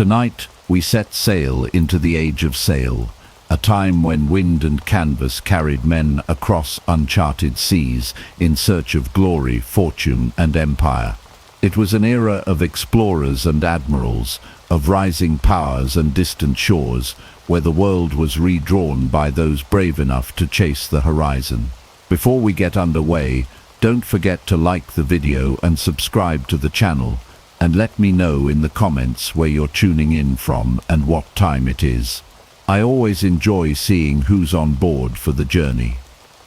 Tonight, we set sail into the age of sail, a time when wind and canvas carried men across uncharted seas in search of glory, fortune, and empire. It was an era of explorers and admirals, of rising powers and distant shores, where the world was redrawn by those brave enough to chase the horizon. Before we get underway, don't forget to like the video and subscribe to the channel, and let me know in the comments where you're tuning in from and what time it is. I always enjoy seeing who's on board for the journey.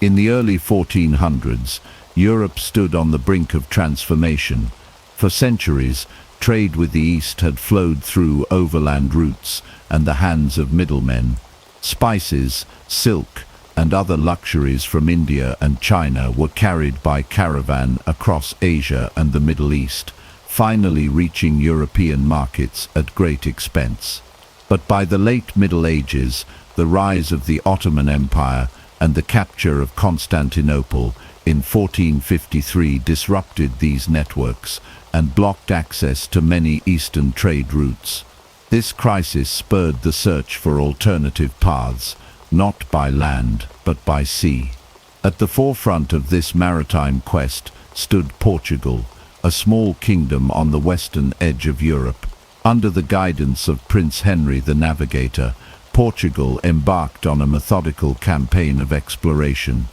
In the early 1400s, Europe stood on the brink of transformation. For centuries, trade with the East had flowed through overland routes and the hands of middlemen. Spices, silk, and other luxuries from India and China were carried by caravan across Asia and the Middle East, finally reaching European markets at great expense. But by the late Middle Ages, the rise of the Ottoman Empire and the capture of Constantinople in 1453 disrupted these networks and blocked access to many eastern trade routes. This crisis spurred the search for alternative paths, not by land, but by sea. At the forefront of this maritime quest stood Portugal, a small kingdom on the western edge of Europe. Under the guidance of Prince Henry the Navigator, Portugal embarked on a methodical campaign of exploration.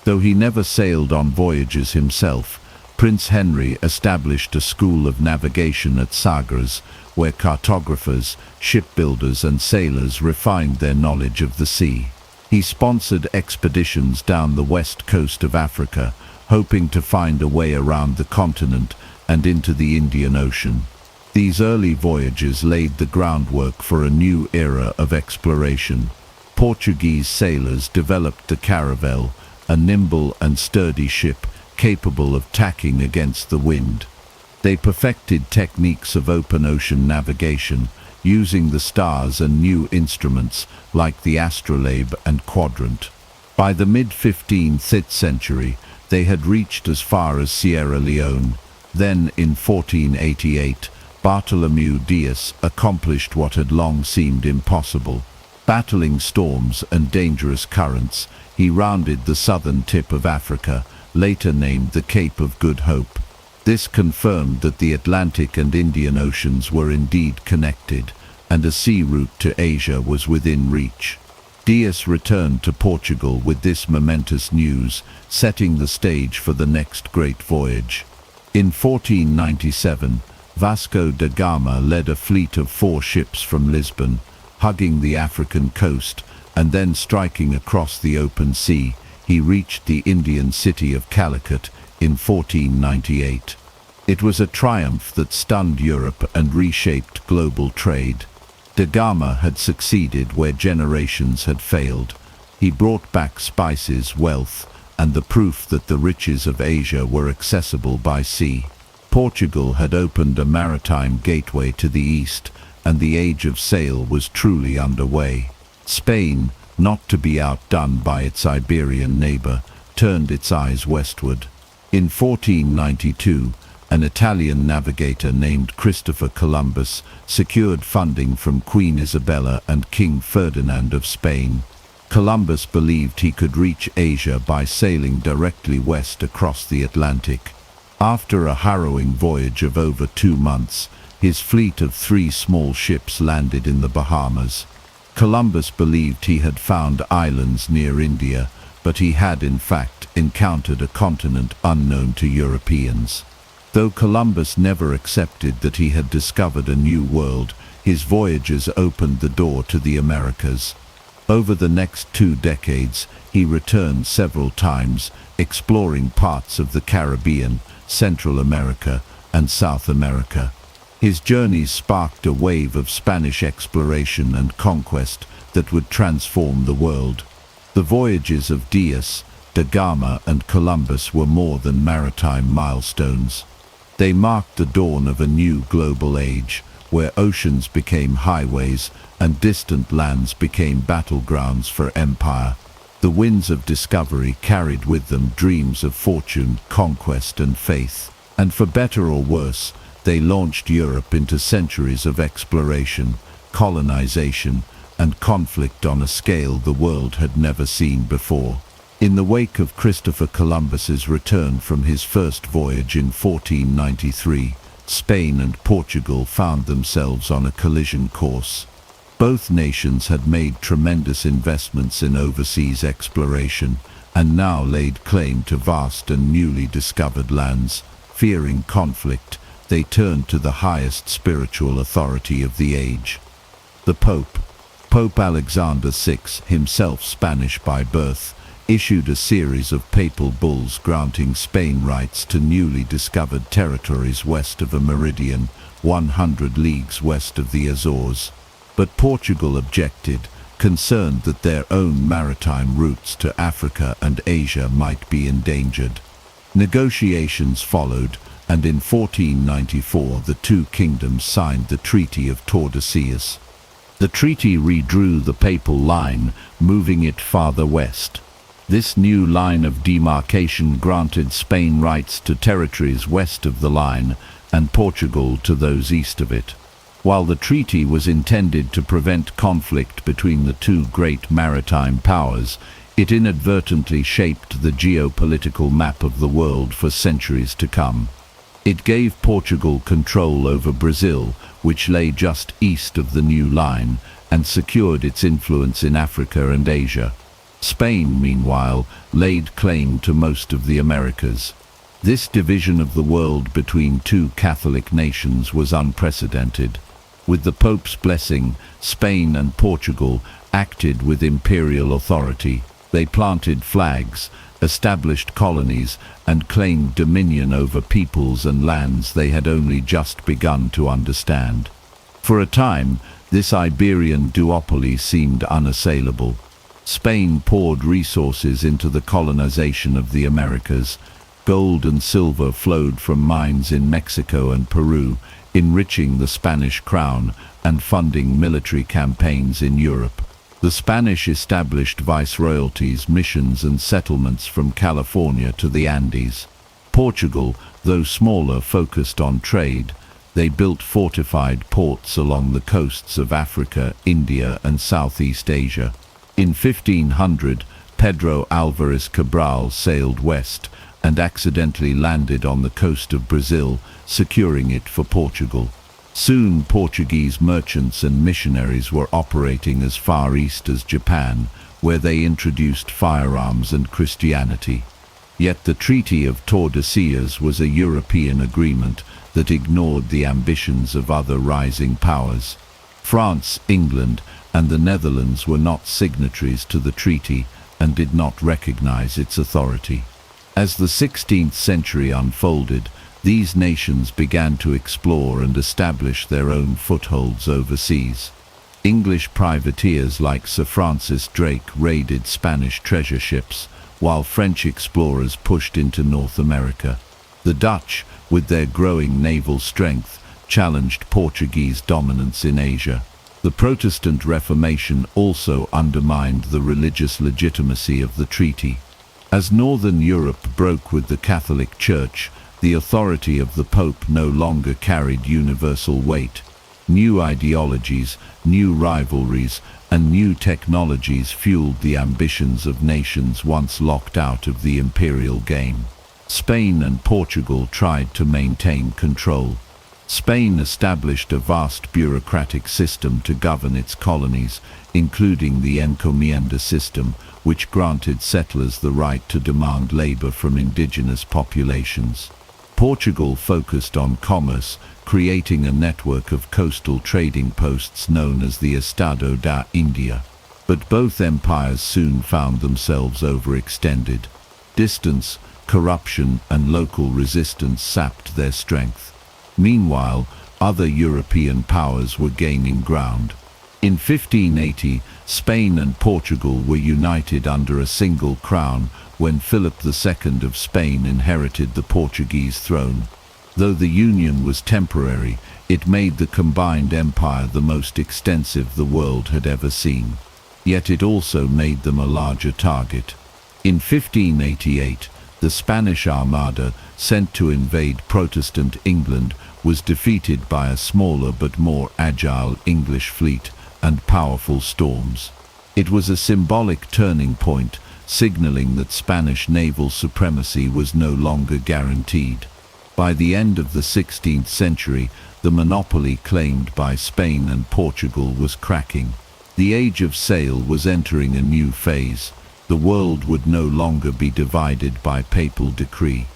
Though he never sailed on voyages himself, Prince Henry established a school of navigation at Sagres, where cartographers, shipbuilders, and sailors refined their knowledge of the sea. He sponsored expeditions down the west coast of Africa, hoping to find a way around the continent and into the Indian Ocean. These early voyages laid the groundwork for a new era of exploration. Portuguese sailors developed the caravel, a nimble and sturdy ship capable of tacking against the wind. They perfected techniques of open ocean navigation, using the stars and new instruments like the astrolabe and quadrant. By the mid-15th century, they had reached as far as Sierra Leone. Then, in 1488, Bartholomew Dias accomplished what had long seemed impossible. Battling storms and dangerous currents, he rounded the southern tip of Africa, later named the Cape of Good Hope. This confirmed that the Atlantic and Indian Oceans were indeed connected, and a sea route to Asia was within reach. Dias returned to Portugal with this momentous news, setting the stage for the next great voyage. In 1497, Vasco da Gama led a fleet of 4 ships from Lisbon, hugging the African coast, and then striking across the open sea, he reached the Indian city of Calicut in 1498. It was a triumph that stunned Europe and reshaped global trade. Da Gama had succeeded where generations had failed. He brought back spices, wealth, and the proof that the riches of Asia were accessible by sea. Portugal had opened a maritime gateway to the east, and the age of sail was truly underway. Spain, not to be outdone by its Iberian neighbor, turned its eyes westward. In 1492, an Italian navigator named Christopher Columbus secured funding from Queen Isabella and King Ferdinand of Spain. Columbus believed he could reach Asia by sailing directly west across the Atlantic. After a harrowing voyage of over 2 months, his fleet of 3 small ships landed in the Bahamas. Columbus believed he had found islands near India, but he had in fact encountered a continent unknown to Europeans. Though Columbus never accepted that he had discovered a new world, his voyages opened the door to the Americas. Over the next 2 decades, he returned several times, exploring parts of the Caribbean, Central America, and South America. His journeys sparked a wave of Spanish exploration and conquest that would transform the world. The voyages of Dias, da Gama, and Columbus were more than maritime milestones. They marked the dawn of a new global age, where oceans became highways and distant lands became battlegrounds for empire. The winds of discovery carried with them dreams of fortune, conquest, and faith. And for better or worse, They launched Europe into centuries of exploration, colonization, and conflict on a scale the world had never seen before. In the wake of Christopher Columbus's return from his first voyage in 1493, Spain and Portugal found themselves on a collision course. Both nations had made tremendous investments in overseas exploration and now laid claim to vast and newly discovered lands. Fearing conflict, they turned to the highest spiritual authority of the age, the Pope. Pope Alexander VI, himself Spanish by birth, issued a series of papal bulls granting Spain rights to newly discovered territories west of a meridian 100 leagues west of the Azores. But Portugal objected, concerned that their own maritime routes to Africa and Asia might be endangered. Negotiations followed, and in 1494 the two kingdoms signed the Treaty of Tordesillas. The treaty redrew the papal line, moving it farther west. This new line of demarcation granted Spain rights to territories west of the line and Portugal to those east of it. While the treaty was intended to prevent conflict between the two great maritime powers, it inadvertently shaped the geopolitical map of the world for centuries to come. It gave Portugal control over Brazil, which lay just east of the new line, and secured its influence in Africa and Asia. Spain, meanwhile, laid claim to most of the Americas. This division of the world between two Catholic nations was unprecedented. With the Pope's blessing, Spain and Portugal acted with imperial authority. They planted flags, established colonies, and claimed dominion over peoples and lands they had only just begun to understand. For a time, this Iberian duopoly seemed unassailable. Spain poured resources into the colonization of the Americas. Gold and silver flowed from mines in Mexico and Peru, enriching the Spanish crown and funding military campaigns in Europe. The Spanish established viceroyalties, missions and settlements from California to the Andes. Portugal, though smaller, focused on trade. They built fortified ports along the coasts of Africa, India and Southeast Asia. In 1500, Pedro Álvares Cabral sailed west and accidentally landed on the coast of Brazil, securing it for Portugal. Soon Portuguese merchants and missionaries were operating as far east as Japan, where they introduced firearms and Christianity. Yet the Treaty of Tordesillas was a European agreement that ignored the ambitions of other rising powers. France, England, and the Netherlands were not signatories to the treaty and did not recognize its authority. As the 16th century unfolded, these nations began to explore and establish their own footholds overseas. English privateers like Sir Francis Drake raided Spanish treasure ships, while French explorers pushed into North America. The Dutch, with their growing naval strength, challenged Portuguese dominance in Asia. The Protestant Reformation also undermined the religious legitimacy of the treaty. As Northern Europe broke with the Catholic Church, the authority of the Pope no longer carried universal weight. New ideologies, new rivalries, and new technologies fueled the ambitions of nations once locked out of the imperial game. Spain and Portugal tried to maintain control. Spain established a vast bureaucratic system to govern its colonies, including the encomienda system, which granted settlers the right to demand labor from indigenous populations. Portugal focused on commerce, creating a network of coastal trading posts known as the Estado da India. But both empires soon found themselves overextended. Distance, corruption, and local resistance sapped their strength. Meanwhile, other European powers were gaining ground. In 1580, Spain and Portugal were united under a single crown when Philip II of Spain inherited the Portuguese throne. Though the union was temporary, it made the combined empire the most extensive the world had ever seen. Yet it also made them a larger target. In 1588, the Spanish Armada, sent to invade Protestant England, was defeated by a smaller but more agile English fleet and powerful storms. It was a symbolic turning point, signaling that Spanish naval supremacy was no longer guaranteed. By the end of the 16th century, the monopoly claimed by Spain and Portugal was cracking. The age of sail was entering a new phase. The world would no longer be divided by papal decree.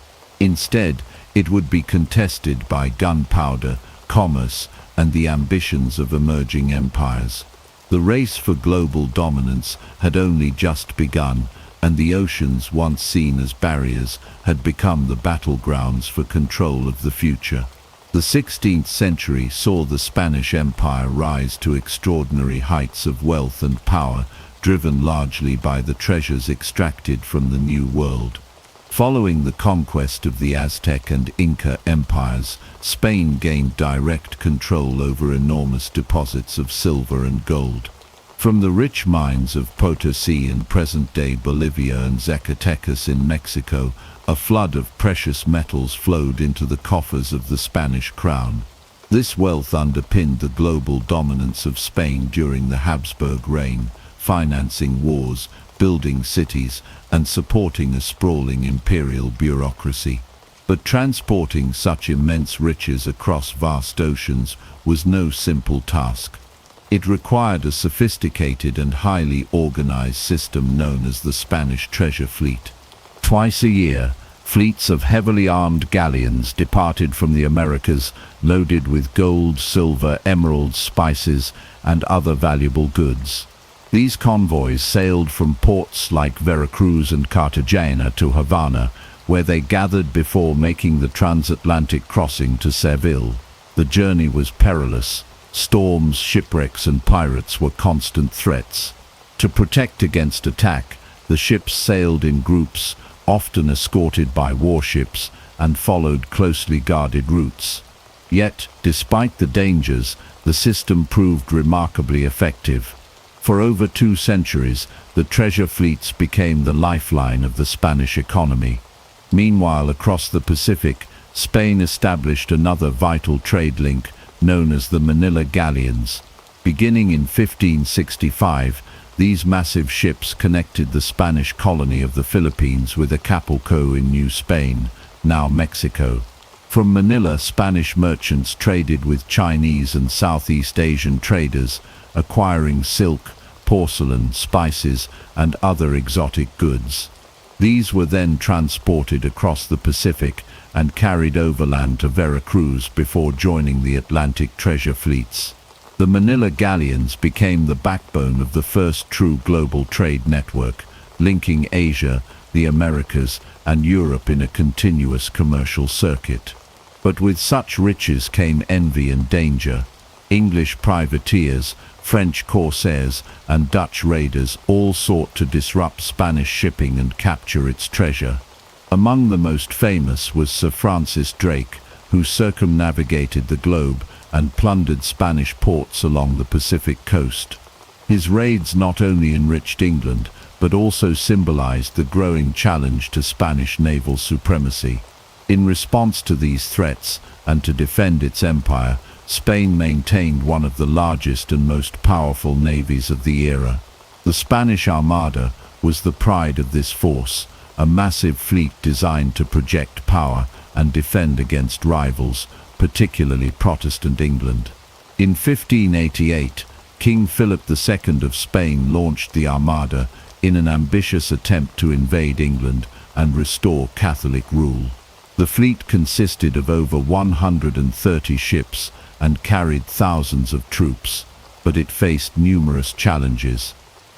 Instead, it would be contested by gunpowder, commerce, and the ambitions of emerging empires. The race for global dominance had only just begun, and the oceans, once seen as barriers, had become the battlegrounds for control of the future. The 16th century saw the Spanish Empire rise to extraordinary heights of wealth and power, driven largely by the treasures extracted from the New World. Following the conquest of the Aztec and Inca empires, Spain gained direct control over enormous deposits of silver and gold. From the rich mines of Potosí in present-day Bolivia and Zacatecas in Mexico, a flood of precious metals flowed into the coffers of the Spanish crown. This wealth underpinned the global dominance of Spain during the Habsburg reign, financing wars, building cities, and supporting a sprawling imperial bureaucracy. But transporting such immense riches across vast oceans was no simple task. It required a sophisticated and highly organized system known as the Spanish treasure fleet. Twice a year, fleets of heavily armed galleons departed from the Americas loaded with gold, silver, emeralds, spices, and other valuable goods. These convoys sailed from ports like Veracruz and Cartagena to Havana, where they gathered before making the transatlantic crossing to Seville. The journey was perilous. Storms, shipwrecks, and pirates were constant threats. To protect against attack, the ships sailed in groups, often escorted by warships, and followed closely guarded routes. Yet, despite the dangers, the system proved remarkably effective. For over 2 centuries, the treasure fleets became the lifeline of the Spanish economy. Meanwhile, across the Pacific, Spain established another vital trade link, known as the Manila galleons. Beginning in 1565, these massive ships connected the Spanish colony of the Philippines with Acapulco in New Spain, now Mexico. From Manila, Spanish merchants traded with Chinese and Southeast Asian traders, acquiring silk, porcelain, spices, and other exotic goods. These were then transported across the Pacific and carried overland to Veracruz before joining the Atlantic treasure fleets. The Manila galleons became the backbone of the first true global trade network, linking Asia, the Americas, and Europe in a continuous commercial circuit. But with such riches came envy and danger. English privateers, French corsairs, and Dutch raiders all sought to disrupt Spanish shipping and capture its treasure. Among the most famous was Sir Francis Drake, who circumnavigated the globe and plundered Spanish ports along the Pacific coast. His raids not only enriched England, but also symbolized the growing challenge to Spanish naval supremacy. In response to these threats, and to defend its empire, Spain maintained one of the largest and most powerful navies of the era. The Spanish Armada was the pride of this force, a massive fleet designed to project power and defend against rivals, particularly Protestant England. In 1588, King Philip II of Spain launched the Armada in an ambitious attempt to invade England and restore Catholic rule. The fleet consisted of over 130 ships and carried thousands of troops, but it faced numerous challenges.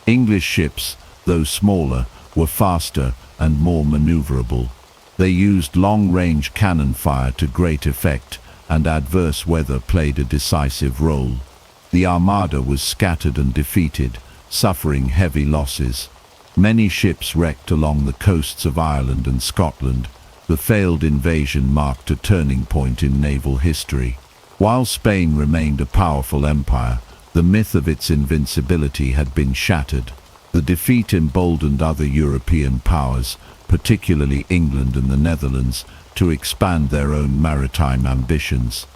English ships, though smaller, were faster and more maneuverable. They used long-range cannon fire to great effect, and adverse weather played a decisive role. The Armada was scattered and defeated, suffering heavy losses. Many ships wrecked along the coasts of Ireland and Scotland. The failed invasion marked a turning point in naval history. While Spain remained a powerful empire, the myth of its invincibility had been shattered. The defeat emboldened other European powers, particularly England and the Netherlands, to expand their own maritime ambitions.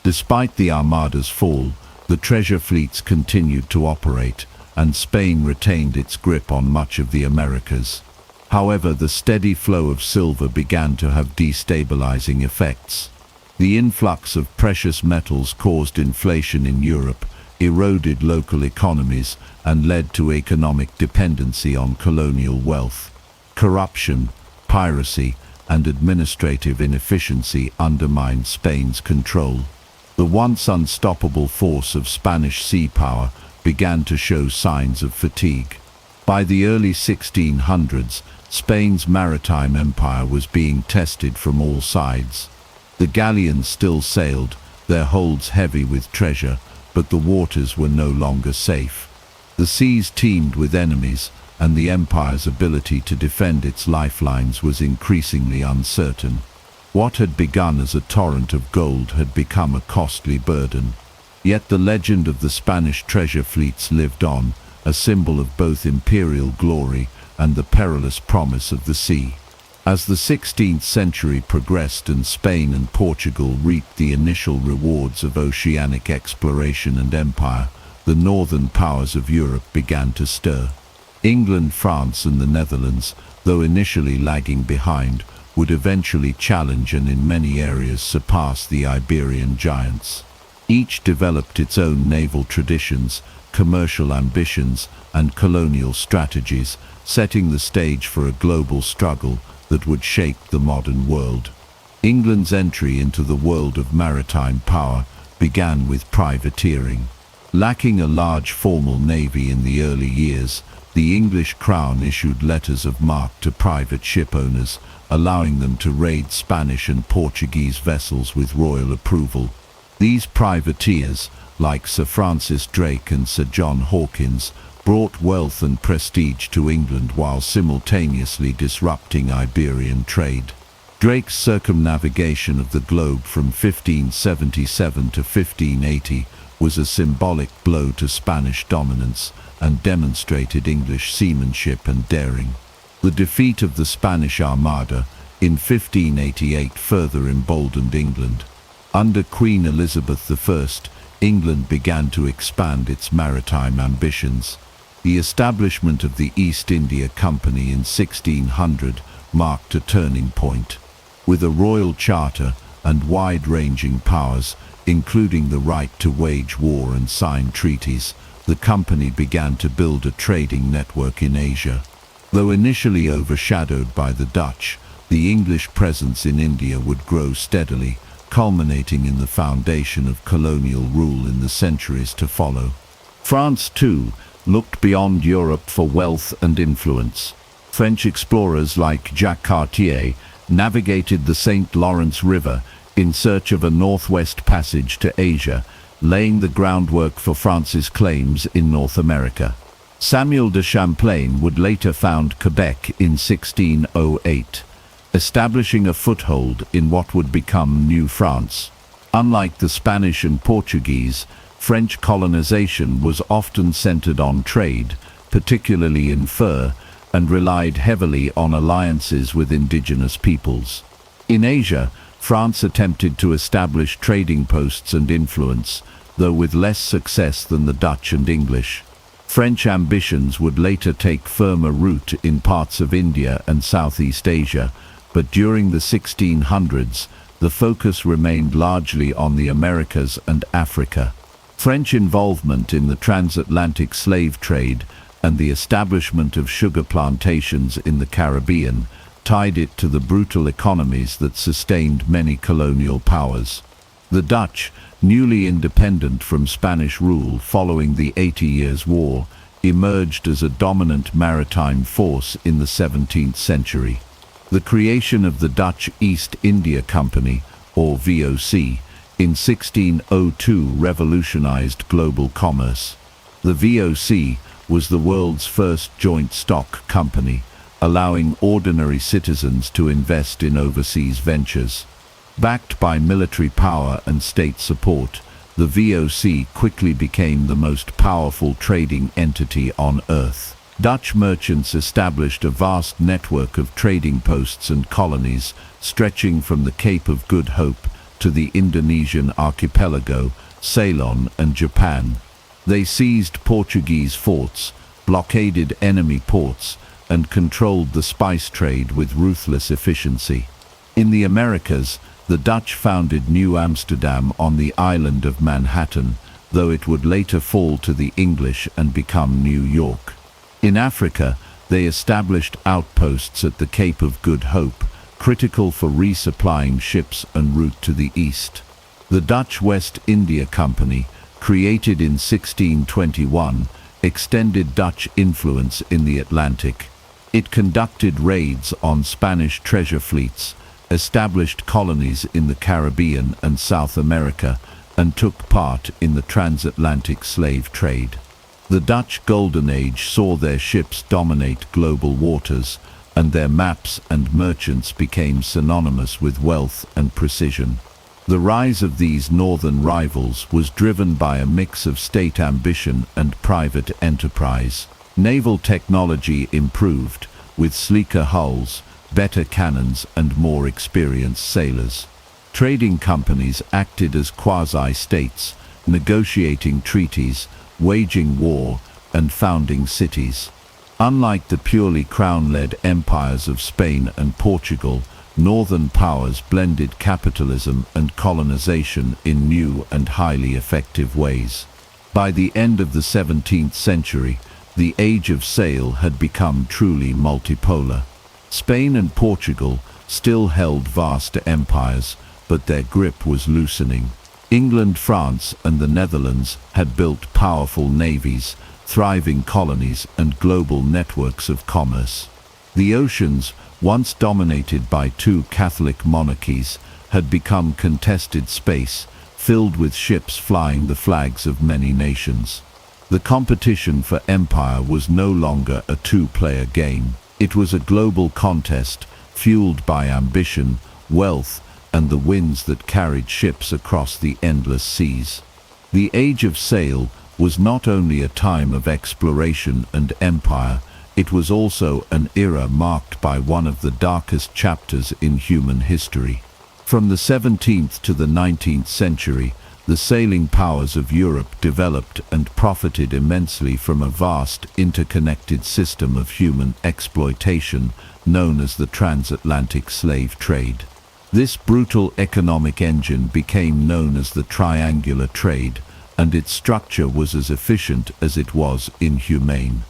Despite the Armada's fall, the treasure fleets continued to operate, and Spain retained its grip on much of the Americas. However, the steady flow of silver began to have destabilizing effects. The influx of precious metals caused inflation in Europe, eroded local economies, and led to economic dependency on colonial wealth. Corruption, piracy, and administrative inefficiency undermined Spain's control. The once unstoppable force of Spanish sea power began to show signs of fatigue. By the early 1600s, Spain's maritime empire was being tested from all sides. The galleons still sailed, their holds heavy with treasure, but the waters were no longer safe. The seas teemed with enemies, and the empire's ability to defend its lifelines was increasingly uncertain. What had begun as a torrent of gold had become a costly burden. Yet the legend of the Spanish treasure fleets lived on, a symbol of both imperial glory and the perilous promise of the sea. As the 16th century progressed and Spain and Portugal reaped the initial rewards of oceanic exploration and empire, the northern powers of Europe began to stir. England, France, and the Netherlands, though initially lagging behind, would eventually challenge and in many areas surpass the Iberian giants. Each developed its own naval traditions, commercial ambitions, and colonial strategies, setting the stage for a global struggle that would shape the modern world. England's entry into the world of maritime power began with privateering. Lacking a large formal navy in the early years, the English crown issued letters of marque to private ship owners, allowing them to raid Spanish and Portuguese vessels with royal approval. These privateers, like Sir Francis Drake and Sir John Hawkins, brought wealth and prestige to England while simultaneously disrupting Iberian trade. Drake's circumnavigation of the globe from 1577 to 1580 was a symbolic blow to Spanish dominance and demonstrated English seamanship and daring. The defeat of the Spanish Armada in 1588 further emboldened England. Under Queen Elizabeth I, England began to expand its maritime ambitions. The establishment of the East India Company in 1600 marked a turning point. With a royal charter and wide-ranging powers, including the right to wage war and sign treaties, the company began to build a trading network in Asia. Though initially overshadowed by the Dutch, the English presence in India would grow steadily, culminating in the foundation of colonial rule in the centuries to follow. France, too, looked beyond Europe for wealth and influence. French explorers like Jacques Cartier navigated the St. Lawrence River in search of a northwest passage to Asia, laying the groundwork for France's claims in North America. Samuel de Champlain would later found Quebec in 1608, establishing a foothold in what would become New France. Unlike the Spanish and Portuguese, French colonization was often centered on trade, particularly in fur, and relied heavily on alliances with indigenous peoples. In Asia, France attempted to establish trading posts and influence, though with less success than the Dutch and English. French ambitions would later take firmer root in parts of India and Southeast Asia, but during the 1600s, the focus remained largely on the Americas and Africa. French involvement in the transatlantic slave trade and the establishment of sugar plantations in the Caribbean tied it to the brutal economies that sustained many colonial powers. The Dutch, newly independent from Spanish rule following the 80 Years' War, emerged as a dominant maritime force in the 17th century. The creation of the Dutch East India Company, or VOC, in 1602 revolutionized global commerce. The VOC was the world's first joint stock company, allowing ordinary citizens to invest in overseas ventures. Backed by military power and state support, the VOC quickly became the most powerful trading entity on Earth. Dutch merchants established a vast network of trading posts and colonies, stretching from the Cape of Good Hope to the Indonesian archipelago, Ceylon and Japan. They seized Portuguese forts, blockaded enemy ports, and controlled the spice trade with ruthless efficiency. In the Americas, the Dutch founded New Amsterdam on the island of Manhattan, though it would later fall to the English and become New York. In Africa, they established outposts at the Cape of Good Hope, critical for resupplying ships en route to the east. The Dutch West India Company, created in 1621, extended Dutch influence in the Atlantic. It conducted raids on Spanish treasure fleets, established colonies in the Caribbean and South America, and took part in the transatlantic slave trade. The Dutch Golden Age saw their ships dominate global waters, and their maps and merchants became synonymous with wealth and precision. The rise of these northern rivals was driven by a mix of state ambition and private enterprise. Naval technology improved, with sleeker hulls, better cannons and more experienced sailors. Trading companies acted as quasi-states, negotiating treaties, waging war, and founding cities. Unlike the purely crown-led empires of Spain and Portugal, northern powers blended capitalism and colonization in new and highly effective ways. By the end of the 17th century, the Age of Sail had become truly multipolar. Spain and Portugal still held vast empires, but their grip was loosening. England, France, and the Netherlands had built powerful navies, thriving colonies, and global networks of commerce. The oceans, once dominated by two Catholic monarchies, had become contested space, filled with ships flying the flags of many nations. The competition for empire was no longer a two-player game. It was a global contest, fueled by ambition, wealth, and the winds that carried ships across the endless seas. The Age of Sail was not only a time of exploration and empire, it was also an era marked by one of the darkest chapters in human history. From the 17th to the 19th century, the sailing powers of Europe developed and profited immensely from a vast, interconnected system of human exploitation known as the transatlantic slave trade. This brutal economic engine became known as the triangular trade, and its structure was as efficient as it was inhumane.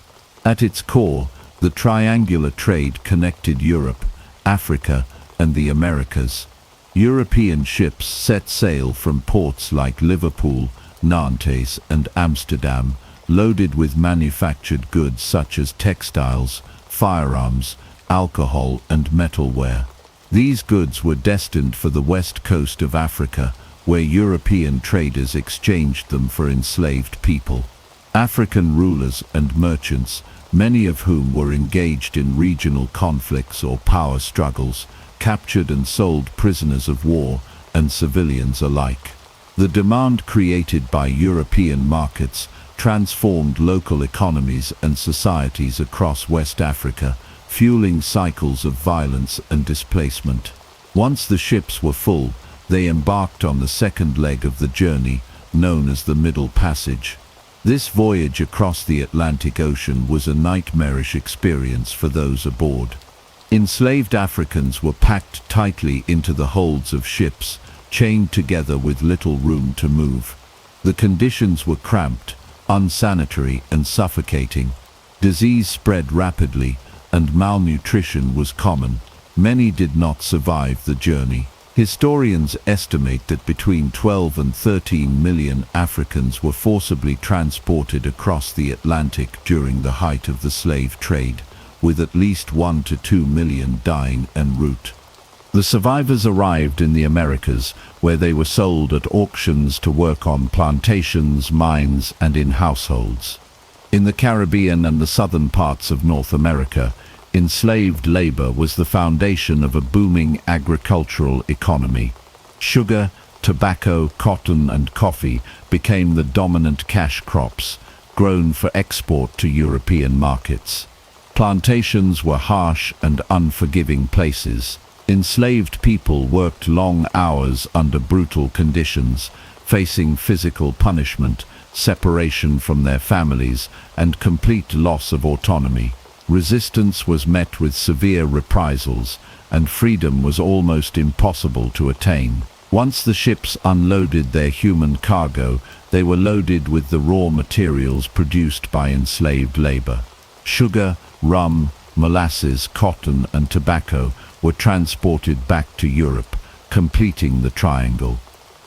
At its core, the triangular trade connected Europe, Africa, and the Americas. European ships set sail from ports like Liverpool, Nantes, and Amsterdam, loaded with manufactured goods such as textiles, firearms, alcohol, and metalware. These goods were destined for the west coast of Africa, where European traders exchanged them for enslaved people. African rulers and merchants, many of whom were engaged in regional conflicts or power struggles, captured and sold prisoners of war and civilians alike. The demand created by European markets transformed local economies and societies across West Africa, fueling cycles of violence and displacement. Once the ships were full, they embarked on the second leg of the journey, known as the Middle Passage. This voyage across the Atlantic Ocean was a nightmarish experience for those aboard. Enslaved Africans were packed tightly into the holds of ships, chained together with little room to move. The conditions were cramped, unsanitary, and suffocating. Disease spread rapidly, and malnutrition was common. Many did not survive the journey. Historians estimate that between 12 and 13 million Africans were forcibly transported across the Atlantic during the height of the slave trade, with at least 1 to 2 million dying en route. The survivors arrived in the Americas, where they were sold at auctions to work on plantations, mines, and in households. In the Caribbean and the southern parts of North America, enslaved labor was the foundation of a booming agricultural economy. Sugar, tobacco, cotton, and coffee became the dominant cash crops, grown for export to European markets. Plantations were harsh and unforgiving places. Enslaved people worked long hours under brutal conditions, facing physical punishment, separation from their families, and complete loss of autonomy. Resistance was met with severe reprisals, and freedom was almost impossible to attain. Once the ships unloaded their human cargo, they were loaded with the raw materials produced by enslaved labor. Sugar, rum, molasses, cotton, and tobacco were transported back to Europe, completing the triangle.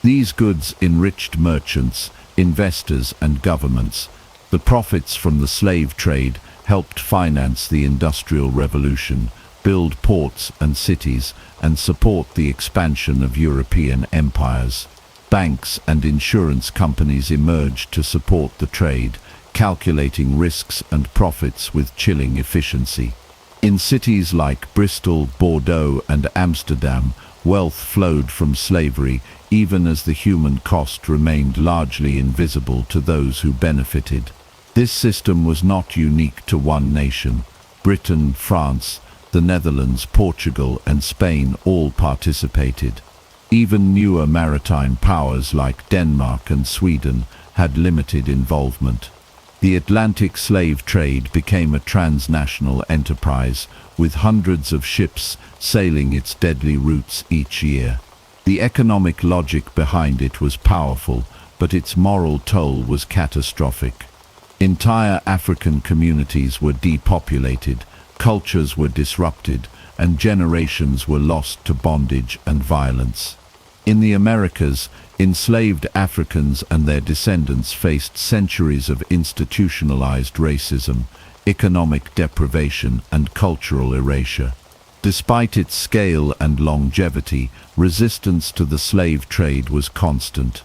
These goods enriched merchants, investors, and governments. The profits from the slave trade helped finance the Industrial Revolution, build ports and cities, and support the expansion of European empires. Banks and insurance companies emerged to support the trade, calculating risks and profits with chilling efficiency. In cities like Bristol, Bordeaux, and Amsterdam, wealth flowed from slavery, even as the human cost remained largely invisible to those who benefited. This system was not unique to one nation. Britain, France, the Netherlands, Portugal, and Spain all participated. Even newer maritime powers like Denmark and Sweden had limited involvement. The Atlantic slave trade became a transnational enterprise, with hundreds of ships sailing its deadly routes each year. The economic logic behind it was powerful, but its moral toll was catastrophic. Entire African communities were depopulated, cultures were disrupted, and generations were lost to bondage and violence. In the Americas, enslaved Africans and their descendants faced centuries of institutionalized racism, economic deprivation, and cultural erasure. Despite its scale and longevity, resistance to the slave trade was constant.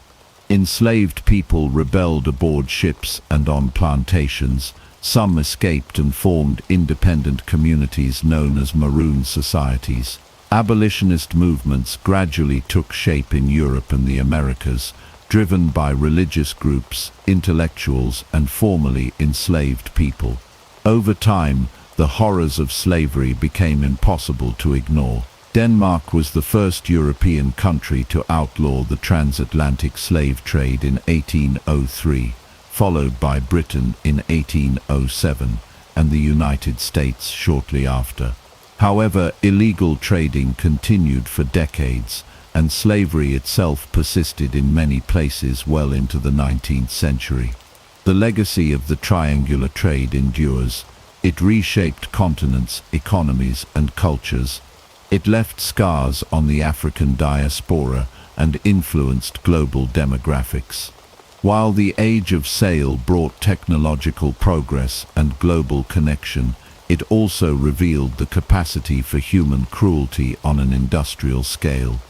Enslaved people rebelled aboard ships and on plantations. Some escaped and formed independent communities known as maroon societies. Abolitionist movements gradually took shape in Europe and the Americas, driven by religious groups, intellectuals, and formerly enslaved people. Over time, the horrors of slavery became impossible to ignore. Denmark was the first European country to outlaw the transatlantic slave trade in 1803, followed by Britain in 1807, and the United States shortly after. However, illegal trading continued for decades, and slavery itself persisted in many places well into the 19th century. The legacy of the triangular trade endures. It reshaped continents, economies, and cultures. It left scars on the African diaspora and influenced global demographics. While the age of sail brought technological progress and global connection, it also revealed the capacity for human cruelty on an industrial scale.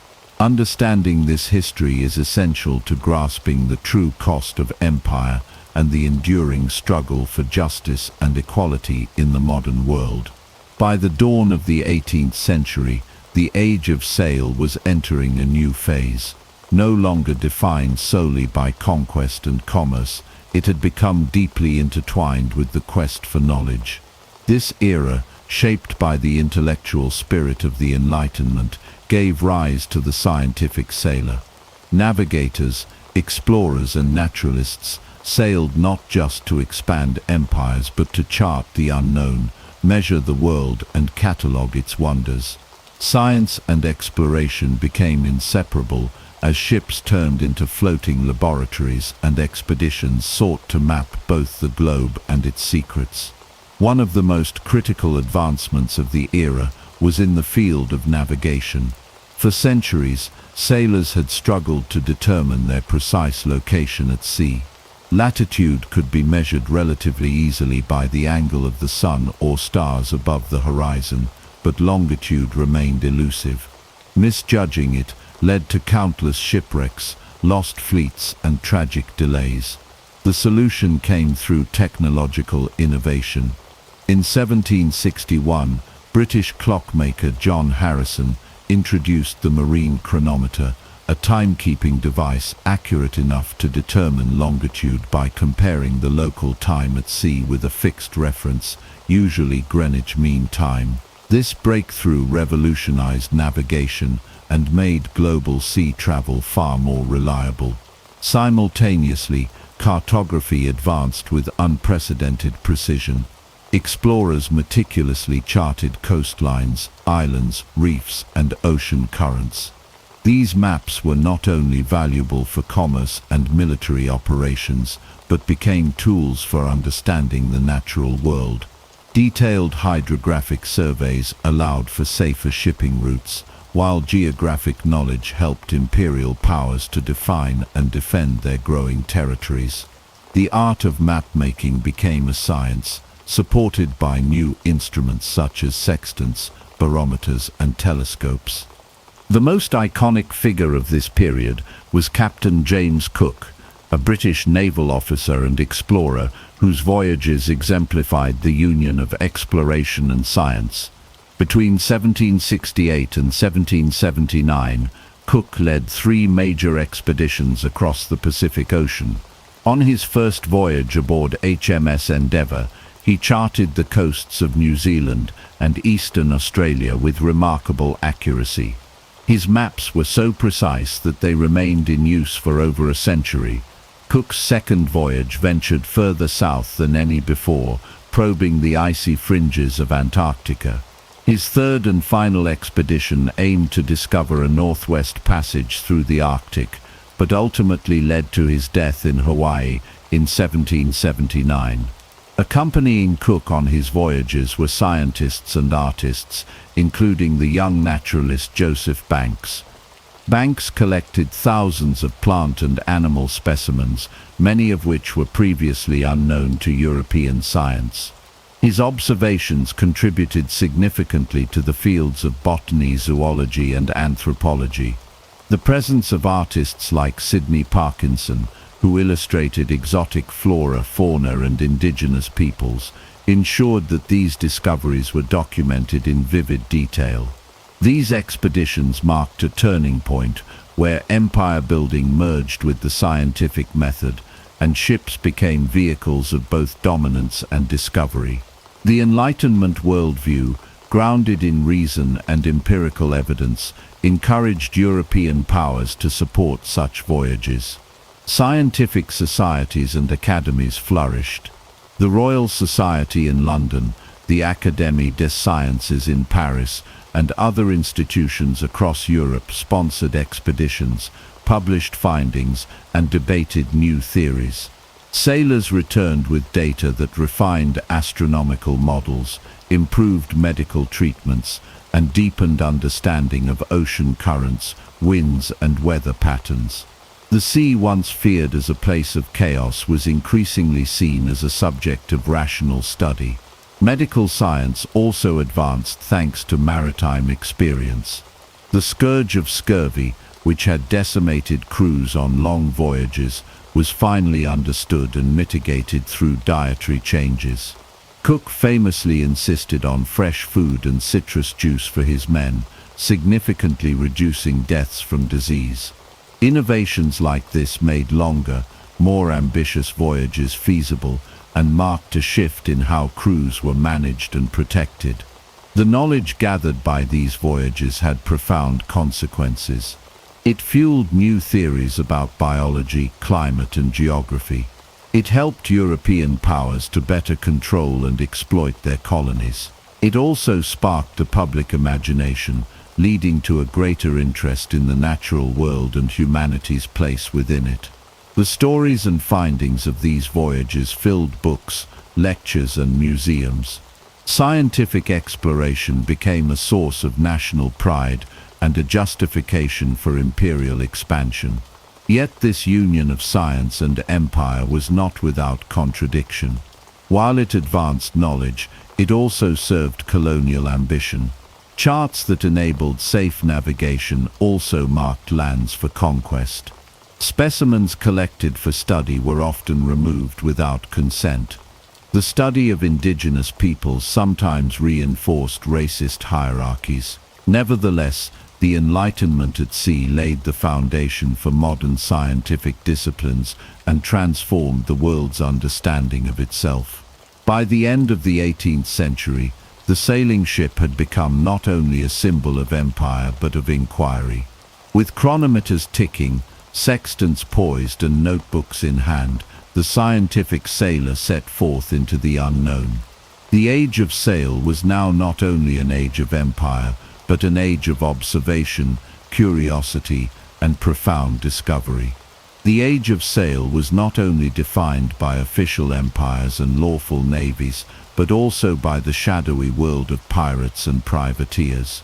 Understanding this history is essential to grasping the true cost of empire and the enduring struggle for justice and equality in the modern world. By the dawn of the 18th century, the age of sail was entering a new phase. No longer defined solely by conquest and commerce, it had become deeply intertwined with the quest for knowledge. This era, shaped by the intellectual spirit of the Enlightenment, gave rise to the scientific sailor. Navigators, explorers, and naturalists sailed not just to expand empires but to chart the unknown, measure the world, and catalogue its wonders. Science and exploration became inseparable as ships turned into floating laboratories and expeditions sought to map both the globe and its secrets. One of the most critical advancements of the era was in the field of navigation. For centuries, sailors had struggled to determine their precise location at sea. Latitude could be measured relatively easily by the angle of the sun or stars above the horizon, but longitude remained elusive. Misjudging it led to countless shipwrecks, lost fleets, and tragic delays. The solution came through technological innovation. In 1761, British clockmaker John Harrison introduced the marine chronometer, a timekeeping device accurate enough to determine longitude by comparing the local time at sea with a fixed reference, usually Greenwich Mean Time. This breakthrough revolutionized navigation and made global sea travel far more reliable. Simultaneously, cartography advanced with unprecedented precision. Explorers meticulously charted coastlines, islands, reefs, and ocean currents. These maps were not only valuable for commerce and military operations, but became tools for understanding the natural world. Detailed hydrographic surveys allowed for safer shipping routes, while geographic knowledge helped imperial powers to define and defend their growing territories. The art of map-making became a science, supported by new instruments such as sextants, barometers, and telescopes. The most iconic figure of this period was Captain James Cook, a British naval officer and explorer whose voyages exemplified the union of exploration and science. Between 1768 and 1779, Cook led 3 major expeditions across the Pacific Ocean. On his first voyage aboard HMS Endeavour, he charted the coasts of New Zealand and eastern Australia with remarkable accuracy. His maps were so precise that they remained in use for over a century. Cook's second voyage ventured further south than any before, probing the icy fringes of Antarctica. His third and final expedition aimed to discover a northwest passage through the Arctic, but ultimately led to his death in Hawaii in 1779. Accompanying Cook on his voyages were scientists and artists, including the young naturalist Joseph Banks. Banks collected thousands of plant and animal specimens, many of which were previously unknown to European science. His observations contributed significantly to the fields of botany, zoology, and anthropology. The presence of artists like Sidney Parkinson, who illustrated exotic flora, fauna, and indigenous peoples, ensured that these discoveries were documented in vivid detail. These expeditions marked a turning point where empire building merged with the scientific method, and ships became vehicles of both dominance and discovery. The Enlightenment worldview, grounded in reason and empirical evidence, encouraged European powers to support such voyages. Scientific societies and academies flourished. The Royal Society in London, the Académie des Sciences in Paris, and other institutions across Europe sponsored expeditions, published findings, and debated new theories. Sailors returned with data that refined astronomical models, improved medical treatments, and deepened understanding of ocean currents, winds, and weather patterns. The sea, once feared as a place of chaos, was increasingly seen as a subject of rational study. Medical science also advanced thanks to maritime experience. The scourge of scurvy, which had decimated crews on long voyages, was finally understood and mitigated through dietary changes. Cook famously insisted on fresh food and citrus juice for his men, significantly reducing deaths from disease. Innovations like this made longer, more ambitious voyages feasible, and marked a shift in how crews were managed and protected. The knowledge gathered by these voyages had profound consequences. It fueled new theories about biology, climate, and geography. It helped European powers to better control and exploit their colonies. It also sparked the public imagination, leading to a greater interest in the natural world and humanity's place within it. The stories and findings of these voyages filled books, lectures, and museums. Scientific exploration became a source of national pride and a justification for imperial expansion. Yet this union of science and empire was not without contradiction. While it advanced knowledge, it also served colonial ambition. Charts that enabled safe navigation also marked lands for conquest. Specimens collected for study were often removed without consent. The study of indigenous peoples sometimes reinforced racist hierarchies. Nevertheless, the Enlightenment at sea laid the foundation for modern scientific disciplines and transformed the world's understanding of itself. By the end of the 18th century, the The sailing ship had become not only a symbol of empire but of inquiry. With chronometers ticking, sextants poised and notebooks in hand, the scientific sailor set forth into the unknown. The age of sail was now not only an age of empire, but an age of observation, curiosity, and profound discovery. The age of sail was not only defined by official empires and lawful navies, but also by the shadowy world of pirates and privateers.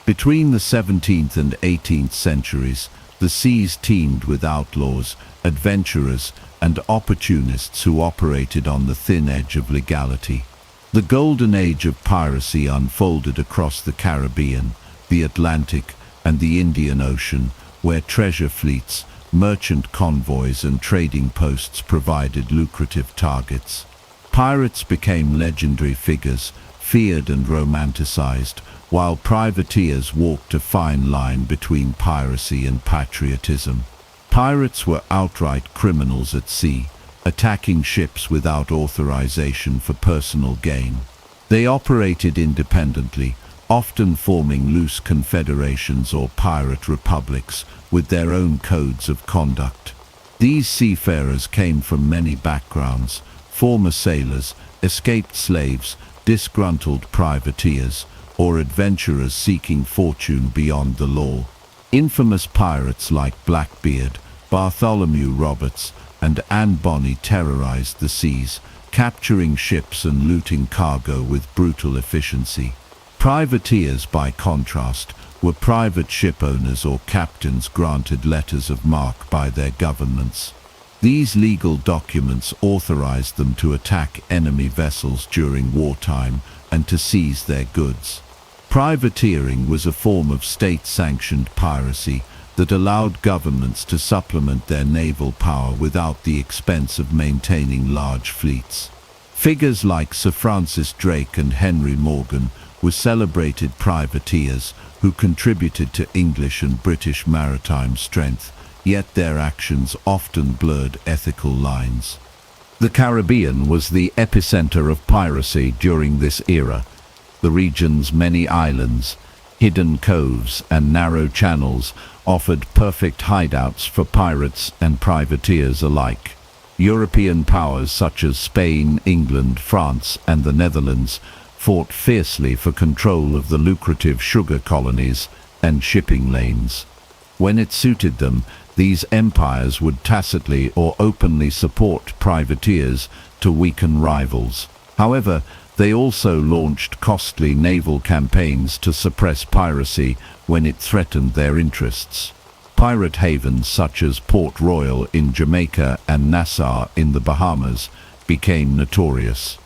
Between the 17th and 18th centuries, the seas teemed with outlaws, adventurers, and opportunists who operated on the thin edge of legality. The golden age of piracy unfolded across the Caribbean, the Atlantic, and the Indian Ocean, where treasure fleets, merchant convoys, and trading posts provided lucrative targets. Pirates became legendary figures, feared and romanticized, while privateers walked a fine line between piracy and patriotism. Pirates were outright criminals at sea, attacking ships without authorization for personal gain. They operated independently, often forming loose confederations or pirate republics with their own codes of conduct. These seafarers came from many backgrounds: former sailors, escaped slaves, disgruntled privateers, or adventurers seeking fortune beyond the law. Infamous pirates like Blackbeard, Bartholomew Roberts, and Anne Bonny terrorized the seas, capturing ships and looting cargo with brutal efficiency. Privateers, by contrast, were private ship owners or captains granted letters of marque by their governments. These legal documents authorized them to attack enemy vessels during wartime and to seize their goods. Privateering was a form of state-sanctioned piracy that allowed governments to supplement their naval power without the expense of maintaining large fleets. Figures like Sir Francis Drake and Henry Morgan were celebrated privateers who contributed to English and British maritime strength, yet their actions often blurred ethical lines. The Caribbean was the epicenter of piracy during this era. The region's many islands, hidden coves, and narrow channels offered perfect hideouts for pirates and privateers alike. European powers such as Spain, England, France, and the Netherlands fought fiercely for control of the lucrative sugar colonies and shipping lanes. When it suited them, these empires would tacitly or openly support privateers to weaken rivals. However, they also launched costly naval campaigns to suppress piracy when it threatened their interests. Pirate havens such as Port Royal in Jamaica and Nassau in the Bahamas became notorious.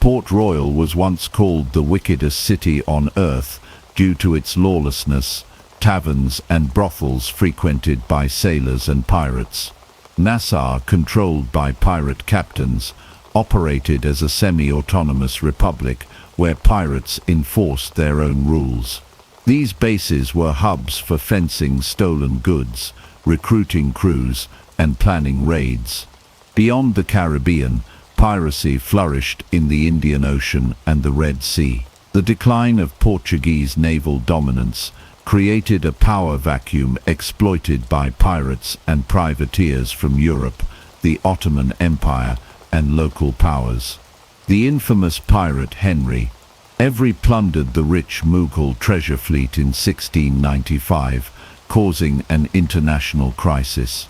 Port Royal was once called the wickedest city on earth due to its lawlessness, taverns and brothels frequented by sailors and pirates. Nassau, controlled by pirate captains, operated as a semi-autonomous republic where pirates enforced their own rules. These bases were hubs for fencing stolen goods, recruiting crews, and planning raids. Beyond the Caribbean, piracy flourished in the Indian Ocean and the Red Sea. The decline of Portuguese naval dominance created a power vacuum exploited by pirates and privateers from Europe, the Ottoman Empire, and local powers. The infamous pirate Henry Every plundered the rich Mughal treasure fleet in 1695, causing an international crisis.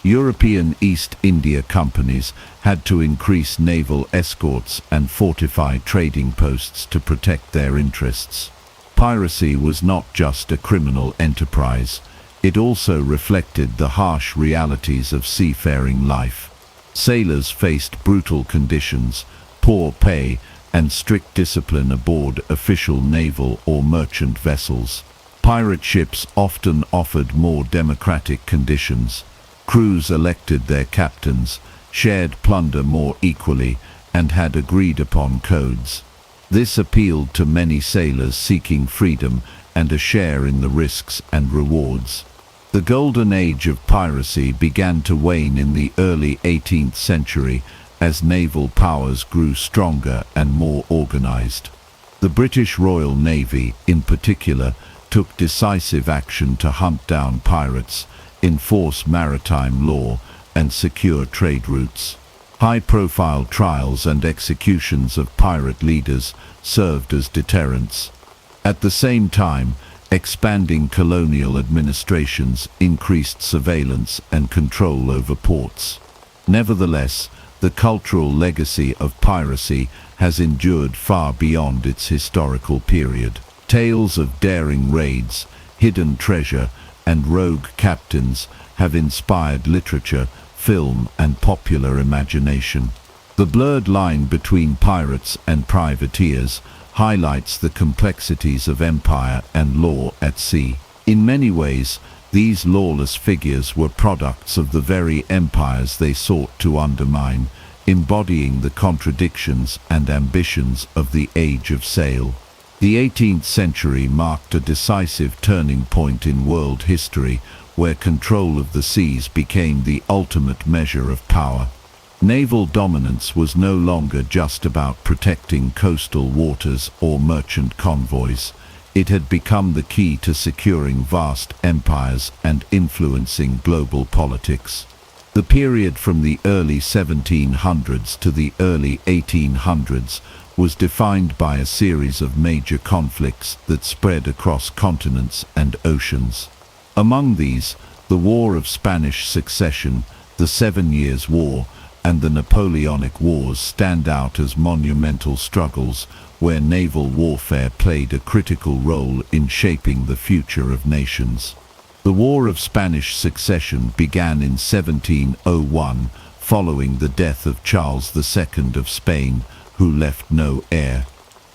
European East India companies had to increase naval escorts and fortify trading posts to protect their interests. Piracy was not just a criminal enterprise, it also reflected the harsh realities of seafaring life. Sailors faced brutal conditions, poor pay, and strict discipline aboard official naval or merchant vessels. Pirate ships often offered more democratic conditions. Crews elected their captains, shared plunder more equally, and had agreed upon codes. This appealed to many sailors seeking freedom and a share in the risks and rewards. The golden age of piracy began to wane in the early 18th century as naval powers grew stronger and more organized. The British Royal Navy, in particular, took decisive action to hunt down pirates, enforce maritime law, and secure trade routes. High-profile trials and executions of pirate leaders served as deterrents. At the same time, expanding colonial administrations increased surveillance and control over ports. Nevertheless, the cultural legacy of piracy has endured far beyond its historical period. Tales of daring raids, hidden treasure, and rogue captains have inspired literature, film, and popular imagination. The blurred line between pirates and privateers highlights the complexities of empire and law at sea. In many ways, these lawless figures were products of the very empires they sought to undermine, embodying the contradictions and ambitions of the Age of Sail. The 18th century marked a decisive turning point in world history, where control of the seas became the ultimate measure of power. Naval dominance was no longer just about protecting coastal waters or merchant convoys. It had become the key to securing vast empires and influencing global politics. The period from the early 1700s to the early 1800s was defined by a series of major conflicts that spread across continents and oceans. Among these, the War of Spanish Succession, the 7 Years' War, and the Napoleonic Wars stand out as monumental struggles where naval warfare played a critical role in shaping the future of nations. The War of Spanish Succession began in 1701, following the death of Charles II of Spain, who left no heir.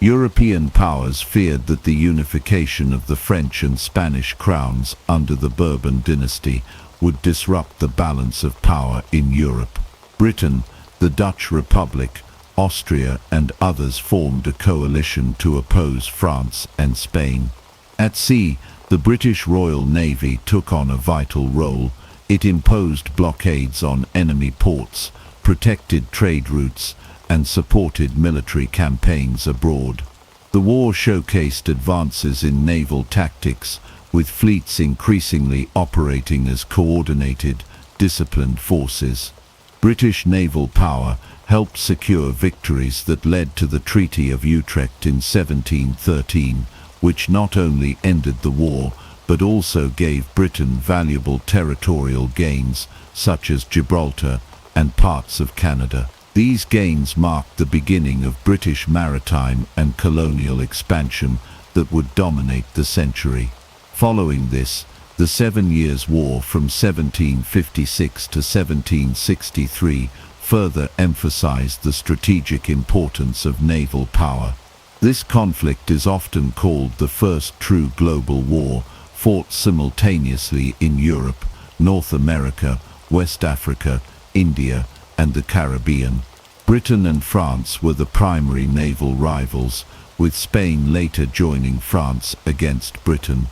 European powers feared that the unification of the French and Spanish crowns under the Bourbon dynasty would disrupt the balance of power in Europe. Britain, the Dutch Republic, Austria, and others formed a coalition to oppose France and Spain. At sea, the British Royal Navy took on a vital role. It imposed blockades on enemy ports, protected trade routes, and supported military campaigns abroad. The war showcased advances in naval tactics, with fleets increasingly operating as coordinated, disciplined forces. British naval power helped secure victories that led to the Treaty of Utrecht in 1713, which not only ended the war, but also gave Britain valuable territorial gains, such as Gibraltar and parts of Canada. These gains marked the beginning of British maritime and colonial expansion that would dominate the century. Following this, the 7 Years' War from 1756 to 1763 further emphasized the strategic importance of naval power. This conflict is often called the first true global war, fought simultaneously in Europe, North America, West Africa, India, and the Caribbean. Britain and France were the primary naval rivals, with Spain later joining France against Britain.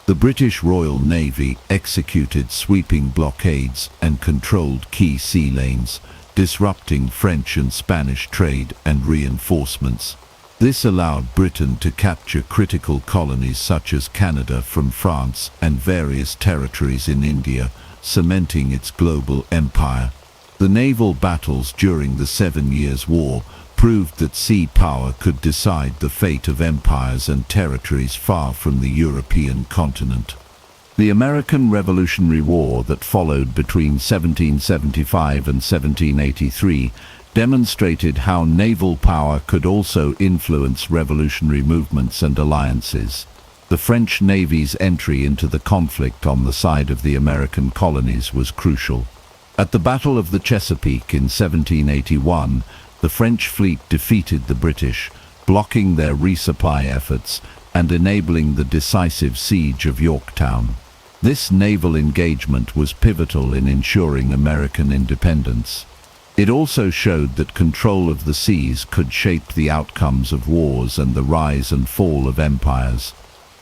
The British Royal Navy executed sweeping blockades and controlled key sea lanes, disrupting French and Spanish trade and reinforcements. This allowed Britain to capture critical colonies such as Canada from France and various territories in India, cementing its global empire. The naval battles during the 7 Years' War proved that sea power could decide the fate of empires and territories far from the European continent. The American Revolutionary War that followed between 1775 and 1783 demonstrated how naval power could also influence revolutionary movements and alliances. The French Navy's entry into the conflict on the side of the American colonies was crucial. At the Battle of the Chesapeake in 1781, the French fleet defeated the British, blocking their resupply efforts and enabling the decisive siege of Yorktown. This naval engagement was pivotal in ensuring American independence. It also showed that control of the seas could shape the outcomes of wars and the rise and fall of empires.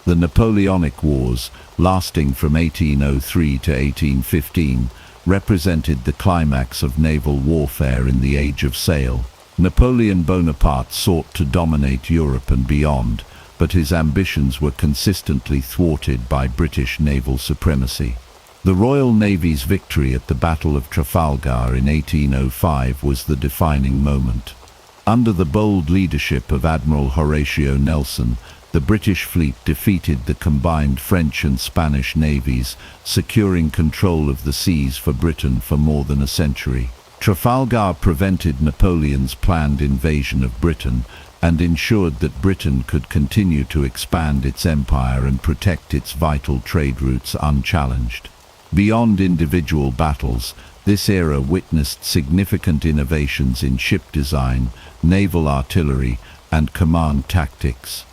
The Napoleonic Wars, lasting from 1803 to 1815, represented the climax of naval warfare in the Age of Sail. Napoleon Bonaparte sought to dominate Europe and beyond, but his ambitions were consistently thwarted by British naval supremacy. The Royal Navy's victory at the Battle of Trafalgar in 1805 was the defining moment. Under the bold leadership of Admiral Horatio Nelson, the British fleet defeated the combined French and Spanish navies, securing control of the seas for Britain for more than a century. Trafalgar prevented Napoleon's planned invasion of Britain and ensured that Britain could continue to expand its empire and protect its vital trade routes unchallenged. Beyond individual battles, this era witnessed significant innovations in ship design, naval artillery, and command tactics.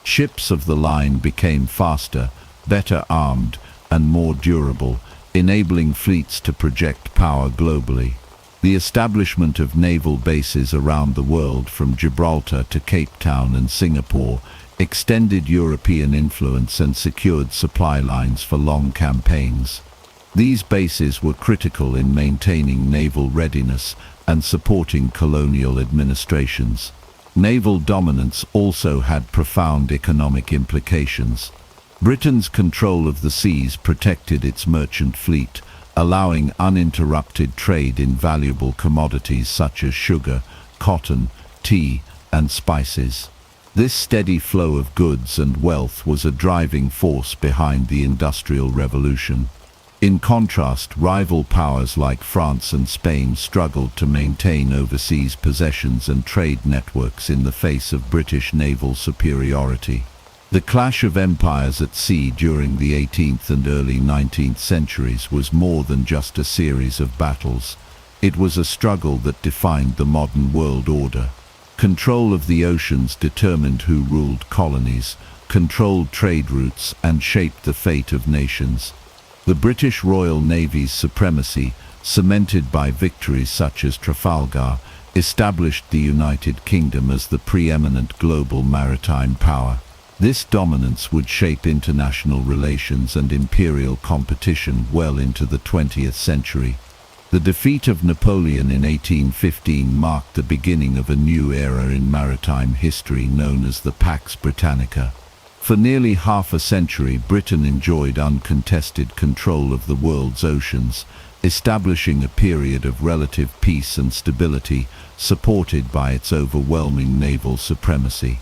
Ships of the line became faster, better armed, and more durable, enabling fleets to project power globally. The establishment of naval bases around the world, from Gibraltar to Cape Town and Singapore, extended European influence and secured supply lines for long campaigns. These bases were critical in maintaining naval readiness and supporting colonial administrations. Naval dominance also had profound economic implications. Britain's control of the seas protected its merchant fleet, allowing uninterrupted trade in valuable commodities such as sugar, cotton, tea, and spices. This steady flow of goods and wealth was a driving force behind the Industrial Revolution. In contrast, rival powers like France and Spain struggled to maintain overseas possessions and trade networks in the face of British naval superiority. The clash of empires at sea during the 18th and early 19th centuries was more than just a series of battles. It was a struggle that defined the modern world order. Control of the oceans determined who ruled colonies, controlled trade routes, and shaped the fate of nations. The British Royal Navy's supremacy, cemented by victories such as Trafalgar, established the United Kingdom as the preeminent global maritime power. This dominance would shape international relations and imperial competition well into the 20th century. The defeat of Napoleon in 1815 marked the beginning of a new era in maritime history known as the Pax Britannica. For nearly half a century, Britain enjoyed uncontested control of the world's oceans, establishing a period of relative peace and stability, supported by its overwhelming naval supremacy.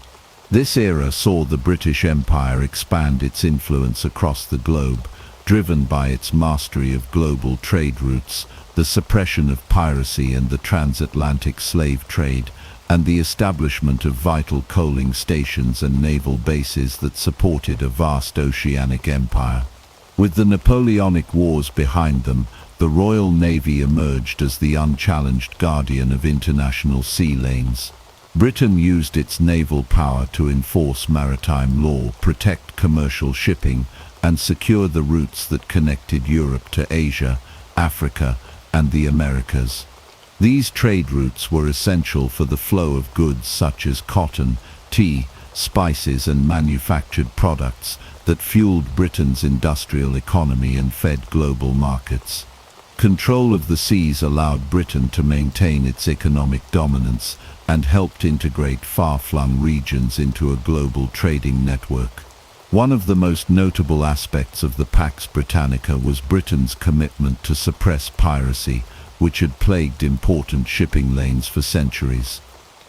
This era saw the British Empire expand its influence across the globe, driven by its mastery of global trade routes, the suppression of piracy and the transatlantic slave trade, and the establishment of vital coaling stations and naval bases that supported a vast oceanic empire. With the Napoleonic Wars behind them, the Royal Navy emerged as the unchallenged guardian of international sea lanes. Britain used its naval power to enforce maritime law, protect commercial shipping, and secure the routes that connected Europe to Asia, Africa, and the Americas. These trade routes were essential for the flow of goods such as cotton, tea, spices, and manufactured products that fueled Britain's industrial economy and fed global markets. Control of the seas allowed Britain to maintain its economic dominance and helped integrate far-flung regions into a global trading network. One of the most notable aspects of the Pax Britannica was Britain's commitment to suppress piracy, which had plagued important shipping lanes for centuries.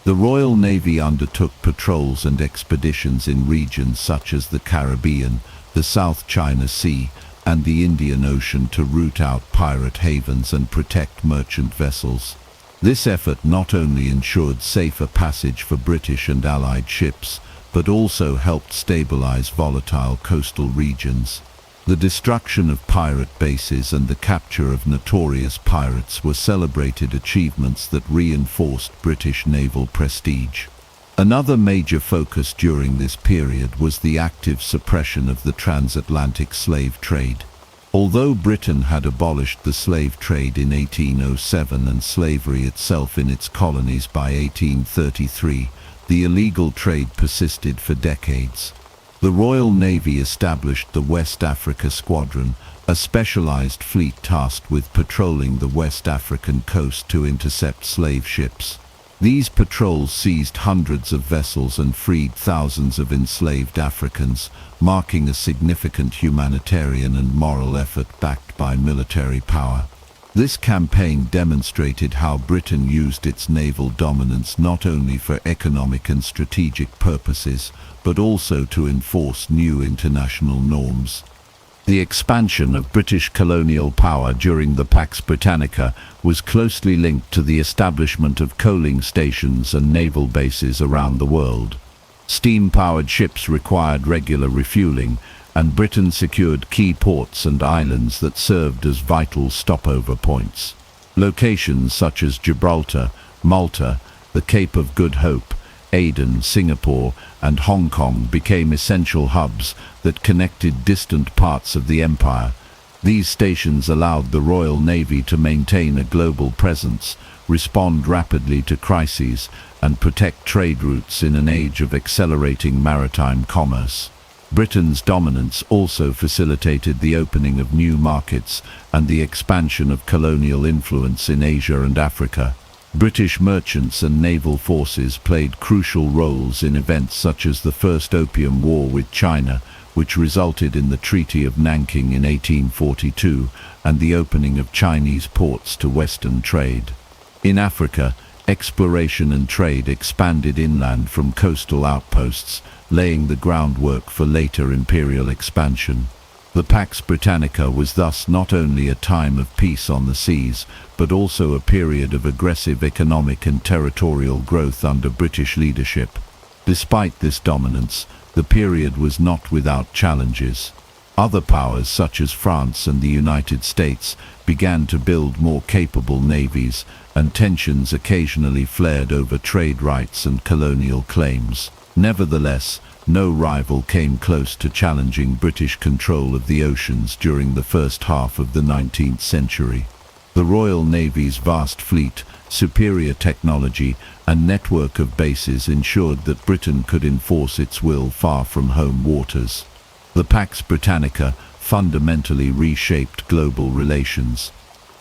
The Royal Navy undertook patrols and expeditions in regions such as the Caribbean, the South China Sea, and the Indian Ocean to root out pirate havens and protect merchant vessels. This effort not only ensured safer passage for British and Allied ships, but also helped stabilize volatile coastal regions. The destruction of pirate bases and the capture of notorious pirates were celebrated achievements that reinforced British naval prestige. Another major focus during this period was the active suppression of the transatlantic slave trade. Although Britain had abolished the slave trade in 1807 and slavery itself in its colonies by 1833, the illegal trade persisted for decades. The Royal Navy established the West Africa Squadron, a specialized fleet tasked with patrolling the West African coast to intercept slave ships. These patrols seized hundreds of vessels and freed thousands of enslaved Africans, marking a significant humanitarian and moral effort backed by military power. This campaign demonstrated how Britain used its naval dominance not only for economic and strategic purposes, but also to enforce new international norms. The expansion of British colonial power during the Pax Britannica was closely linked to the establishment of coaling stations and naval bases around the world. Steam-powered ships required regular refueling, and Britain secured key ports and islands that served as vital stopover points. Locations such as Gibraltar, Malta, the Cape of Good Hope, Aden, Singapore, and Hong Kong became essential hubs that connected distant parts of the empire. These stations allowed the Royal Navy to maintain a global presence, respond rapidly to crises, and protect trade routes in an age of accelerating maritime commerce. Britain's dominance also facilitated the opening of new markets and the expansion of colonial influence in Asia and Africa. British merchants and naval forces played crucial roles in events such as the First Opium War with China, which resulted in the Treaty of Nanking in 1842 and the opening of Chinese ports to Western trade. In Africa, exploration and trade expanded inland from coastal outposts, laying the groundwork for later imperial expansion. The Pax Britannica was thus not only a time of peace on the seas, but also a period of aggressive economic and territorial growth under British leadership. Despite this dominance, the period was not without challenges. Other powers such as France and the United States began to build more capable navies, and tensions occasionally flared over trade rights and colonial claims. Nevertheless, no rival came close to challenging British control of the oceans during the first half of the 19th century. The Royal Navy's vast fleet, superior technology, and network of bases ensured that Britain could enforce its will far from home waters. The Pax Britannica fundamentally reshaped global relations.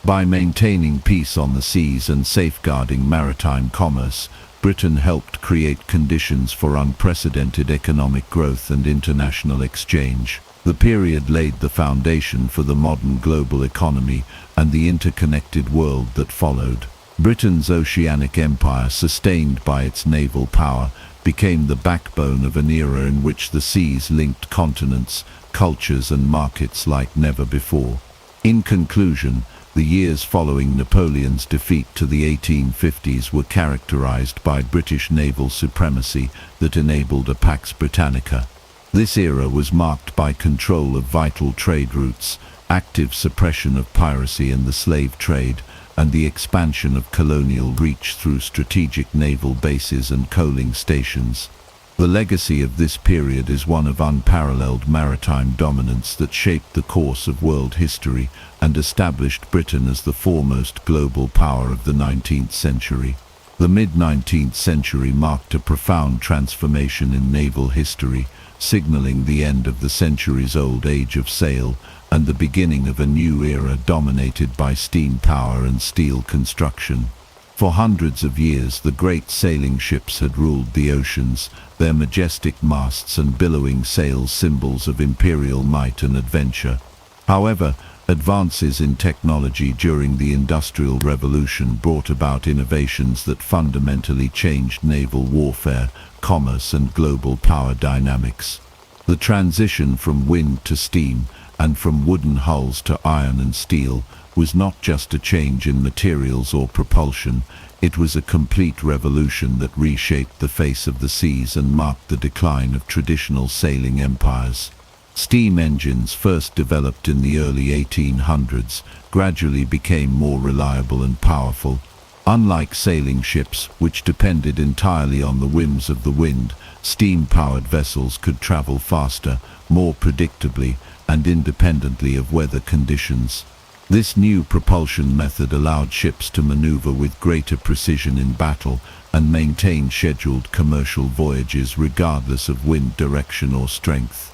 By maintaining peace on the seas and safeguarding maritime commerce, Britain helped create conditions for unprecedented economic growth and international exchange. The period laid the foundation for the modern global economy and the interconnected world that followed. Britain's oceanic empire, sustained by its naval power, became the backbone of an era in which the seas linked continents, cultures, and markets like never before. In conclusion, the years following Napoleon's defeat to the 1850s were characterized by British naval supremacy that enabled a Pax Britannica. This era was marked by control of vital trade routes, active suppression of piracy and the slave trade, and the expansion of colonial reach through strategic naval bases and coaling stations. The legacy of this period is one of unparalleled maritime dominance that shaped the course of world history and established Britain as the foremost global power of the 19th century. The mid-19th century marked a profound transformation in naval history, signaling the end of the centuries-old age of sail and the beginning of a new era dominated by steam power and steel construction. For hundreds of years, the great sailing ships had ruled the oceans, their majestic masts and billowing sails symbols of imperial might and adventure. However, advances in technology during the Industrial Revolution brought about innovations that fundamentally changed naval warfare, commerce, and global power dynamics. The transition from wind to steam, and from wooden hulls to iron and steel, was not just a change in materials or propulsion, it was a complete revolution that reshaped the face of the seas and marked the decline of traditional sailing empires. Steam engines, first developed in the early 1800s, gradually became more reliable and powerful. Unlike sailing ships, which depended entirely on the whims of the wind, steam-powered vessels could travel faster, more predictably, and independently of weather conditions. This new propulsion method allowed ships to maneuver with greater precision in battle and maintain scheduled commercial voyages regardless of wind direction or strength.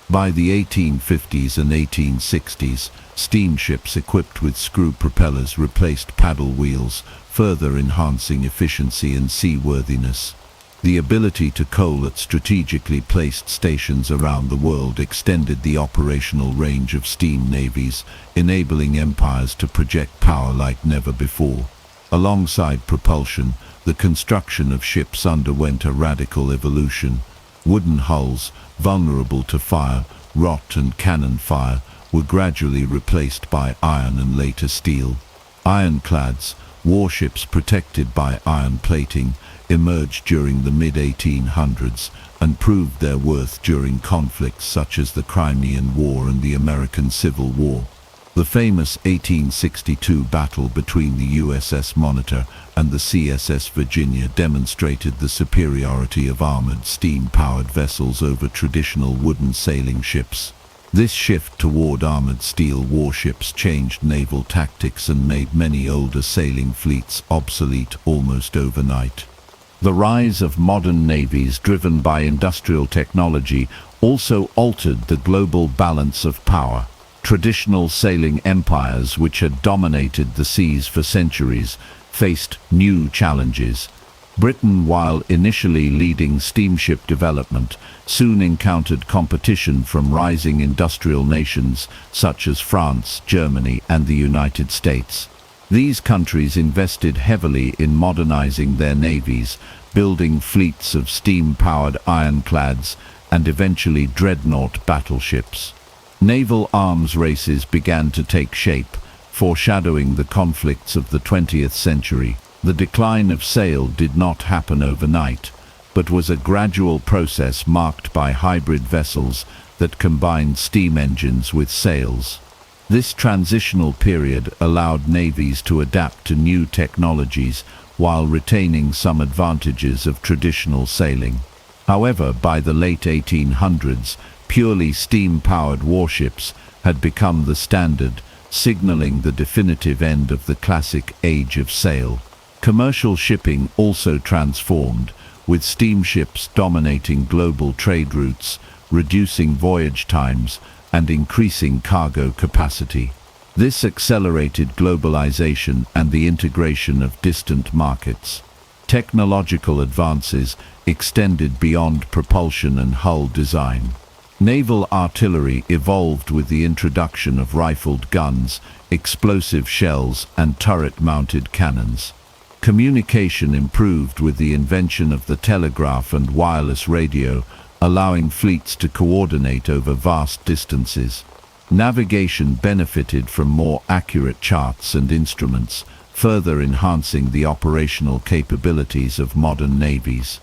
By the 1850s and 1860s, steamships equipped with screw propellers replaced paddle wheels, further enhancing efficiency and seaworthiness. The ability to coal at strategically placed stations around the world extended the operational range of steam navies, enabling empires to project power like never before. Alongside propulsion, the construction of ships underwent a radical evolution. Wooden hulls, vulnerable to fire, rot and cannon fire, were gradually replaced by iron and later steel. Ironclads, warships protected by iron plating, emerged during the mid-1800s and proved their worth during conflicts such as the Crimean War and the American Civil War. The famous 1862 battle between the USS Monitor and the CSS Virginia demonstrated the superiority of armored steam-powered vessels over traditional wooden sailing ships. This shift toward armored steel warships changed naval tactics and made many older sailing fleets obsolete almost overnight. The rise of modern navies driven by industrial technology also altered the global balance of power. Traditional sailing empires, which had dominated the seas for centuries, faced new challenges. Britain, while initially leading steamship development, soon encountered competition from rising industrial nations such as France, Germany, and the United States. These countries invested heavily in modernizing their navies, building fleets of steam-powered ironclads and eventually dreadnought battleships. Naval arms races began to take shape, foreshadowing the conflicts of the 20th century. The decline of sail did not happen overnight, but was a gradual process marked by hybrid vessels that combined steam engines with sails. This transitional period allowed navies to adapt to new technologies while retaining some advantages of traditional sailing. However, by the late 1800s, purely steam-powered warships had become the standard, signaling the definitive end of the classic age of sail. Commercial shipping also transformed, with steamships dominating global trade routes, reducing voyage times, and increasing cargo capacity. This accelerated globalization and the integration of distant markets. Technological advances extended beyond propulsion and hull design. Naval artillery evolved with the introduction of rifled guns, explosive shells, and turret-mounted cannons. Communication improved with the invention of the telegraph and wireless radio, allowing fleets to coordinate over vast distances. Navigation benefited from more accurate charts and instruments, further enhancing the operational capabilities of modern navies.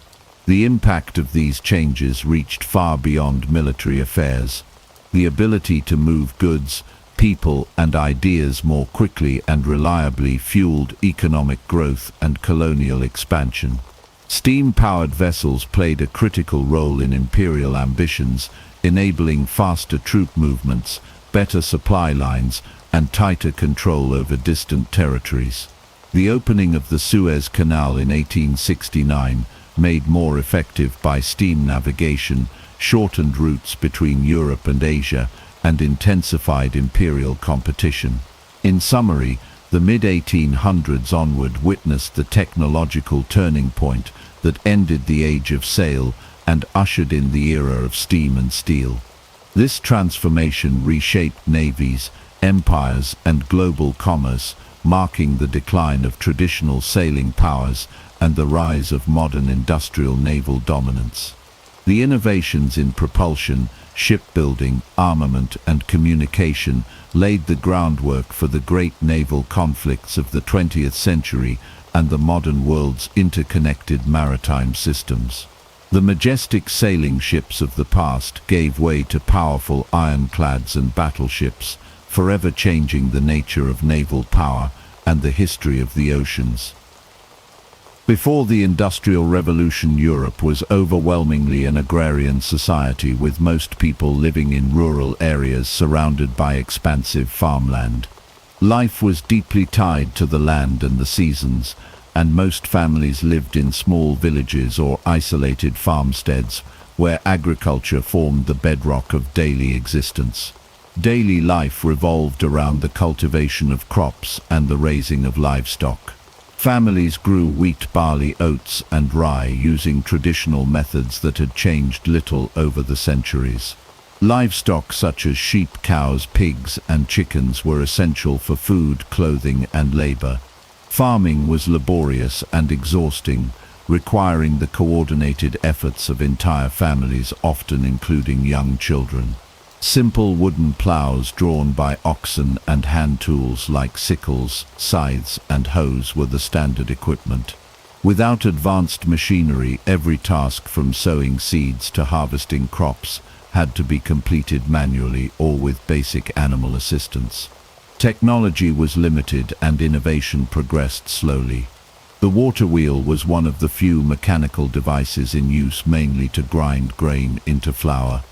The impact of these changes reached far beyond military affairs. The ability to move goods, people, and ideas more quickly and reliably fueled economic growth and colonial expansion. Steam-powered vessels played a critical role in imperial ambitions, enabling faster troop movements, better supply lines, and tighter control over distant territories. The opening of the Suez Canal in 1869, made more effective by steam navigation, shortened routes between Europe and Asia, and intensified imperial competition. In summary, the mid-1800s onward witnessed the technological turning point that ended the age of sail and ushered in the era of steam and steel. This transformation reshaped navies, empires, and global commerce, marking the decline of traditional sailing powers and the rise of modern industrial naval dominance. The innovations in propulsion, shipbuilding, armament, and communication laid the groundwork for the great naval conflicts of the 20th century and the modern world's interconnected maritime systems. The majestic sailing ships of the past gave way to powerful ironclads and battleships, forever changing the nature of naval power and the history of the oceans. Before the Industrial Revolution, Europe was overwhelmingly an agrarian society, with most people living in rural areas surrounded by expansive farmland. Life was deeply tied to the land and the seasons, and most families lived in small villages or isolated farmsteads, where agriculture formed the bedrock of daily existence. Daily life revolved around the cultivation of crops and the raising of livestock. Families grew wheat, barley, oats, and rye using traditional methods that had changed little over the centuries. Livestock such as sheep, cows, pigs, and chickens were essential for food, clothing, and labor. Farming was laborious and exhausting, requiring the coordinated efforts of entire families, often including young children. Simple wooden plows drawn by oxen and hand tools like sickles, scythes, and hoes were the standard equipment. Without advanced machinery, every task from sowing seeds to harvesting crops had to be completed manually or with basic animal assistance. Technology was limited and innovation progressed slowly. The water wheel was one of the few mechanical devices in use, mainly to grind grain into flour.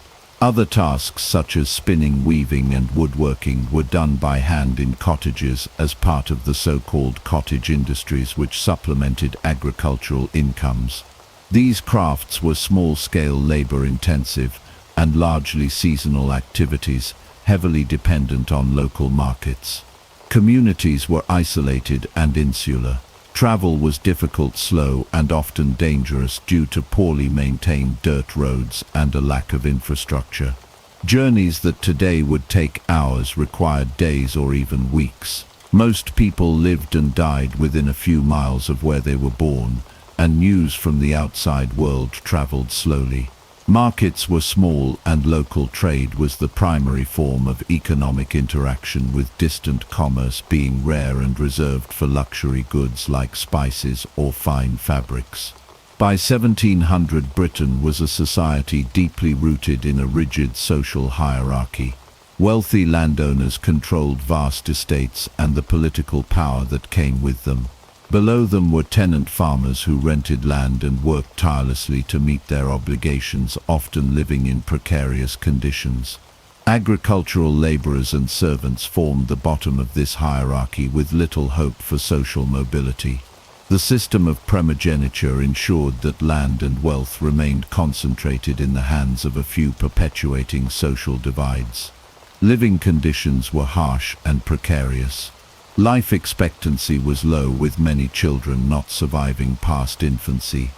Other tasks such as spinning, weaving, and woodworking were done by hand in cottages as part of the so-called cottage industries, which supplemented agricultural incomes. These crafts were small-scale, labor-intensive, and largely seasonal activities, heavily dependent on local markets. Communities were isolated and insular. Travel was difficult, slow, and often dangerous due to poorly maintained dirt roads and a lack of infrastructure. Journeys that today would take hours required days or even weeks. Most people lived and died within a few miles of where they were born, and news from the outside world traveled slowly. Markets were small and local trade was the primary form of economic interaction, with distant commerce being rare and reserved for luxury goods like spices or fine fabrics. By 1700, Britain was a society deeply rooted in a rigid social hierarchy. Wealthy landowners controlled vast estates and the political power that came with them. Below them were tenant farmers who rented land and worked tirelessly to meet their obligations, often living in precarious conditions. Agricultural laborers and servants formed the bottom of this hierarchy, with little hope for social mobility. The system of primogeniture ensured that land and wealth remained concentrated in the hands of a few, perpetuating social divides. Living conditions were harsh and precarious. Life expectancy was low, with many children not surviving past infancy.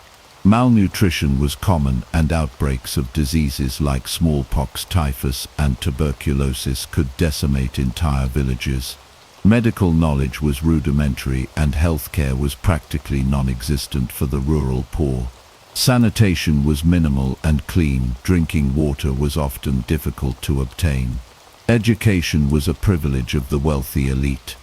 Malnutrition was common, and outbreaks of diseases like smallpox, typhus, and tuberculosis could decimate entire villages. Medical knowledge was rudimentary, and healthcare was practically non-existent for the rural poor. Sanitation was minimal and clean. Drinking water was often difficult to obtain. Education was a privilege of the wealthy elite.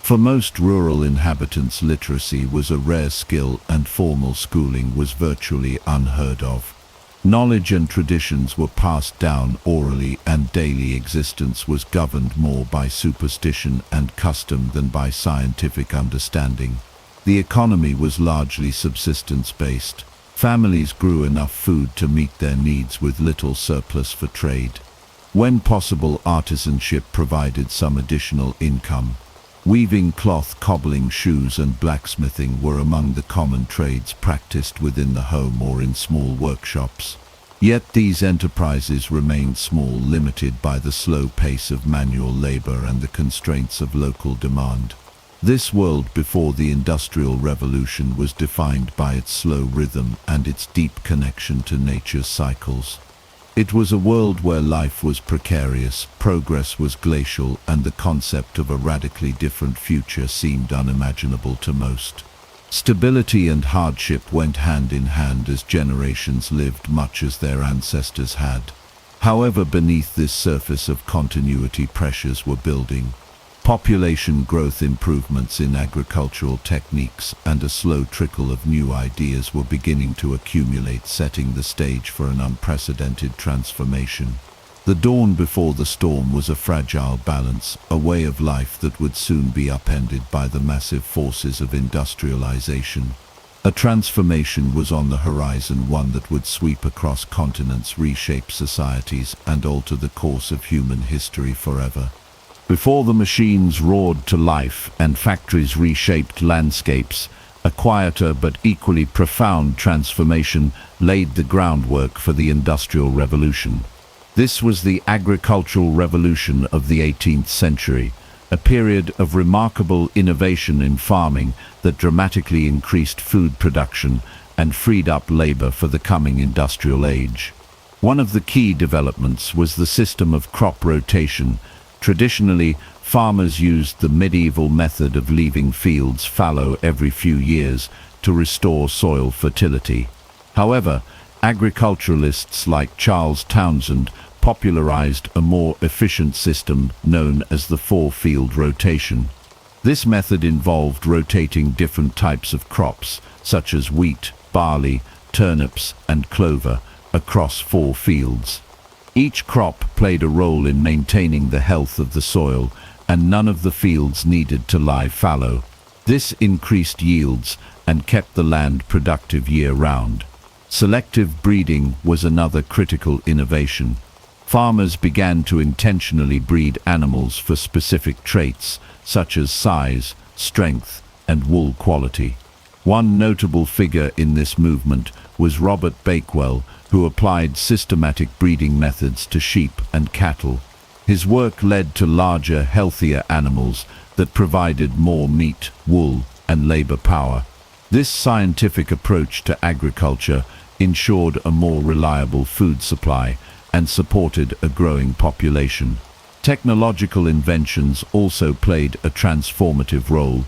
For most rural inhabitants, literacy was a rare skill, and formal schooling was virtually unheard of. Knowledge and traditions were passed down orally, and daily existence was governed more by superstition and custom than by scientific understanding. The economy was largely subsistence-based. Families grew enough food to meet their needs with little surplus for trade. When possible, artisanship provided some additional income. Weaving cloth, cobbling shoes, and blacksmithing were among the common trades practiced within the home or in small workshops. Yet these enterprises remained small, limited by the slow pace of manual labor and the constraints of local demand. This world before the Industrial Revolution was defined by its slow rhythm and its deep connection to nature's cycles. It was a world where life was precarious, progress was glacial, and the concept of a radically different future seemed unimaginable to most. Stability and hardship went hand in hand as generations lived much as their ancestors had. However, beneath this surface of continuity, pressures were building. Population growth, improvements in agricultural techniques, and a slow trickle of new ideas were beginning to accumulate, setting the stage for an unprecedented transformation. The dawn before the storm was a fragile balance, a way of life that would soon be upended by the massive forces of industrialization. A transformation was on the horizon, one that would sweep across continents, reshape societies, and alter the course of human history forever. Before the machines roared to life and factories reshaped landscapes, A quieter but equally profound transformation laid the groundwork for the Industrial Revolution. This was the agricultural revolution of the 18th century, a period of remarkable innovation in farming that dramatically increased food production and freed up labor for the coming industrial age. One of the key developments was the system of crop rotation. Traditionally, farmers used the medieval method of leaving fields fallow every few years to restore soil fertility. However, agriculturalists like Charles Townsend popularized a more efficient system known as the four-field rotation. This method involved rotating different types of crops, such as wheat, barley, turnips, and clover, across 4 fields. Each crop played a role in maintaining the health of the soil, and none of the fields needed to lie fallow. This increased yields and kept the land productive year-round. Selective breeding was another critical innovation. Farmers began to intentionally breed animals for specific traits, such as size, strength, and wool quality. One notable figure in this movement was Robert Bakewell, who applied systematic breeding methods to sheep and cattle. His work led to larger, healthier animals that provided more meat, wool, and labor power. This scientific approach to agriculture ensured a more reliable food supply and supported a growing population. Technological inventions also played a transformative role.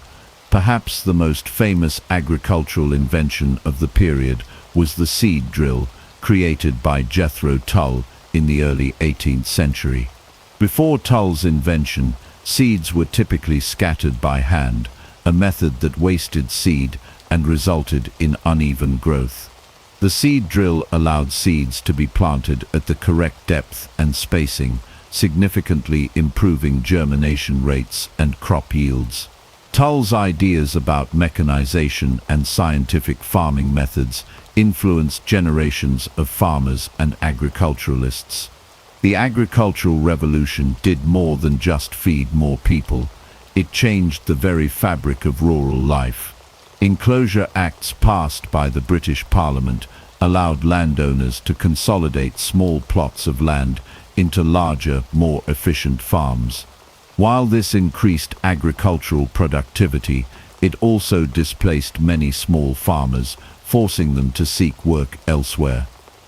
Perhaps the most famous agricultural invention of the period was the seed drill, created by Jethro Tull in the early 18th century. Before Tull's invention, seeds were typically scattered by hand, a method that wasted seed and resulted in uneven growth. The seed drill allowed seeds to be planted at the correct depth and spacing, significantly improving germination rates and crop yields. Tull's ideas about mechanization and scientific farming methods influenced generations of farmers and agriculturalists. The agricultural revolution did more than just feed more people. It changed the very fabric of rural life. Enclosure Acts passed by the British Parliament allowed landowners to consolidate small plots of land into larger, more efficient farms. While this increased agricultural productivity, it also displaced many small farmers, forcing them to seek work elsewhere.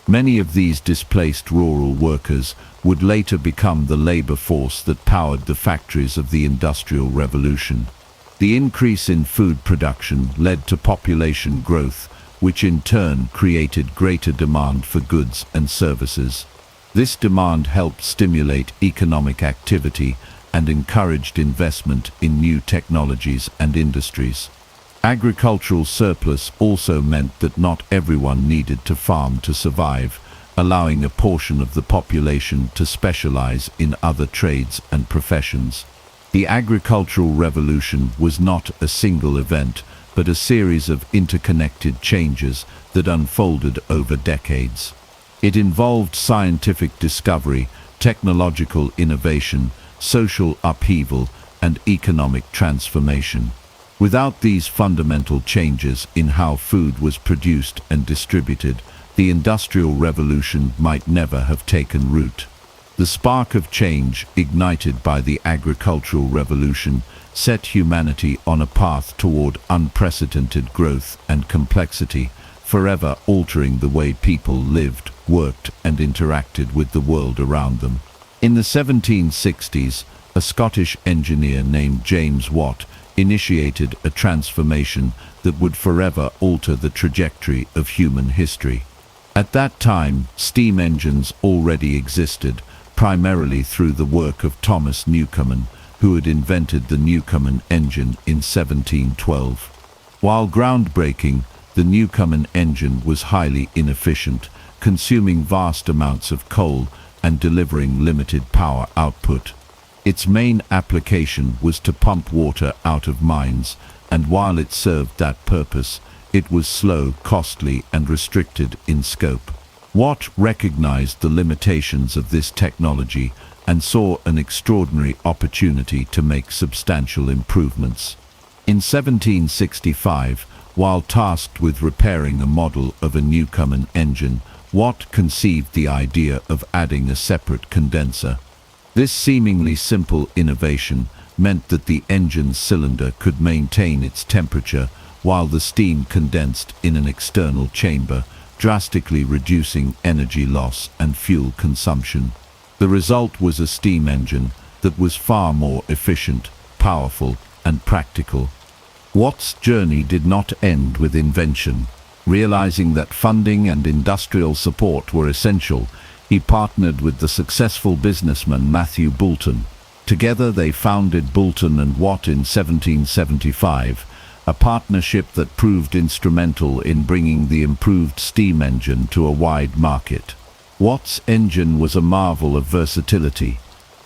Many of these displaced rural workers would later become the labor force that powered the factories of the Industrial Revolution. The increase in food production led to population growth, which in turn created greater demand for goods and services. This demand helped stimulate economic activity and encouraged investment in new technologies and industries. Agricultural surplus also meant that not everyone needed to farm to survive, allowing a portion of the population to specialize in other trades and professions. The agricultural revolution was not a single event, but a series of interconnected changes that unfolded over decades. It involved scientific discovery, technological innovation, social upheaval, and economic transformation. Without these fundamental changes in how food was produced and distributed, the Industrial Revolution might never have taken root. The spark of change ignited by the agricultural revolution set humanity on a path toward unprecedented growth and complexity, forever altering the way people lived, worked, and interacted with the world around them. In the 1760s, a Scottish engineer named James Watt initiated a transformation that would forever alter the trajectory of human history. At that time, steam engines already existed, primarily through the work of Thomas Newcomen, who had invented the Newcomen engine in 1712. While groundbreaking, the Newcomen engine was highly inefficient, consuming vast amounts of coal and delivering limited power output. Its main application was to pump water out of mines, and while it served that purpose, it was slow, costly, and restricted in scope. Watt recognized the limitations of this technology and saw an extraordinary opportunity to make substantial improvements. In 1765, While tasked with repairing a model of a Newcomen engine, Watt conceived the idea of adding a separate condenser. This seemingly simple innovation meant that the engine's cylinder could maintain its temperature while the steam condensed in an external chamber, drastically reducing energy loss and fuel consumption. The result was a steam engine that was far more efficient, powerful, and practical. Watt's journey did not end with invention. Realizing that funding and industrial support were essential, he partnered with the successful businessman Matthew Boulton. Together they founded Boulton and Watt in 1775, a partnership that proved instrumental in bringing the improved steam engine to a wide market. Watt's engine was a marvel of versatility.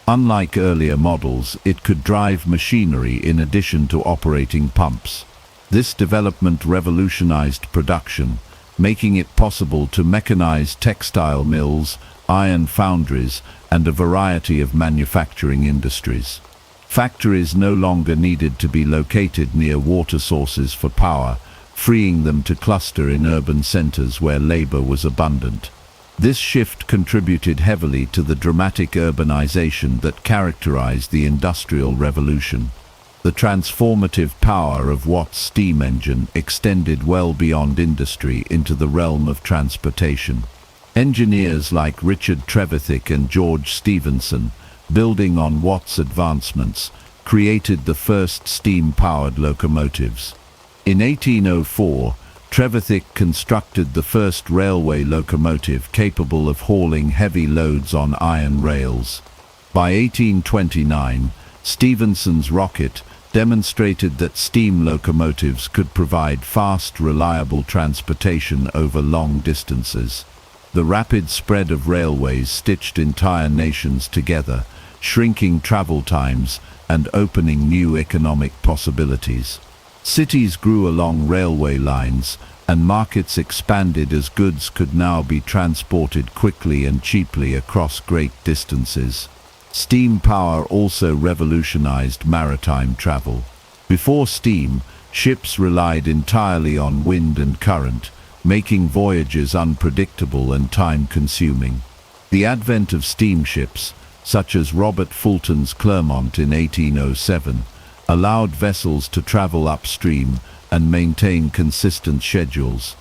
Unlike earlier models, it could drive machinery in addition to operating pumps. This development revolutionized production, making it possible to mechanize textile mills, iron foundries, and a variety of manufacturing industries. Factories no longer needed to be located near water sources for power, freeing them to cluster in urban centers where labor was abundant. This shift contributed heavily to the dramatic urbanization that characterized the Industrial Revolution. The transformative power of Watt's steam engine extended well beyond industry into the realm of transportation. Engineers like Richard Trevithick and George Stephenson, building on Watt's advancements, created the first steam-powered locomotives. In 1804, Trevithick constructed the first railway locomotive capable of hauling heavy loads on iron rails. By 1829, Stephenson's rocket demonstrated that steam locomotives could provide fast, reliable transportation over long distances. The rapid spread of railways stitched entire nations together, shrinking travel times and opening new economic possibilities. Cities grew along railway lines, and markets expanded as goods could now be transported quickly and cheaply across great distances. Steam power also revolutionized maritime travel. Before steam, ships relied entirely on wind and current, making voyages unpredictable and time-consuming. The advent of steamships, such as Robert Fulton's Clermont in 1807, allowed vessels to travel upstream and maintain consistent schedules.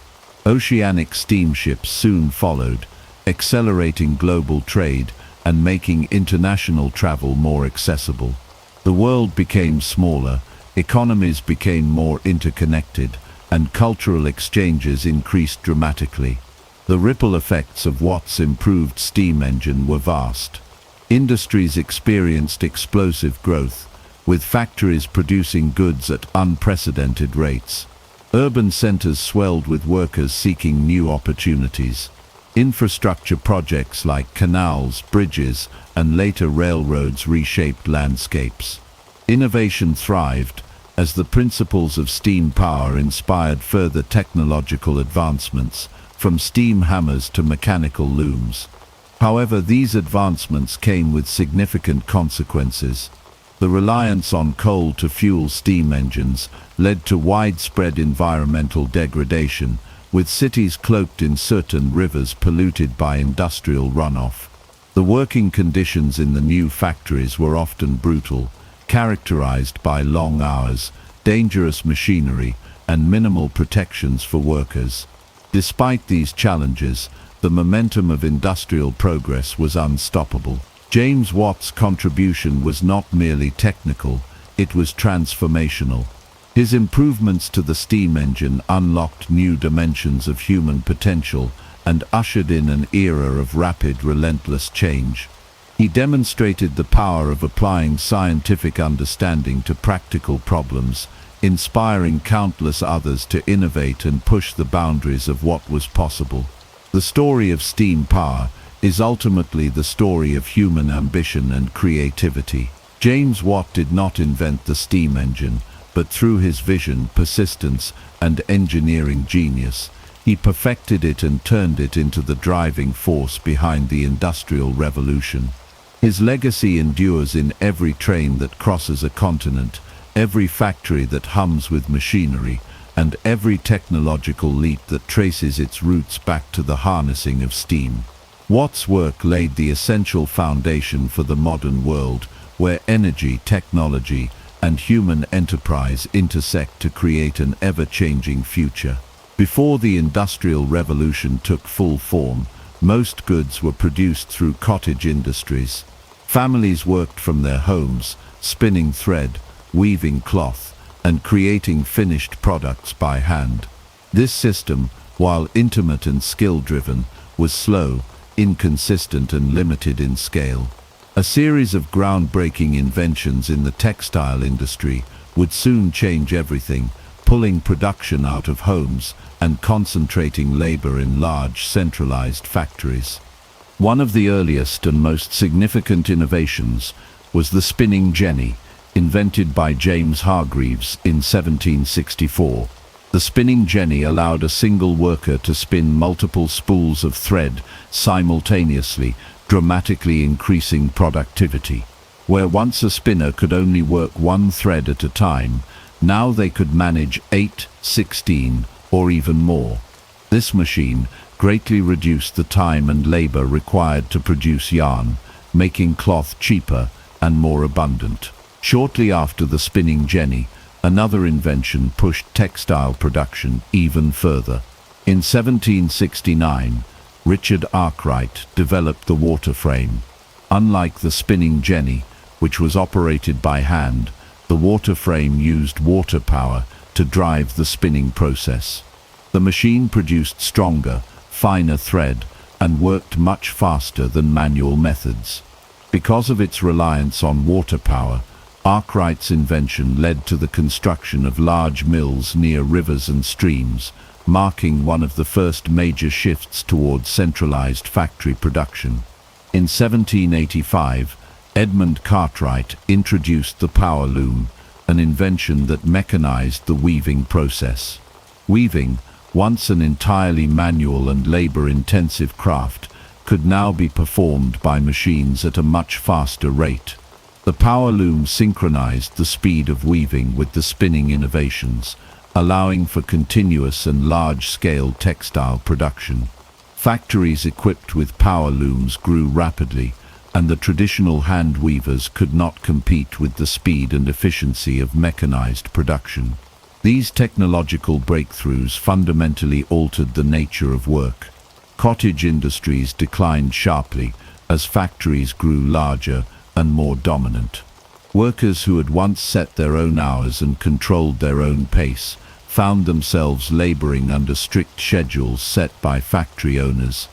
Oceanic steamships soon followed, accelerating global trade and making international travel more accessible. The world became smaller, economies became more interconnected, and cultural exchanges increased dramatically. The ripple effects of Watt's improved steam engine were vast. Industries experienced explosive growth, with factories producing goods at unprecedented rates. Urban centers swelled with workers seeking new opportunities. Infrastructure projects like canals, bridges, and later railroads reshaped landscapes. Innovation thrived as the principles of steam power inspired further technological advancements, from steam hammers to mechanical looms. However, these advancements came with significant consequences. The reliance on coal to fuel steam engines led to widespread environmental degradation, with cities cloaked in soot and rivers polluted by industrial runoff. The working conditions in the new factories were often brutal, characterized by long hours, dangerous machinery, and minimal protections for workers. Despite these challenges, the momentum of industrial progress was unstoppable. James Watt's contribution was not merely technical, it was transformational. His improvements to the steam engine unlocked new dimensions of human potential and ushered in an era of rapid, relentless change. He demonstrated the power of applying scientific understanding to practical problems, inspiring countless others to innovate and push the boundaries of what was possible. The story of steam power is ultimately the story of human ambition and creativity. James Watt did not invent the steam engine, but through his vision, persistence, and engineering genius, he perfected it and turned it into the driving force behind the Industrial Revolution. His legacy endures in every train that crosses a continent, every factory that hums with machinery, and every technological leap that traces its roots back to the harnessing of steam. Watt's work laid the essential foundation for the modern world, where energy, technology, and human enterprise intersect to create an ever-changing future. Before the Industrial Revolution took full form, most goods were produced through cottage industries. Families worked from their homes, spinning thread, weaving cloth, and creating finished products by hand. This system, while intimate and skill-driven, was slow, inconsistent, and limited in scale. A series of groundbreaking inventions in the textile industry would soon change everything, pulling production out of homes and concentrating labor in large, centralized factories. One of the earliest and most significant innovations was the spinning jenny, invented by James Hargreaves in 1764. The spinning jenny allowed a single worker to spin multiple spools of thread simultaneously, dramatically increasing productivity. Where once a spinner could only work one thread at a time, now they could manage 8, 16, or even more. This machine greatly reduced the time and labor required to produce yarn, making cloth cheaper and more abundant. Shortly after the spinning jenny, another invention pushed textile production even further. In 1769, Richard Arkwright developed the water frame. Unlike the spinning jenny, which was operated by hand, the water frame used water power to drive the spinning process. The machine produced stronger, finer thread and worked much faster than manual methods. Because of its reliance on water power, Arkwright's invention led to the construction of large mills near rivers and streams, marking one of the first major shifts towards centralized factory production. In 1785, Edmund Cartwright introduced the power loom, an invention that mechanized the weaving process. Weaving, once an entirely manual and labor-intensive craft, could now be performed by machines at a much faster rate. The power loom synchronized the speed of weaving with the spinning innovations, allowing for continuous and large-scale textile production. Factories equipped with power looms grew rapidly, and the traditional hand weavers could not compete with the speed and efficiency of mechanized production. These technological breakthroughs fundamentally altered the nature of work. Cottage industries declined sharply as factories grew larger and more dominant. Workers who had once set their own hours and controlled their own pace found themselves laboring under strict schedules set by factory owners.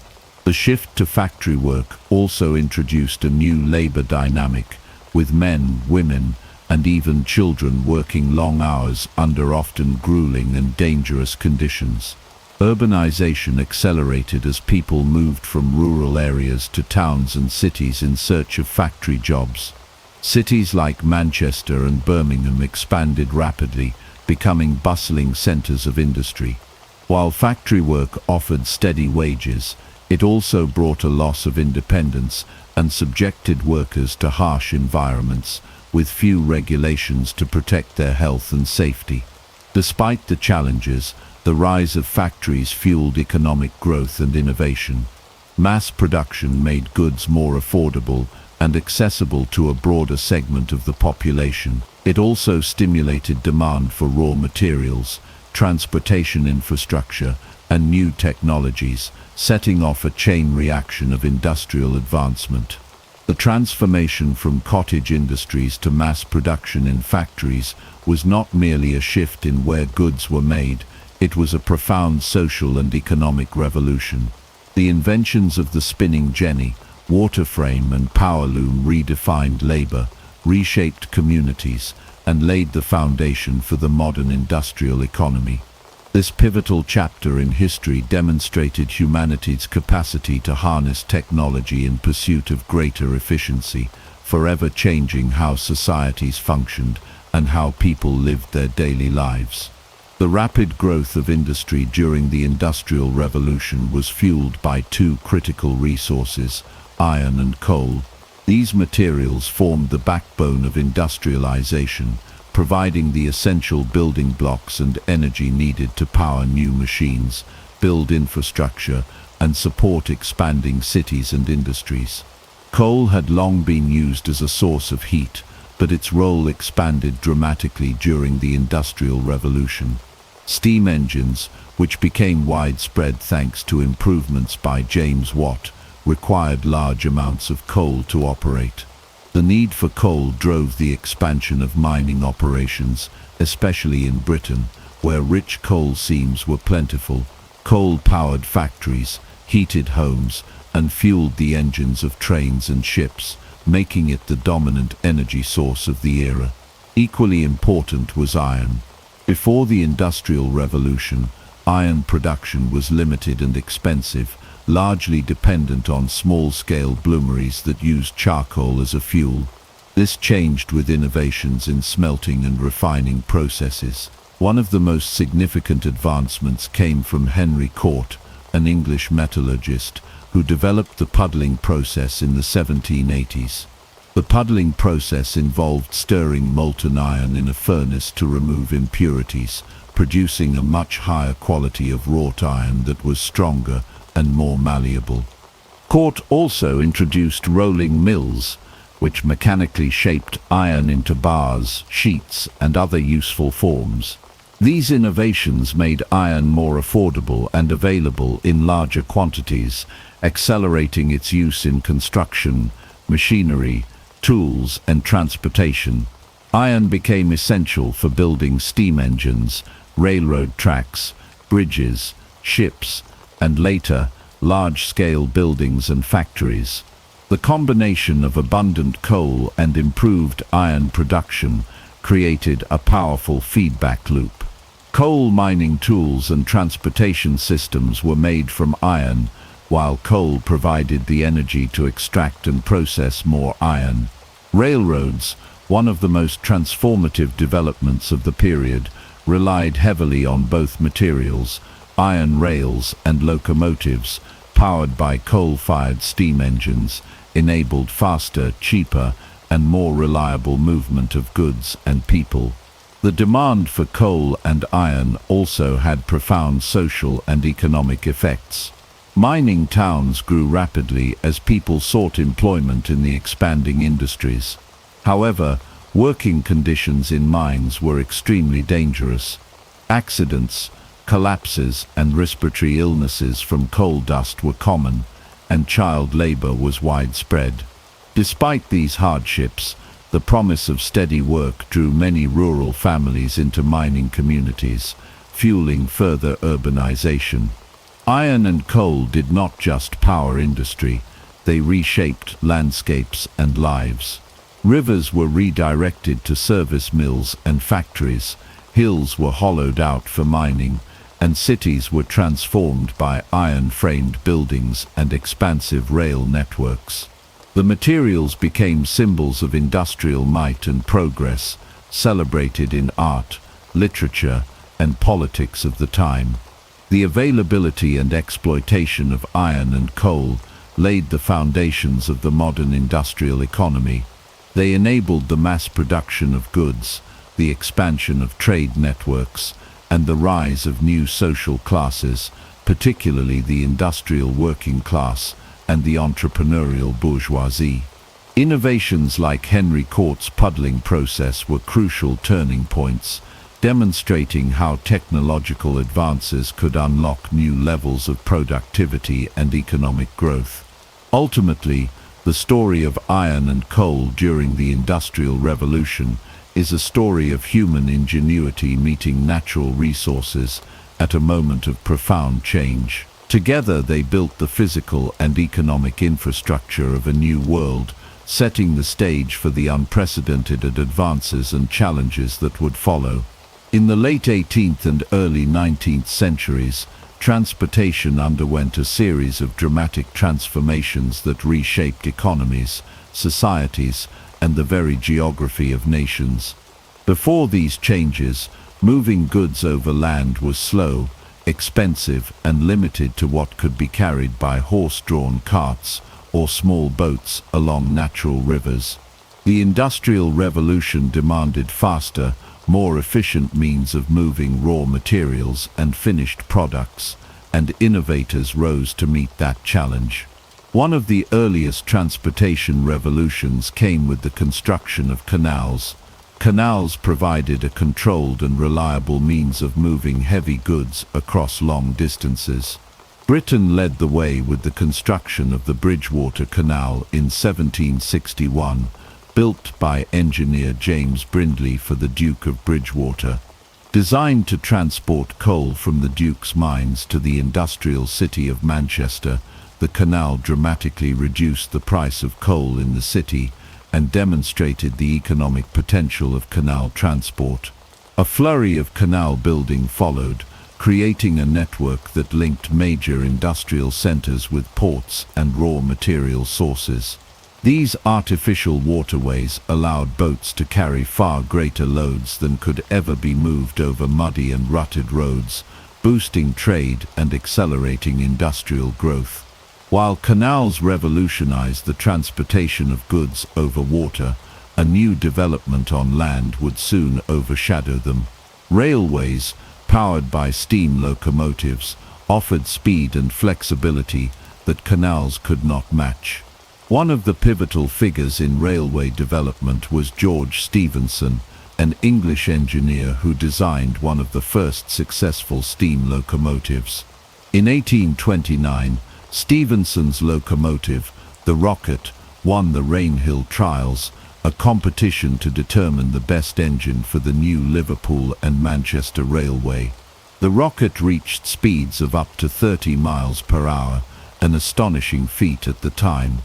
The shift to factory work also introduced a new labor dynamic, with men, women, and even children working long hours under often grueling and dangerous conditions. Urbanization accelerated as people moved from rural areas to towns and cities in search of factory jobs. Cities like Manchester and Birmingham expanded rapidly, becoming bustling centers of industry. While factory work offered steady wages, it also brought a loss of independence and subjected workers to harsh environments, with few regulations to protect their health and safety. Despite the challenges, the rise of factories fueled economic growth and innovation. Mass production made goods more affordable and accessible to a broader segment of the population. It also stimulated demand for raw materials, transportation infrastructure, and new technologies, setting off a chain reaction of industrial advancement. The transformation from cottage industries to mass production in factories was not merely a shift in where goods were made, it was a profound social and economic revolution. The inventions of the spinning jenny, water frame, and power loom redefined labor, reshaped communities, and laid the foundation for the modern industrial economy. This pivotal chapter in history demonstrated humanity's capacity to harness technology in pursuit of greater efficiency, forever changing how societies functioned and how people lived their daily lives. The rapid growth of industry during the Industrial Revolution was fueled by two critical resources, iron and coal. These materials formed the backbone of industrialization, providing the essential building blocks and energy needed to power new machines, build infrastructure, and support expanding cities and industries. Coal had long been used as a source of heat, but its role expanded dramatically during the Industrial Revolution. Steam engines, which became widespread thanks to improvements by James Watt, required large amounts of coal to operate. The need for coal drove the expansion of mining operations, especially in Britain, where rich coal seams were plentiful. Coal-powered factories, heated homes, and fueled the engines of trains and ships, making it the dominant energy source of the era. Equally important was iron. Before the Industrial Revolution, iron production was limited and expensive, largely dependent on small-scale bloomeries that used charcoal as a fuel. This changed with innovations in smelting and refining processes. One of the most significant advancements came from Henry Cort, an English metallurgist, who developed the puddling process in the 1780s. The puddling process involved stirring molten iron in a furnace to remove impurities, producing a much higher quality of wrought iron that was stronger and more malleable. Cort also introduced rolling mills, which mechanically shaped iron into bars, sheets, and other useful forms. These innovations made iron more affordable and available in larger quantities, accelerating its use in construction, machinery, tools, and transportation. Iron became essential for building steam engines, railroad tracks, bridges, ships, and later, large-scale buildings and factories. The combination of abundant coal and improved iron production created a powerful feedback loop. Coal mining tools and transportation systems were made from iron, while coal provided the energy to extract and process more iron. Railroads, one of the most transformative developments of the period, relied heavily on both materials, iron rails and locomotives, powered by coal-fired steam engines, enabled faster, cheaper, and more reliable movement of goods and people. The demand for coal and iron also had profound social and economic effects. Mining towns grew rapidly as people sought employment in the expanding industries. However, working conditions in mines were extremely dangerous. Accidents, collapses, and respiratory illnesses from coal dust were common, and child labor was widespread. Despite these hardships, the promise of steady work drew many rural families into mining communities, fueling further urbanization. Iron and coal did not just power industry, they reshaped landscapes and lives. Rivers were redirected to service mills and factories, hills were hollowed out for mining, and cities were transformed by iron-framed buildings and expansive rail networks. The materials became symbols of industrial might and progress, celebrated in art, literature, and politics of the time. The availability and exploitation of iron and coal laid the foundations of the modern industrial economy. They enabled the mass production of goods, the expansion of trade networks, and the rise of new social classes, particularly the industrial working class and the entrepreneurial bourgeoisie. Innovations like Henry Cort's puddling process were crucial turning points, demonstrating how technological advances could unlock new levels of productivity and economic growth. Ultimately, the story of iron and coal during the Industrial Revolution is a story of human ingenuity meeting natural resources at a moment of profound change. Together they built the physical and economic infrastructure of a new world, setting the stage for the unprecedented advances and challenges that would follow. In the late 18th and early 19th centuries, transportation underwent a series of dramatic transformations that reshaped economies, societies, and the very geography of nations. Before these changes, moving goods over land was slow, expensive, and limited to what could be carried by horse-drawn carts or small boats along natural rivers. The Industrial Revolution demanded faster, more efficient means of moving raw materials and finished products, and innovators rose to meet that challenge. One of the earliest transportation revolutions came with the construction of canals. Canals provided a controlled and reliable means of moving heavy goods across long distances. Britain led the way with the construction of the Bridgewater Canal in 1761, built by engineer James Brindley for the Duke of Bridgewater. Designed to transport coal from the Duke's mines to the industrial city of Manchester, the canal dramatically reduced the price of coal in the city and demonstrated the economic potential of canal transport. A flurry of canal building followed, creating a network that linked major industrial centers with ports and raw material sources. These artificial waterways allowed boats to carry far greater loads than could ever be moved over muddy and rutted roads, boosting trade and accelerating industrial growth. While canals revolutionized the transportation of goods over water, a new development on land would soon overshadow them. Railways, powered by steam locomotives, offered speed and flexibility that canals could not match. One of the pivotal figures in railway development was George Stephenson, an English engineer who designed one of the first successful steam locomotives. In 1829, Stephenson's locomotive, the Rocket, won the Rainhill Trials, a competition to determine the best engine for the new Liverpool and Manchester Railway. The Rocket reached speeds of up to 30 miles per hour, an astonishing feat at the time.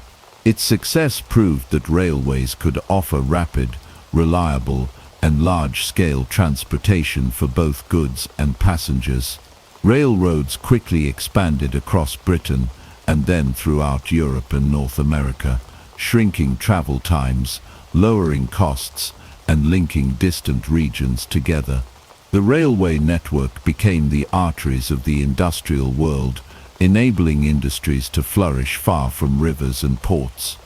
Its success proved that railways could offer rapid, reliable, and large-scale transportation for both goods and passengers. Railroads quickly expanded across Britain and then throughout Europe and North America, shrinking travel times, lowering costs, and linking distant regions together. The railway network became the arteries of the industrial world, enabling industries to flourish far from rivers and ports.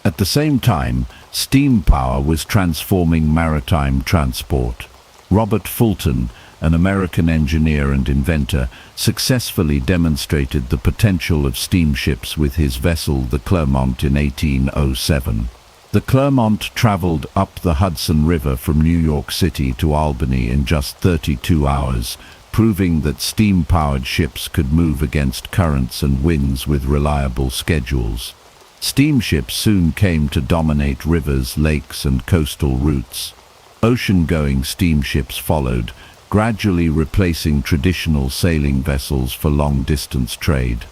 At the same time, steam power was transforming maritime transport. Robert Fulton, an American engineer and inventor, successfully demonstrated the potential of steamships with his vessel, the Clermont, in 1807. The Clermont traveled up the Hudson River from New York City to Albany in just 32 hours, proving that steam-powered ships could move against currents and winds with reliable schedules. Steamships soon came to dominate rivers, lakes, and coastal routes. Ocean-going steamships followed, gradually replacing traditional sailing vessels for long-distance trade.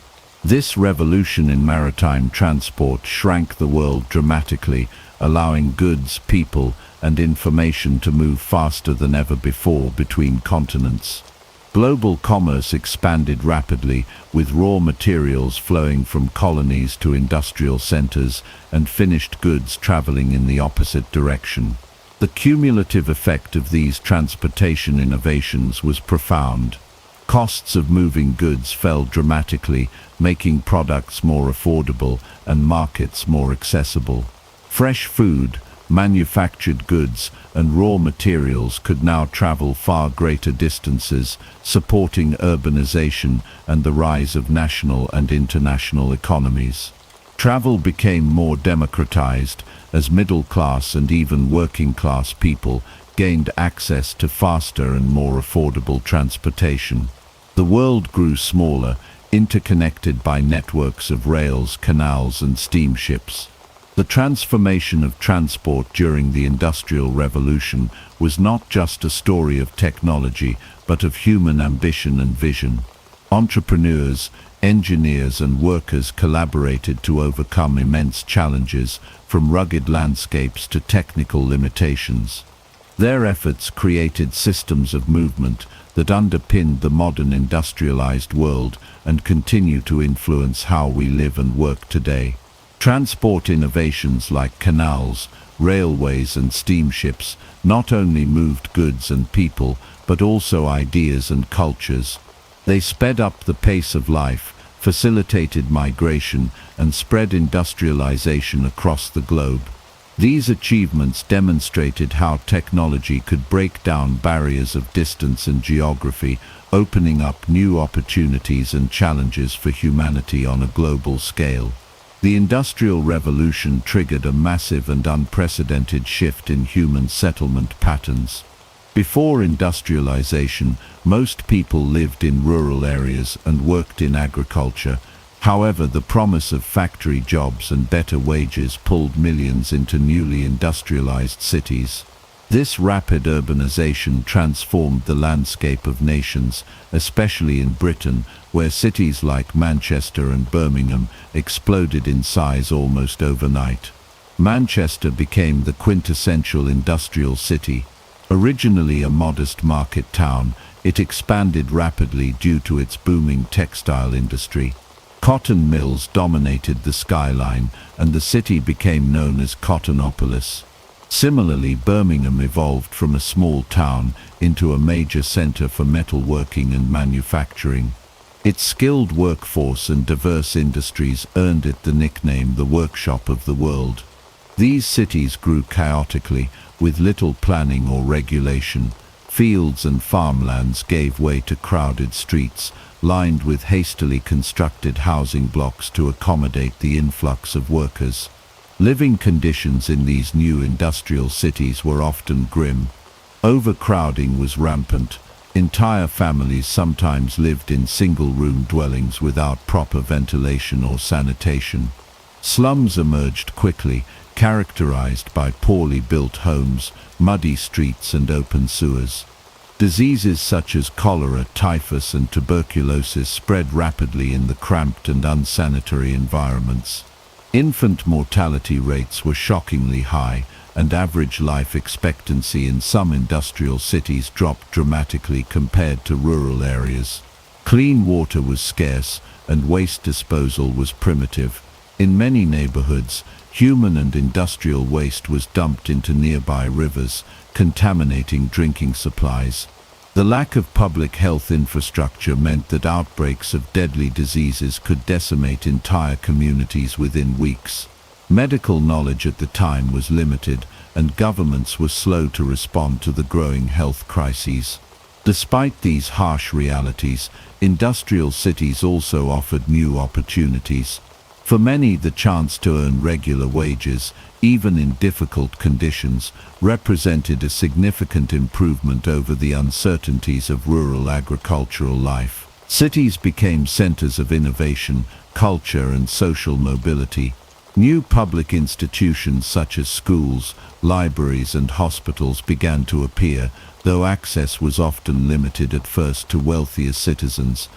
This revolution in maritime transport shrank the world dramatically, allowing goods, people, and information to move faster than ever before between continents. Global commerce expanded rapidly, with raw materials flowing from colonies to industrial centers and finished goods traveling in the opposite direction. The cumulative effect of these transportation innovations was profound. Costs of moving goods fell dramatically, making products more affordable and markets more accessible. Fresh food, manufactured goods, and raw materials could now travel far greater distances, supporting urbanization and the rise of national and international economies. Travel became more democratized as middle-class and even working-class people gained access to faster and more affordable transportation. The world grew smaller, interconnected by networks of rails, canals, and steamships. The transformation of transport during the Industrial Revolution was not just a story of technology, but of human ambition and vision. Entrepreneurs, engineers, and workers collaborated to overcome immense challenges, from rugged landscapes to technical limitations. Their efforts created systems of movement that underpinned the modern industrialized world and continue to influence how we live and work today. Transport innovations like canals, railways, and steamships not only moved goods and people, but also ideas and cultures. They sped up the pace of life, facilitated migration, and spread industrialization across the globe. These achievements demonstrated how technology could break down barriers of distance and geography, opening up new opportunities and challenges for humanity on a global scale. The Industrial Revolution triggered a massive and unprecedented shift in human settlement patterns. Before industrialization, most people lived in rural areas and worked in agriculture. However, the promise of factory jobs and better wages pulled millions into newly industrialized cities. This rapid urbanization transformed the landscape of nations, especially in Britain, where cities like Manchester and Birmingham exploded in size almost overnight. Manchester became the quintessential industrial city. Originally a modest market town, it expanded rapidly due to its booming textile industry. Cotton mills dominated the skyline, and the city became known as Cottonopolis. Similarly, Birmingham evolved from a small town into a major center for metalworking and manufacturing. Its skilled workforce and diverse industries earned it the nickname the workshop of the world. These cities grew chaotically, with little planning or regulation. Fields and farmlands gave way to crowded streets, lined with hastily constructed housing blocks to accommodate the influx of workers. Living conditions in these new industrial cities were often grim. Overcrowding was rampant. Entire families sometimes lived in single-room dwellings without proper ventilation or sanitation. Slums emerged quickly, characterized by poorly built homes, muddy streets, and open sewers. Diseases such as cholera, typhus, and tuberculosis spread rapidly in the cramped and unsanitary environments. Infant mortality rates were shockingly high, and average life expectancy in some industrial cities dropped dramatically compared to rural areas. Clean water was scarce, and waste disposal was primitive. In many neighborhoods, human and industrial waste was dumped into nearby rivers, contaminating drinking supplies. The lack of public health infrastructure meant that outbreaks of deadly diseases could decimate entire communities within weeks. Medical knowledge at the time was limited, and governments were slow to respond to the growing health crises. Despite these harsh realities, industrial cities also offered new opportunities. For many, the chance to earn regular wages, even in difficult conditions, represented a significant improvement over the uncertainties of rural agricultural life. Cities became centers of innovation, culture, and social mobility. New public institutions such as schools, libraries, and hospitals began to appear, though access was often limited at first to wealthier citizens.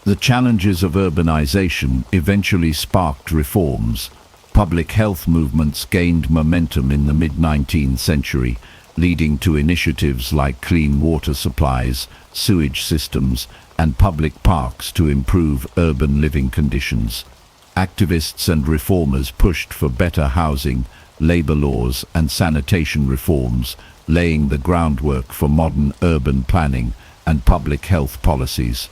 The challenges of urbanization eventually sparked reforms. Public health movements gained momentum in the mid-19th century, leading to initiatives like clean water supplies, sewage systems, and public parks to improve urban living conditions. Activists and reformers pushed for better housing, labor laws, and sanitation reforms, laying the groundwork for modern urban planning and public health policies.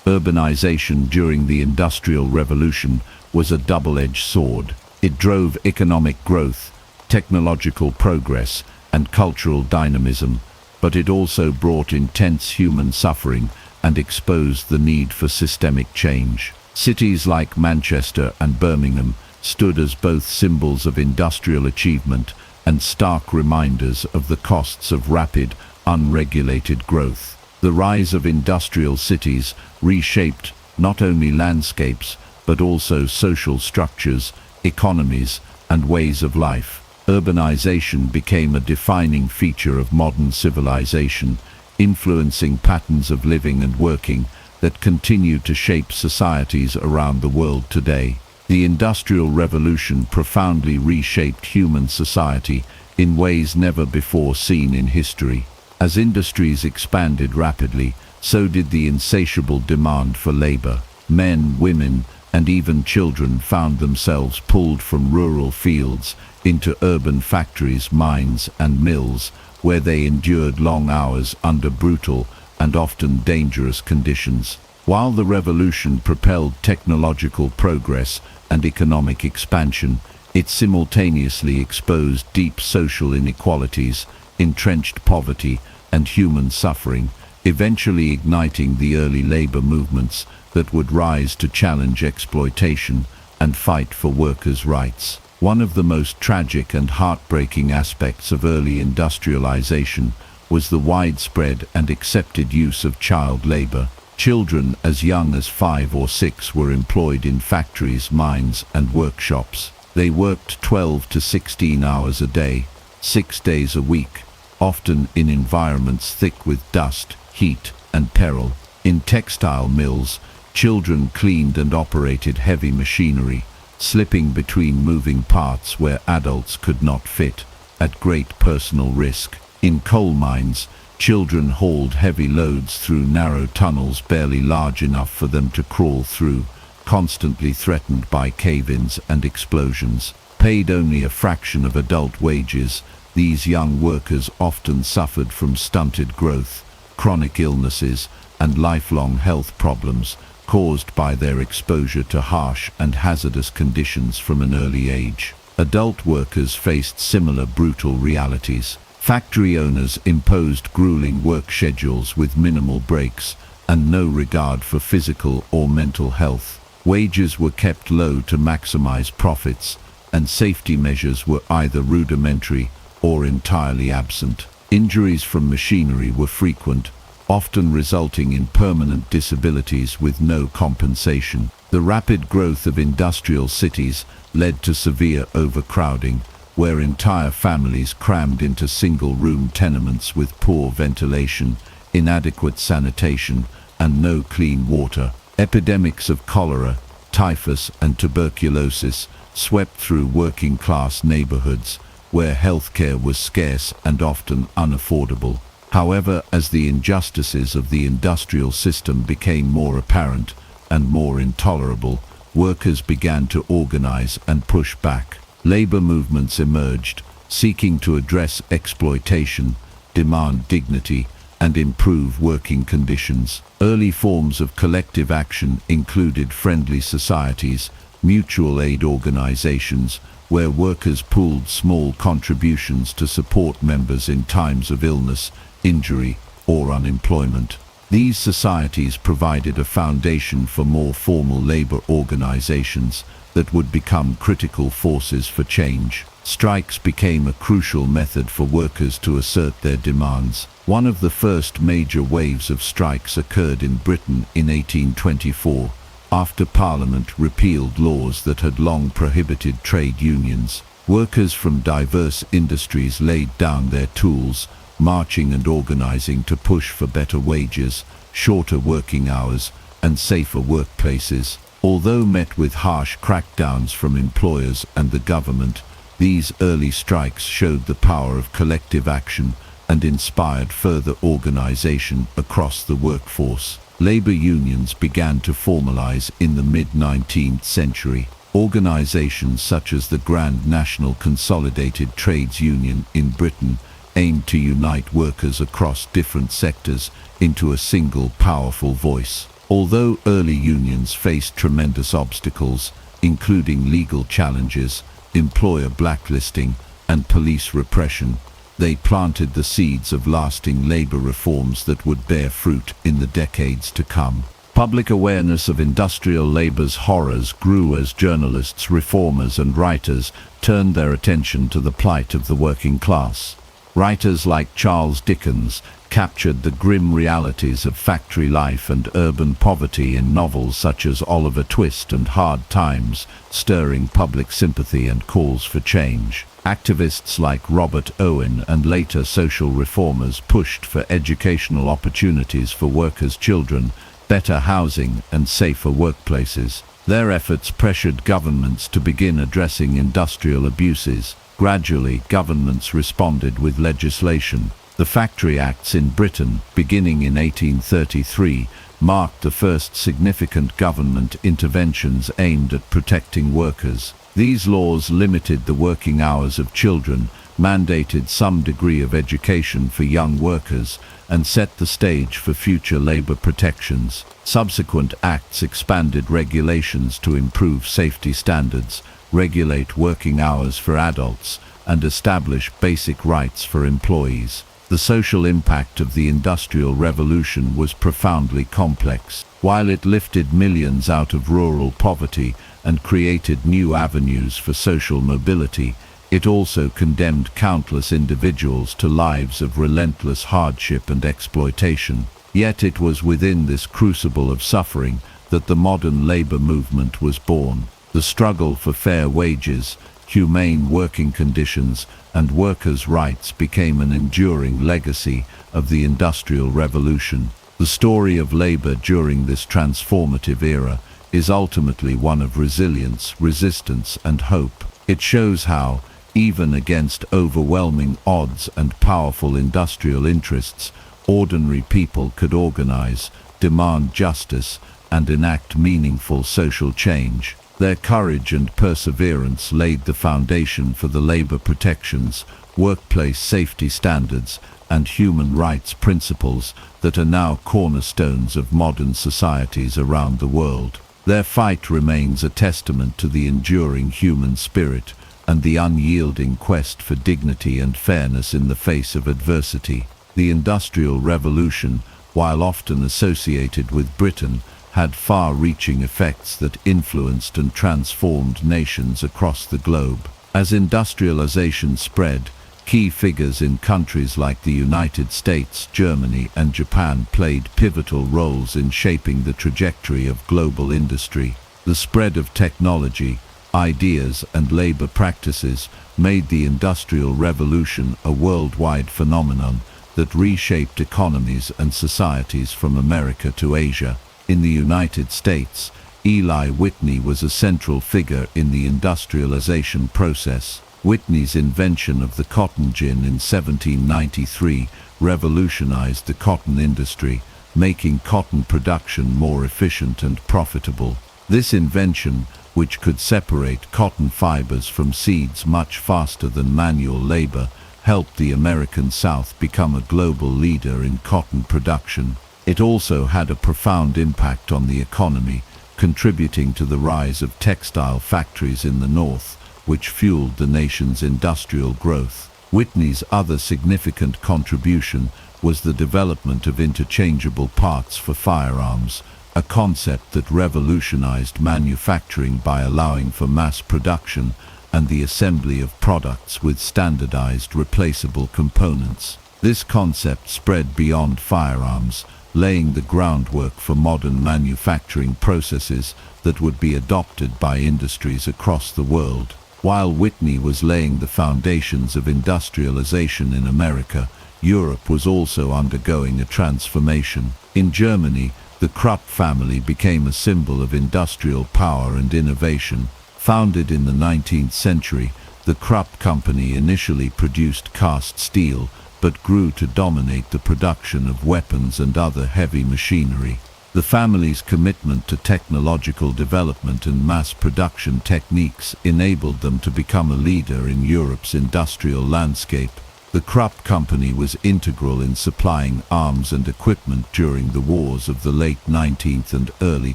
Urbanization during the Industrial Revolution was a double-edged sword. It drove economic growth, technological progress, and cultural dynamism, but it also brought intense human suffering and exposed the need for systemic change. Cities like Manchester and Birmingham stood as both symbols of industrial achievement and stark reminders of the costs of rapid, unregulated growth. The rise of industrial cities reshaped not only landscapes, but also social structures, economies, and ways of life. Urbanization became a defining feature of modern civilization, influencing patterns of living and working that continue to shape societies around the world today. The Industrial Revolution profoundly reshaped human society in ways never before seen in history. As industries expanded rapidly, so did the insatiable demand for labor. Men, women, and even children found themselves pulled from rural fields into urban factories, mines, and mills, where they endured long hours under brutal and often dangerous conditions. While the revolution propelled technological progress and economic expansion, It simultaneously exposed deep social inequalities, entrenched poverty, and human suffering, eventually igniting the early labor movements that would rise to challenge exploitation and fight for workers' rights. One of the most tragic and heartbreaking aspects of early industrialization was the widespread and accepted use of child labor. Children as young as 5 or 6 were employed in factories, mines, and workshops. They worked 12 to 16 hours a day, 6 days a week, often in environments thick with dust, heat, and peril. In textile mills, children cleaned and operated heavy machinery, slipping between moving parts where adults could not fit, at great personal risk. In coal mines, children hauled heavy loads through narrow tunnels barely large enough for them to crawl through, constantly threatened by cave-ins and explosions. Paid only a fraction of adult wages, these young workers often suffered from stunted growth, chronic illnesses, and lifelong health problems caused by their exposure to harsh and hazardous conditions from an early age. Adult workers faced similar brutal realities. Factory owners imposed grueling work schedules with minimal breaks and no regard for physical or mental health. Wages were kept low to maximize profits, and safety measures were either rudimentary or entirely absent. Injuries from machinery were frequent, often resulting in permanent disabilities with no compensation. The rapid growth of industrial cities led to severe overcrowding, where entire families crammed into single-room tenements with poor ventilation, inadequate sanitation, and no clean water. Epidemics of cholera, typhus, and tuberculosis swept through working-class neighborhoods, where healthcare was scarce and often unaffordable. However, as the injustices of the industrial system became more apparent and more intolerable, workers began to organize and push back. Labor movements emerged, seeking to address exploitation, demand dignity, and improve working conditions. Early forms of collective action included friendly societies, mutual aid organizations, where workers pooled small contributions to support members in times of illness, injury, or unemployment. These societies provided a foundation for more formal labor organizations that would become critical forces for change. Strikes became a crucial method for workers to assert their demands. One of the first major waves of strikes occurred in Britain in 1824, after Parliament repealed laws that had long prohibited trade unions. Workers from diverse industries laid down their tools, marching and organizing to push for better wages, shorter working hours, and safer workplaces. Although met with harsh crackdowns from employers and the government, these early strikes showed the power of collective action and inspired further organization across the workforce. Labor unions began to formalize in the mid-19th century. Organizations such as the Grand National Consolidated Trades Union in Britain aimed to unite workers across different sectors into a single powerful voice. Although early unions faced tremendous obstacles, including legal challenges, employer blacklisting, and police repression, they planted the seeds of lasting labor reforms that would bear fruit in the decades to come. Public awareness of industrial labor's horrors grew as journalists, reformers, and writers turned their attention to the plight of the working class. Writers like Charles Dickens captured the grim realities of factory life and urban poverty in novels such as Oliver Twist and Hard Times, stirring public sympathy and calls for change. Activists like Robert Owen and later social reformers pushed for educational opportunities for workers' children, better housing, and safer workplaces. Their efforts pressured governments to begin addressing industrial abuses. Gradually, governments responded with legislation. The Factory Acts in Britain, beginning in 1833, marked the first significant government interventions aimed at protecting workers. These laws limited the working hours of children, mandated some degree of education for young workers, and set the stage for future labor protections. Subsequent acts expanded regulations to improve safety standards, regulate working hours for adults, and establish basic rights for employees. The social impact of the Industrial Revolution was profoundly complex. While it lifted millions out of rural poverty and created new avenues for social mobility, it also condemned countless individuals to lives of relentless hardship and exploitation. Yet it was within this crucible of suffering that the modern labor movement was born. The struggle for fair wages, humane working conditions, and workers' rights became an enduring legacy of the Industrial Revolution. The story of labor during this transformative era is ultimately one of resilience, resistance, and hope. It shows how, even against overwhelming odds and powerful industrial interests, ordinary people could organize, demand justice, and enact meaningful social change. Their courage and perseverance laid the foundation for the labor protections, workplace safety standards, and human rights principles that are now cornerstones of modern societies around the world. Their fight remains a testament to the enduring human spirit and the unyielding quest for dignity and fairness in the face of adversity. The Industrial Revolution, while often associated with Britain, had far-reaching effects that influenced and transformed nations across the globe. As industrialization spread, key figures in countries like the United States, Germany, and Japan played pivotal roles in shaping the trajectory of global industry. The spread of technology, ideas, and labor practices made the Industrial Revolution a worldwide phenomenon that reshaped economies and societies from America to Asia. In the United States, Eli Whitney was a central figure in the industrialization process. Whitney's invention of the cotton gin in 1793 revolutionized the cotton industry, making cotton production more efficient and profitable. This invention, which could separate cotton fibers from seeds much faster than manual labor, helped the American South become a global leader in cotton production. It also had a profound impact on the economy, contributing to the rise of textile factories in the North, which fueled the nation's industrial growth. Whitney's other significant contribution was the development of interchangeable parts for firearms, a concept that revolutionized manufacturing by allowing for mass production and the assembly of products with standardized replaceable components. This concept spread beyond firearms, laying the groundwork for modern manufacturing processes that would be adopted by industries across the world. While Whitney was laying the foundations of industrialization in America, Europe was also undergoing a transformation. In Germany, the Krupp family became a symbol of industrial power and innovation. Founded in the 19th century, the Krupp company initially produced cast steel, but grew to dominate the production of weapons and other heavy machinery. The family's commitment to technological development and mass production techniques enabled them to become a leader in Europe's industrial landscape. The Krupp company was integral in supplying arms and equipment during the wars of the late 19th and early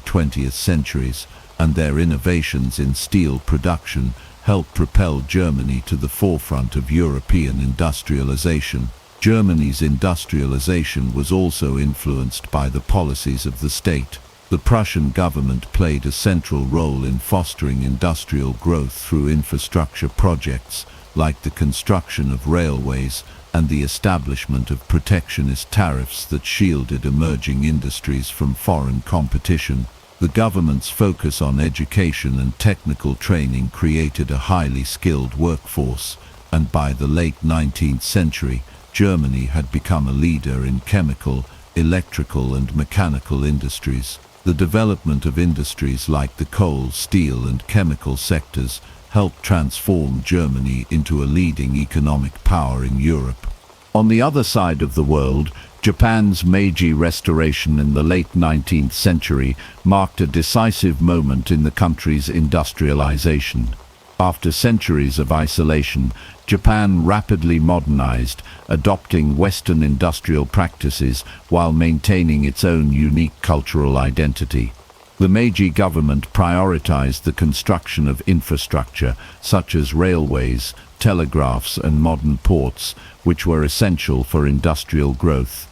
20th centuries, and their innovations in steel production helped propel Germany to the forefront of European industrialization. Germany's industrialization was also influenced by the policies of the state. The Prussian government played a central role in fostering industrial growth through infrastructure projects, like the construction of railways and the establishment of protectionist tariffs that shielded emerging industries from foreign competition. The government's focus on education and technical training created a highly skilled workforce, and by the late 19th century, Germany had become a leader in chemical, electrical, and mechanical industries. The development of industries like the coal, steel, and chemical sectors helped transform Germany into a leading economic power in Europe. On the other side of the world, Japan's Meiji Restoration in the late 19th century marked a decisive moment in the country's industrialization. After centuries of isolation, Japan rapidly modernized, adopting Western industrial practices while maintaining its own unique cultural identity. The Meiji government prioritized the construction of infrastructure such as railways, telegraphs and modern ports, which were essential for industrial growth.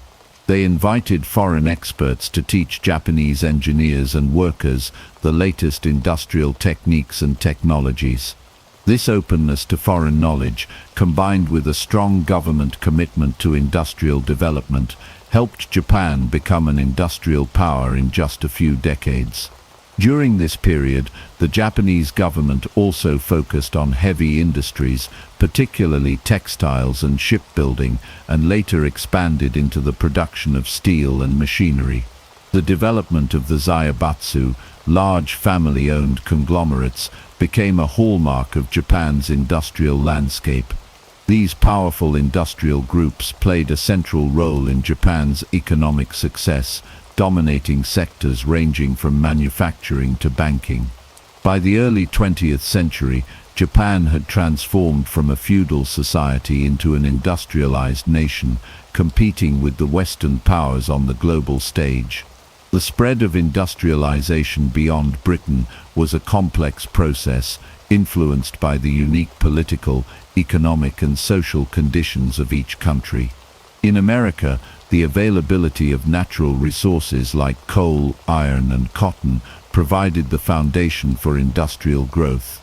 They invited foreign experts to teach Japanese engineers and workers the latest industrial techniques and technologies. This openness to foreign knowledge, combined with a strong government commitment to industrial development, helped Japan become an industrial power in just a few decades. During this period, the Japanese government also focused on heavy industries, particularly textiles and shipbuilding, and later expanded into the production of steel and machinery. The development of the zaibatsu, large family-owned conglomerates, became a hallmark of Japan's industrial landscape. These powerful industrial groups played a central role in Japan's economic success, dominating sectors ranging from manufacturing to banking. By the early 20th century, Japan had transformed from a feudal society into an industrialized nation, competing with the Western powers on the global stage. The spread of industrialization beyond Britain was a complex process, influenced by the unique political, economic and social conditions of each country. In America, the availability of natural resources like coal, iron and cotton provided the foundation for industrial growth.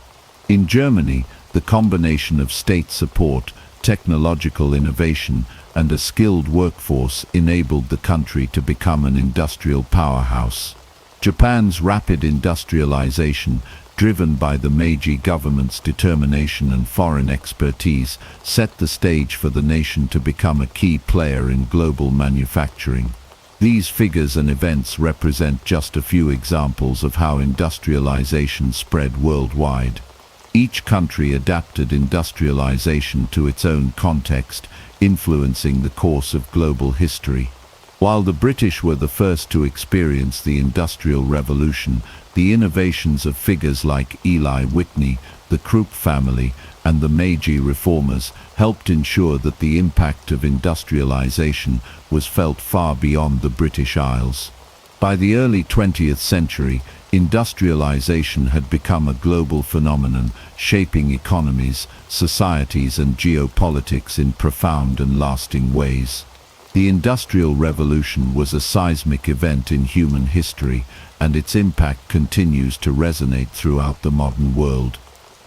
In Germany, the combination of state support, technological innovation and a skilled workforce enabled the country to become an industrial powerhouse. Japan's rapid industrialization, driven by the Meiji government's determination and foreign expertise, set the stage for the nation to become a key player in global manufacturing. These figures and events represent just a few examples of how industrialization spread worldwide. Each country adapted industrialization to its own context, influencing the course of global history. While the British were the first to experience the Industrial Revolution, the innovations of figures like Eli Whitney, the Krupp family, and the Meiji reformers helped ensure that the impact of industrialization was felt far beyond the British Isles. By the early 20th century, industrialization had become a global phenomenon, shaping economies, societies, and geopolitics in profound and lasting ways. The Industrial Revolution was a seismic event in human history, and its impact continues to resonate throughout the modern world.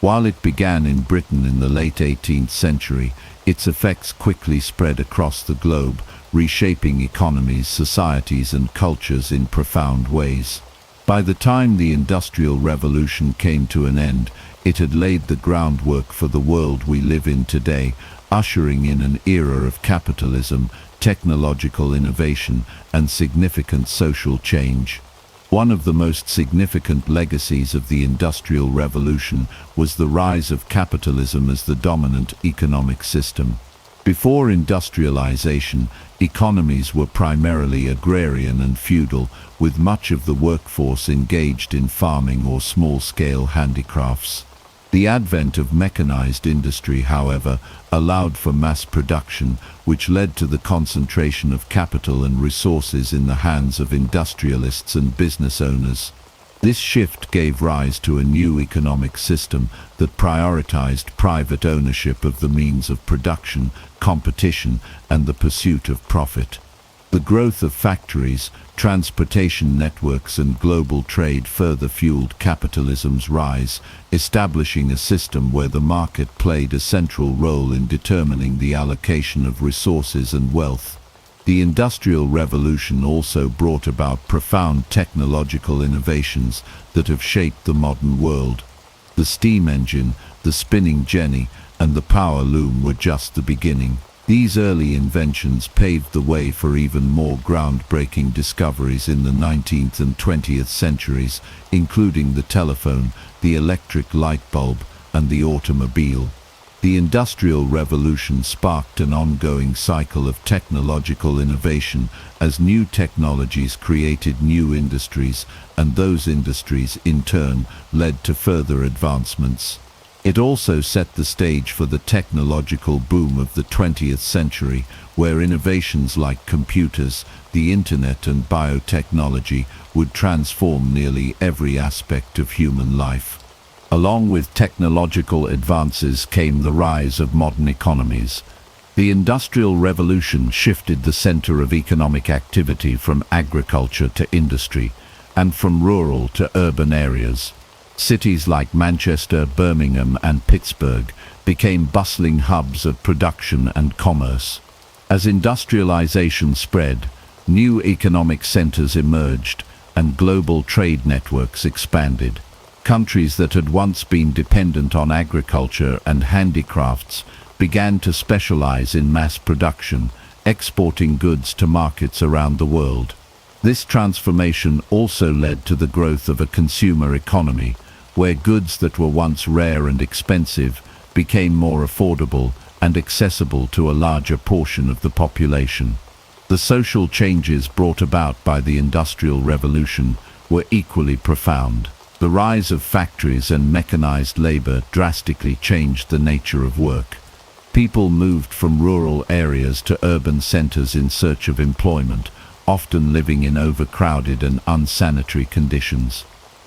While it began in Britain in the late 18th century, its effects quickly spread across the globe, reshaping economies, societies, and cultures in profound ways. By the time the Industrial Revolution came to an end, it had laid the groundwork for the world we live in today, ushering in an era of capitalism, technological innovation, and significant social change. One of the most significant legacies of the Industrial Revolution was the rise of capitalism as the dominant economic system. Before industrialization, economies were primarily agrarian and feudal, with much of the workforce engaged in farming or small-scale handicrafts. The advent of mechanized industry, however, allowed for mass production, which led to the concentration of capital and resources in the hands of industrialists and business owners. This shift gave rise to a new economic system that prioritized private ownership of the means of production, competition, and the pursuit of profit. The growth of factories, transportation networks, and global trade further fueled capitalism's rise, establishing a system where the market played a central role in determining the allocation of resources and wealth. The Industrial Revolution also brought about profound technological innovations that have shaped the modern world. The steam engine, the spinning jenny, and the power loom were just the beginning. These early inventions paved the way for even more groundbreaking discoveries in the 19th and 20th centuries, including the telephone, the electric light bulb, and the automobile. The Industrial Revolution sparked an ongoing cycle of technological innovation as new technologies created new industries, and those industries, in turn, led to further advancements. It also set the stage for the technological boom of the 20th century, where innovations like computers, the internet, and biotechnology would transform nearly every aspect of human life. Along with technological advances came the rise of modern economies. The Industrial Revolution shifted the center of economic activity from agriculture to industry, and from rural to urban areas. Cities like Manchester, Birmingham, and Pittsburgh became bustling hubs of production and commerce. As industrialization spread, new economic centers emerged, and global trade networks expanded. Countries that had once been dependent on agriculture and handicrafts began to specialize in mass production, exporting goods to markets around the world. This transformation also led to the growth of a consumer economy, where goods that were once rare and expensive became more affordable and accessible to a larger portion of the population. The social changes brought about by the Industrial Revolution were equally profound. The rise of factories and mechanized labor drastically changed the nature of work. People moved from rural areas to urban centers in search of employment, often living in overcrowded and unsanitary conditions.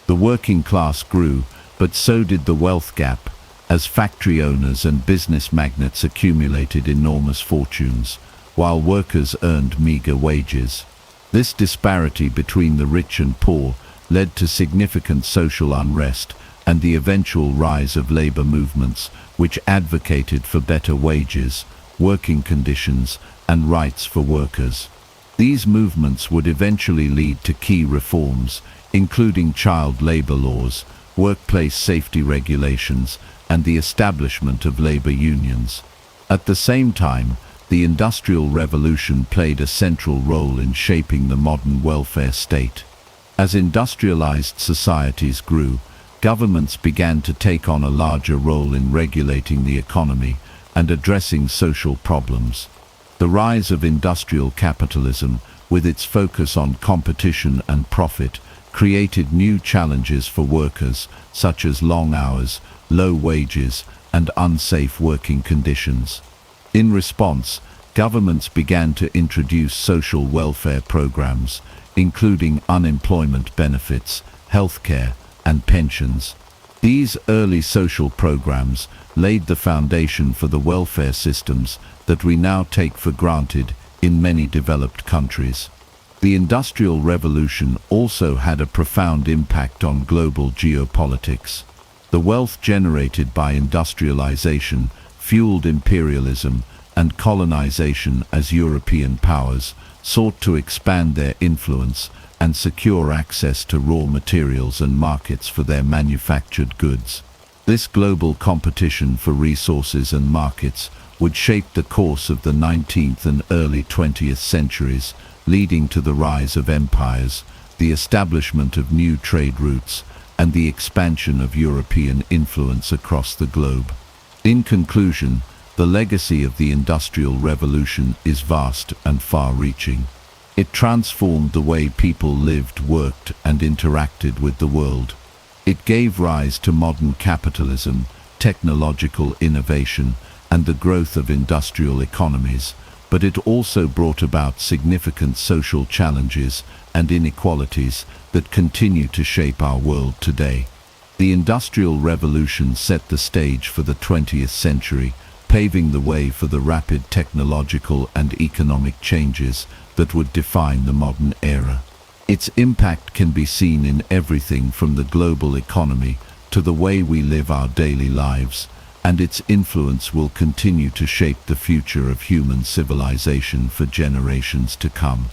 The working class grew, but so did the wealth gap, as factory owners and business magnates accumulated enormous fortunes, while workers earned meager wages. This disparity between the rich and poor led to significant social unrest and the eventual rise of labor movements which advocated for better wages, working conditions, and rights for workers. These movements would eventually lead to key reforms, including child labor laws, workplace safety regulations, and the establishment of labor unions. At the same time, the Industrial Revolution played a central role in shaping the modern welfare state. As industrialized societies grew, governments began to take on a larger role in regulating the economy and addressing social problems. The rise of industrial capitalism, with its focus on competition and profit, created new challenges for workers, such as long hours, low wages, and unsafe working conditions. In response, governments began to introduce social welfare programs, including unemployment benefits, healthcare, and pensions. These early social programs laid the foundation for the welfare systems that we now take for granted in many developed countries. The Industrial Revolution also had a profound impact on global geopolitics. The wealth generated by industrialization fueled imperialism and colonization as European powers sought to expand their influence and secure access to raw materials and markets for their manufactured goods. This global competition for resources and markets would shape the course of the 19th and early 20th centuries, leading to the rise of empires, the establishment of new trade routes, and the expansion of European influence across the globe. In conclusion, the legacy of the Industrial Revolution is vast and far-reaching. It transformed the way people lived, worked, and interacted with the world. It gave rise to modern capitalism, technological innovation, and the growth of industrial economies, but it also brought about significant social challenges and inequalities that continue to shape our world today. The Industrial Revolution set the stage for the 20th century, paving the way for the rapid technological and economic changes that would define the modern era. Its impact can be seen in everything from the global economy to the way we live our daily lives, and its influence will continue to shape the future of human civilization for generations to come.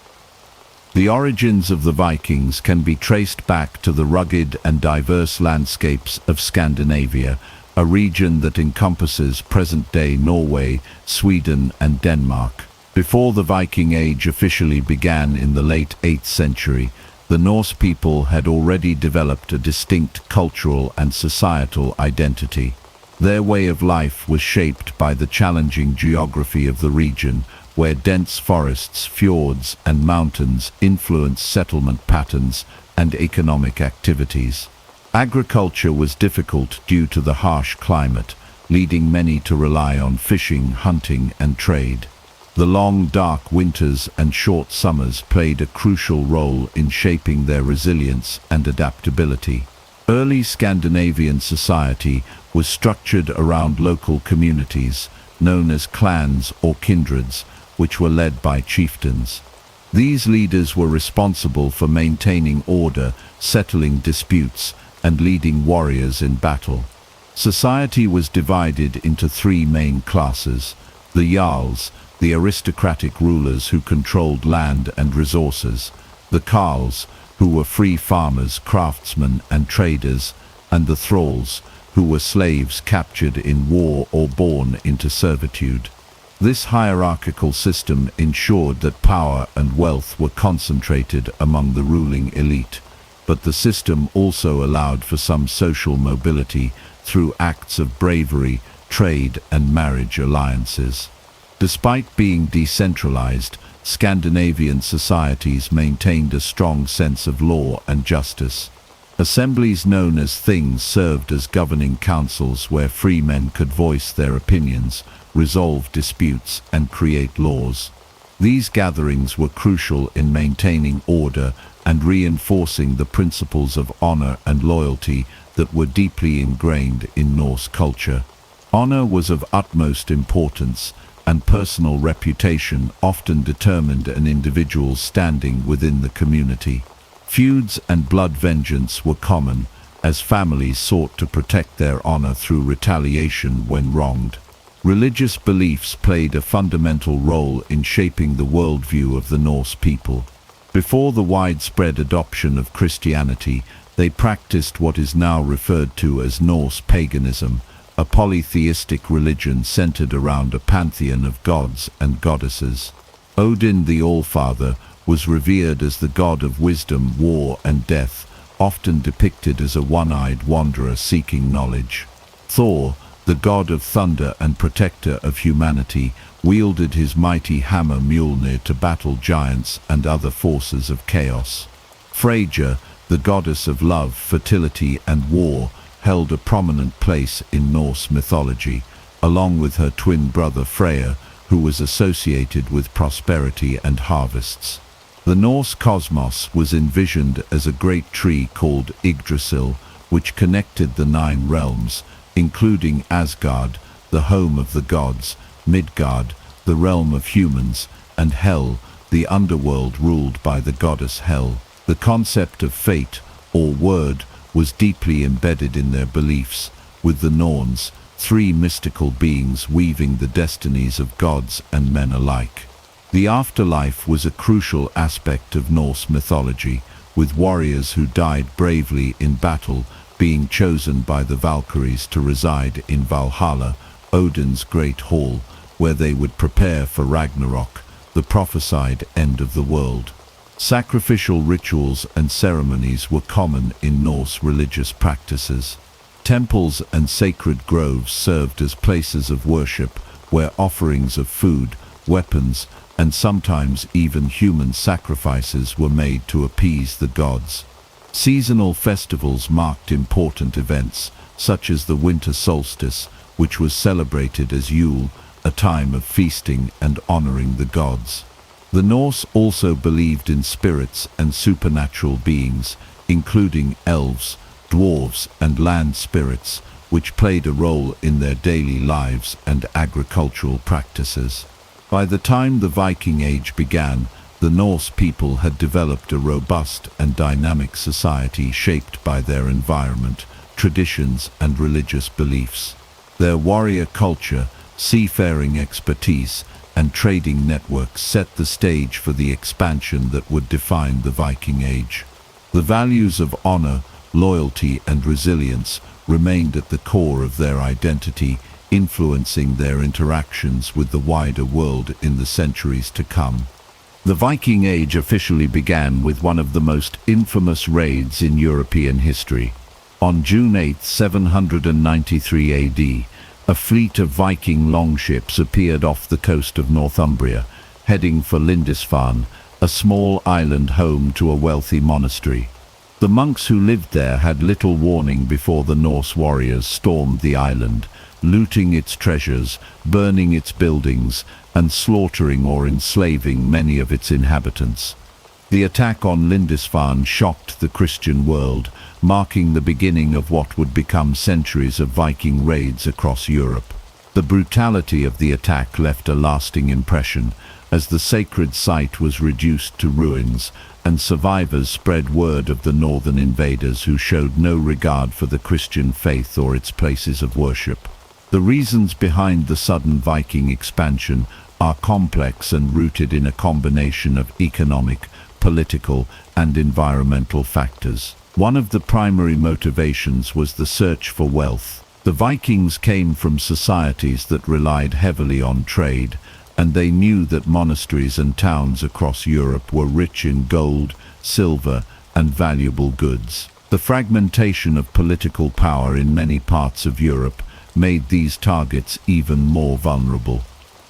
The origins of the Vikings can be traced back to the rugged and diverse landscapes of Scandinavia, a region that encompasses present-day Norway, Sweden, and Denmark. Before the Viking Age officially began in the late 8th century, the Norse people had already developed a distinct cultural and societal identity. Their way of life was shaped by the challenging geography of the region, where dense forests, fjords, and mountains influenced settlement patterns and economic activities. Agriculture was difficult due to the harsh climate, leading many to rely on fishing, hunting, and trade. The long, dark winters and short summers played a crucial role in shaping their resilience and adaptability. Early Scandinavian society was structured around local communities, known as clans or kindreds, which were led by chieftains. These leaders were responsible for maintaining order, settling disputes, and leading warriors in battle. Society was divided into three main classes: the jarls, the aristocratic rulers who controlled land and resources; the carls, who were free farmers, craftsmen, and traders; and the thralls, who were slaves captured in war or born into servitude. This hierarchical system ensured that power and wealth were concentrated among the ruling elite, but the system also allowed for some social mobility through acts of bravery, trade, and marriage alliances. Despite being decentralized, Scandinavian societies maintained a strong sense of law and justice. Assemblies known as things served as governing councils where free men could voice their opinions, resolve disputes, and create laws. These gatherings were crucial in maintaining order and reinforcing the principles of honor and loyalty that were deeply ingrained in Norse culture. Honor was of utmost importance, and personal reputation often determined an individual's standing within the community. Feuds and blood vengeance were common, as families sought to protect their honor through retaliation when wronged. Religious beliefs played a fundamental role in shaping the worldview of the Norse people. Before the widespread adoption of Christianity, they practiced what is now referred to as Norse paganism, a polytheistic religion centered around a pantheon of gods and goddesses. Odin, the Allfather, was revered as the god of wisdom, war, and death, often depicted as a one-eyed wanderer seeking knowledge. Thor, the god of thunder and protector of humanity, wielded his mighty hammer Mjolnir to battle giants and other forces of chaos. Freyja, the goddess of love, fertility, and war, held a prominent place in Norse mythology, along with her twin brother Freyr, who was associated with prosperity and harvests. The Norse cosmos was envisioned as a great tree called Yggdrasil, which connected the 9 realms, including Asgard, the home of the gods, Midgard, the realm of humans, and Hel, the underworld ruled by the goddess Hel. The concept of fate, or word, was deeply embedded in their beliefs, with the Norns, 3 mystical beings weaving the destinies of gods and men alike. The afterlife was a crucial aspect of Norse mythology, with warriors who died bravely in battle being chosen by the Valkyries to reside in Valhalla, Odin's great hall, where they would prepare for Ragnarok, the prophesied end of the world. Sacrificial rituals and ceremonies were common in Norse religious practices. Temples and sacred groves served as places of worship where offerings of food, weapons, and sometimes even human sacrifices were made to appease the gods. Seasonal festivals marked important events, such as the winter solstice, which was celebrated as Yule, a time of feasting and honoring the gods. The Norse also believed in spirits and supernatural beings, including elves, dwarves, and land spirits, which played a role in their daily lives and agricultural practices. By the time the Viking Age began, the Norse people had developed a robust and dynamic society shaped by their environment, traditions, and religious beliefs. Their warrior culture, seafaring expertise, and trading networks set the stage for the expansion that would define the Viking Age. The values of honor, loyalty, and resilience remained at the core of their identity, influencing their interactions with the wider world in the centuries to come. The Viking Age officially began with one of the most infamous raids in European history. On June 8, 793 AD, a fleet of Viking longships appeared off the coast of Northumbria, heading for Lindisfarne, a small island home to a wealthy monastery. The monks who lived there had little warning before the Norse warriors stormed the island, looting its treasures, burning its buildings, and slaughtering or enslaving many of its inhabitants. The attack on Lindisfarne shocked the Christian world, marking the beginning of what would become centuries of Viking raids across Europe. The brutality of the attack left a lasting impression, as the sacred site was reduced to ruins, and survivors spread word of the northern invaders who showed no regard for the Christian faith or its places of worship. The reasons behind the sudden Viking expansion are complex and rooted in a combination of economic, political, and environmental factors. One of the primary motivations was the search for wealth. The Vikings came from societies that relied heavily on trade, and they knew that monasteries and towns across Europe were rich in gold, silver, and valuable goods. The fragmentation of political power in many parts of Europe made these targets even more vulnerable.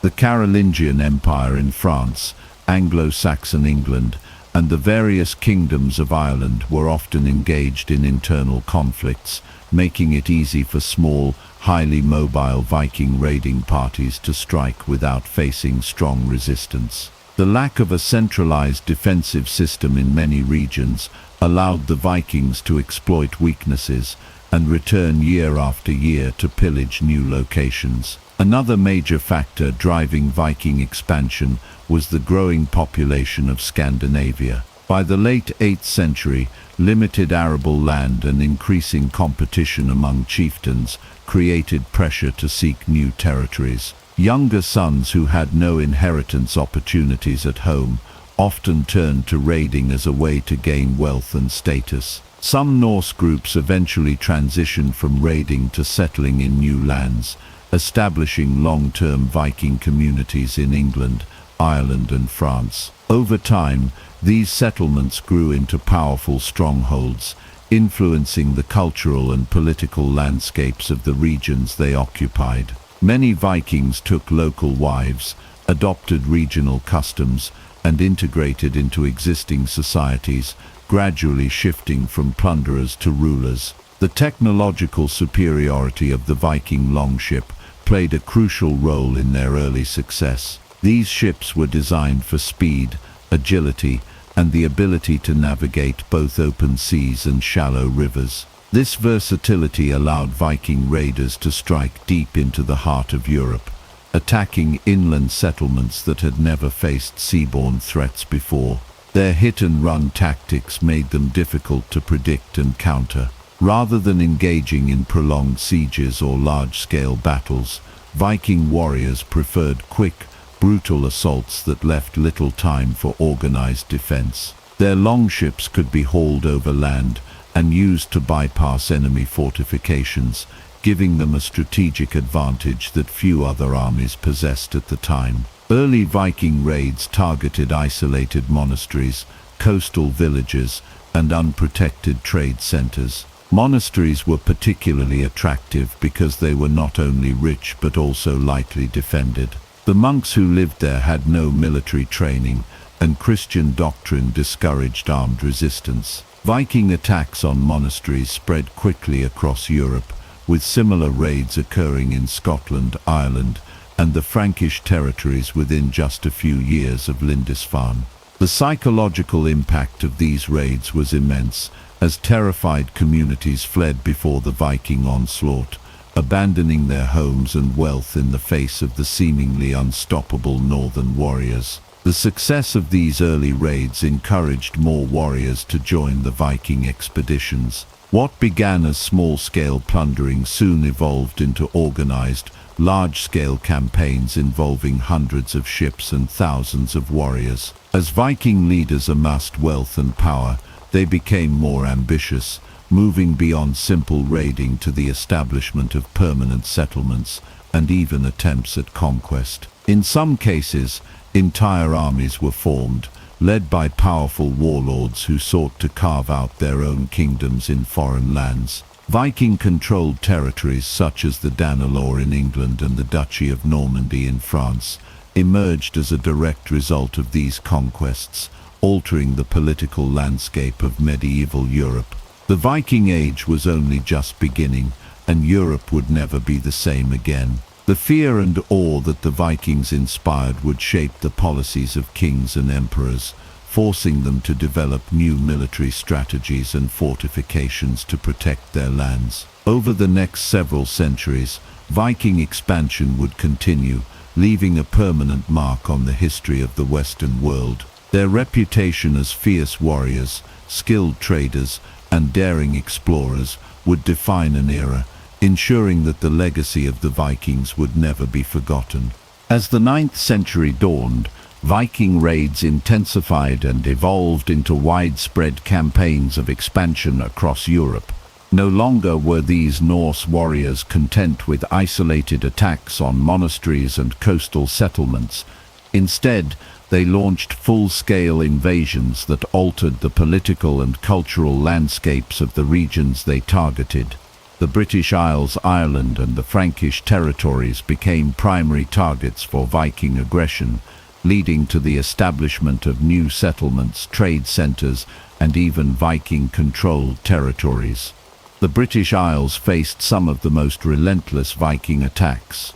The Carolingian Empire in France, Anglo-Saxon England, and the various kingdoms of Ireland were often engaged in internal conflicts, making it easy for small, highly mobile Viking raiding parties to strike without facing strong resistance. The lack of a centralized defensive system in many regions allowed the Vikings to exploit weaknesses and return year after year to pillage new locations. Another major factor driving Viking expansion was the growing population of Scandinavia. By the late 8th century, limited arable land and increasing competition among chieftains created pressure to seek new territories. Younger sons who had no inheritance opportunities at home often turned to raiding as a way to gain wealth and status. Some Norse groups eventually transitioned from raiding to settling in new lands, establishing long-term Viking communities in England, Ireland, and France. Over time, these settlements grew into powerful strongholds, influencing the cultural and political landscapes of the regions they occupied. Many Vikings took local wives, adopted regional customs, and integrated into existing societies, gradually shifting from plunderers to rulers. The technological superiority of the Viking longship played a crucial role in their early success. These ships were designed for speed, agility, and the ability to navigate both open seas and shallow rivers. This versatility allowed Viking raiders to strike deep into the heart of Europe, attacking inland settlements that had never faced seaborne threats before. Their hit-and-run tactics made them difficult to predict and counter. Rather than engaging in prolonged sieges or large-scale battles, Viking warriors preferred quick, brutal assaults that left little time for organized defense. Their longships could be hauled over land and used to bypass enemy fortifications, giving them a strategic advantage that few other armies possessed at the time. Early Viking raids targeted isolated monasteries, coastal villages, and unprotected trade centers. Monasteries were particularly attractive because they were not only rich but also lightly defended. The monks who lived there had no military training, and Christian doctrine discouraged armed resistance. Viking attacks on monasteries spread quickly across Europe, with similar raids occurring in Scotland, Ireland, and the Frankish territories within just a few years of Lindisfarne. The psychological impact of these raids was immense, as terrified communities fled before the Viking onslaught, abandoning their homes and wealth in the face of the seemingly unstoppable northern warriors. The success of these early raids encouraged more warriors to join the Viking expeditions. What began as small-scale plundering soon evolved into organized, large-scale campaigns involving hundreds of ships and thousands of warriors. As Viking leaders amassed wealth and power, they became more ambitious, moving beyond simple raiding to the establishment of permanent settlements and even attempts at conquest. In some cases, entire armies were formed, led by powerful warlords who sought to carve out their own kingdoms in foreign lands. Viking-controlled territories such as the Danelaw in England and the Duchy of Normandy in France emerged as a direct result of these conquests, altering the political landscape of medieval Europe. The Viking Age was only just beginning, and Europe would never be the same again. The fear and awe that the Vikings inspired would shape the policies of kings and emperors, forcing them to develop new military strategies and fortifications to protect their lands. Over the next several centuries, Viking expansion would continue, leaving a permanent mark on the history of the Western world. Their reputation as fierce warriors, skilled traders, and daring explorers would define an era, ensuring that the legacy of the Vikings would never be forgotten. As the 9th century dawned, Viking raids intensified and evolved into widespread campaigns of expansion across Europe. No longer were these Norse warriors content with isolated attacks on monasteries and coastal settlements. Instead, they launched full-scale invasions that altered the political and cultural landscapes of the regions they targeted. The British Isles, Ireland, and the Frankish territories became primary targets for Viking aggression, leading to the establishment of new settlements, trade centers, and even Viking-controlled territories. The British Isles faced some of the most relentless Viking attacks.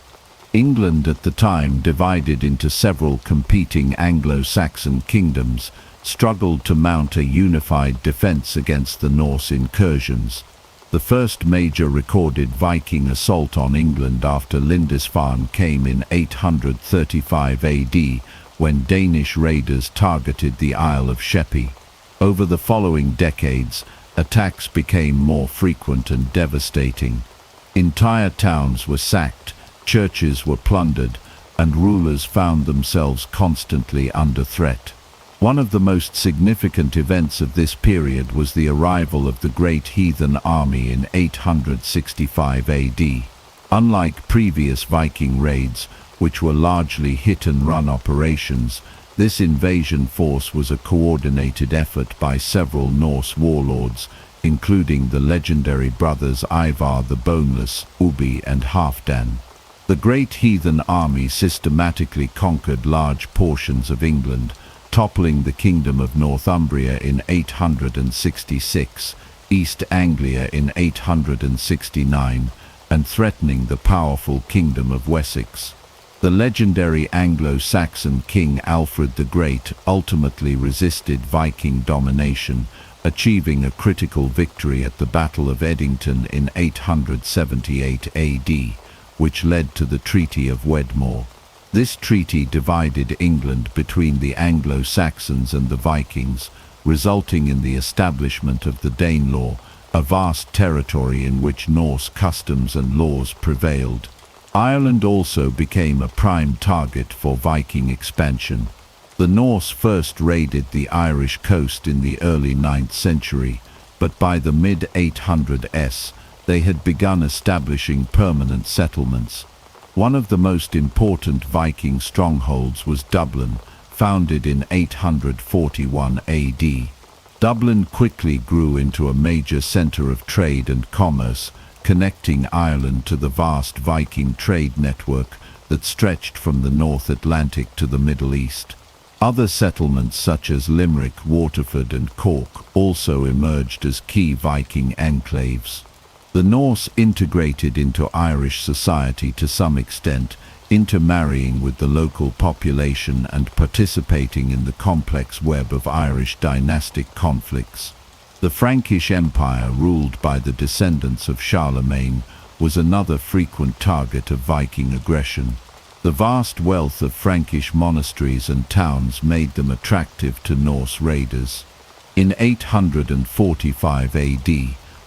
England at the time, divided into several competing Anglo-Saxon kingdoms, struggled to mount a unified defense against the Norse incursions. The first major recorded Viking assault on England after Lindisfarne came in 835 AD, when Danish raiders targeted the Isle of Sheppey. Over the following decades, attacks became more frequent and devastating. Entire towns were sacked, churches were plundered, and rulers found themselves constantly under threat. One of the most significant events of this period was the arrival of the Great Heathen Army in 865 AD. Unlike previous Viking raids, which were largely hit-and-run operations, this invasion force was a coordinated effort by several Norse warlords, including the legendary brothers Ivar the Boneless, Ubbi, and Halfdan. The Great Heathen Army systematically conquered large portions of England, toppling the Kingdom of Northumbria in 866, East Anglia in 869, and threatening the powerful Kingdom of Wessex. The legendary Anglo-Saxon King Alfred the Great ultimately resisted Viking domination, achieving a critical victory at the Battle of Edington in 878 AD, which led to the Treaty of Wedmore. This treaty divided England between the Anglo-Saxons and the Vikings, resulting in the establishment of the Danelaw, a vast territory in which Norse customs and laws prevailed. Ireland also became a prime target for Viking expansion. The Norse first raided the Irish coast in the early 9th century, but by the mid-800s, they had begun establishing permanent settlements. One of the most important Viking strongholds was Dublin, founded in 841 AD. Dublin quickly grew into a major center of trade and commerce, connecting Ireland to the vast Viking trade network that stretched from the North Atlantic to the Middle East. Other settlements such as Limerick, Waterford, and Cork also emerged as key Viking enclaves. The Norse integrated into Irish society to some extent, intermarrying with the local population and participating in the complex web of Irish dynastic conflicts. The Frankish Empire, ruled by the descendants of Charlemagne, was another frequent target of Viking aggression. The vast wealth of Frankish monasteries and towns made them attractive to Norse raiders. In 845 AD,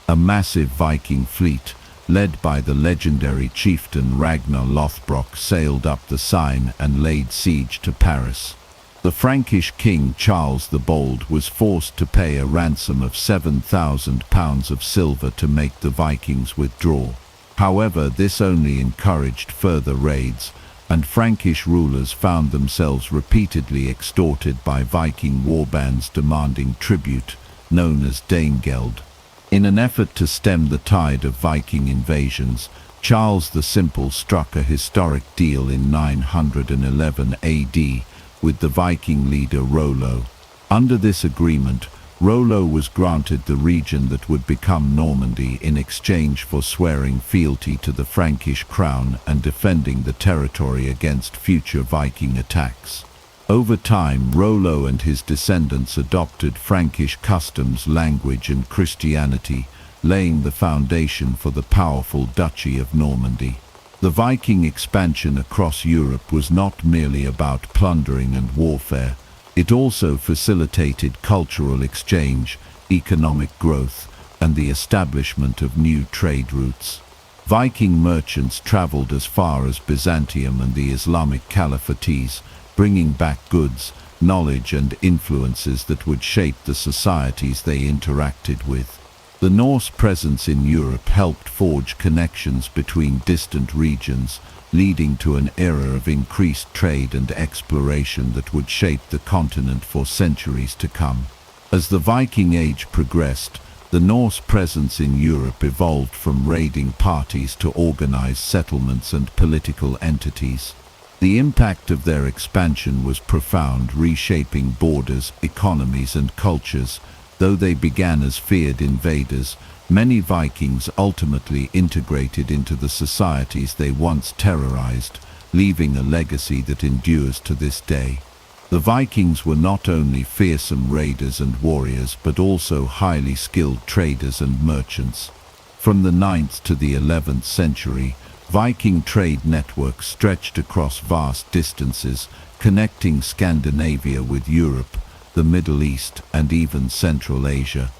a massive Viking fleet, led by the legendary chieftain Ragnar Lothbrok, sailed up the Seine and laid siege to Paris. The Frankish king Charles the Bold was forced to pay a ransom of 7,000 pounds of silver to make the Vikings withdraw. However, this only encouraged further raids, and Frankish rulers found themselves repeatedly extorted by Viking warbands demanding tribute, known as Danegeld. In an effort to stem the tide of Viking invasions, Charles the Simple struck a historic deal in 911 AD with the Viking leader Rollo. Under this agreement, Rollo was granted the region that would become Normandy in exchange for swearing fealty to the Frankish crown and defending the territory against future Viking attacks. Over time, Rollo and his descendants adopted Frankish customs, language, and Christianity, laying the foundation for the powerful Duchy of Normandy. The Viking expansion across Europe was not merely about plundering and warfare. It also facilitated cultural exchange, economic growth, and the establishment of new trade routes. Viking merchants traveled as far as Byzantium and the Islamic Caliphates, bringing back goods, knowledge, and influences that would shape the societies they interacted with. The Norse presence in Europe helped forge connections between distant regions, leading to an era of increased trade and exploration that would shape the continent for centuries to come. As the Viking Age progressed, the Norse presence in Europe evolved from raiding parties to organized settlements and political entities. The impact of their expansion was profound, reshaping borders, economies, and cultures. Though they began as feared invaders, many Vikings ultimately integrated into the societies they once terrorized, leaving a legacy that endures to this day. The Vikings were not only fearsome raiders and warriors, but also highly skilled traders and merchants. From the 9th to the 11th century, Viking trade networks stretched across vast distances, connecting Scandinavia with Europe, the Middle East, and even Central Asia.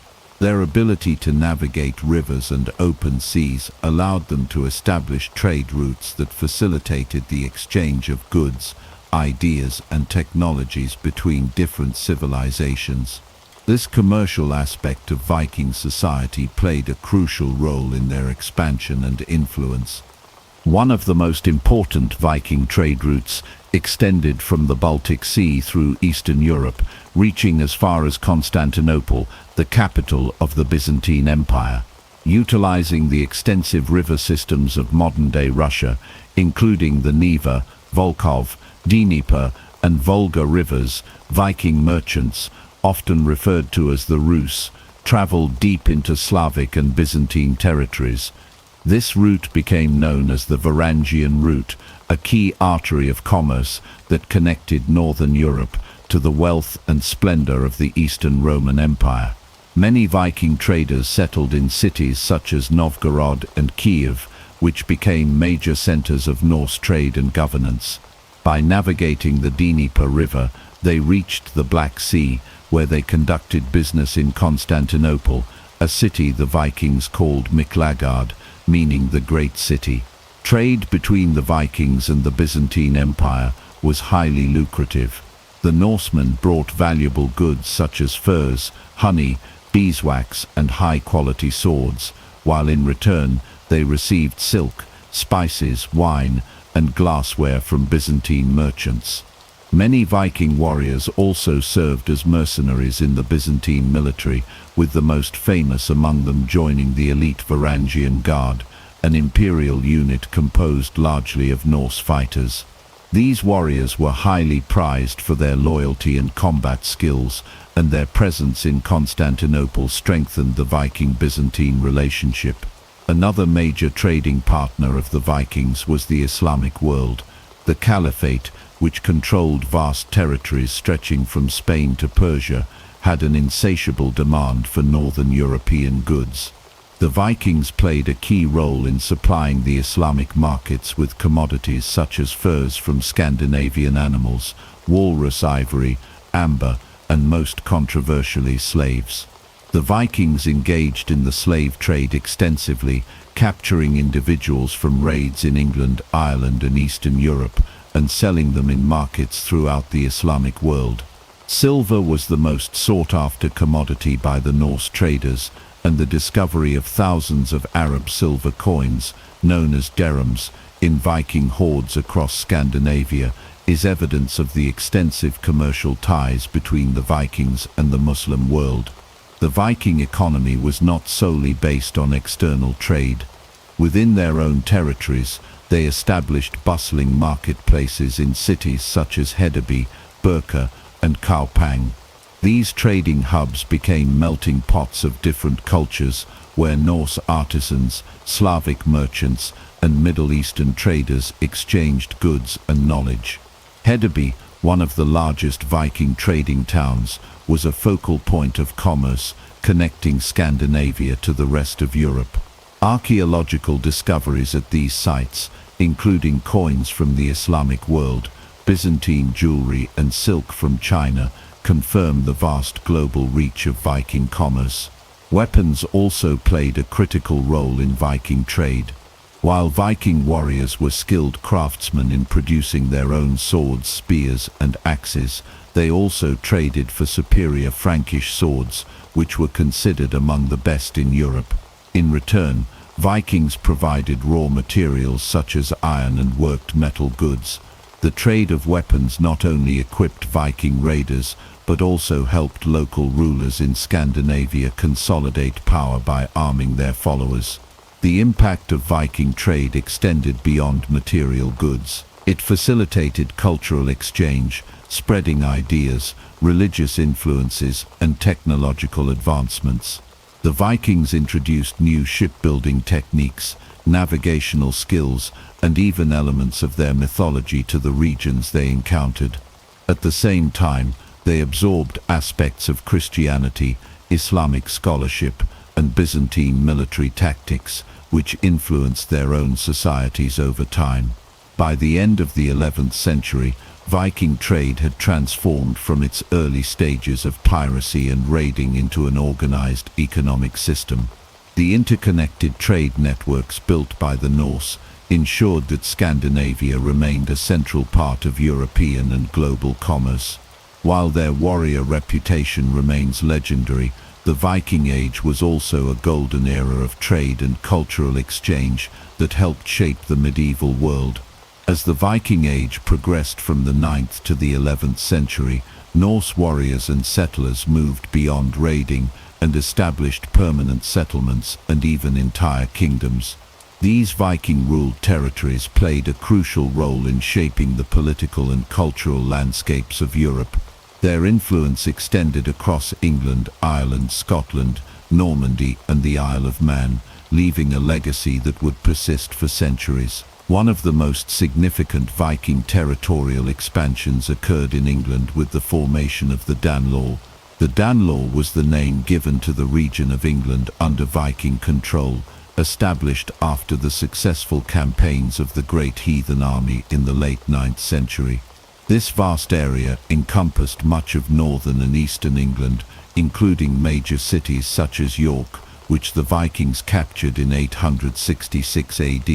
Their ability to navigate rivers and open seas allowed them to establish trade routes that facilitated the exchange of goods, ideas, and technologies between different civilizations. This commercial aspect of Viking society played a crucial role in their expansion and influence. One of the most important Viking trade routes extended from the Baltic Sea through Eastern Europe, reaching as far as Constantinople, the capital of the Byzantine Empire. Utilizing the extensive river systems of modern-day Russia, including the Neva, Volkhov, Dnieper, and Volga rivers, Viking merchants, often referred to as the Rus, traveled deep into Slavic and Byzantine territories. This route became known as the Varangian route, a key artery of commerce that connected northern Europe to the wealth and splendor of the Eastern Roman Empire. Many Viking traders settled in cities such as Novgorod and Kiev, which became major centers of Norse trade and governance. By navigating the Dnieper River, they reached the Black Sea, where they conducted business in Constantinople, a city the Vikings called Miklagard, meaning the Great City. Trade between the Vikings and the Byzantine Empire was highly lucrative. The Norsemen brought valuable goods such as furs, honey, beeswax, and high-quality swords, while in return they received silk, spices, wine, and glassware from Byzantine merchants. Many Viking warriors also served as mercenaries in the Byzantine military, with the most famous among them joining the elite Varangian Guard, an imperial unit composed largely of Norse fighters. These warriors were highly prized for their loyalty and combat skills, and their presence in Constantinople strengthened the Viking-Byzantine relationship. Another major trading partner of the Vikings was the Islamic world. The Caliphate, which controlled vast territories stretching from Spain to Persia, had an insatiable demand for northern European goods. The Vikings played a key role in supplying the Islamic markets with commodities such as furs from Scandinavian animals, walrus ivory, amber, and most controversially, slaves. The Vikings engaged in the slave trade extensively, capturing individuals from raids in England, Ireland, and Eastern Europe, and selling them in markets throughout the Islamic world. Silver was the most sought-after commodity by the Norse traders, and the discovery of thousands of Arab silver coins, known as dirhams, in Viking hordes across Scandinavia is evidence of the extensive commercial ties between the Vikings and the Muslim world. The Viking economy was not solely based on external trade. Within their own territories, they established bustling marketplaces in cities such as Hedeby, Birka, and Kaupang. These trading hubs became melting pots of different cultures, where Norse artisans, Slavic merchants, and Middle Eastern traders exchanged goods and knowledge. Hedeby, one of the largest Viking trading towns, was a focal point of commerce, connecting Scandinavia to the rest of Europe. Archaeological discoveries at these sites, including coins from the Islamic world, Byzantine jewelry and silk from China, confirm the vast global reach of Viking commerce. Weapons also played a critical role in Viking trade. While Viking warriors were skilled craftsmen in producing their own swords, spears, and axes, they also traded for superior Frankish swords, which were considered among the best in Europe. In return, Vikings provided raw materials such as iron and worked metal goods. The trade of weapons not only equipped Viking raiders, but also helped local rulers in Scandinavia consolidate power by arming their followers. The impact of Viking trade extended beyond material goods. It facilitated cultural exchange, spreading ideas, religious influences, and technological advancements. The Vikings introduced new shipbuilding techniques, navigational skills, and even elements of their mythology to the regions they encountered. At the same time, they absorbed aspects of Christianity, Islamic scholarship, and Byzantine military tactics, which influenced their own societies over time. By the end of the 11th century, Viking trade had transformed from its early stages of piracy and raiding into an organized economic system. The interconnected trade networks built by the Norse ensured that Scandinavia remained a central part of European and global commerce. While their warrior reputation remains legendary, the Viking Age was also a golden era of trade and cultural exchange that helped shape the medieval world. As the Viking Age progressed from the 9th to the 11th century, Norse warriors and settlers moved beyond raiding and established permanent settlements and even entire kingdoms. These Viking-ruled territories played a crucial role in shaping the political and cultural landscapes of Europe. Their influence extended across England, Ireland, Scotland, Normandy, and the Isle of Man, leaving a legacy that would persist for centuries. One of the most significant Viking territorial expansions occurred in England with the formation of the Danelaw. The Danelaw was the name given to the region of England under Viking control, established after the successful campaigns of the Great Heathen Army in the late 9th century. This vast area encompassed much of northern and eastern England, including major cities such as York, which the Vikings captured in 866 AD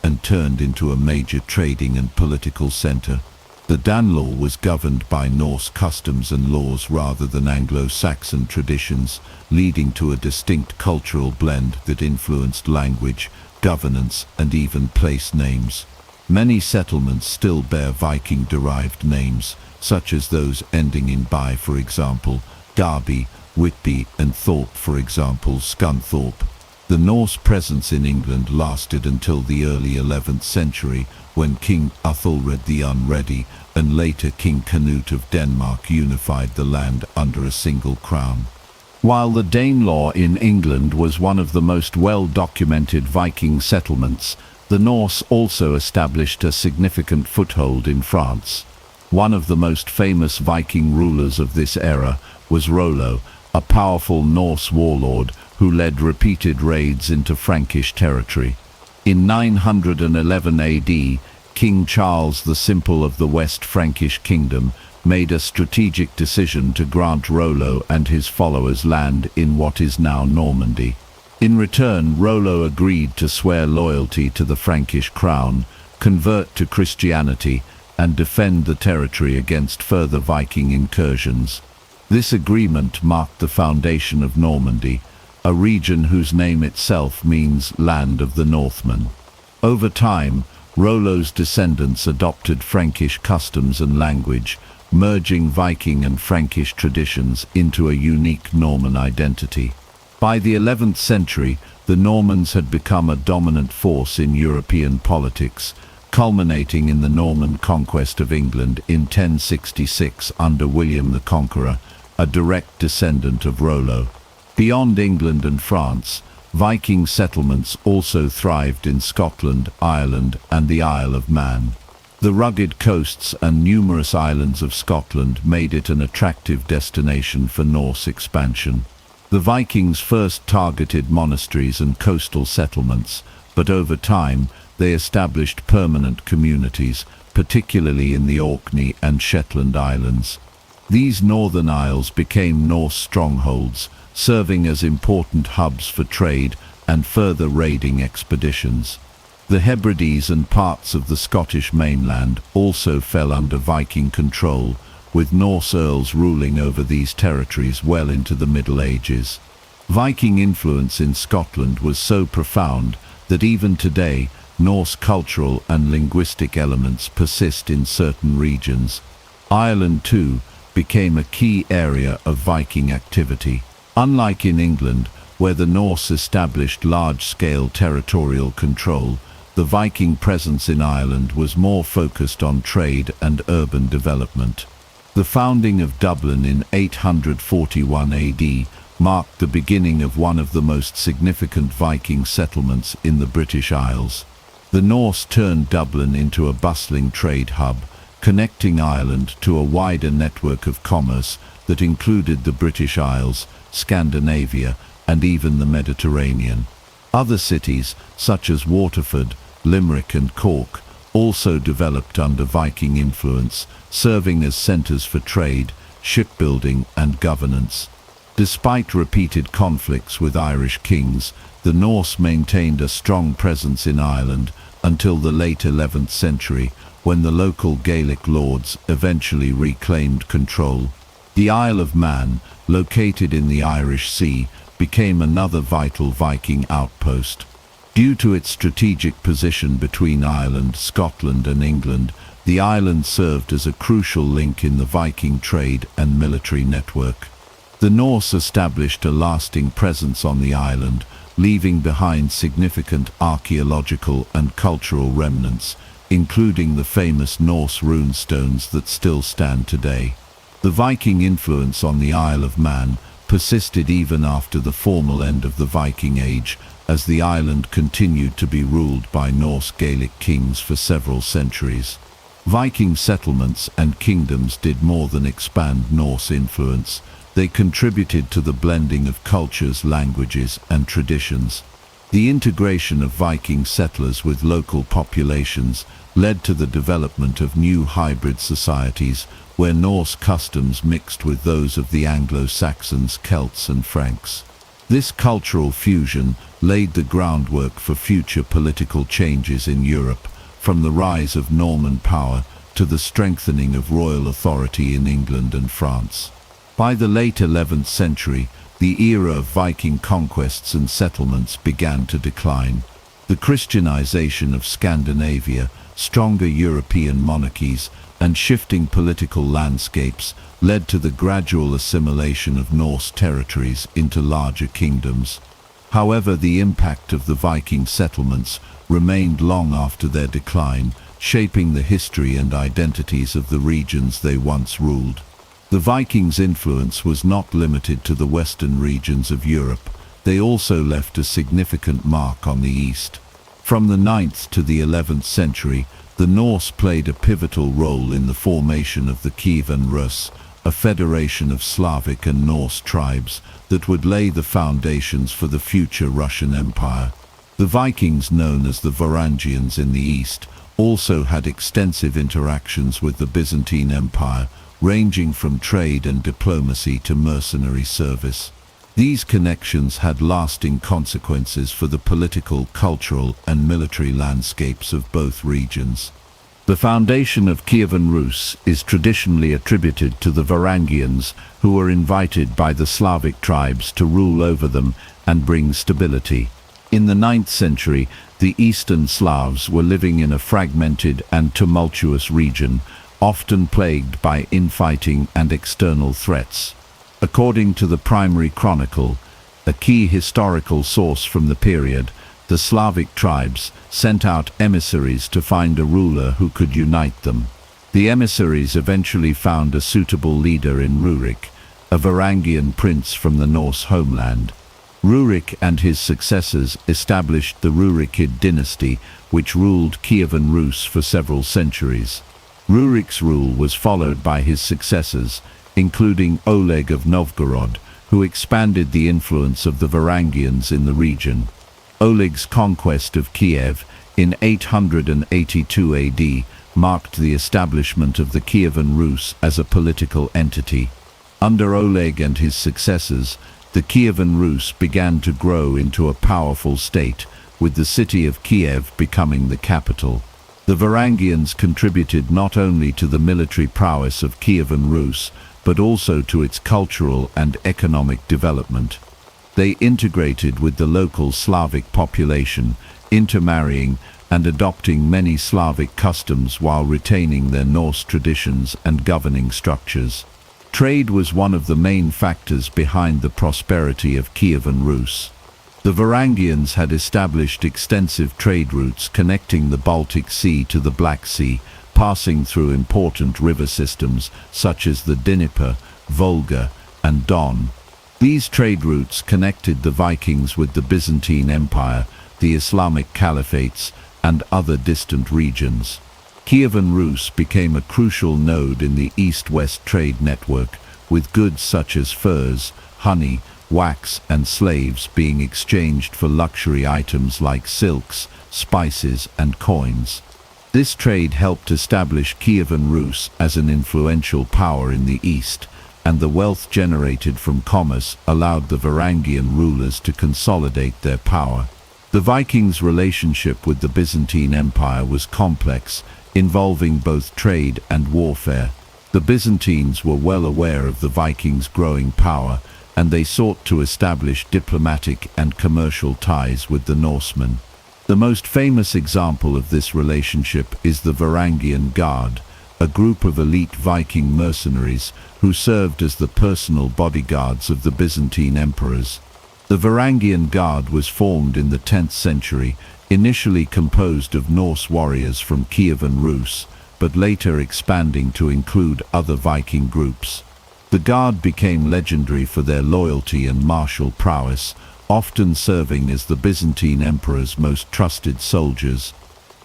and turned into a major trading and political center. The Danelaw was governed by Norse customs and laws rather than Anglo-Saxon traditions, leading to a distinct cultural blend that influenced language, governance, and even place names. Many settlements still bear Viking-derived names, such as those ending in by, for example, Garby, Whitby, and Thorpe, for example, Scunthorpe. The Norse presence in England lasted until the early 11th century, when King Athelred the Unready and later King Canute of Denmark unified the land under a single crown. While the Danelaw in England was one of the most well-documented Viking settlements, the Norse also established a significant foothold in France. One of the most famous Viking rulers of this era was Rollo, a powerful Norse warlord who led repeated raids into Frankish territory. In 911 AD, King Charles the Simple of the West Frankish Kingdom made a strategic decision to grant Rollo and his followers land in what is now Normandy. In return, Rollo agreed to swear loyalty to the Frankish crown, convert to Christianity, and defend the territory against further Viking incursions. This agreement marked the foundation of Normandy, a region whose name itself means Land of the Northmen. Over time, Rollo's descendants adopted Frankish customs and language, merging Viking and Frankish traditions into a unique Norman identity. By the 11th century, the Normans had become a dominant force in European politics, culminating in the Norman conquest of England in 1066 under William the Conqueror, a direct descendant of Rollo. Beyond England and France, Viking settlements also thrived in Scotland, Ireland, and the Isle of Man. The rugged coasts and numerous islands of Scotland made it an attractive destination for Norse expansion. The Vikings first targeted monasteries and coastal settlements, but over time they established permanent communities, particularly in the Orkney and Shetland Islands. These northern isles became Norse strongholds, serving as important hubs for trade and further raiding expeditions. The Hebrides and parts of the Scottish mainland also fell under Viking control, with Norse earls ruling over these territories well into the Middle Ages. Viking influence in Scotland was so profound that even today, Norse cultural and linguistic elements persist in certain regions. Ireland, too, became a key area of Viking activity. Unlike in England, where the Norse established large-scale territorial control, the Viking presence in Ireland was more focused on trade and urban development. The founding of Dublin in 841 AD marked the beginning of one of the most significant Viking settlements in the British Isles. The Norse turned Dublin into a bustling trade hub, connecting Ireland to a wider network of commerce that included the British Isles, Scandinavia, and even the Mediterranean. Other cities, such as Waterford, Limerick and Cork, also developed under Viking influence, serving as centres for trade, shipbuilding and governance. Despite repeated conflicts with Irish kings, the Norse maintained a strong presence in Ireland until the late 11th century, when the local Gaelic lords eventually reclaimed control. The Isle of Man, located in the Irish Sea, became another vital Viking outpost. Due to its strategic position between Ireland, Scotland and England, the island served as a crucial link in the Viking trade and military network. The Norse established a lasting presence on the island, leaving behind significant archaeological and cultural remnants, including the famous Norse runestones that still stand today. The Viking influence on the Isle of Man persisted even after the formal end of the Viking Age, as the island continued to be ruled by Norse Gaelic kings for several centuries. Viking settlements and kingdoms did more than expand Norse influence. They contributed to the blending of cultures, languages, and traditions. The integration of Viking settlers with local populations led to the development of new hybrid societies, where Norse customs mixed with those of the Anglo-Saxons, Celts, and Franks. This cultural fusion laid the groundwork for future political changes in Europe, from the rise of Norman power to the strengthening of royal authority in England and France. By the late 11th century, the era of Viking conquests and settlements began to decline. The Christianization of Scandinavia, stronger European monarchies, and shifting political landscapes led to the gradual assimilation of Norse territories into larger kingdoms. However, the impact of the Viking settlements remained long after their decline, shaping the history and identities of the regions they once ruled. The Vikings' influence was not limited to the western regions of Europe. They also left a significant mark on the east. From the 9th to the 11th century, the Norse played a pivotal role in the formation of the Kievan Rus, a federation of Slavic and Norse tribes that would lay the foundations for the future Russian Empire. The Vikings, known as the Varangians in the east, also had extensive interactions with the Byzantine Empire, ranging from trade and diplomacy to mercenary service. These connections had lasting consequences for the political, cultural, and military landscapes of both regions. The foundation of Kievan Rus is traditionally attributed to the Varangians, who were invited by the Slavic tribes to rule over them and bring stability. In the 9th century, the Eastern Slavs were living in a fragmented and tumultuous region, often plagued by infighting and external threats. According to the Primary Chronicle, a key historical source from the period, the Slavic tribes sent out emissaries to find a ruler who could unite them. The emissaries eventually found a suitable leader in Rurik, a Varangian prince from the Norse homeland. Rurik and his successors established the Rurikid dynasty, which ruled Kievan Rus for several centuries. Rurik's rule was followed by his successors, including Oleg of Novgorod, who expanded the influence of the Varangians in the region. Oleg's conquest of Kiev in 882 AD marked the establishment of the Kievan Rus as a political entity. Under Oleg and his successors, the Kievan Rus began to grow into a powerful state, with the city of Kiev becoming the capital. The Varangians contributed not only to the military prowess of Kievan Rus, but also to its cultural and economic development. They integrated with the local Slavic population, intermarrying and adopting many Slavic customs while retaining their Norse traditions and governing structures. Trade was one of the main factors behind the prosperity of Kievan Rus. The Varangians had established extensive trade routes connecting the Baltic Sea to the Black Sea, passing through important river systems such as the Dnieper, Volga, and Don. These trade routes connected the Vikings with the Byzantine Empire, the Islamic caliphates, and other distant regions. Kievan Rus became a crucial node in the east-west trade network, with goods such as furs, honey, wax, and slaves being exchanged for luxury items like silks, spices, and coins. This trade helped establish Kievan Rus as an influential power in the east, and the wealth generated from commerce allowed the Varangian rulers to consolidate their power. The Vikings' relationship with the Byzantine Empire was complex, involving both trade and warfare. The Byzantines were well aware of the Vikings' growing power, and they sought to establish diplomatic and commercial ties with the Norsemen. The most famous example of this relationship is the Varangian Guard, a group of elite Viking mercenaries who served as the personal bodyguards of the Byzantine emperors. The Varangian Guard was formed in the 10th century, initially composed of Norse warriors from Kievan Rus, but later expanding to include other Viking groups. The Guard became legendary for their loyalty and martial prowess, often serving as the Byzantine emperor's most trusted soldiers.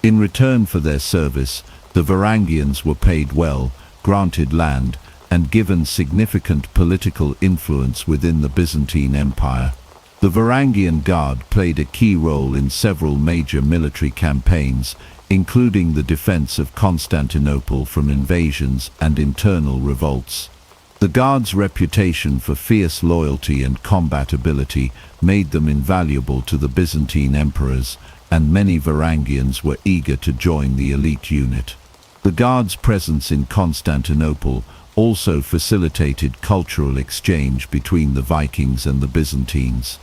In return for their service, the Varangians were paid well, granted land, and given significant political influence within the Byzantine Empire. The Varangian Guard played a key role in several major military campaigns, including the defense of Constantinople from invasions and internal revolts. The Guard's reputation for fierce loyalty and combat ability made them invaluable to the Byzantine emperors, and many Varangians were eager to join the elite unit. The Guard's presence in Constantinople also facilitated cultural exchange between the Vikings and the Byzantines.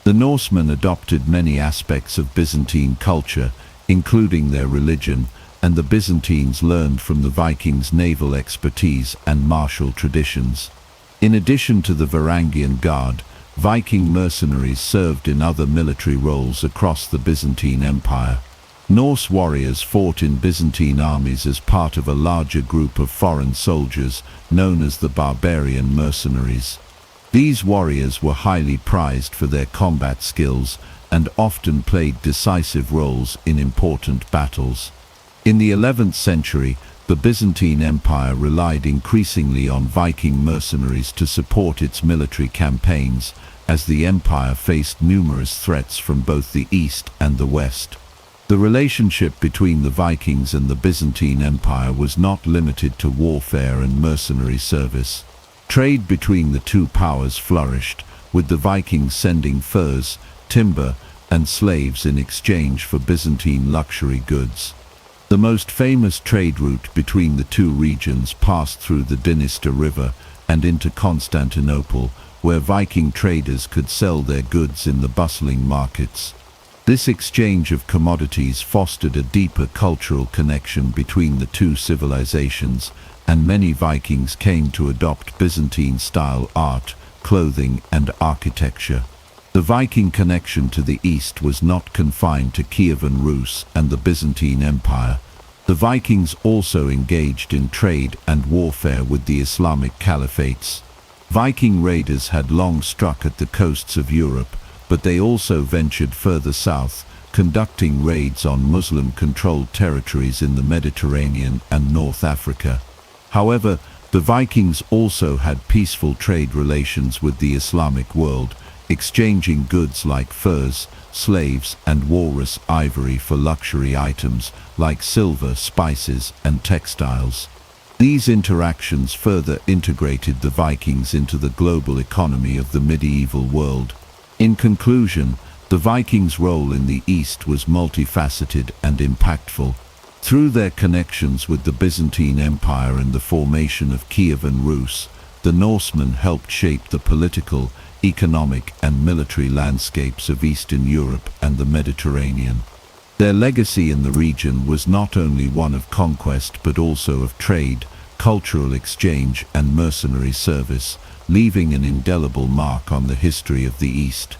The Norsemen adopted many aspects of Byzantine culture, including their religion, and the Byzantines learned from the Vikings' naval expertise and martial traditions. In addition to the Varangian Guard, Viking mercenaries served in other military roles across the Byzantine Empire. Norse warriors fought in Byzantine armies as part of a larger group of foreign soldiers known as the barbarian mercenaries. These warriors were highly prized for their combat skills and often played decisive roles in important battles. In the 11th century, the Byzantine Empire relied increasingly on Viking mercenaries to support its military campaigns, as the empire faced numerous threats from both the east and the west. The relationship between the Vikings and the Byzantine Empire was not limited to warfare and mercenary service. Trade between the two powers flourished, with the Vikings sending furs, timber, and slaves in exchange for Byzantine luxury goods. The most famous trade route between the two regions passed through the Dniester River and into Constantinople, where Viking traders could sell their goods in the bustling markets. This exchange of commodities fostered a deeper cultural connection between the two civilizations, and many Vikings came to adopt Byzantine-style art, clothing, and architecture. The Viking connection to the east was not confined to Kievan Rus and the Byzantine Empire. The Vikings also engaged in trade and warfare with the Islamic caliphates. Viking raiders had long struck at the coasts of Europe, but they also ventured further south, conducting raids on Muslim-controlled territories in the Mediterranean and North Africa. However, the Vikings also had peaceful trade relations with the Islamic world, exchanging goods like furs, slaves, and walrus ivory for luxury items like silver, spices, and textiles. These interactions further integrated the Vikings into the global economy of the medieval world. In conclusion, the Vikings' role in the East was multifaceted and impactful. Through their connections with the Byzantine Empire and the formation of Kievan Rus, the Norsemen helped shape the political, economic, and military landscapes of Eastern Europe and the Mediterranean. Their legacy in the region was not only one of conquest but also of trade, cultural exchange, and mercenary service, leaving an indelible mark on the history of the East.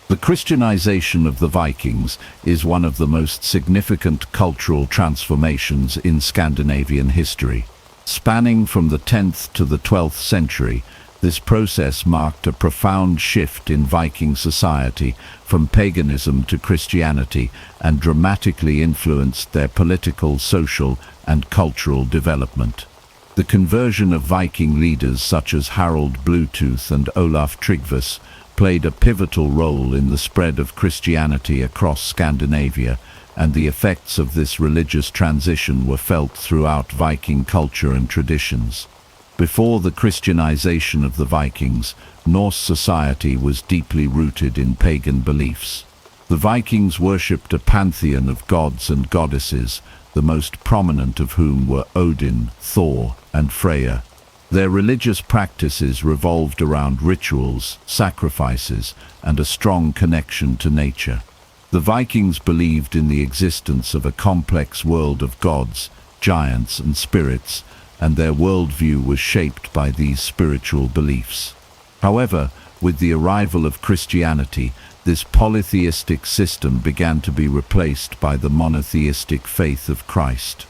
The Christianization of the Vikings is one of the most significant cultural transformations in Scandinavian history. Spanning from the 10th to the 12th century, this process marked a profound shift in Viking society from paganism to Christianity and dramatically influenced their political, social, and cultural development. The conversion of Viking leaders such as Harald Bluetooth and Olaf Tryggvason played a pivotal role in the spread of Christianity across Scandinavia, and the effects of this religious transition were felt throughout Viking culture and traditions. Before the Christianization of the Vikings, Norse society was deeply rooted in pagan beliefs. The Vikings worshipped a pantheon of gods and goddesses, the most prominent of whom were Odin, Thor, and Freya. Their religious practices revolved around rituals, sacrifices, and a strong connection to nature. The Vikings believed in the existence of a complex world of gods, giants, and spirits, and their worldview was shaped by these spiritual beliefs. However, with the arrival of Christianity, this polytheistic system began to be replaced by the monotheistic faith of Christ.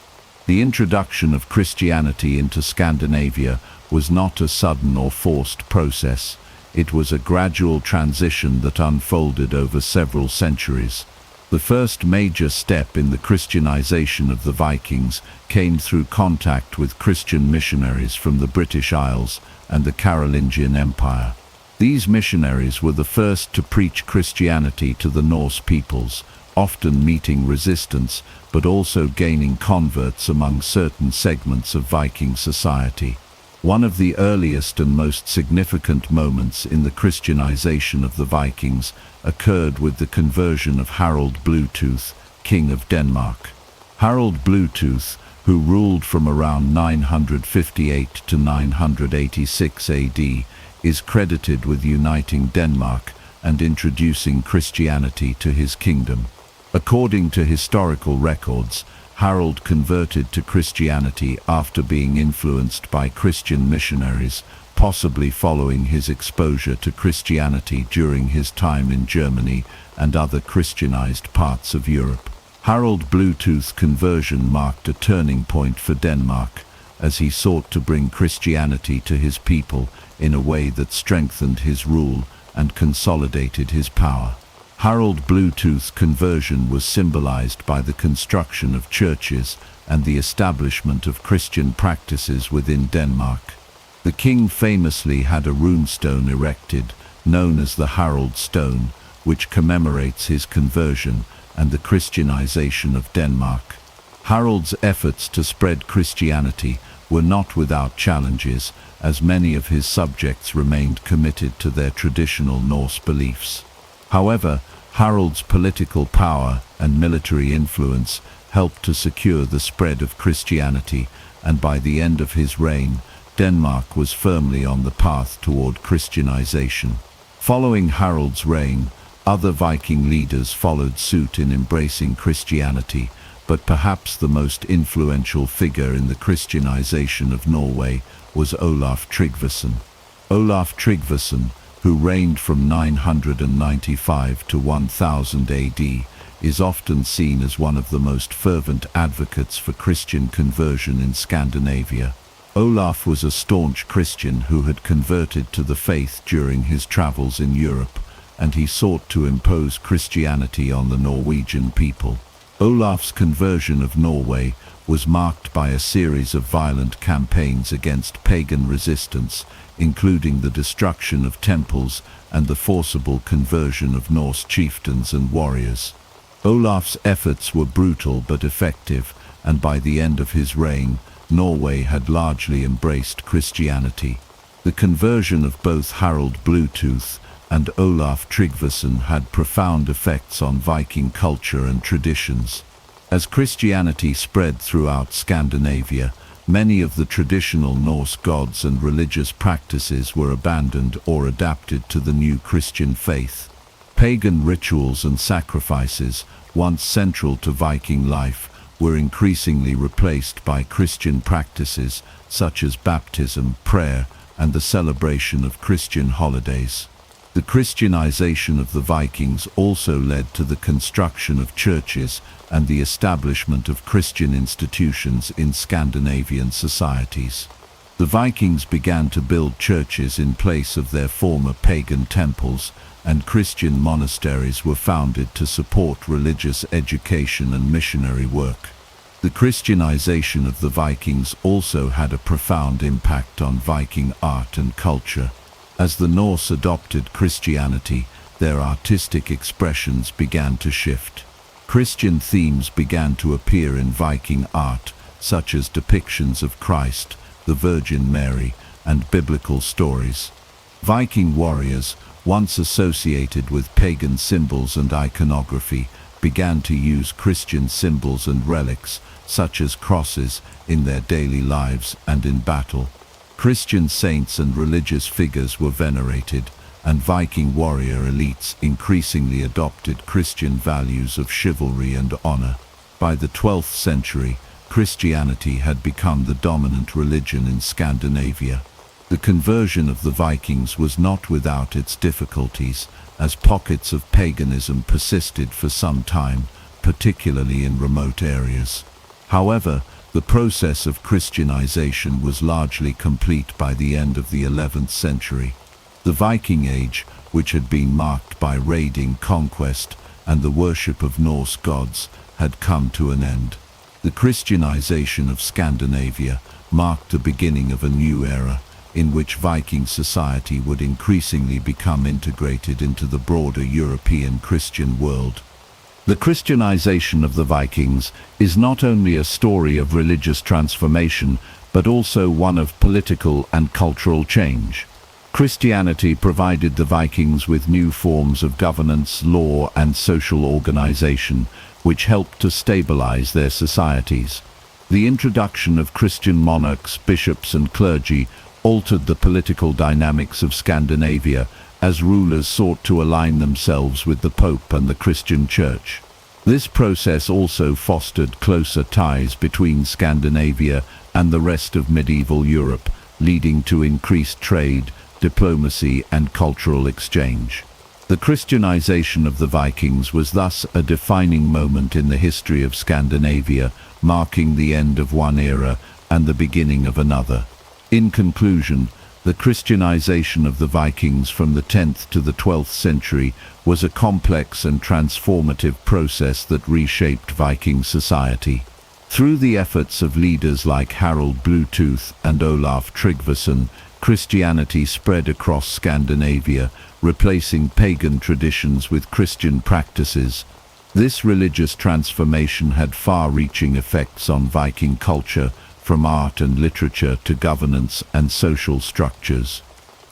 The introduction of Christianity into Scandinavia was not a sudden or forced process. It was a gradual transition that unfolded over several centuries. The first major step in the Christianization of the Vikings came through contact with Christian missionaries from the British Isles and the Carolingian Empire. These missionaries were the first to preach Christianity to the Norse peoples, often meeting resistance but also gaining converts among certain segments of Viking society. One of the earliest and most significant moments in the Christianization of the Vikings occurred with the conversion of Harald Bluetooth, King of Denmark. Harald Bluetooth, who ruled from around 958 to 986 AD, is credited with uniting Denmark and introducing Christianity to his kingdom. According to historical records, Harald converted to Christianity after being influenced by Christian missionaries, possibly following his exposure to Christianity during his time in Germany and other Christianized parts of Europe. Harald Bluetooth's conversion marked a turning point for Denmark, as he sought to bring Christianity to his people in a way that strengthened his rule and consolidated his power. Harald Bluetooth's conversion was symbolized by the construction of churches and the establishment of Christian practices within Denmark. The king famously had a runestone erected, known as the Harald Stone, which commemorates his conversion and the Christianization of Denmark. Harald's efforts to spread Christianity were not without challenges, as many of his subjects remained committed to their traditional Norse beliefs. However, Harald's political power and military influence helped to secure the spread of Christianity, and by the end of his reign, Denmark was firmly on the path toward Christianization. Following Harald's reign, other Viking leaders followed suit in embracing Christianity, but perhaps the most influential figure in the Christianization of Norway was Olaf Tryggvason. Olaf Tryggvason, who reigned from 995 to 1000 AD, is often seen as one of the most fervent advocates for Christian conversion in Scandinavia. Olaf was a staunch Christian who had converted to the faith during his travels in Europe, and he sought to impose Christianity on the Norwegian people. Olaf's conversion of Norway was marked by a series of violent campaigns against pagan resistance, including the destruction of temples and the forcible conversion of Norse chieftains and warriors. Olaf's efforts were brutal but effective, and by the end of his reign, Norway had largely embraced Christianity. The conversion of both Harald Bluetooth and Olaf Tryggvason had profound effects on Viking culture and traditions. As Christianity spread throughout Scandinavia, many of the traditional Norse gods and religious practices were abandoned or adapted to the new Christian faith. Pagan rituals and sacrifices, once central to Viking life, were increasingly replaced by Christian practices such as baptism, prayer, and the celebration of Christian holidays. The Christianization of the Vikings also led to the construction of churches and the establishment of Christian institutions in Scandinavian societies. The Vikings began to build churches in place of their former pagan temples, and Christian monasteries were founded to support religious education and missionary work. The Christianization of the Vikings also had a profound impact on Viking art and culture. As the Norse adopted Christianity, their artistic expressions began to shift. Christian themes began to appear in Viking art, such as depictions of Christ, the Virgin Mary, and biblical stories. Viking warriors, once associated with pagan symbols and iconography, began to use Christian symbols and relics, such as crosses, in their daily lives and in battle. Christian saints and religious figures were venerated, and Viking warrior elites increasingly adopted Christian values of chivalry and honor. By the 12th century, Christianity had become the dominant religion in Scandinavia. The conversion of the Vikings was not without its difficulties, as pockets of paganism persisted for some time, particularly in remote areas. However, the process of Christianization was largely complete by the end of the 11th century. The Viking Age, which had been marked by raiding, conquest, and the worship of Norse gods, had come to an end. The Christianization of Scandinavia marked the beginning of a new era, in which Viking society would increasingly become integrated into the broader European Christian world. The Christianization of the Vikings is not only a story of religious transformation, but also one of political and cultural change. Christianity provided the Vikings with new forms of governance, law, and social organization, which helped to stabilize their societies. The introduction of Christian monarchs, bishops, and clergy altered the political dynamics of Scandinavia, as rulers sought to align themselves with the Pope and the Christian Church. This process also fostered closer ties between Scandinavia and the rest of medieval Europe, leading to increased trade, diplomacy, and cultural exchange. The Christianization of the Vikings was thus a defining moment in the history of Scandinavia, marking the end of one era and the beginning of another. In conclusion, the Christianization of the Vikings from the 10th to the 12th century was a complex and transformative process that reshaped Viking society. Through the efforts of leaders like Harald Bluetooth and Olaf Tryggvason, Christianity spread across Scandinavia, replacing pagan traditions with Christian practices. This religious transformation had far-reaching effects on Viking culture, from art and literature to governance and social structures.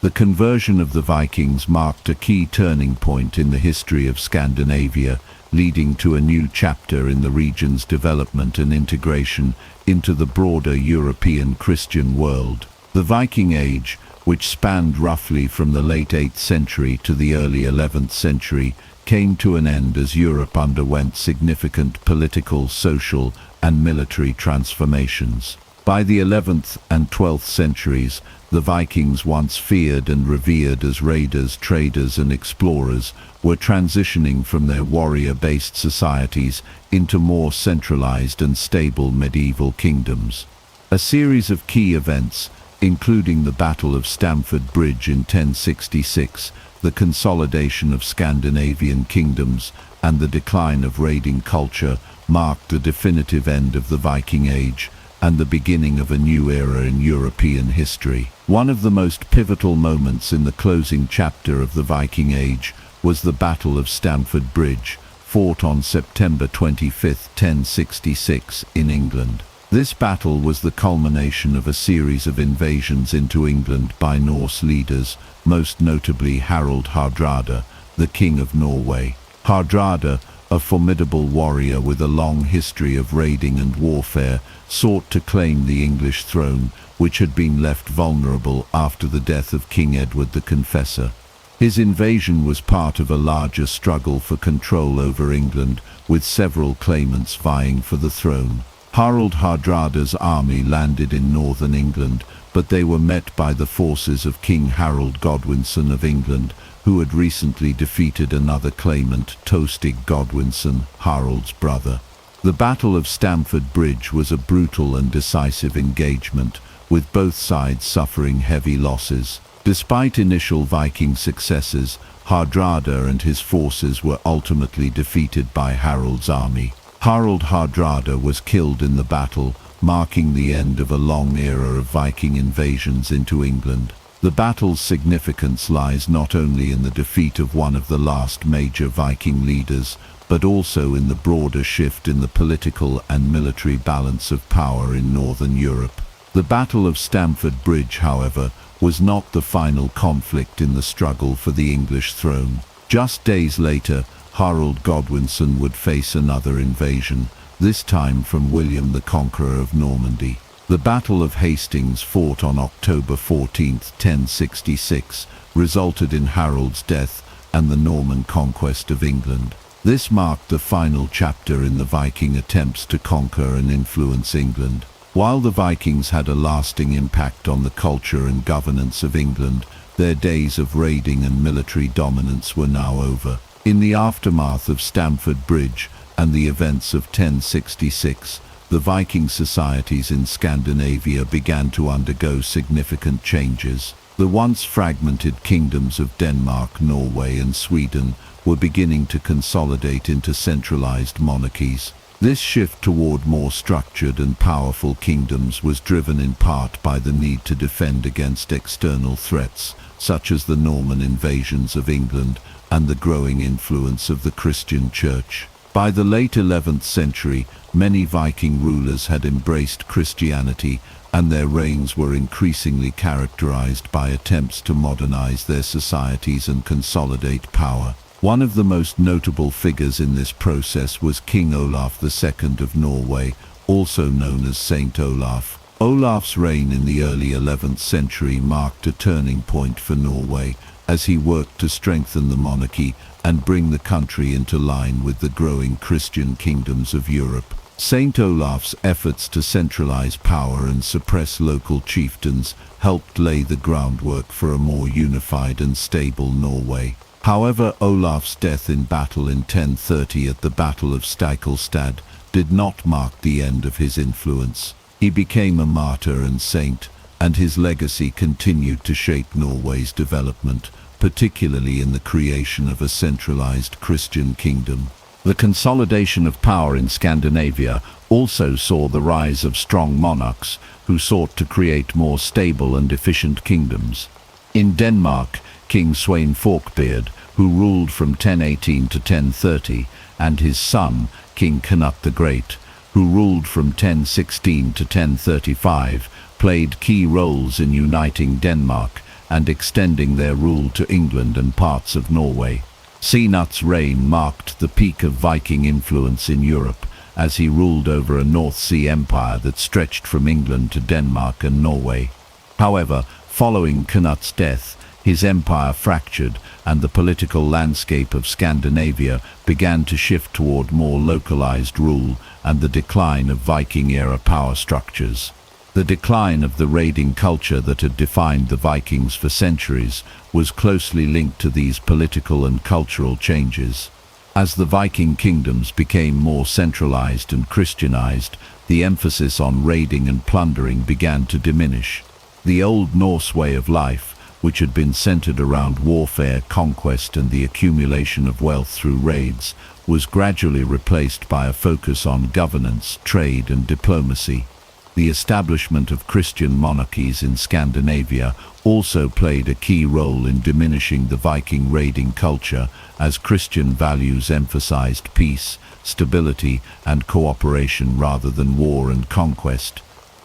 The conversion of the Vikings marked a key turning point in the history of Scandinavia, leading to a new chapter in the region's development and integration into the broader European Christian world. The Viking Age, which spanned roughly from the late 8th century to the early 11th century, came to an end as Europe underwent significant political, social, and military transformations. By the 11th and 12th centuries, the Vikings, once feared and revered as raiders, traders, and explorers, were transitioning from their warrior-based societies into more centralized and stable medieval kingdoms. A series of key events, including the Battle of Stamford Bridge in 1066, the consolidation of Scandinavian kingdoms, and the decline of raiding culture, marked the definitive end of the Viking Age and the beginning of a new era in European history. One of the most pivotal moments in the closing chapter of the Viking Age was the Battle of Stamford Bridge, fought on September 25, 1066, in England. This battle was the culmination of a series of invasions into England by Norse leaders, most notably Harald Hardrada, the King of Norway. Hardrada, a formidable warrior with a long history of raiding and warfare, sought to claim the English throne, which had been left vulnerable after the death of King Edward the Confessor. His invasion was part of a larger struggle for control over England, with several claimants vying for the throne. Harald Hardrada's army landed in northern England, but they were met by the forces of King Harold Godwinson of England, who had recently defeated another claimant, Tostig Godwinson, Harald's brother. The Battle of Stamford Bridge was a brutal and decisive engagement, with both sides suffering heavy losses. Despite initial Viking successes, Hardrada and his forces were ultimately defeated by Harold's army. Harald Hardrada was killed in the battle, marking the end of a long era of Viking invasions into England. The battle's significance lies not only in the defeat of one of the last major Viking leaders, but also in the broader shift in the political and military balance of power in Northern Europe. The Battle of Stamford Bridge, however, was not the final conflict in the struggle for the English throne. Just days later, Harold Godwinson would face another invasion, this time from William the Conqueror of Normandy. The Battle of Hastings, fought on October 14, 1066, resulted in Harold's death and the Norman conquest of England. This marked the final chapter in the Viking attempts to conquer and influence England. While the Vikings had a lasting impact on the culture and governance of England, their days of raiding and military dominance were now over. In the aftermath of Stamford Bridge and the events of 1066, the Viking societies in Scandinavia began to undergo significant changes. The once fragmented kingdoms of Denmark, Norway, and Sweden were beginning to consolidate into centralized monarchies. This shift toward more structured and powerful kingdoms was driven in part by the need to defend against external threats, such as the Norman invasions of England and the growing influence of the Christian Church. By the late 11th century, many Viking rulers had embraced Christianity, and their reigns were increasingly characterized by attempts to modernize their societies and consolidate power. One of the most notable figures in this process was King Olaf II of Norway, also known as Saint Olaf. Olaf's reign in the early 11th century marked a turning point for Norway, as he worked to strengthen the monarchy and bring the country into line with the growing Christian kingdoms of Europe. Saint Olaf's efforts to centralize power and suppress local chieftains helped lay the groundwork for a more unified and stable Norway. However, Olaf's death in battle in 1030 at the Battle of Stiklestad did not mark the end of his influence. He became a martyr and saint, and his legacy continued to shape Norway's development, particularly in the creation of a centralized Christian kingdom. The consolidation of power in Scandinavia also saw the rise of strong monarchs who sought to create more stable and efficient kingdoms. In Denmark, King Sweyn Forkbeard, who ruled from 1018 to 1030, and his son, King Canute the Great, who ruled from 1016 to 1035, played key roles in uniting Denmark and extending their rule to England and parts of Norway. Canute's reign marked the peak of Viking influence in Europe, as he ruled over a North Sea empire that stretched from England to Denmark and Norway. However, following Canute's death, his empire fractured, and the political landscape of Scandinavia began to shift toward more localized rule and the decline of Viking-era power structures. The decline of the raiding culture that had defined the Vikings for centuries was closely linked to these political and cultural changes. As the Viking kingdoms became more centralized and Christianized, The emphasis on raiding and plundering began to diminish. The Old Norse way of life, which had been centered around warfare, conquest, and the accumulation of wealth through raids, was gradually replaced by a focus on governance, trade, and diplomacy. The establishment of Christian monarchies in Scandinavia also played a key role in diminishing the Viking raiding culture, as Christian values emphasized peace, stability, and cooperation rather than war and conquest.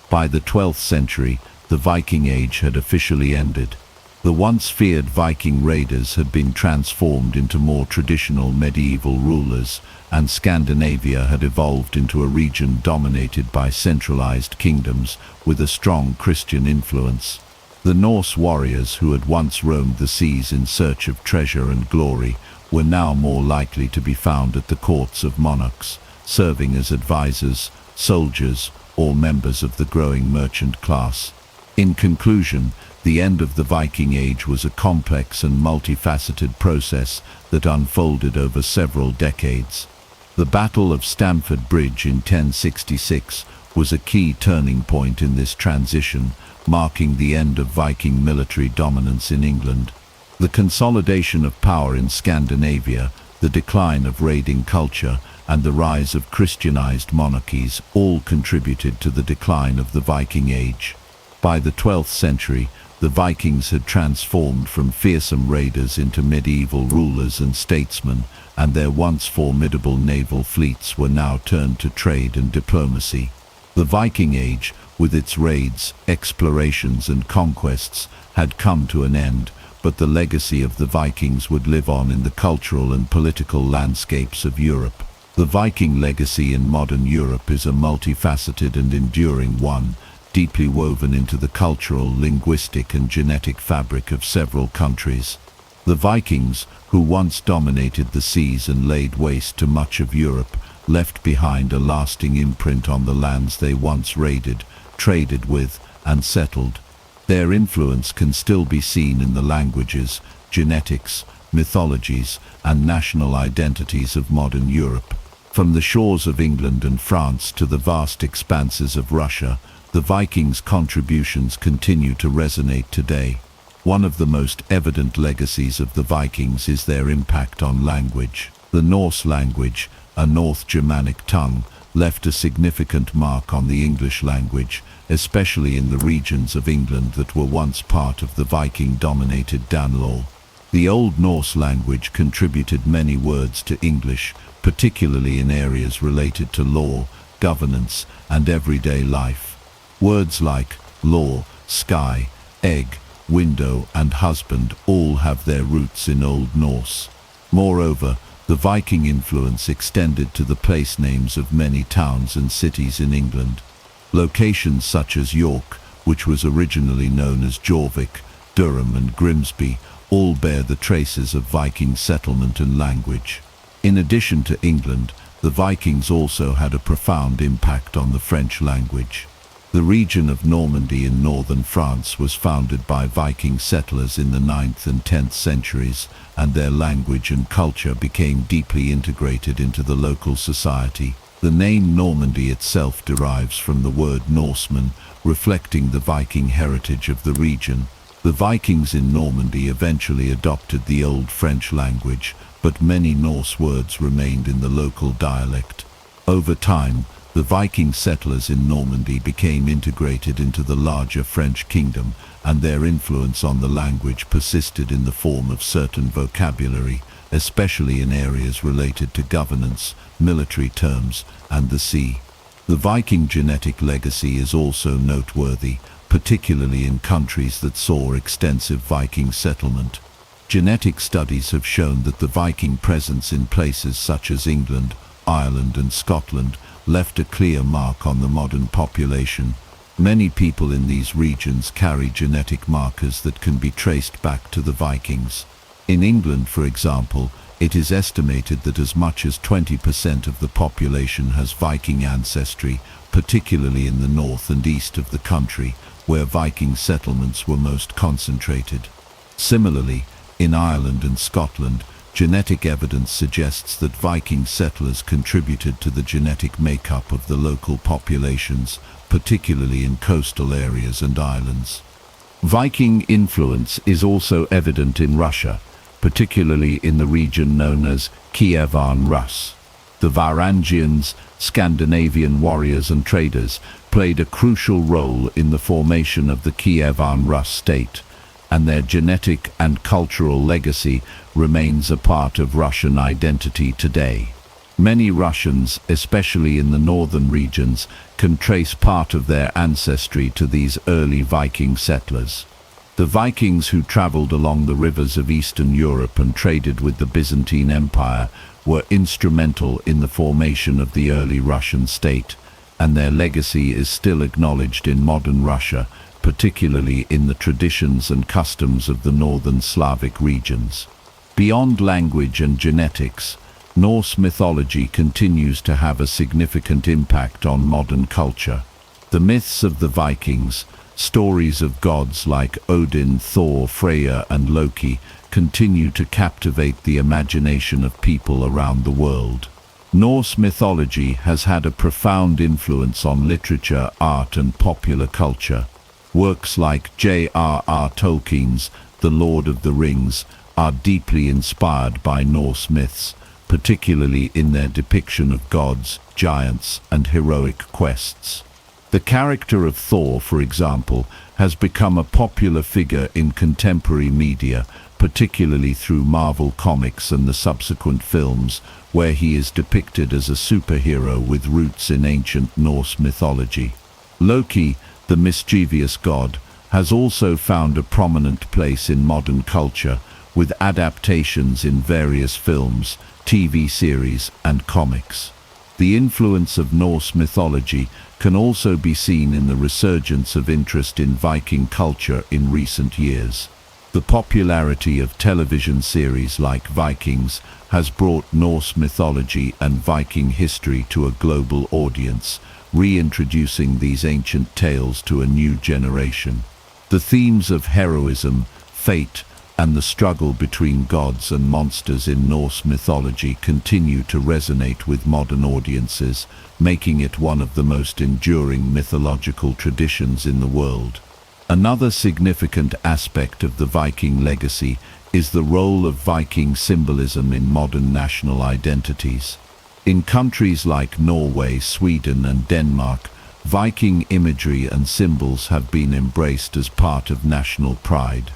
By the 12th century, the Viking Age had officially ended. The once feared Viking raiders had been transformed into more traditional medieval rulers, and Scandinavia had evolved into a region dominated by centralized kingdoms with a strong Christian influence. The Norse warriors who had once roamed the seas in search of treasure and glory were now more likely to be found at the courts of monarchs, serving as advisors, soldiers, or members of the growing merchant class. In conclusion, the end of the Viking Age was a complex and multifaceted process that unfolded over several decades. The Battle of Stamford Bridge in 1066 was a key turning point in this transition, marking the end of Viking military dominance in England. The consolidation of power in Scandinavia, the decline of raiding culture, and the rise of Christianized monarchies all contributed to the decline of the Viking Age. By the 12th century, the Vikings had transformed from fearsome raiders into medieval rulers and statesmen, and their once formidable naval fleets were now turned to trade and diplomacy. The Viking Age, with its raids, explorations, and conquests, had come to an end, but the legacy of the Vikings would live on in the cultural and political landscapes of Europe. The Viking legacy in modern Europe is a multifaceted and enduring one, deeply woven into the cultural, linguistic, and genetic fabric of several countries. The Vikings, who once dominated the seas and laid waste to much of Europe, left behind a lasting imprint on the lands they once raided, traded with, and settled. Their influence can still be seen in the languages, genetics, mythologies, and national identities of modern Europe. From the shores of England and France to the vast expanses of Russia, the Vikings' contributions continue to resonate today. One of the most evident legacies of the Vikings is their impact on language. The Norse language, a North Germanic tongue, left a significant mark on the English language, especially in the regions of England that were once part of the Viking-dominated Danelaw. The Old Norse language contributed many words to English, particularly in areas related to law, governance, and everyday life. Words like law, sky, egg, window, and husband all have their roots in Old Norse. Moreover, the Viking influence extended to the place names of many towns and cities in England. Locations such as York, which was originally known as Jorvik, Durham, and Grimsby, all bear the traces of Viking settlement and language. In addition to England, the Vikings also had a profound impact on the French language. The region of Normandy in northern France was founded by Viking settlers in the 9th and 10th centuries, and their language and culture became deeply integrated into the local society. The name Normandy itself derives from the word Norseman, reflecting the Viking heritage of the region. The Vikings in Normandy eventually adopted the Old French language, but many Norse words remained in the local dialect. Over time, the Viking settlers in Normandy became integrated into the larger French kingdom, and their influence on the language persisted in the form of certain vocabulary, especially in areas related to governance, military terms, and the sea. The Viking genetic legacy is also noteworthy, particularly in countries that saw extensive Viking settlement. Genetic studies have shown that the Viking presence in places such as England, Ireland, and Scotland left a clear mark on the modern population. Many people in these regions carry genetic markers that can be traced back to the Vikings. In England, for example, it is estimated that as much as 20% of the population has Viking ancestry, particularly in the north and east of the country, where Viking settlements were most concentrated. Similarly, in Ireland and Scotland, Genetic evidence suggests that Viking settlers contributed to the genetic makeup of the local populations, particularly in coastal areas and islands. Viking influence is also evident in Russia, particularly in the region known as Kievan Rus. The Varangians, Scandinavian warriors and traders, played a crucial role in the formation of the Kievan Rus state, and their genetic and cultural legacy remains a part of Russian identity today. Many Russians, especially in the northern regions, can trace part of their ancestry to these early Viking settlers. The Vikings, who traveled along the rivers of Eastern Europe and traded with the Byzantine Empire, were instrumental in the formation of the early Russian state, and their legacy is still acknowledged in modern Russia, particularly in the traditions and customs of the northern Slavic regions. Beyond language and genetics, Norse mythology continues to have a significant impact on modern culture. The myths of the Vikings, stories of gods like Odin, Thor, Freya, and Loki, continue to captivate the imagination of people around the world. Norse mythology has had a profound influence on literature, art, and popular culture. Works like J.R.R. Tolkien's The Lord of the Rings are deeply inspired by Norse myths, particularly in their depiction of gods, giants, and heroic quests. The character of Thor, for example, has become a popular figure in contemporary media, particularly through Marvel Comics and the subsequent films, where he is depicted as a superhero with roots in ancient Norse mythology. Loki, the mischievous god, has also found a prominent place in modern culture, with adaptations in various films, TV series, and comics. The influence of Norse mythology can also be seen in the resurgence of interest in Viking culture in recent years. The popularity of television series like Vikings has brought Norse mythology and Viking history to a global audience, reintroducing these ancient tales to a new generation. The themes of heroism, fate, and the struggle between gods and monsters in Norse mythology continue to resonate with modern audiences, making it one of the most enduring mythological traditions in the world. Another significant aspect of the Viking legacy is the role of Viking symbolism in modern national identities. In countries like Norway, Sweden, and Denmark, Viking imagery and symbols have been embraced as part of national pride.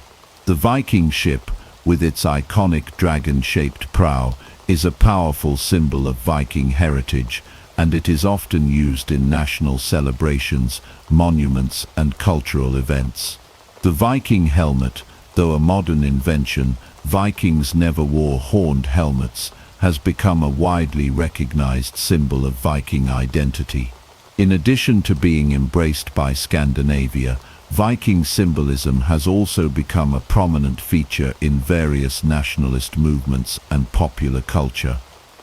The Viking ship, with its iconic dragon-shaped prow, is a powerful symbol of Viking heritage, and it is often used in national celebrations, monuments, and cultural events. The Viking helmet, though a modern invention, Vikings never wore horned helmets, has become a widely recognized symbol of Viking identity. In addition to being embraced by Scandinavia, Viking symbolism has also become a prominent feature in various nationalist movements and popular culture.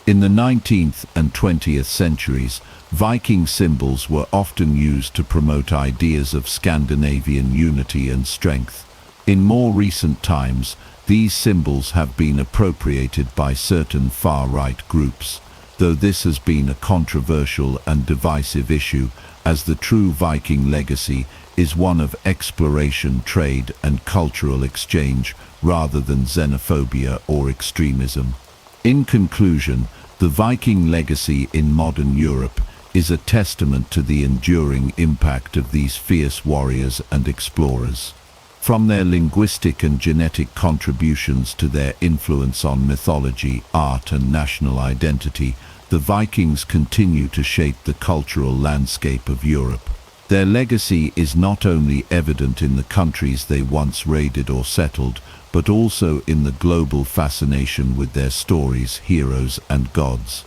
In the 19th and 20th centuries, Viking symbols were often used to promote ideas of Scandinavian unity and strength. In more recent times, these symbols have been appropriated by certain far-right groups, though this has been a controversial and divisive issue, as the true Viking legacy is one of exploration, trade, and cultural exchange rather than xenophobia or extremism. In conclusion, the Viking legacy in modern Europe is a testament to the enduring impact of these fierce warriors and explorers. From their linguistic and genetic contributions to their influence on mythology, art, and national identity, the Vikings continue to shape the cultural landscape of Europe. Their legacy is not only evident in the countries they once raided or settled, but also in the global fascination with their stories, heroes, and gods.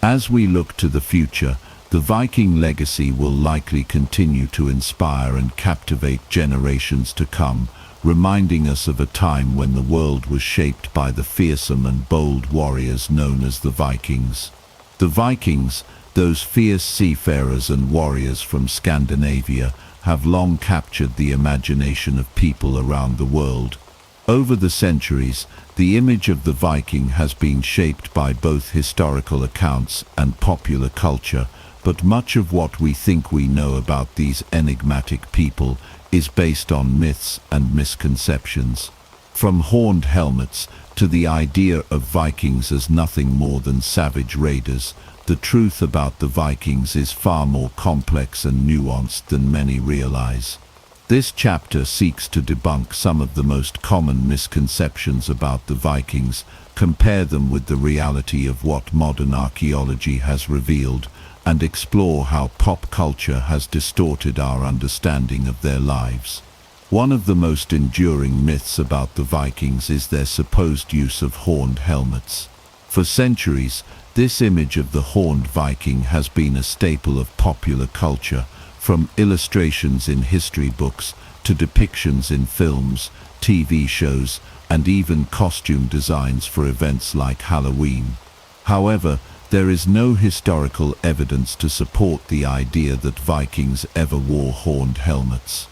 As we look to the future, the Viking legacy will likely continue to inspire and captivate generations to come, reminding us of a time when the world was shaped by the fearsome and bold warriors known as the Vikings. The Vikings, those fierce seafarers and warriors from Scandinavia, have long captured the imagination of people around the world. Over the centuries, the image of the Viking has been shaped by both historical accounts and popular culture, but much of what we think we know about these enigmatic people is based on myths and misconceptions. From horned helmets to the idea of Vikings as nothing more than savage raiders, the truth about the Vikings is far more complex and nuanced than many realize. This chapter seeks to debunk some of the most common misconceptions about the Vikings, compare them with the reality of what modern archaeology has revealed, and explore how pop culture has distorted our understanding of their lives. One of the most enduring myths about the Vikings is their supposed use of horned helmets. For centuries, this image of the horned Viking has been a staple of popular culture, from illustrations in history books to depictions in films, TV shows, and even costume designs for events like Halloween. However, there is no historical evidence to support the idea that Vikings ever wore horned helmets.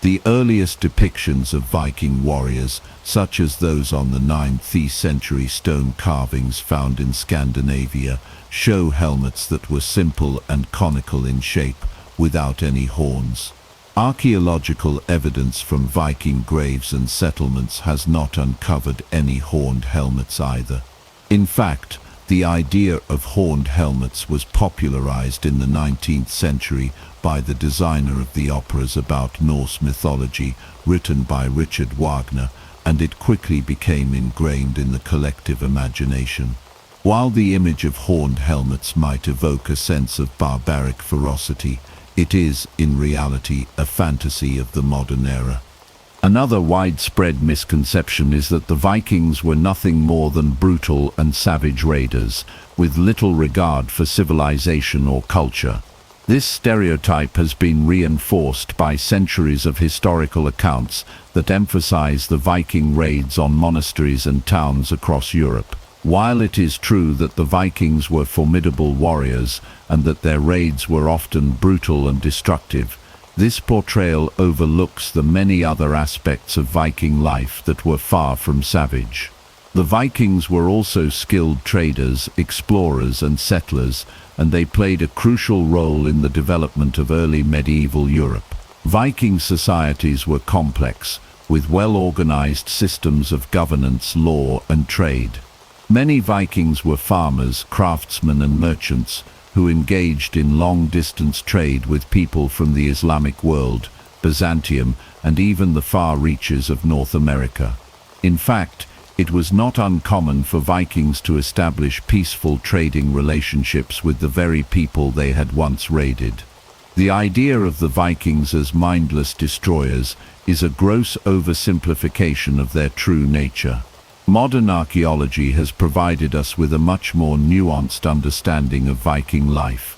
The earliest depictions of Viking warriors, such as those on the 9th century stone carvings found in Scandinavia, show helmets that were simple and conical in shape, without any horns. Archaeological evidence from Viking graves and settlements has not uncovered any horned helmets either. In fact, the idea of horned helmets was popularized in the 19th century by the designer of the operas about Norse mythology, written by Richard Wagner, and it quickly became ingrained in the collective imagination. While the image of horned helmets might evoke a sense of barbaric ferocity, it is, in reality, a fantasy of the modern era. Another widespread misconception is that the Vikings were nothing more than brutal and savage raiders, with little regard for civilization or culture. This stereotype has been reinforced by centuries of historical accounts that emphasize the Viking raids on monasteries and towns across Europe. While it is true that the Vikings were formidable warriors and that their raids were often brutal and destructive, this portrayal overlooks the many other aspects of Viking life that were far from savage. The Vikings were also skilled traders, explorers, and settlers, and they played a crucial role in the development of early medieval Europe. Viking societies were complex, with well-organized systems of governance, law, and trade. Many Vikings were farmers, craftsmen, and merchants who engaged in long-distance trade with people from the Islamic world, Byzantium, and even the far reaches of North America. In fact, it was not uncommon for Vikings to establish peaceful trading relationships with the very people they had once raided. The idea of the Vikings as mindless destroyers is a gross oversimplification of their true nature. Modern archaeology has provided us with a much more nuanced understanding of Viking life.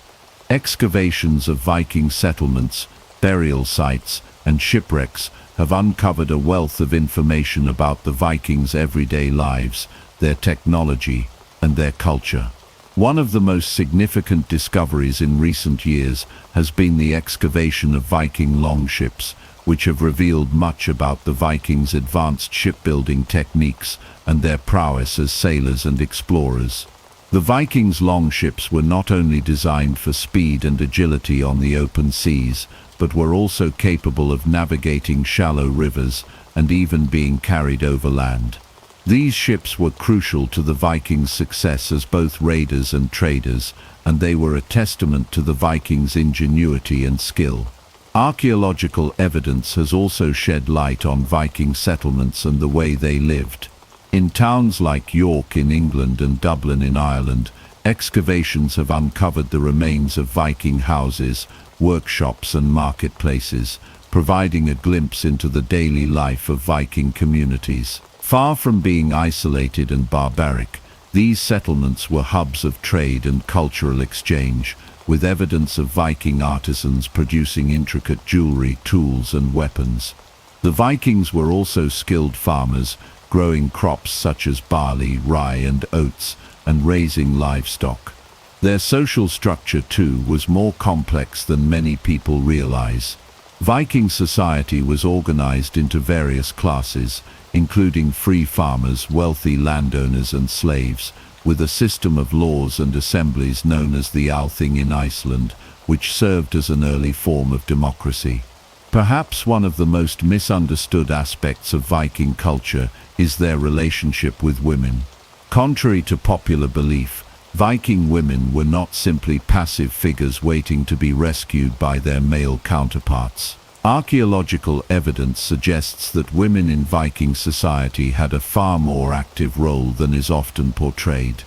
Excavations of Viking settlements, burial sites, and shipwrecks have uncovered a wealth of information about the Vikings' everyday lives, their technology, and their culture. One of the most significant discoveries in recent years has been the excavation of Viking longships, which have revealed much about the Vikings' advanced shipbuilding techniques and their prowess as sailors and explorers. The Vikings' longships were not only designed for speed and agility on the open seas, but were also capable of navigating shallow rivers and even being carried overland. These ships were crucial to the Vikings' success as both raiders and traders, and they were a testament to the Vikings' ingenuity and skill. Archaeological evidence has also shed light on Viking settlements and the way they lived. In towns like York in England and Dublin in Ireland, excavations have uncovered the remains of Viking houses, workshops, and marketplaces, providing a glimpse into the daily life of Viking communities. Far from being isolated and barbaric, these settlements were hubs of trade and cultural exchange, with evidence of Viking artisans producing intricate jewelry, tools, and weapons. The Vikings were also skilled farmers, growing crops such as barley, rye, and oats, and raising livestock. Their social structure, too, was more complex than many people realize. Viking society was organized into various classes, including free farmers, wealthy landowners and slaves, with a system of laws and assemblies known as the Althing in Iceland, which served as an early form of democracy. Perhaps one of the most misunderstood aspects of Viking culture is their relationship with women. Contrary to popular belief, Viking women were not simply passive figures waiting to be rescued by their male counterparts. Archaeological evidence suggests that women in Viking society had a far more active role than is often portrayed.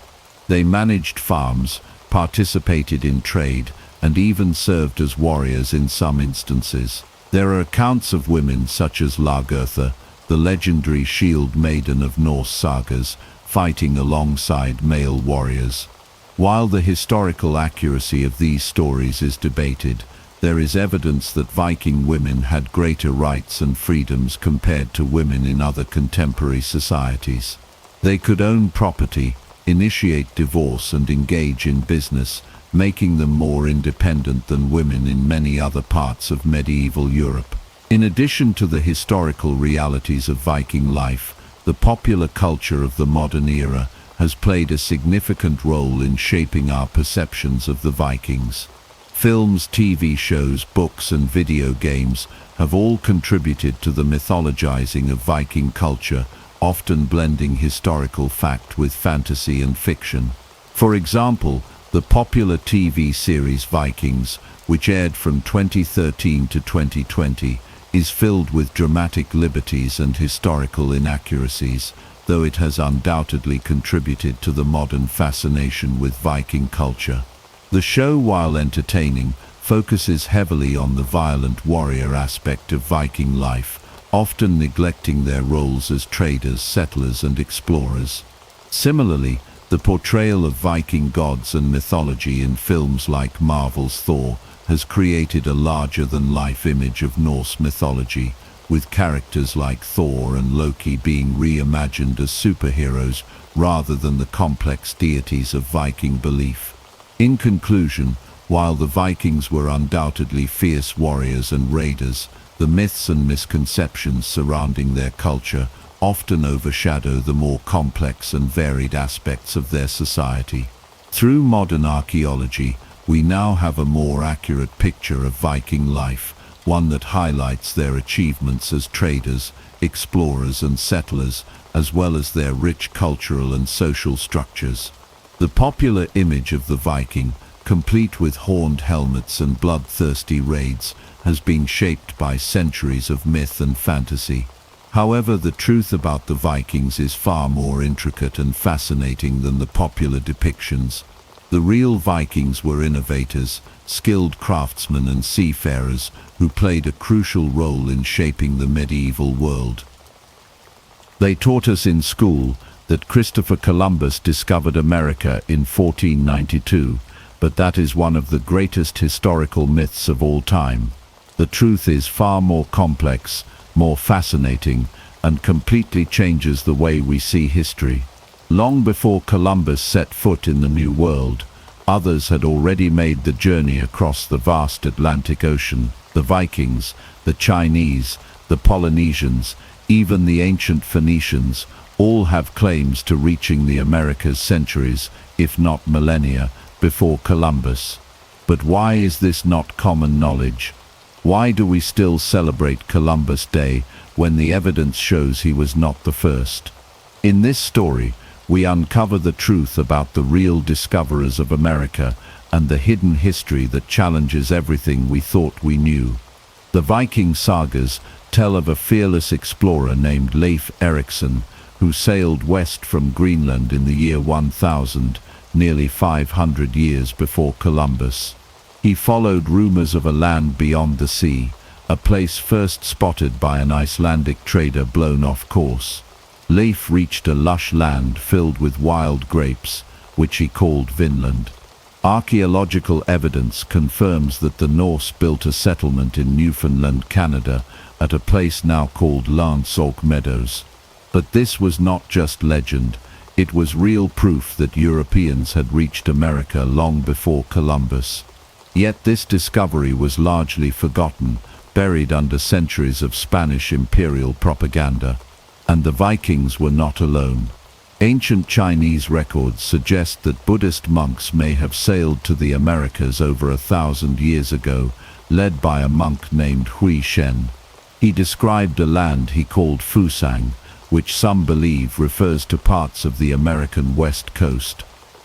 They managed farms, participated in trade, and even served as warriors in some instances. There are accounts of women such as Lagertha, the legendary shield maiden of Norse sagas, fighting alongside male warriors. While the historical accuracy of these stories is debated, there is evidence that Viking women had greater rights and freedoms compared to women in other contemporary societies. They could own property, initiate divorce and engage in business, making them more independent than women in many other parts of medieval Europe. In addition to the historical realities of Viking life, the popular culture of the modern era has played a significant role in shaping our perceptions of the Vikings. Films, TV shows, books and video games have all contributed to the mythologizing of Viking culture, often blending historical fact with fantasy and fiction. For example, the popular TV series Vikings, which aired from 2013 to 2020, is filled with dramatic liberties and historical inaccuracies, though it has undoubtedly contributed to the modern fascination with Viking culture. The show, while entertaining, focuses heavily on the violent warrior aspect of Viking life, often neglecting their roles as traders, settlers and explorers. Similarly, the portrayal of Viking gods and mythology in films like Marvel's Thor has created a larger-than-life image of Norse mythology, with characters like Thor and Loki being reimagined as superheroes rather than the complex deities of Viking belief. In conclusion, while the Vikings were undoubtedly fierce warriors and raiders, the myths and misconceptions surrounding their culture often overshadow the more complex and varied aspects of their society. Through modern archaeology, we now have a more accurate picture of Viking life, one that highlights their achievements as traders, explorers and settlers, as well as their rich cultural and social structures. The popular image of the Viking, complete with horned helmets and bloodthirsty raids, has been shaped by centuries of myth and fantasy. However, the truth about the Vikings is far more intricate and fascinating than the popular depictions. The real Vikings were innovators, skilled craftsmen and seafarers who played a crucial role in shaping the medieval world. They taught us in school that Christopher Columbus discovered America in 1492, but that is one of the greatest historical myths of all time. The truth is far more complex, more fascinating, and completely changes the way we see history. Long before Columbus set foot in the New World, others had already made the journey across the vast Atlantic Ocean. The Vikings, the Chinese, the Polynesians, even the ancient Phoenicians, all have claims to reaching the Americas centuries, if not millennia, before Columbus. But why is this not common knowledge? Why do we still celebrate Columbus Day when the evidence shows he was not the first? In this story, we uncover the truth about the real discoverers of America and the hidden history that challenges everything we thought we knew. The Viking sagas tell of a fearless explorer named Leif Erikson, who sailed west from Greenland in the year 1000, nearly 500 years before Columbus. He followed rumors of a land beyond the sea, a place first spotted by an Icelandic trader blown off course. Leif reached a lush land filled with wild grapes, which he called Vinland. Archaeological evidence confirms that the Norse built a settlement in Newfoundland, Canada, at a place now called Landsok Meadows. But this was not just legend, it was real proof that Europeans had reached America long before Columbus. Yet this discovery was largely forgotten, buried under centuries of Spanish imperial propaganda. And the Vikings were not alone. Ancient Chinese records suggest that Buddhist monks may have sailed to the Americas over 1,000 years ago, led by a monk named Hui Shen. He described a land he called Fusang, which some believe refers to parts of the American west coast.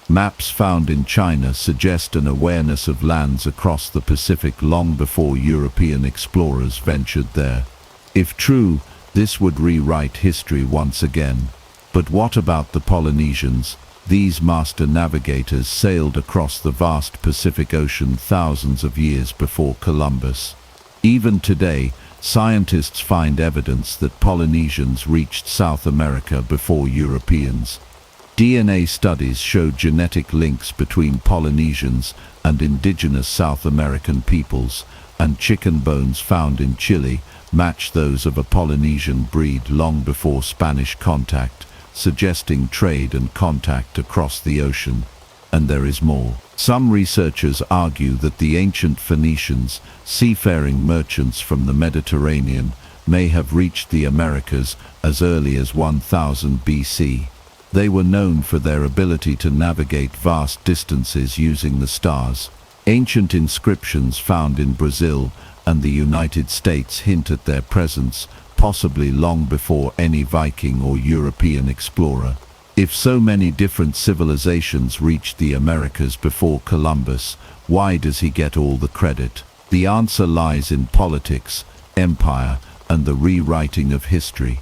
Maps found in China suggest an awareness of lands across the Pacific long before European explorers ventured there. If true, this would rewrite history once again. But what about the Polynesians? These master navigators sailed across the vast Pacific Ocean thousands of years before Columbus. Even today, scientists find evidence that Polynesians reached South America before Europeans. DNA studies show genetic links between Polynesians and indigenous South American peoples, and chicken bones found in Chile match those of a Polynesian breed long before Spanish contact, suggesting trade and contact across the ocean. And there is more. Some researchers argue that the ancient Phoenicians, seafaring merchants from the Mediterranean, may have reached the Americas as early as 1000 BC. They were known for their ability to navigate vast distances using the stars. Ancient inscriptions found in Brazil and the United States hint at their presence, possibly long before any Viking or European explorer. If so many different civilizations reached the Americas before Columbus, why does he get all the credit? The answer lies in politics, empire, and the rewriting of history.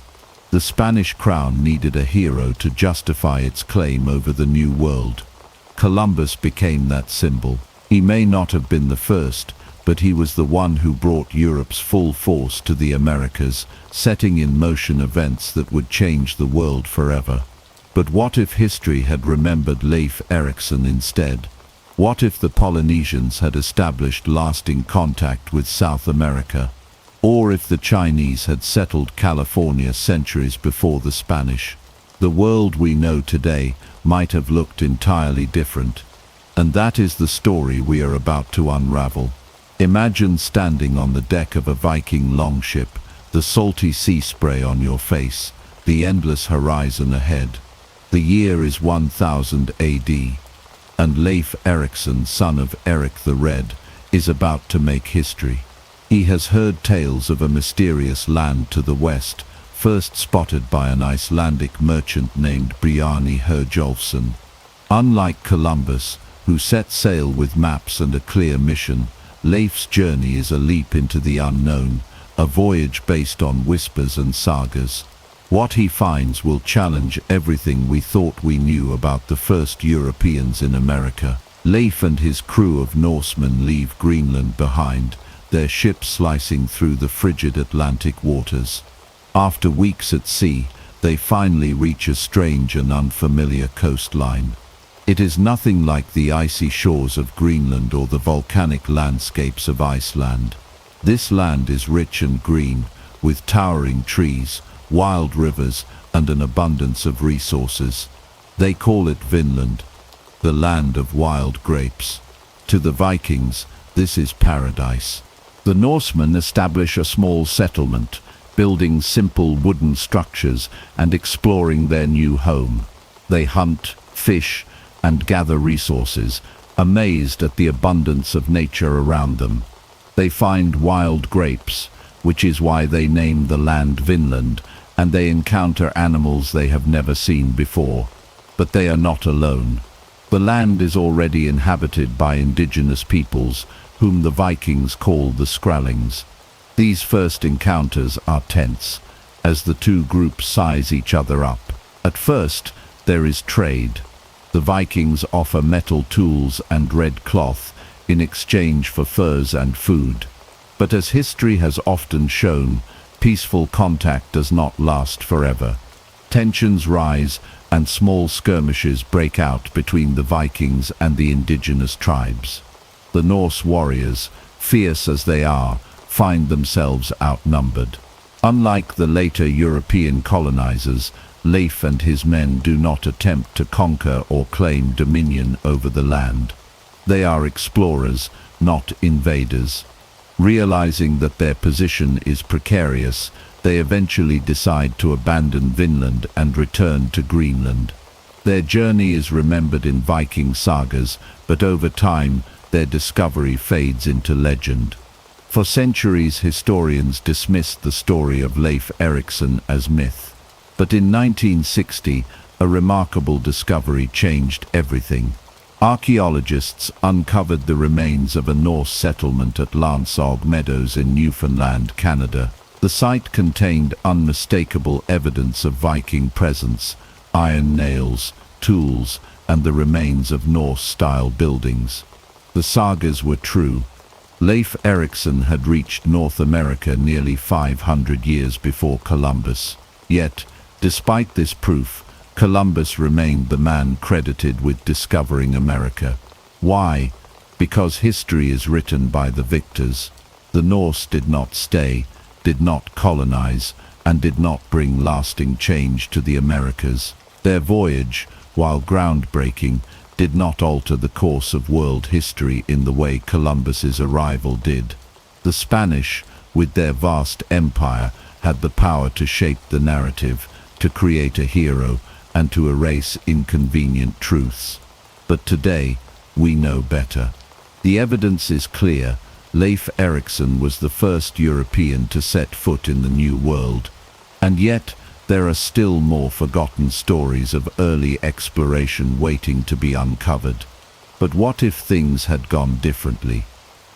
The Spanish crown needed a hero to justify its claim over the New World. Columbus became that symbol. He may not have been the first, but he was the one who brought Europe's full force to the Americas, setting in motion events that would change the world forever. But what if history had remembered Leif Erikson instead? What if the Polynesians had established lasting contact with South America? Or if the Chinese had settled California centuries before the Spanish? The world we know today might have looked entirely different. And that is the story we are about to unravel. Imagine standing on the deck of a Viking longship, the salty sea spray on your face, the endless horizon ahead. The year is 1000 AD, and Leif Erikson, son of Eric the Red, is about to make history. He has heard tales of a mysterious land to the west, first spotted by an Icelandic merchant named Bjarni Herjolfsson. Unlike Columbus, who set sail with maps and a clear mission, Leif's journey is a leap into the unknown, a voyage based on whispers and sagas. What he finds will challenge everything we thought we knew about the first Europeans in America. Leif and his crew of Norsemen leave Greenland behind, their ship slicing through the frigid Atlantic waters. After weeks at sea, they finally reach a strange and unfamiliar coastline. It is nothing like the icy shores of Greenland or the volcanic landscapes of Iceland. This land is rich and green, with towering trees, wild rivers, and an abundance of resources. They call it Vinland, the land of wild grapes. To the Vikings, this is paradise. The Norsemen establish a small settlement, building simple wooden structures and exploring their new home. They hunt, fish, and gather resources, amazed at the abundance of nature around them. They find wild grapes, which is why they name the land Vinland, and they encounter animals they have never seen before. But they are not alone. The land is already inhabited by indigenous peoples, whom the Vikings call the Skrallings. These first encounters are tense, as the two groups size each other up. At first, there is trade. The Vikings offer metal tools and red cloth in exchange for furs and food. But as history has often shown, peaceful contact does not last forever. Tensions rise and small skirmishes break out between the Vikings and the indigenous tribes. The Norse warriors, fierce as they are, find themselves outnumbered. Unlike the later European colonizers, Leif and his men do not attempt to conquer or claim dominion over the land. They are explorers, not invaders. Realizing that their position is precarious, they eventually decide to abandon Vinland and return to Greenland. Their journey is remembered in Viking sagas, but over time, their discovery fades into legend. For centuries, historians dismissed the story of Leif Erikson as myth. But in 1960, a remarkable discovery changed everything. Archaeologists uncovered the remains of a Norse settlement at Lansog Meadows in Newfoundland, Canada. The site contained unmistakable evidence of Viking presence, iron nails, tools, and the remains of Norse-style buildings. The sagas were true. Leif Erikson had reached North America nearly 500 years before Columbus. Yet, despite this proof, Columbus remained the man credited with discovering America. Why? Because history is written by the victors. The Norse did not stay, did not colonize, and did not bring lasting change to the Americas. Their voyage, while groundbreaking, did not alter the course of world history in the way Columbus's arrival did. The Spanish, with their vast empire, had the power to shape the narrative, to create a hero, and to erase inconvenient truths. But today, we know better. The evidence is clear. Leif Erikson was the first European to set foot in the New World. And yet, there are still more forgotten stories of early exploration waiting to be uncovered. But what if things had gone differently?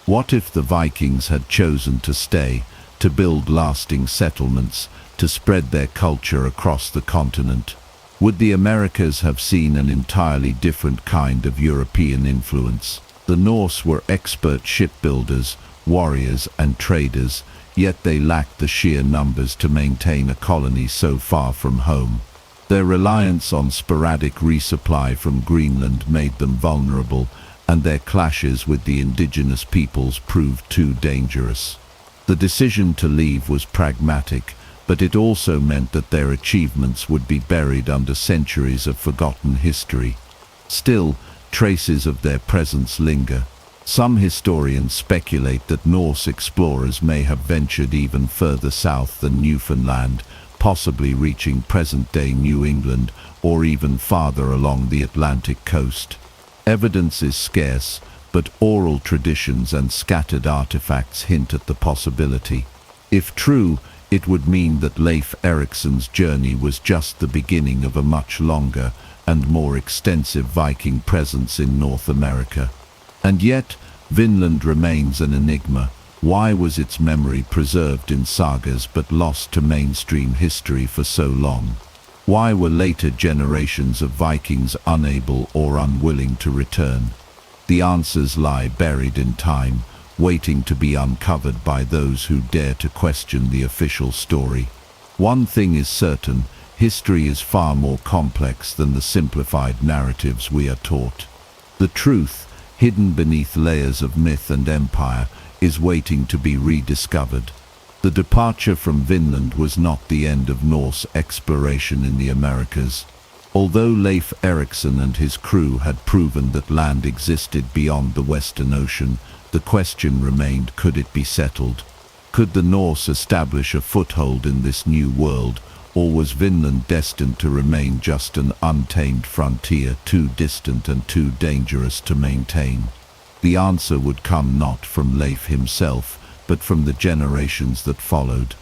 What if the Vikings had chosen to stay, to build lasting settlements, to spread their culture across the continent? Would the Americas have seen an entirely different kind of European influence? The Norse were expert shipbuilders, warriors, and traders, yet they lacked the sheer numbers to maintain a colony so far from home. Their reliance on sporadic resupply from Greenland made them vulnerable, and their clashes with the indigenous peoples proved too dangerous. The decision to leave was pragmatic, but it also meant that their achievements would be buried under centuries of forgotten history. Still, traces of their presence linger. Some historians speculate that Norse explorers may have ventured even further south than Newfoundland, possibly reaching present-day New England or even farther along the Atlantic coast. Evidence is scarce, but oral traditions and scattered artifacts hint at the possibility. If true, it would mean that Leif Erikson's journey was just the beginning of a much longer and more extensive Viking presence in North America. And yet, Vinland remains an enigma. Why was its memory preserved in sagas but lost to mainstream history for so long? Why were later generations of Vikings unable or unwilling to return? The answers lie buried in time, waiting to be uncovered by those who dare to question the official story. One thing is certain: history is far more complex than the simplified narratives we are taught. The truth, hidden beneath layers of myth and empire, is waiting to be rediscovered. The departure from Vinland was not the end of Norse exploration in the Americas. Although Leif Erikson and his crew had proven that land existed beyond the Western Ocean, the question remained: could it be settled? Could the Norse establish a foothold in this new world, or was Vinland destined to remain just an untamed frontier, too distant and too dangerous to maintain? The answer would come not from Leif himself, but from the generations that followed.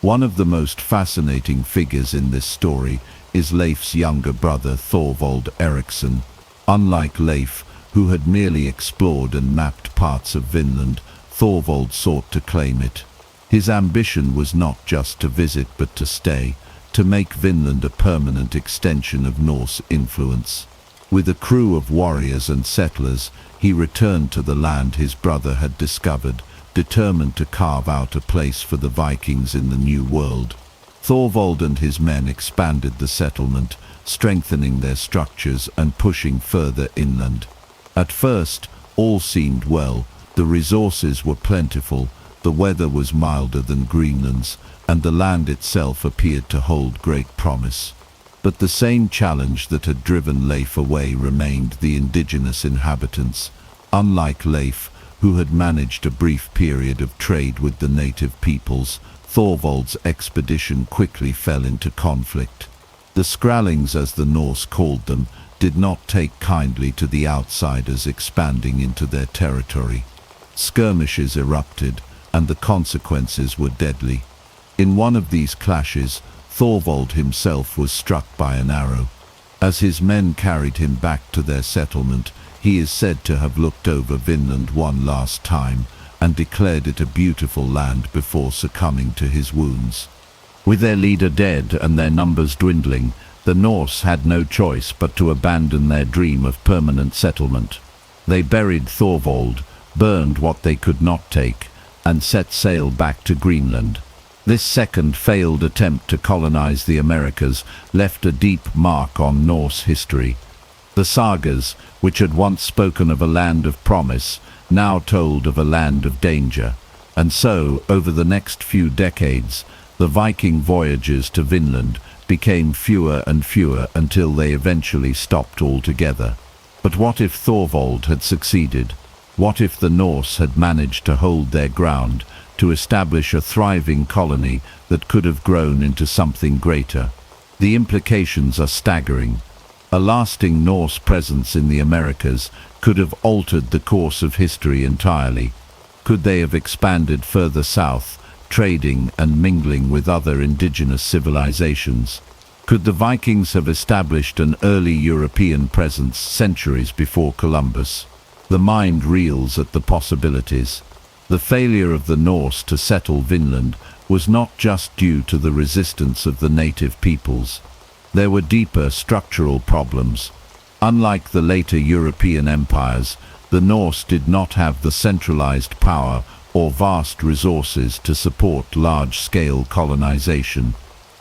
One of the most fascinating figures in this story is Leif's younger brother Thorvald Eriksson. Unlike Leif, who had merely explored and mapped parts of Vinland, Thorvald sought to claim it. His ambition was not just to visit but to stay, to make Vinland a permanent extension of Norse influence. With a crew of warriors and settlers, he returned to the land his brother had discovered, determined to carve out a place for the Vikings in the New World. Thorvald and his men expanded the settlement, strengthening their structures and pushing further inland. At first, all seemed well. The resources were plentiful, the weather was milder than Greenland's, and the land itself appeared to hold great promise. But the same challenge that had driven Leif away remained: the indigenous inhabitants. Unlike Leif, who had managed a brief period of trade with the native peoples, Thorvald's expedition quickly fell into conflict. The Skrallings, as the Norse called them, did not take kindly to the outsiders expanding into their territory. Skirmishes erupted, and the consequences were deadly. In one of these clashes, Thorvald himself was struck by an arrow. As his men carried him back to their settlement, he is said to have looked over Vinland one last time and declared it a beautiful land before succumbing to his wounds. With their leader dead and their numbers dwindling, the Norse had no choice but to abandon their dream of permanent settlement. They buried Thorvald, burned what they could not take, and set sail back to Greenland. This second failed attempt to colonize the Americas left a deep mark on Norse history. The sagas, which had once spoken of a land of promise, now told of a land of danger. And so, over the next few decades, the Viking voyages to Vinland became fewer and fewer until they eventually stopped altogether. But what if Thorvald had succeeded? What if the Norse had managed to hold their ground, to establish a thriving colony that could have grown into something greater? The implications are staggering. A lasting Norse presence in the Americas could have altered the course of history entirely. Could they have expanded further south, trading and mingling with other indigenous civilizations? Could the Vikings have established an early European presence centuries before Columbus? The mind reels at the possibilities. The failure of the Norse to settle Vinland was not just due to the resistance of the native peoples. There were deeper structural problems. Unlike the later European empires, the Norse did not have the centralized power or vast resources to support large-scale colonization.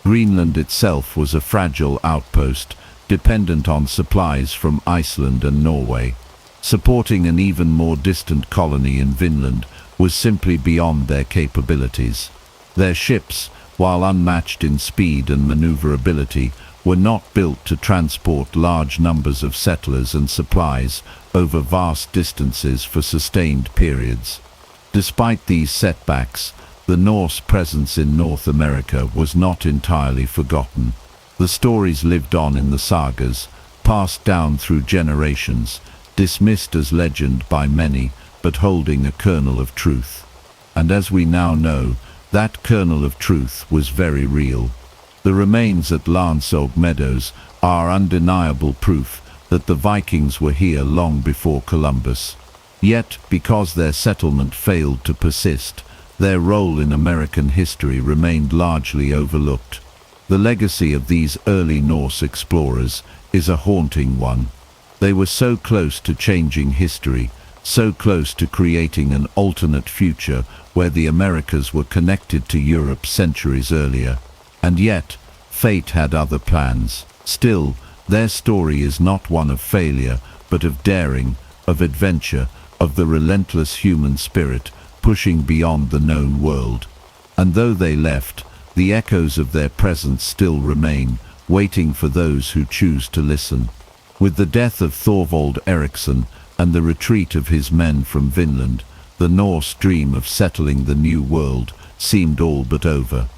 Greenland itself was a fragile outpost, dependent on supplies from Iceland and Norway. Supporting an even more distant colony in Vinland was simply beyond their capabilities. Their ships, while unmatched in speed and maneuverability, were not built to transport large numbers of settlers and supplies over vast distances for sustained periods. Despite these setbacks, the Norse presence in North America was not entirely forgotten. The stories lived on in the sagas, passed down through generations, dismissed as legend by many, but holding a kernel of truth. And as we now know, that kernel of truth was very real. The remains at Lansog Meadows are undeniable proof that the Vikings were here long before Columbus. Yet, because their settlement failed to persist, their role in American history remained largely overlooked. The legacy of these early Norse explorers is a haunting one. They were so close to changing history, so close to creating an alternate future where the Americas were connected to Europe centuries earlier. And yet, fate had other plans. Still, their story is not one of failure, but of daring, of adventure, of the relentless human spirit, pushing beyond the known world. And though they left, the echoes of their presence still remain, waiting for those who choose to listen. With the death of Thorvald Eriksson and the retreat of his men from Vinland, the Norse dream of settling the New World seemed all but over.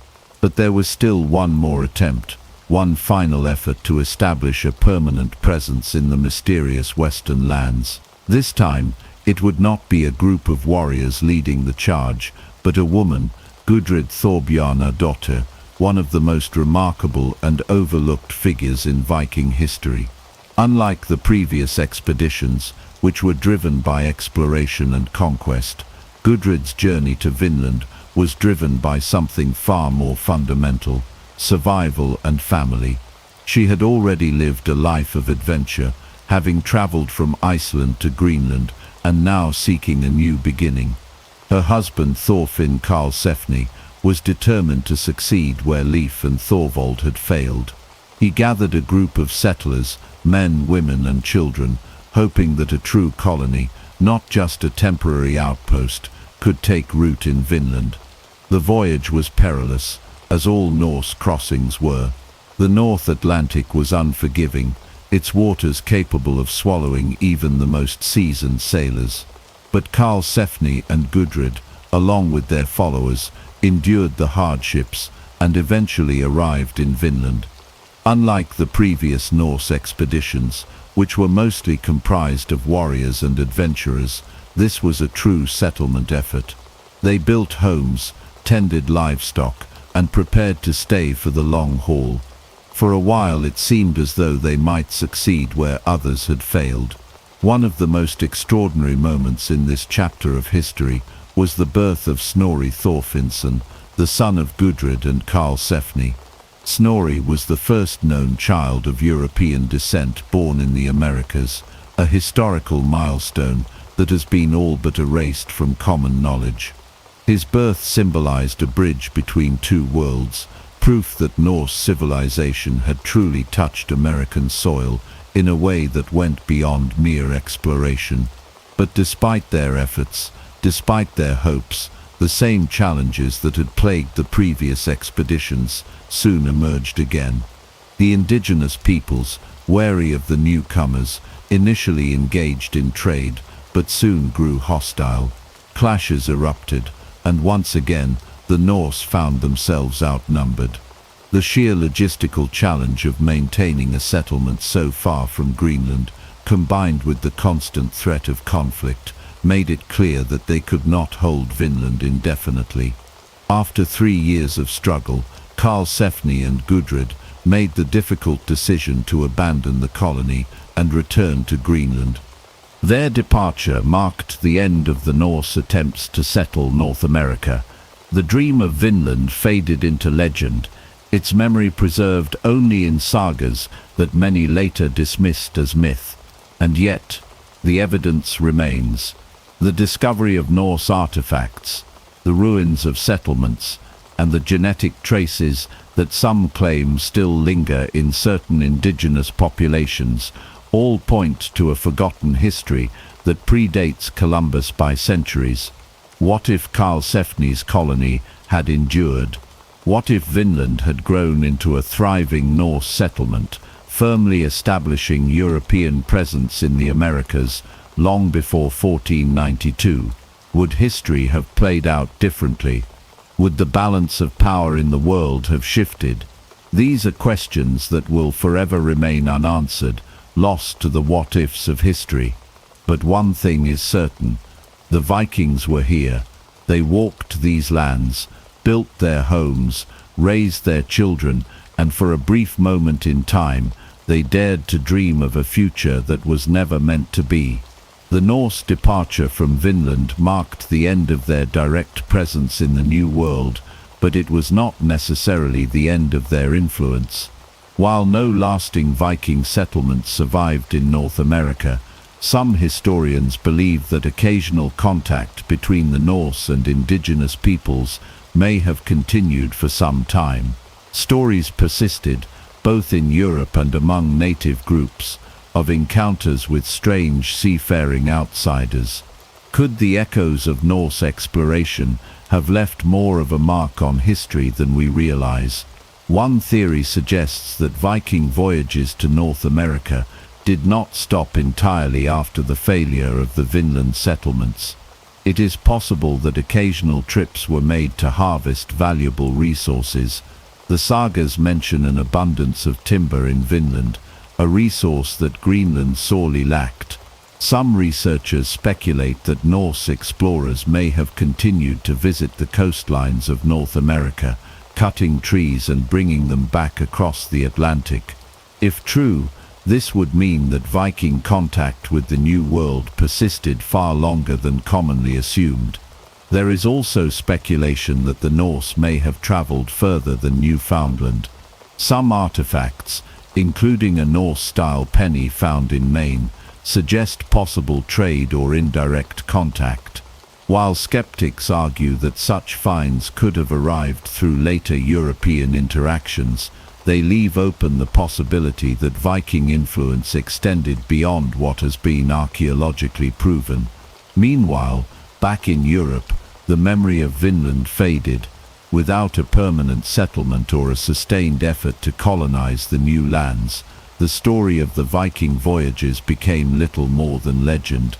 But there was still one more attempt, one final effort to establish a permanent presence in the mysterious western lands. This time, it would not be a group of warriors leading the charge, but a woman, Gudrid Thorbjarnardóttir, one of the most remarkable and overlooked figures in Viking history. Unlike the previous expeditions, which were driven by exploration and conquest, Gudrid's journey to Vinland was driven by something far more fundamental: survival and family. She had already lived a life of adventure, having traveled from Iceland to Greenland, and now seeking a new beginning. Her husband Thorfinn Karlsefni was determined to succeed where Leif and Thorvald had failed. He gathered a group of settlers, men, women and children, hoping that a true colony, not just a temporary outpost, could take root in Vinland. The voyage was perilous, as all Norse crossings were. The North Atlantic was unforgiving, its waters capable of swallowing even the most seasoned sailors. But Karlsefni and Gudrid, along with their followers, endured the hardships and eventually arrived in Vinland. Unlike the previous Norse expeditions, which were mostly comprised of warriors and adventurers, this was a true settlement effort. They built homes, tended livestock, and prepared to stay for the long haul. For a while it seemed as though they might succeed where others had failed. One of the most extraordinary moments in this chapter of history was the birth of Snorri Thorfinnsson, the son of Gudrid and Karlsefni. Snorri was the first known child of European descent born in the Americas, a historical milestone that has been all but erased from common knowledge. His birth symbolized a bridge between two worlds, proof that Norse civilization had truly touched American soil in a way that went beyond mere exploration. But despite their efforts, despite their hopes, the same challenges that had plagued the previous expeditions soon emerged again. The indigenous peoples, wary of the newcomers, initially engaged in trade, but soon grew hostile. Clashes erupted, and once again, the Norse found themselves outnumbered. The sheer logistical challenge of maintaining a settlement so far from Greenland, combined with the constant threat of conflict, made it clear that they could not hold Vinland indefinitely. After 3 years of struggle, Karlsefni and Gudrid made the difficult decision to abandon the colony and return to Greenland. Their departure marked the end of the Norse attempts to settle North America. The dream of Vinland faded into legend, its memory preserved only in sagas that many later dismissed as myth. And yet, the evidence remains. The discovery of Norse artifacts, the ruins of settlements, and the genetic traces that some claim still linger in certain indigenous populations all point to a forgotten history that predates Columbus by centuries. What if Karlsefni's colony had endured? What if Vinland had grown into a thriving Norse settlement, firmly establishing European presence in the Americas long before 1492? Would history have played out differently? Would the balance of power in the world have shifted? These are questions that will forever remain unanswered, lost to the what-ifs of history. But one thing is certain: the Vikings were here. They walked these lands, built their homes, raised their children, and for a brief moment in time, they dared to dream of a future that was never meant to be. The Norse departure from Vinland marked the end of their direct presence in the New World, but it was not necessarily the end of their influence. While no lasting Viking settlements survived in North America, some historians believe that occasional contact between the Norse and indigenous peoples may have continued for some time. Stories persisted, both in Europe and among native groups, of encounters with strange seafaring outsiders. Could the echoes of Norse exploration have left more of a mark on history than we realize? One theory suggests that Viking voyages to North America did not stop entirely after the failure of the Vinland settlements. It is possible that occasional trips were made to harvest valuable resources. The sagas mention an abundance of timber in Vinland, a resource that Greenland sorely lacked. Some researchers speculate that Norse explorers may have continued to visit the coastlines of North America, cutting trees and bringing them back across the Atlantic. If true, this would mean that Viking contact with the New World persisted far longer than commonly assumed. There is also speculation that the Norse may have traveled further than Newfoundland. Some artifacts, including a Norse-style penny found in Maine, suggest possible trade or indirect contact. While skeptics argue that such finds could have arrived through later European interactions, they leave open the possibility that Viking influence extended beyond what has been archaeologically proven. Meanwhile, back in Europe, the memory of Vinland faded. Without a permanent settlement or a sustained effort to colonize the new lands, the story of the Viking voyages became little more than legend.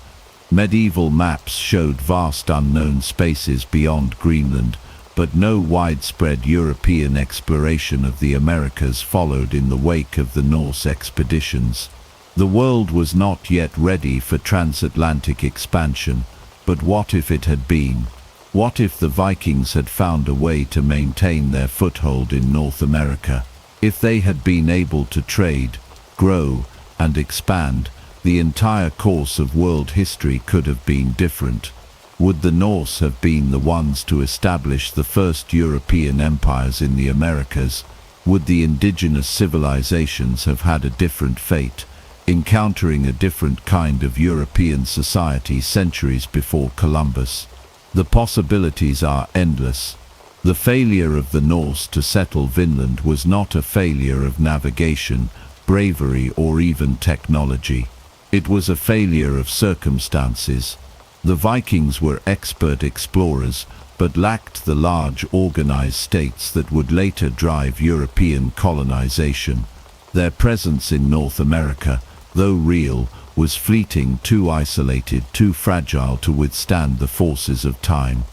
Medieval maps showed vast unknown spaces beyond Greenland, but no widespread European exploration of the Americas followed in the wake of the Norse expeditions. The world was not yet ready for transatlantic expansion, but what if it had been? What if the Vikings had found a way to maintain their foothold in North America? If they had been able to trade, grow, and expand, the entire course of world history could have been different. Would the Norse have been the ones to establish the first European empires in the Americas? Would the indigenous civilizations have had a different fate, encountering a different kind of European society centuries before Columbus? The possibilities are endless. The failure of the Norse to settle Vinland was not a failure of navigation, bravery, or even technology. It was a failure of circumstances. The Vikings were expert explorers, but lacked the large organized states that would later drive European colonization. Their presence in North America, though real, was fleeting, too isolated, too fragile to withstand the forces of time.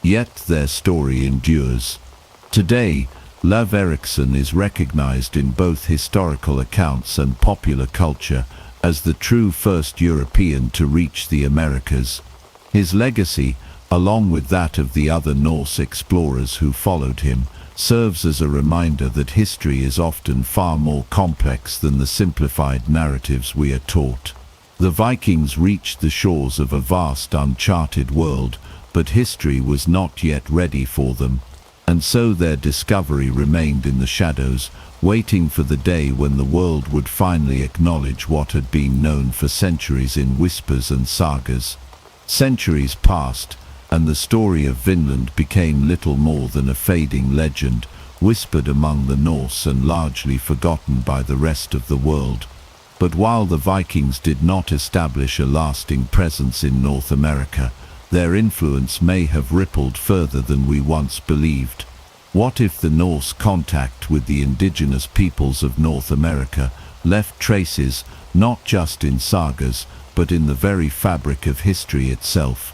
Yet their story endures. Today, Lev Erikson is recognized in both historical accounts and popular culture as the true first European to reach the Americas. His legacy, along with that of the other Norse explorers who followed him, serves as a reminder that history is often far more complex than the simplified narratives we are taught. The Vikings reached the shores of a vast uncharted world, but history was not yet ready for them, and so their discovery remained in the shadows, waiting for the day when the world would finally acknowledge what had been known for centuries in whispers and sagas. Centuries passed, and the story of Vinland became little more than a fading legend, whispered among the Norse and largely forgotten by the rest of the world. But while the Vikings did not establish a lasting presence in North America, their influence may have rippled further than we once believed. What if the Norse contact with the indigenous peoples of North America left traces, not just in sagas, but in the very fabric of history itself?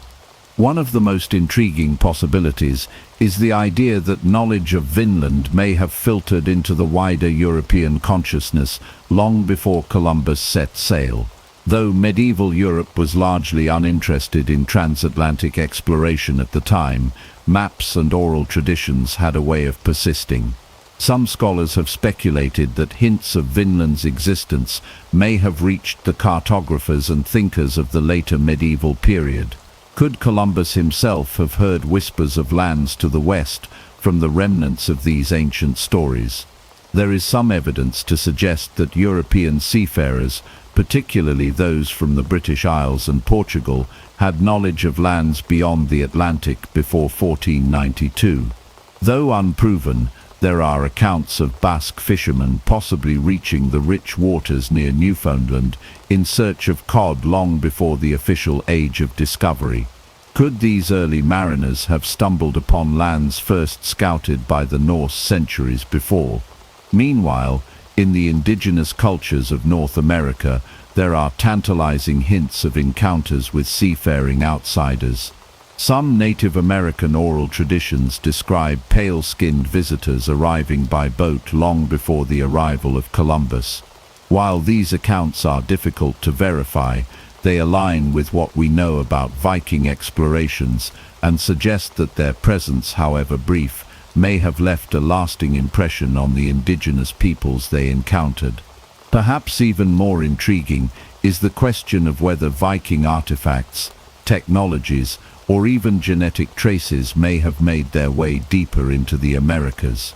One of the most intriguing possibilities is the idea that knowledge of Vinland may have filtered into the wider European consciousness long before Columbus set sail. Though medieval Europe was largely uninterested in transatlantic exploration at the time, maps and oral traditions had a way of persisting. Some scholars have speculated that hints of Vinland's existence may have reached the cartographers and thinkers of the later medieval period. Could Columbus himself have heard whispers of lands to the west from the remnants of these ancient stories? There is some evidence to suggest that European seafarers, particularly those from the British Isles and Portugal, had knowledge of lands beyond the Atlantic before 1492. Though unproven, there are accounts of Basque fishermen possibly reaching the rich waters near Newfoundland in search of cod long before the official age of discovery. Could these early mariners have stumbled upon lands first scouted by the Norse centuries before? Meanwhile, in the indigenous cultures of North America, there are tantalizing hints of encounters with seafaring outsiders. Some Native American oral traditions describe pale-skinned visitors arriving by boat long before the arrival of Columbus. While these accounts are difficult to verify, they align with what we know about Viking explorations and suggest that their presence, however brief, may have left a lasting impression on the indigenous peoples they encountered. Perhaps even more intriguing is the question of whether Viking artifacts, technologies, or even genetic traces may have made their way deeper into the Americas.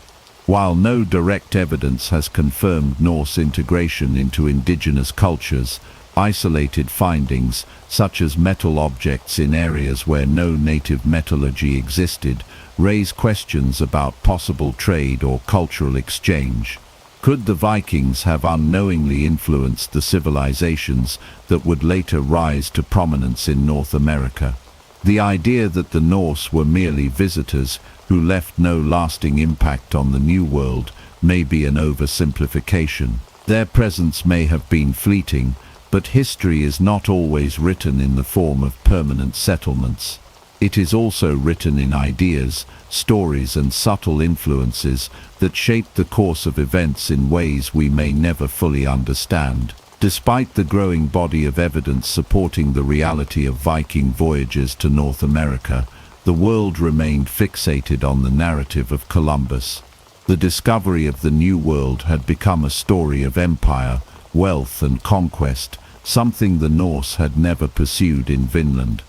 While no direct evidence has confirmed Norse integration into indigenous cultures, isolated findings, such as metal objects in areas where no native metallurgy existed, raise questions about possible trade or cultural exchange. Could the Vikings have unknowingly influenced the civilizations that would later rise to prominence in North America? The idea that the Norse were merely visitors who left no lasting impact on the New World may be an oversimplification. Their presence may have been fleeting, But history is not always written in the form of permanent settlements. It is also written in ideas, stories and subtle influences that shape the course of events in ways we may never fully understand. Despite the growing body of evidence supporting the reality of Viking voyages to North America, the world remained fixated on the narrative of Columbus. The discovery of the New World had become a story of empire, wealth and conquest, something the Norse had never pursued in Vinland.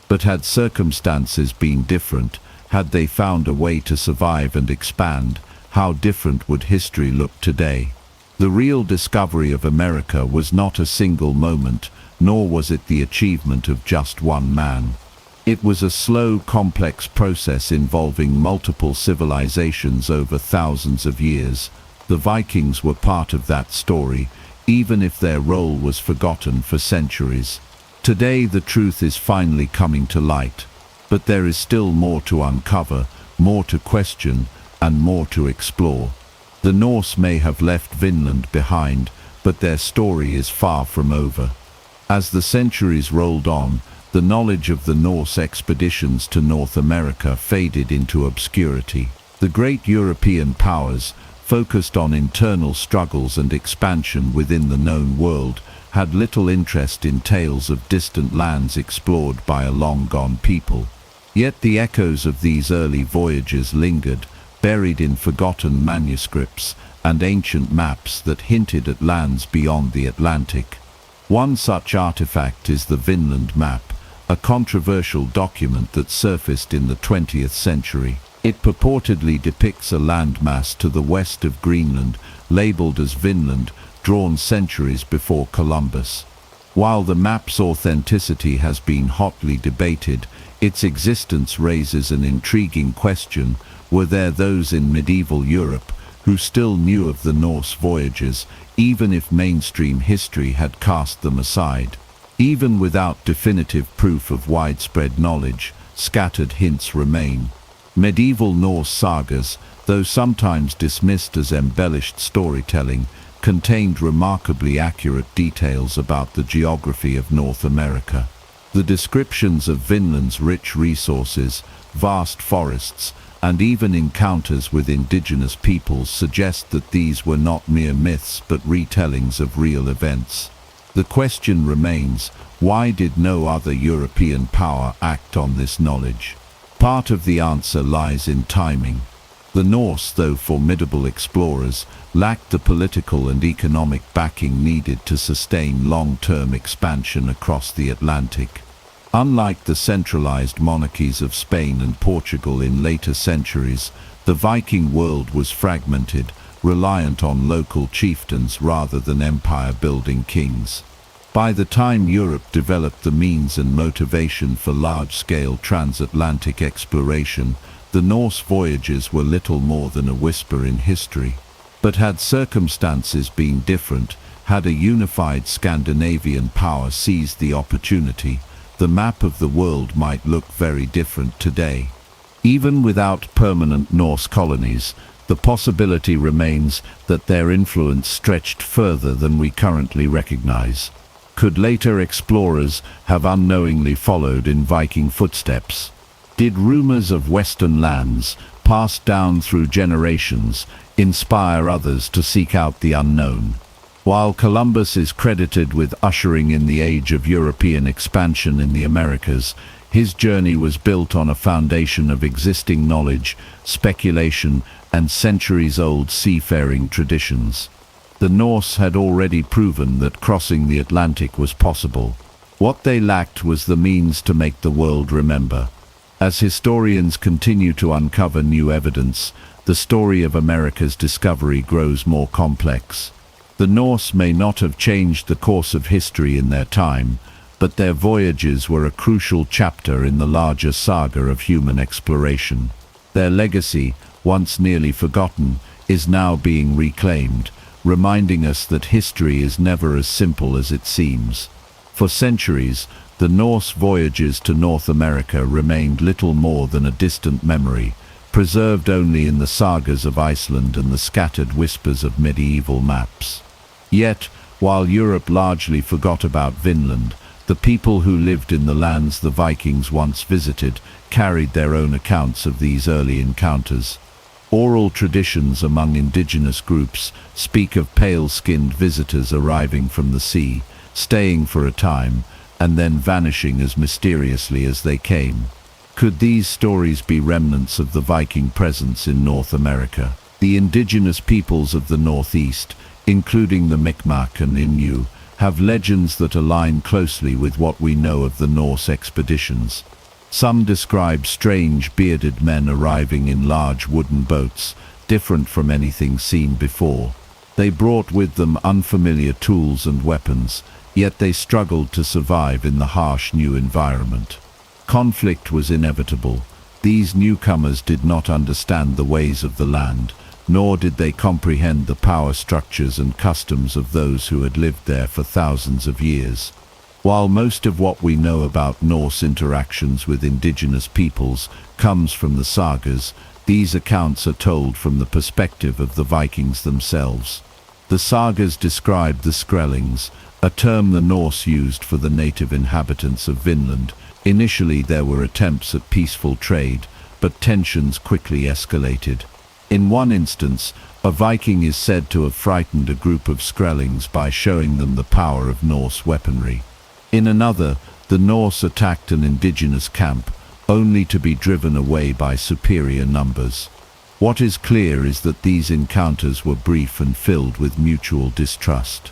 But had circumstances been different, had they found a way to survive and expand, how different would history look today? The real discovery of America was not a single moment, nor was it the achievement of just one man. It was a slow, complex process involving multiple civilizations over thousands of years. The Vikings were part of that story, even if their role was forgotten for centuries. Today the truth is finally coming to light, but there is still more to uncover, more to question, and more to explore. The Norse may have left Vinland behind, but their story is far from over. As the centuries rolled on, the knowledge of the Norse expeditions to North America faded into obscurity. The great European powers, focused on internal struggles and expansion within the known world, had little interest in tales of distant lands explored by a long-gone people. Yet the echoes of these early voyages lingered, buried in forgotten manuscripts and ancient maps that hinted at lands beyond the Atlantic. One such artifact is the Vinland map, a controversial document that surfaced in the 20th century. It purportedly depicts a landmass to the west of Greenland, labeled as Vinland, drawn centuries before Columbus. While the map's authenticity has been hotly debated, its existence raises an intriguing question: were there those in medieval Europe who still knew of the Norse voyages, even if mainstream history had cast them aside? Even without definitive proof of widespread knowledge, scattered hints remain. Medieval Norse sagas, though sometimes dismissed as embellished storytelling, contained remarkably accurate details about the geography of North America. The descriptions of Vinland's rich resources, vast forests, and even encounters with indigenous peoples suggest that these were not mere myths but retellings of real events. The question remains, why did no other European power act on this knowledge? Part of the answer lies in timing. The Norse, though formidable explorers, lacked the political and economic backing needed to sustain long-term expansion across the Atlantic. Unlike the centralized monarchies of Spain and Portugal in later centuries, the Viking world was fragmented, reliant on local chieftains rather than empire-building kings. By the time Europe developed the means and motivation for large-scale transatlantic exploration, the Norse voyages were little more than a whisper in history. But had circumstances been different, had a unified Scandinavian power seized the opportunity, the map of the world might look very different today. Even without permanent Norse colonies, the possibility remains that their influence stretched further than we currently recognize. Could later explorers have unknowingly followed in Viking footsteps? Did rumors of Western lands, passed down through generations, inspire others to seek out the unknown? While Columbus is credited with ushering in the age of European expansion in the Americas, his journey was built on a foundation of existing knowledge, speculation, and centuries-old seafaring traditions. The Norse had already proven that crossing the Atlantic was possible. What they lacked was the means to make the world remember. As historians continue to uncover new evidence, the story of America's discovery grows more complex. The Norse may not have changed the course of history in their time, but their voyages were a crucial chapter in the larger saga of human exploration. Their legacy, once nearly forgotten, is now being reclaimed, reminding us that history is never as simple as it seems. For centuries, the Norse voyages to North America remained little more than a distant memory, preserved only in the sagas of Iceland and the scattered whispers of medieval maps. Yet, While Europe largely forgot about Vinland, the people who lived in the lands the Vikings once visited carried their own accounts of these early encounters. Oral traditions among indigenous groups speak of pale-skinned visitors arriving from the sea, staying for a time, and then vanishing as mysteriously as they came. Could these stories be remnants of the Viking presence in North America? The indigenous peoples of the Northeast, including the Mi'kmaq and Innu, have legends that align closely with what we know of the Norse expeditions. Some describe strange bearded men arriving in large wooden boats, different from anything seen before. They brought with them unfamiliar tools and weapons, yet they struggled to survive in the harsh new environment. Conflict was inevitable. These newcomers did not understand the ways of the land, nor did they comprehend the power structures and customs of those who had lived there for thousands of years. While most of what we know about Norse interactions with indigenous peoples comes from the sagas, these accounts are told from the perspective of the Vikings themselves. The sagas describe the Skrellings, a term the Norse used for the native inhabitants of Vinland. Initially there were attempts at peaceful trade, but tensions quickly escalated. In one instance, a Viking is said to have frightened a group of Skrellings by showing them the power of Norse weaponry. In another, the Norse attacked an indigenous camp, only to be driven away by superior numbers. What is clear is that these encounters were brief and filled with mutual distrust.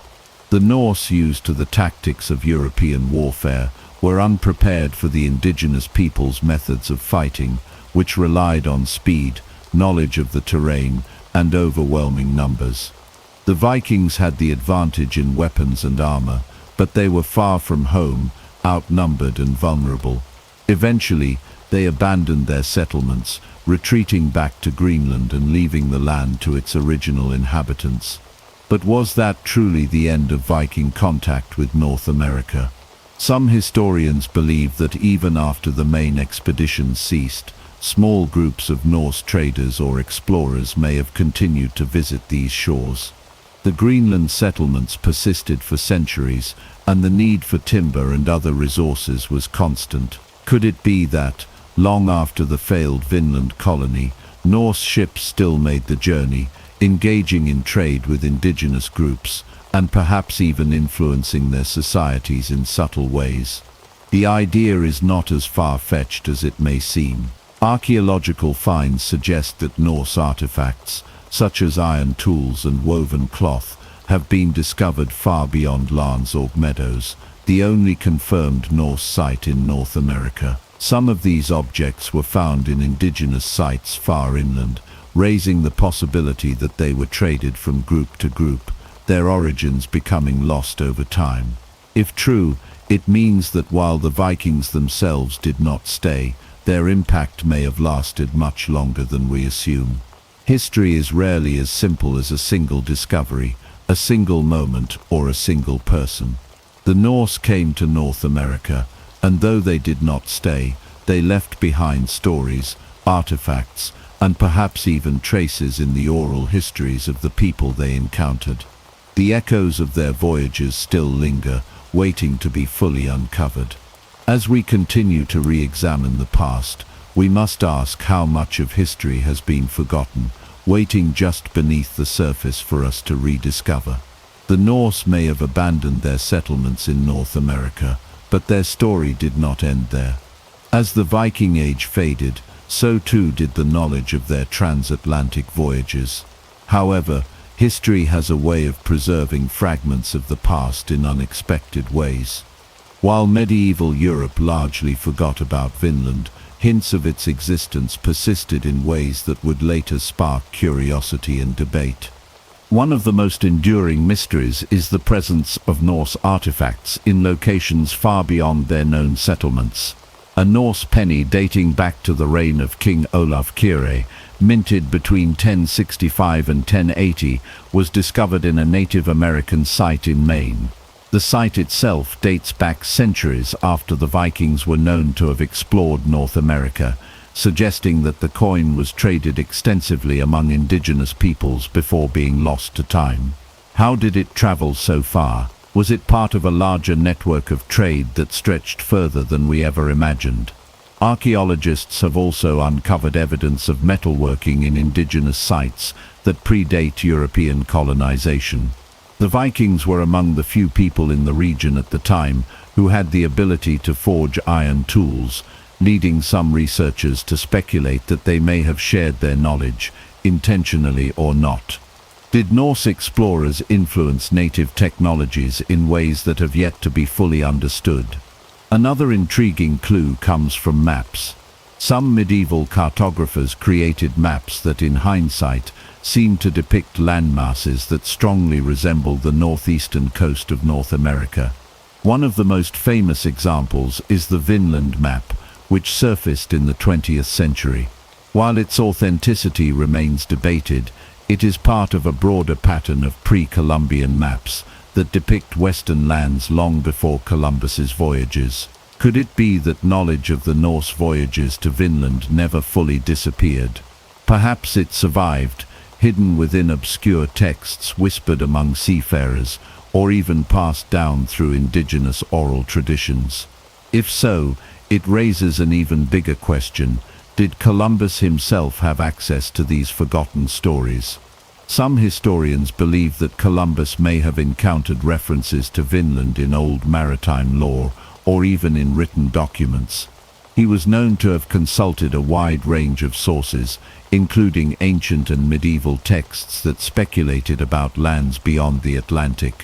The Norse, used to the tactics of European warfare, were unprepared for the indigenous people's methods of fighting, which relied on speed, knowledge of the terrain, and overwhelming numbers. The Vikings had the advantage in weapons and armor, but they were far from home, outnumbered and vulnerable. Eventually, they abandoned their settlements, retreating back to Greenland and leaving the land to its original inhabitants. But was that truly the end of Viking contact with North America? Some historians believe that even after the main expeditions ceased, small groups of Norse traders or explorers may have continued to visit these shores. The Greenland settlements persisted for centuries, and the need for timber and other resources was constant. Could it be that, long after the failed Vinland colony, Norse ships still made the journey, engaging in trade with indigenous groups, and perhaps even influencing their societies in subtle ways? The idea is not as far-fetched as it may seem. Archaeological finds suggest that Norse artifacts, such as iron tools and woven cloth, have been discovered far beyond Landsort Meadows, the only confirmed Norse site in North America. Some of these objects were found in indigenous sites far inland, raising the possibility that they were traded from group to group, their origins becoming lost over time. If true, it means that while the Vikings themselves did not stay, their impact may have lasted much longer than we assume. History is rarely as simple as a single discovery, a single moment, or a single person. The Norse came to North America, and though they did not stay, they left behind stories, artifacts, and perhaps even traces in the oral histories of the people they encountered. The echoes of their voyages still linger, waiting to be fully uncovered. As we continue to re-examine the past, we must ask how much of history has been forgotten, waiting just beneath the surface for us to rediscover. The Norse may have abandoned their settlements in North America, but their story did not end there. As the Viking Age faded, so too did the knowledge of their transatlantic voyages. However, history has a way of preserving fragments of the past in unexpected ways. While medieval Europe largely forgot about Vinland, hints of its existence persisted in ways that would later spark curiosity and debate. One of the most enduring mysteries is the presence of Norse artifacts in locations far beyond their known settlements. A Norse penny dating back to the reign of King Olaf Kyrre, minted between 1065 and 1080, was discovered in a Native American site in Maine. The site itself dates back centuries after the Vikings were known to have explored North America, suggesting that the coin was traded extensively among indigenous peoples before being lost to time. How did it travel so far? Was it part of a larger network of trade that stretched further than we ever imagined? Archaeologists have also uncovered evidence of metalworking in indigenous sites that predate European colonization. The Vikings were among the few people in the region at the time who had the ability to forge iron tools, leading some researchers to speculate that they may have shared their knowledge, intentionally or not. Did Norse explorers influence native technologies in ways that have yet to be fully understood? Another intriguing clue comes from maps. Some medieval cartographers created maps that, in hindsight, seem to depict landmasses that strongly resemble the northeastern coast of North America. One of the most famous examples is the Vinland map, which surfaced in the 20th century. While its authenticity remains debated, it is part of a broader pattern of pre-Columbian maps that depict Western lands long before Columbus's voyages. Could it be that knowledge of the Norse voyages to Vinland never fully disappeared? Perhaps it survived, hidden within obscure texts whispered among seafarers, or even passed down through indigenous oral traditions. If so, it raises an even bigger question. Did Columbus himself have access to these forgotten stories? Some historians believe that Columbus may have encountered references to Vinland in old maritime lore, or even in written documents. He was known to have consulted a wide range of sources, including ancient and medieval texts that speculated about lands beyond the Atlantic.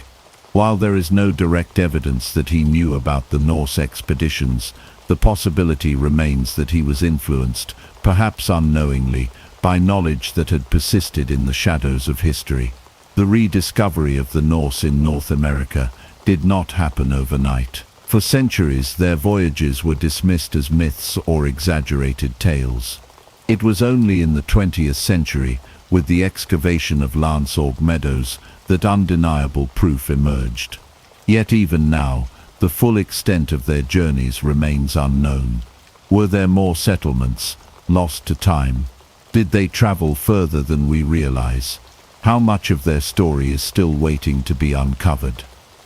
While there is no direct evidence that he knew about the Norse expeditions, the possibility remains that he was influenced, perhaps unknowingly, by knowledge that had persisted in the shadows of history. The rediscovery of the Norse in North America did not happen overnight. For centuries, their voyages were dismissed as myths or exaggerated tales. It was only in the 20th century, with the excavation of Lansorg Meadows, that undeniable proof emerged. Yet even now, the full extent of their journeys remains unknown. Were there more settlements, lost to time? Did they travel further than we realize? How much of their story is still waiting to be uncovered?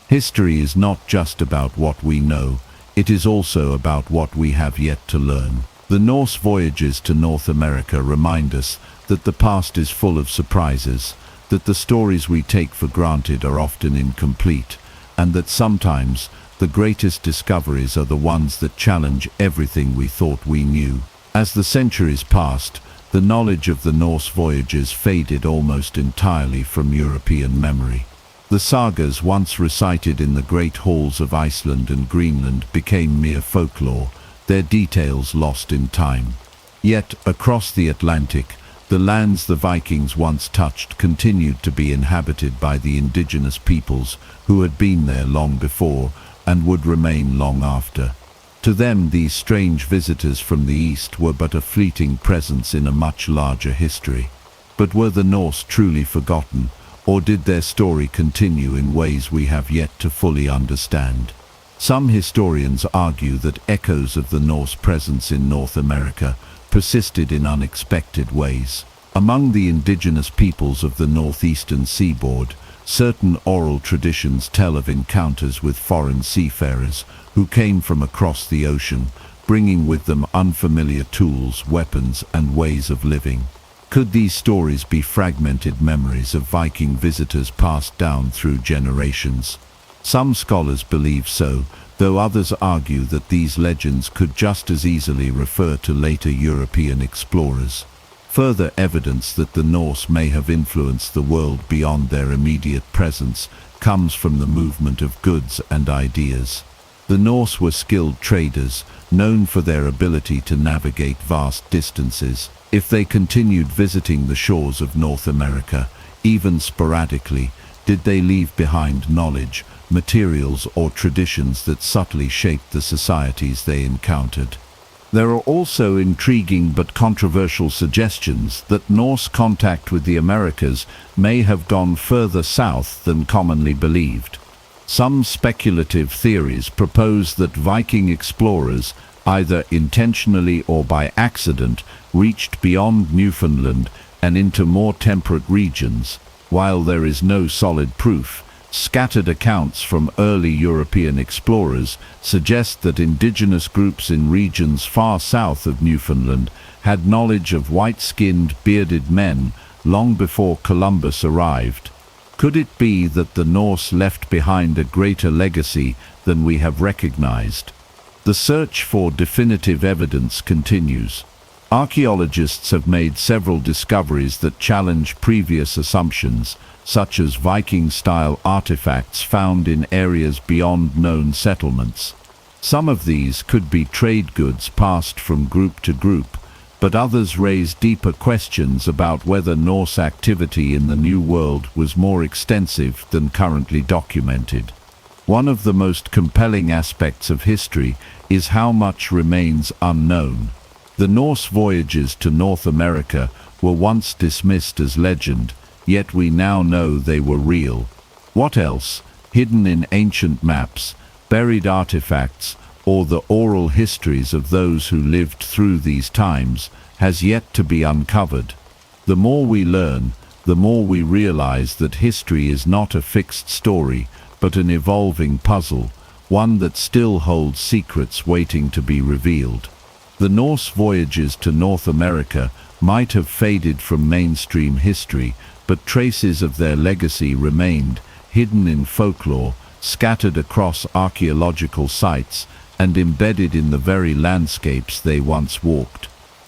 History is not just about what we know, it is also about what we have yet to learn. The Norse voyages to North America remind us that the past is full of surprises, that the stories we take for granted are often incomplete, and that sometimes the greatest discoveries are the ones that challenge everything we thought we knew. As the centuries passed, the knowledge of the Norse voyages faded almost entirely from European memory. The sagas once recited in the great halls of Iceland and Greenland became mere folklore, their details lost in time. Yet, across the Atlantic, the lands the Vikings once touched continued to be inhabited by the indigenous peoples who had been there long before and would remain long after. To them, these strange visitors from the east were but a fleeting presence in a much larger history. But were the Norse truly forgotten, or did their story continue in ways we have yet to fully understand? Some historians argue that echoes of the Norse presence in North America persisted in unexpected ways. Among the indigenous peoples of the northeastern seaboard, certain oral traditions tell of encounters with foreign seafarers who came from across the ocean, bringing with them unfamiliar tools, weapons, and ways of living. Could these stories be fragmented memories of Viking visitors passed down through generations? Some scholars believe so, though others argue that these legends could just as easily refer to later European explorers. Further evidence that the Norse may have influenced the world beyond their immediate presence comes from the movement of goods and ideas. The Norse were skilled traders, known for their ability to navigate vast distances. If they continued visiting the shores of North America, even sporadically, did they leave behind knowledge, materials, or traditions that subtly shaped the societies they encountered? There are also intriguing but controversial suggestions that Norse contact with the Americas may have gone further south than commonly believed. Some speculative theories propose that Viking explorers, either intentionally or by accident, reached beyond Newfoundland and into more temperate regions. While there is no solid proof, scattered accounts from early European explorers suggest that indigenous groups in regions far south of Newfoundland had knowledge of white-skinned, bearded men long before Columbus arrived. Could it be that the Norse left behind a greater legacy than we have recognized? The search for definitive evidence continues. Archaeologists have made several discoveries that challenge previous assumptions, such as Viking-style artifacts found in areas beyond known settlements. Some of these could be trade goods passed from group to group, but others raise deeper questions about whether Norse activity in the New World was more extensive than currently documented. One of the most compelling aspects of history is how much remains unknown. The Norse voyages to North America were once dismissed as legend, yet we now know they were real. What else, hidden in ancient maps, buried artifacts, or the oral histories of those who lived through these times, has yet to be uncovered? The more we learn, the more we realize that history is not a fixed story, but an evolving puzzle, one that still holds secrets waiting to be revealed. The Norse voyages to North America might have faded from mainstream history, but traces of their legacy remained, hidden in folklore, scattered across archaeological sites, and embedded in the very landscapes they once walked.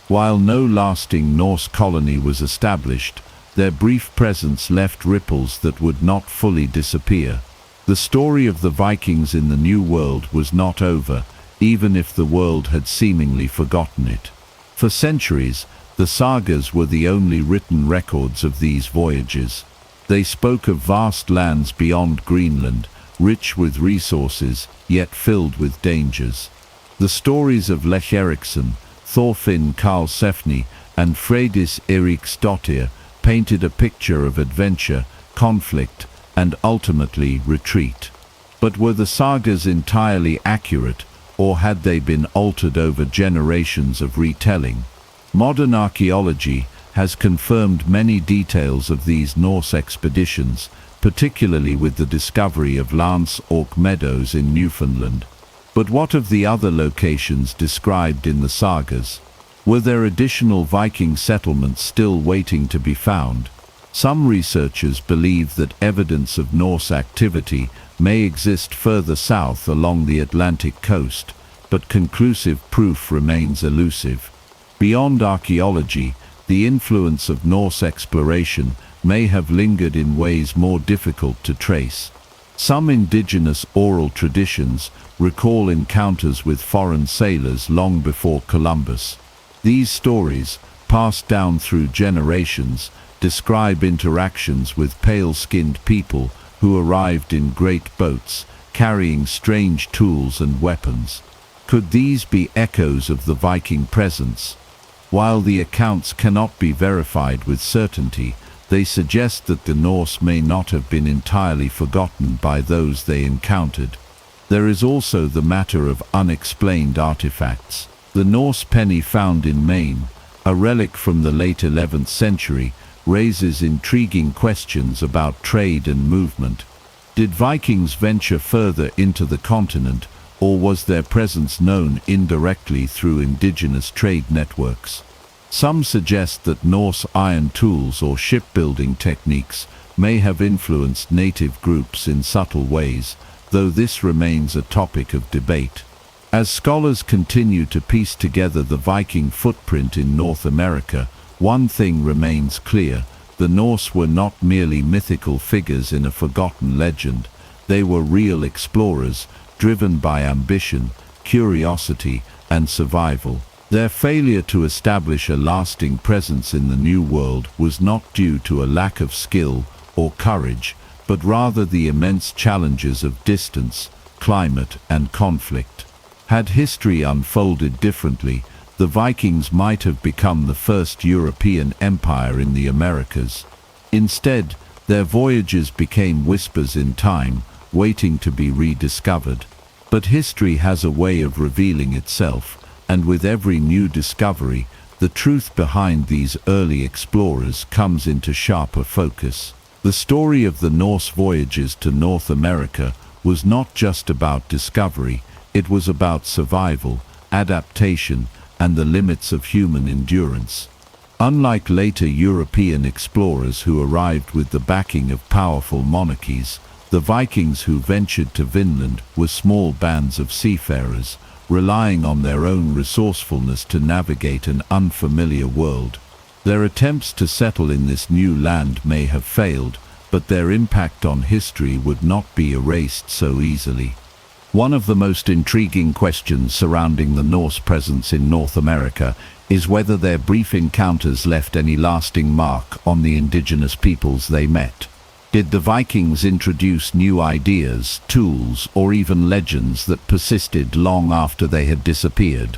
While no lasting Norse colony was established, their brief presence left ripples that would not fully disappear. The story of the Vikings in the New World was not over, even if the world had seemingly forgotten it. For centuries, the sagas were the only written records of these voyages. They spoke of vast lands beyond Greenland, rich with resources, yet filled with dangers. The stories of Lech Eriksson, Thorfinn Karlsefni, and Freydis Eriksdottir painted a picture of adventure, conflict, and ultimately retreat. But were the sagas entirely accurate, or had they been altered over generations of retelling? Modern archaeology has confirmed many details of these Norse expeditions, particularly with the discovery of Lance Ork Meadows in Newfoundland. But what of the other locations described in the sagas? Were there additional Viking settlements still waiting to be found? Some researchers believe that evidence of Norse activity may exist further south along the Atlantic coast, but conclusive proof remains elusive. Beyond archaeology, the influence of Norse exploration may have lingered in ways more difficult to trace. Some indigenous oral traditions recall encounters with foreign sailors long before Columbus. These stories, passed down through generations, describe interactions with pale-skinned people who arrived in great boats, carrying strange tools and weapons. Could these be echoes of the Viking presence? While the accounts cannot be verified with certainty, they suggest that the Norse may not have been entirely forgotten by those they encountered. There is also the matter of unexplained artifacts. The Norse penny found in Maine, a relic from the late 11th century, raises intriguing questions about trade and movement. Did Vikings venture further into the continent, or was their presence known indirectly through indigenous trade networks? Some suggest that Norse iron tools or shipbuilding techniques may have influenced native groups in subtle ways, though this remains a topic of debate. As scholars continue to piece together the Viking footprint in North America, one thing remains clear: the Norse were not merely mythical figures in a forgotten legend. They were real explorers, driven by ambition, curiosity, and survival. Their failure to establish a lasting presence in the New World was not due to a lack of skill or courage, but rather the immense challenges of distance, climate, and conflict. Had history unfolded differently, the Vikings might have become the first European empire in the Americas. Instead, their voyages became whispers in time, waiting to be rediscovered. But history has a way of revealing itself, and with every new discovery, the truth behind these early explorers comes into sharper focus. The story of the Norse voyages to North America was not just about discovery, it was about survival, adaptation, and the limits of human endurance. Unlike later European explorers who arrived with the backing of powerful monarchies, the Vikings who ventured to Vinland were small bands of seafarers, relying on their own resourcefulness to navigate an unfamiliar world. Their attempts to settle in this new land may have failed, but their impact on history would not be erased so easily. One of the most intriguing questions surrounding the Norse presence in North America is whether their brief encounters left any lasting mark on the indigenous peoples they met. Did the Vikings introduce new ideas, tools, or even legends that persisted long after they had disappeared?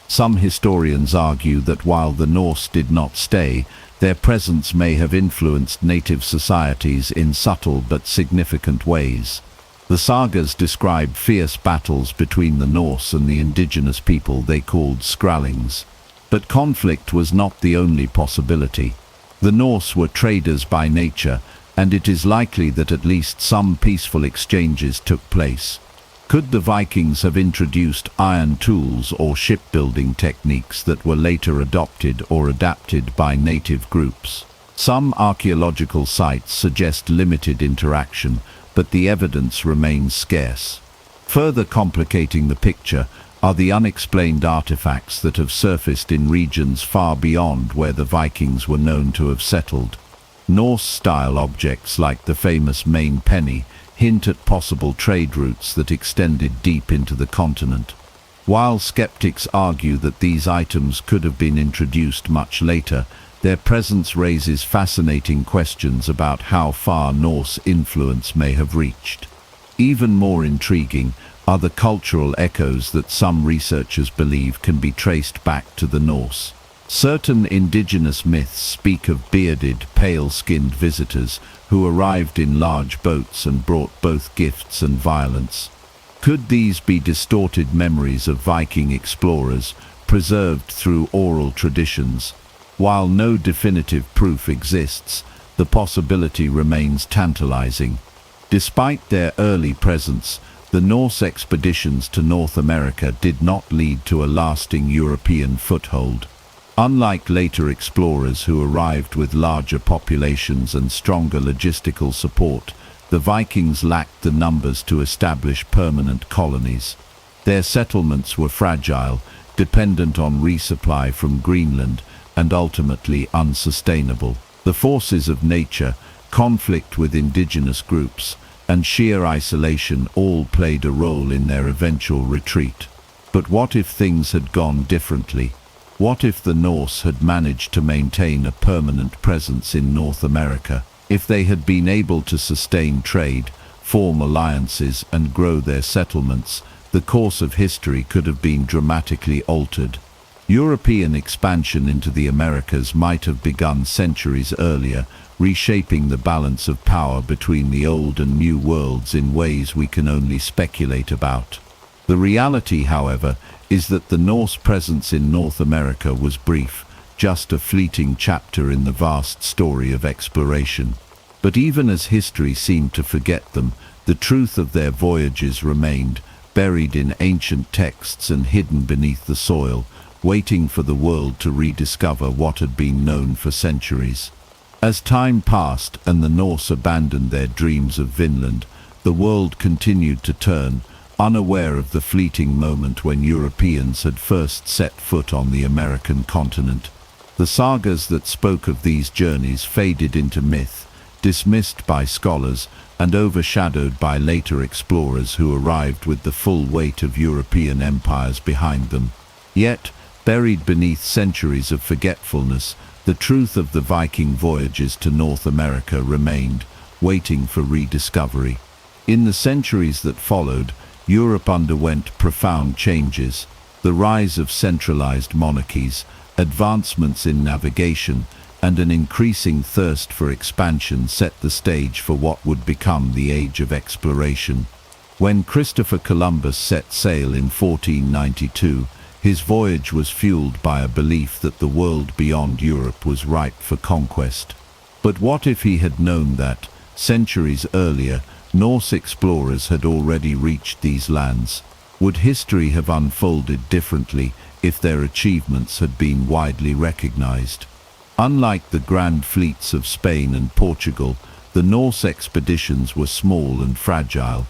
Some historians argue that while the Norse did not stay, their presence may have influenced native societies in subtle but significant ways. The sagas describe fierce battles between the Norse and the indigenous people they called Skrallings. But conflict was not the only possibility. The Norse were traders by nature, and it is likely that at least some peaceful exchanges took place. Could the Vikings have introduced iron tools or shipbuilding techniques that were later adopted or adapted by native groups? Some archaeological sites suggest limited interaction, but the evidence remains scarce. Further complicating the picture are the unexplained artifacts that have surfaced in regions far beyond where the Vikings were known to have settled. Norse-style objects like the famous Maine penny hint at possible trade routes that extended deep into the continent. While skeptics argue that these items could have been introduced much later, their presence raises fascinating questions about how far Norse influence may have reached. Even more intriguing are the cultural echoes that some researchers believe can be traced back to the Norse. Certain indigenous myths speak of bearded, pale-skinned visitors who arrived in large boats and brought both gifts and violence. Could these be distorted memories of Viking explorers, preserved through oral traditions? While no definitive proof exists, the possibility remains tantalizing. Despite their early presence, the Norse expeditions to North America did not lead to a lasting European foothold. Unlike later explorers who arrived with larger populations and stronger logistical support, the Vikings lacked the numbers to establish permanent colonies. Their settlements were fragile, dependent on resupply from Greenland, and ultimately unsustainable. The forces of nature, conflict with indigenous groups, and sheer isolation all played a role in their eventual retreat. But what if things had gone differently? What if the Norse had managed to maintain a permanent presence in North America? If they had been able to sustain trade, form alliances, and grow their settlements, the course of history could have been dramatically altered. European expansion into the Americas might have begun centuries earlier, reshaping the balance of power between the old and new worlds in ways we can only speculate about. The reality, however, is that the Norse presence in North America was brief, just a fleeting chapter in the vast story of exploration. But even as history seemed to forget them, the truth of their voyages remained, buried in ancient texts and hidden beneath the soil, waiting for the world to rediscover what had been known for centuries. As time passed and the Norse abandoned their dreams of Vinland, the world continued to turn, unaware of the fleeting moment when Europeans had first set foot on the American continent. The sagas that spoke of these journeys faded into myth, dismissed by scholars and overshadowed by later explorers who arrived with the full weight of European empires behind them. Yet, buried beneath centuries of forgetfulness, the truth of the Viking voyages to North America remained, waiting for rediscovery. In the centuries that followed, Europe underwent profound changes. The rise of centralized monarchies, advancements in navigation, and an increasing thirst for expansion set the stage for what would become the Age of Exploration. When Christopher Columbus set sail in 1492, his voyage was fueled by a belief that the world beyond Europe was ripe for conquest. But what if he had known that, centuries earlier, Norse explorers had already reached these lands? Would history have unfolded differently if their achievements had been widely recognized? Unlike the grand fleets of Spain and Portugal, the Norse expeditions were small and fragile.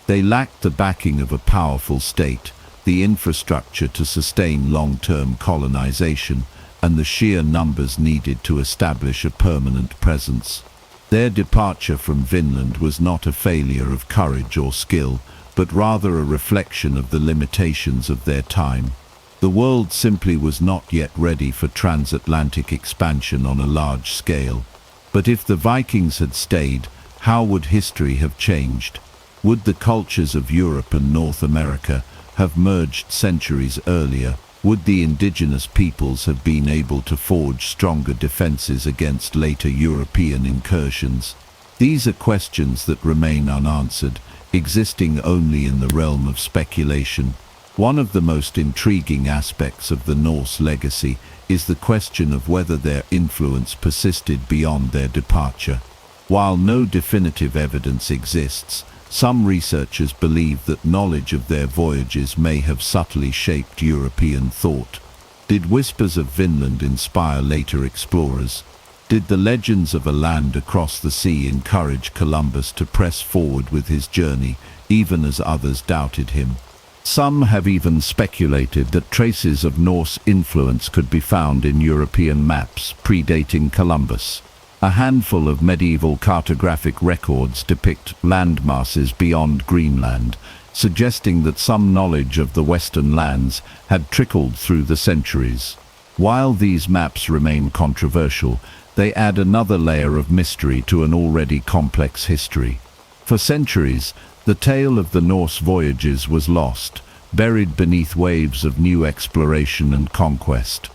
They lacked the backing of a powerful state, the infrastructure to sustain long-term colonization, and the sheer numbers needed to establish a permanent presence. Their departure from Vinland was not a failure of courage or skill, but rather a reflection of the limitations of their time. The world simply was not yet ready for transatlantic expansion on a large scale. But if the Vikings had stayed, how would history have changed? Would the cultures of Europe and North America have merged centuries earlier? Would the indigenous peoples have been able to forge stronger defenses against later European incursions? These are questions that remain unanswered, existing only in the realm of speculation. One of the most intriguing aspects of the Norse legacy is the question of whether their influence persisted beyond their departure. While no definitive evidence exists, some researchers believe that knowledge of their voyages may have subtly shaped European thought. Did whispers of Vinland inspire later explorers? Did the legends of a land across the sea encourage Columbus to press forward with his journey, even as others doubted him? Some have even speculated that traces of Norse influence could be found in European maps predating Columbus. A handful of medieval cartographic records depict landmasses beyond Greenland, suggesting that some knowledge of the western lands had trickled through the centuries. While these maps remain controversial, they add another layer of mystery to an already complex history. For centuries, the tale of the Norse voyages was lost, buried beneath waves of new exploration and conquest.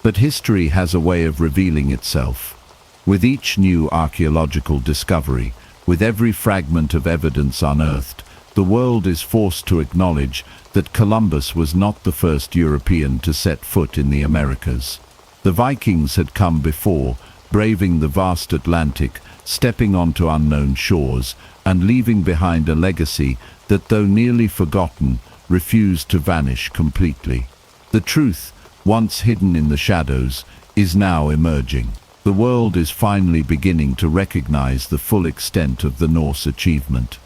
But history has a way of revealing itself. With each new archaeological discovery, with every fragment of evidence unearthed, the world is forced to acknowledge that Columbus was not the first European to set foot in the Americas. The Vikings had come before, braving the vast Atlantic, stepping onto unknown shores, and leaving behind a legacy that, though nearly forgotten, refused to vanish completely. The truth, once hidden in the shadows, is now emerging. The world is finally beginning to recognize the full extent of the Norse achievement.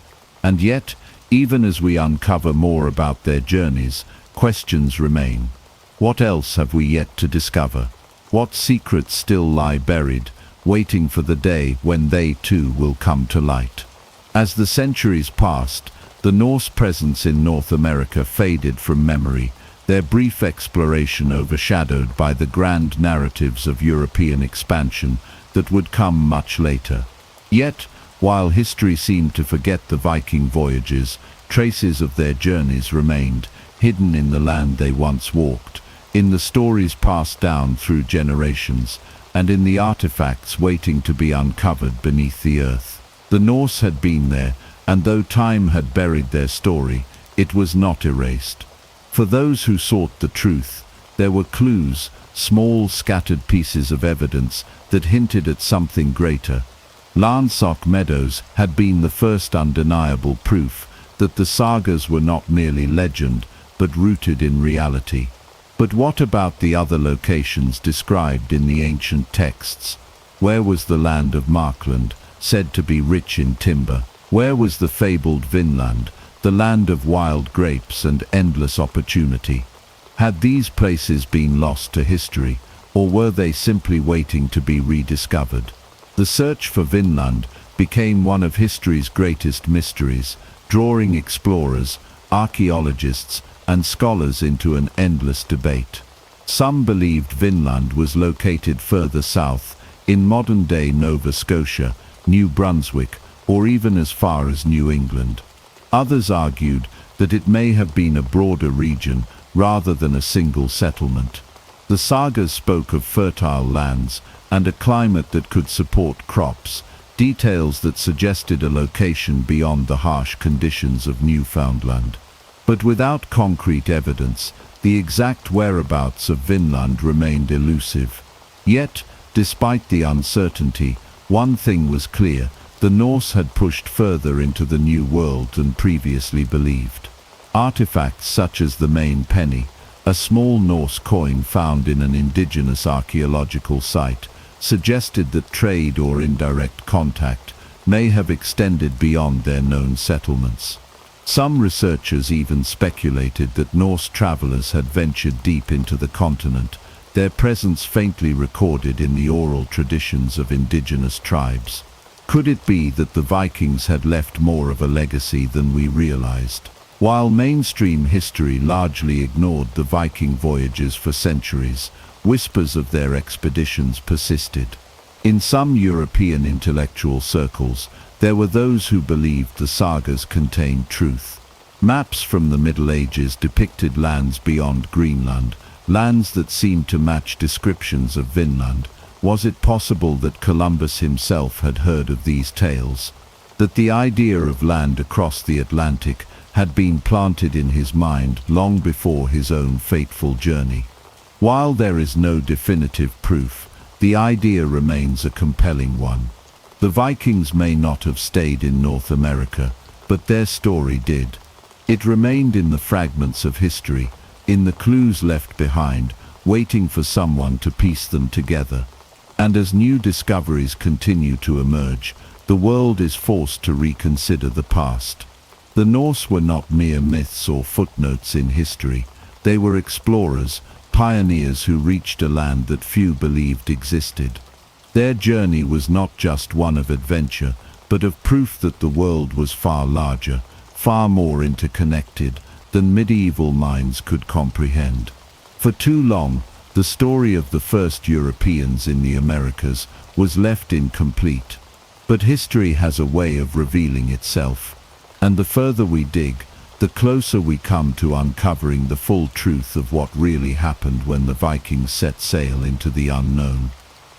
And yet, even as we uncover more about their journeys, questions remain. What else have we yet to discover? What secrets still lie buried, waiting for the day when they too will come to light? As the centuries passed, the Norse presence in North America faded from memory, their brief exploration overshadowed by the grand narratives of European expansion that would come much later. Yet, while history seemed to forget the Viking voyages, traces of their journeys remained, hidden in the land they once walked, in the stories passed down through generations, and in the artifacts waiting to be uncovered beneath the earth. The Norse had been there, and though time had buried their story, it was not erased. For those who sought the truth, there were clues, small scattered pieces of evidence that hinted at something greater. Landsok Meadows had been the first undeniable proof that the sagas were not merely legend, but rooted in reality. But what about the other locations described in the ancient texts? Where was the land of Markland, said to be rich in timber? Where was the fabled Vinland, the land of wild grapes and endless opportunity? Had these places been lost to history, or were they simply waiting to be rediscovered? The search for Vinland became one of history's greatest mysteries, drawing explorers, archaeologists, and scholars into an endless debate. Some believed Vinland was located further south, in modern-day Nova Scotia, New Brunswick, or even as far as New England. Others argued that it may have been a broader region rather than a single settlement. The sagas spoke of fertile lands and a climate that could support crops, details that suggested a location beyond the harsh conditions of Newfoundland. But without concrete evidence, the exact whereabouts of Vinland remained elusive. Yet, despite the uncertainty, One thing was clear: the Norse had pushed further into the New World than previously believed. Artifacts such as the main penny, a small Norse coin found in an indigenous archaeological site, suggested that trade or indirect contact may have extended beyond their known settlements. Some researchers even speculated that Norse travelers had ventured deep into the continent, their presence faintly recorded in the oral traditions of indigenous tribes. Could it be that the Vikings had left more of a legacy than we realized? While mainstream history largely ignored the Viking voyages for centuries, whispers of their expeditions persisted. In some European intellectual circles, there were those who believed the sagas contained truth. Maps from the Middle Ages depicted lands beyond Greenland, lands that seemed to match descriptions of Vinland. Was it possible that Columbus himself had heard of these tales? That the idea of land across the Atlantic had been planted in his mind long before his own fateful journey? While there is no definitive proof, the idea remains a compelling one. The Vikings may not have stayed in North America, but their story did. It remained in the fragments of history, in the clues left behind, waiting for someone to piece them together. And as new discoveries continue to emerge, the world is forced to reconsider the past. The Norse were not mere myths or footnotes in history. They were explorers, pioneers who reached a land that few believed existed. Their journey was not just one of adventure, but of proof that the world was far larger, far more interconnected than medieval minds could comprehend. For too long, the story of the first Europeans in the Americas was left incomplete. But history has a way of revealing itself, and the further we dig, the closer we come to uncovering the full truth of what really happened when the Vikings set sail into the unknown.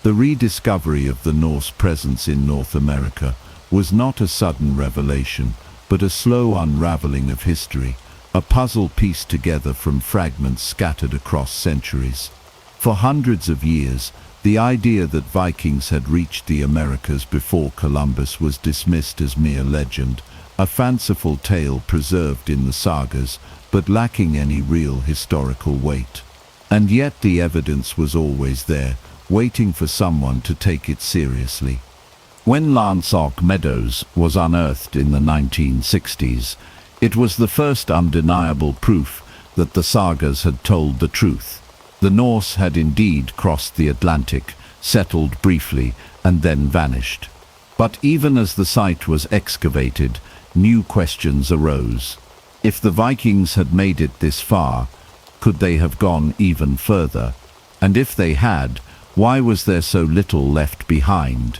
The rediscovery of the Norse presence in North America was not a sudden revelation, but a slow unraveling of history, a puzzle pieced together from fragments scattered across centuries. For hundreds of years, the idea that Vikings had reached the Americas before Columbus was dismissed as mere legend, a fanciful tale preserved in the sagas, but lacking any real historical weight. And yet the evidence was always there, waiting for someone to take it seriously. When Landsark Meadows was unearthed in the 1960s, it was the first undeniable proof that the sagas had told the truth. The Norse had indeed crossed the Atlantic, settled briefly, and then vanished. But even as the site was excavated, new questions arose. If the Vikings had made it this far, could they have gone even further? And if they had, why was there so little left behind?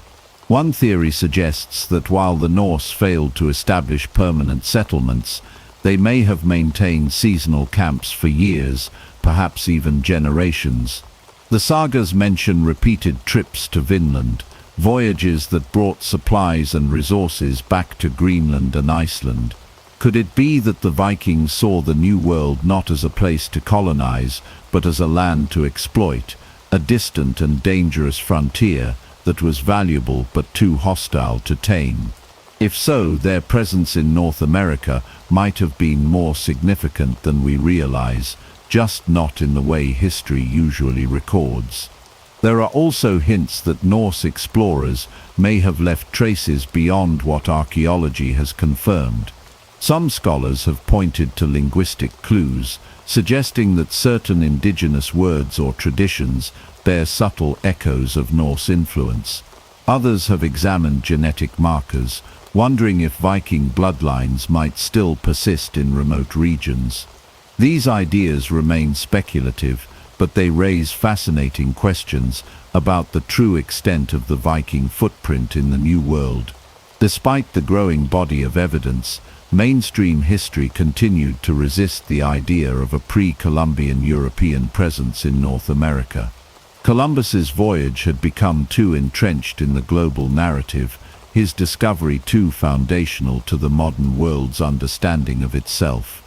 One theory suggests that while the Norse failed to establish permanent settlements, they may have maintained seasonal camps for years, perhaps even generations. The sagas mention repeated trips to Vinland, voyages that brought supplies and resources back to Greenland and Iceland. Could it be that the Vikings saw the New World not as a place to colonize, but as a land to exploit, a distant and dangerous frontier that was valuable but too hostile to tame? If so, their presence in North America might have been more significant than we realize, just not in the way history usually records. There are also hints that Norse explorers may have left traces beyond what archaeology has confirmed. Some scholars have pointed to linguistic clues, suggesting that certain indigenous words or traditions bear subtle echoes of Norse influence. Others have examined genetic markers, wondering if Viking bloodlines might still persist in remote regions. These ideas remain speculative, but they raise fascinating questions about the true extent of the Viking footprint in the New World. Despite the growing body of evidence, mainstream history continued to resist the idea of a pre-Columbian European presence in North America. Columbus's voyage had become too entrenched in the global narrative, his discovery too foundational to the modern world's understanding of itself.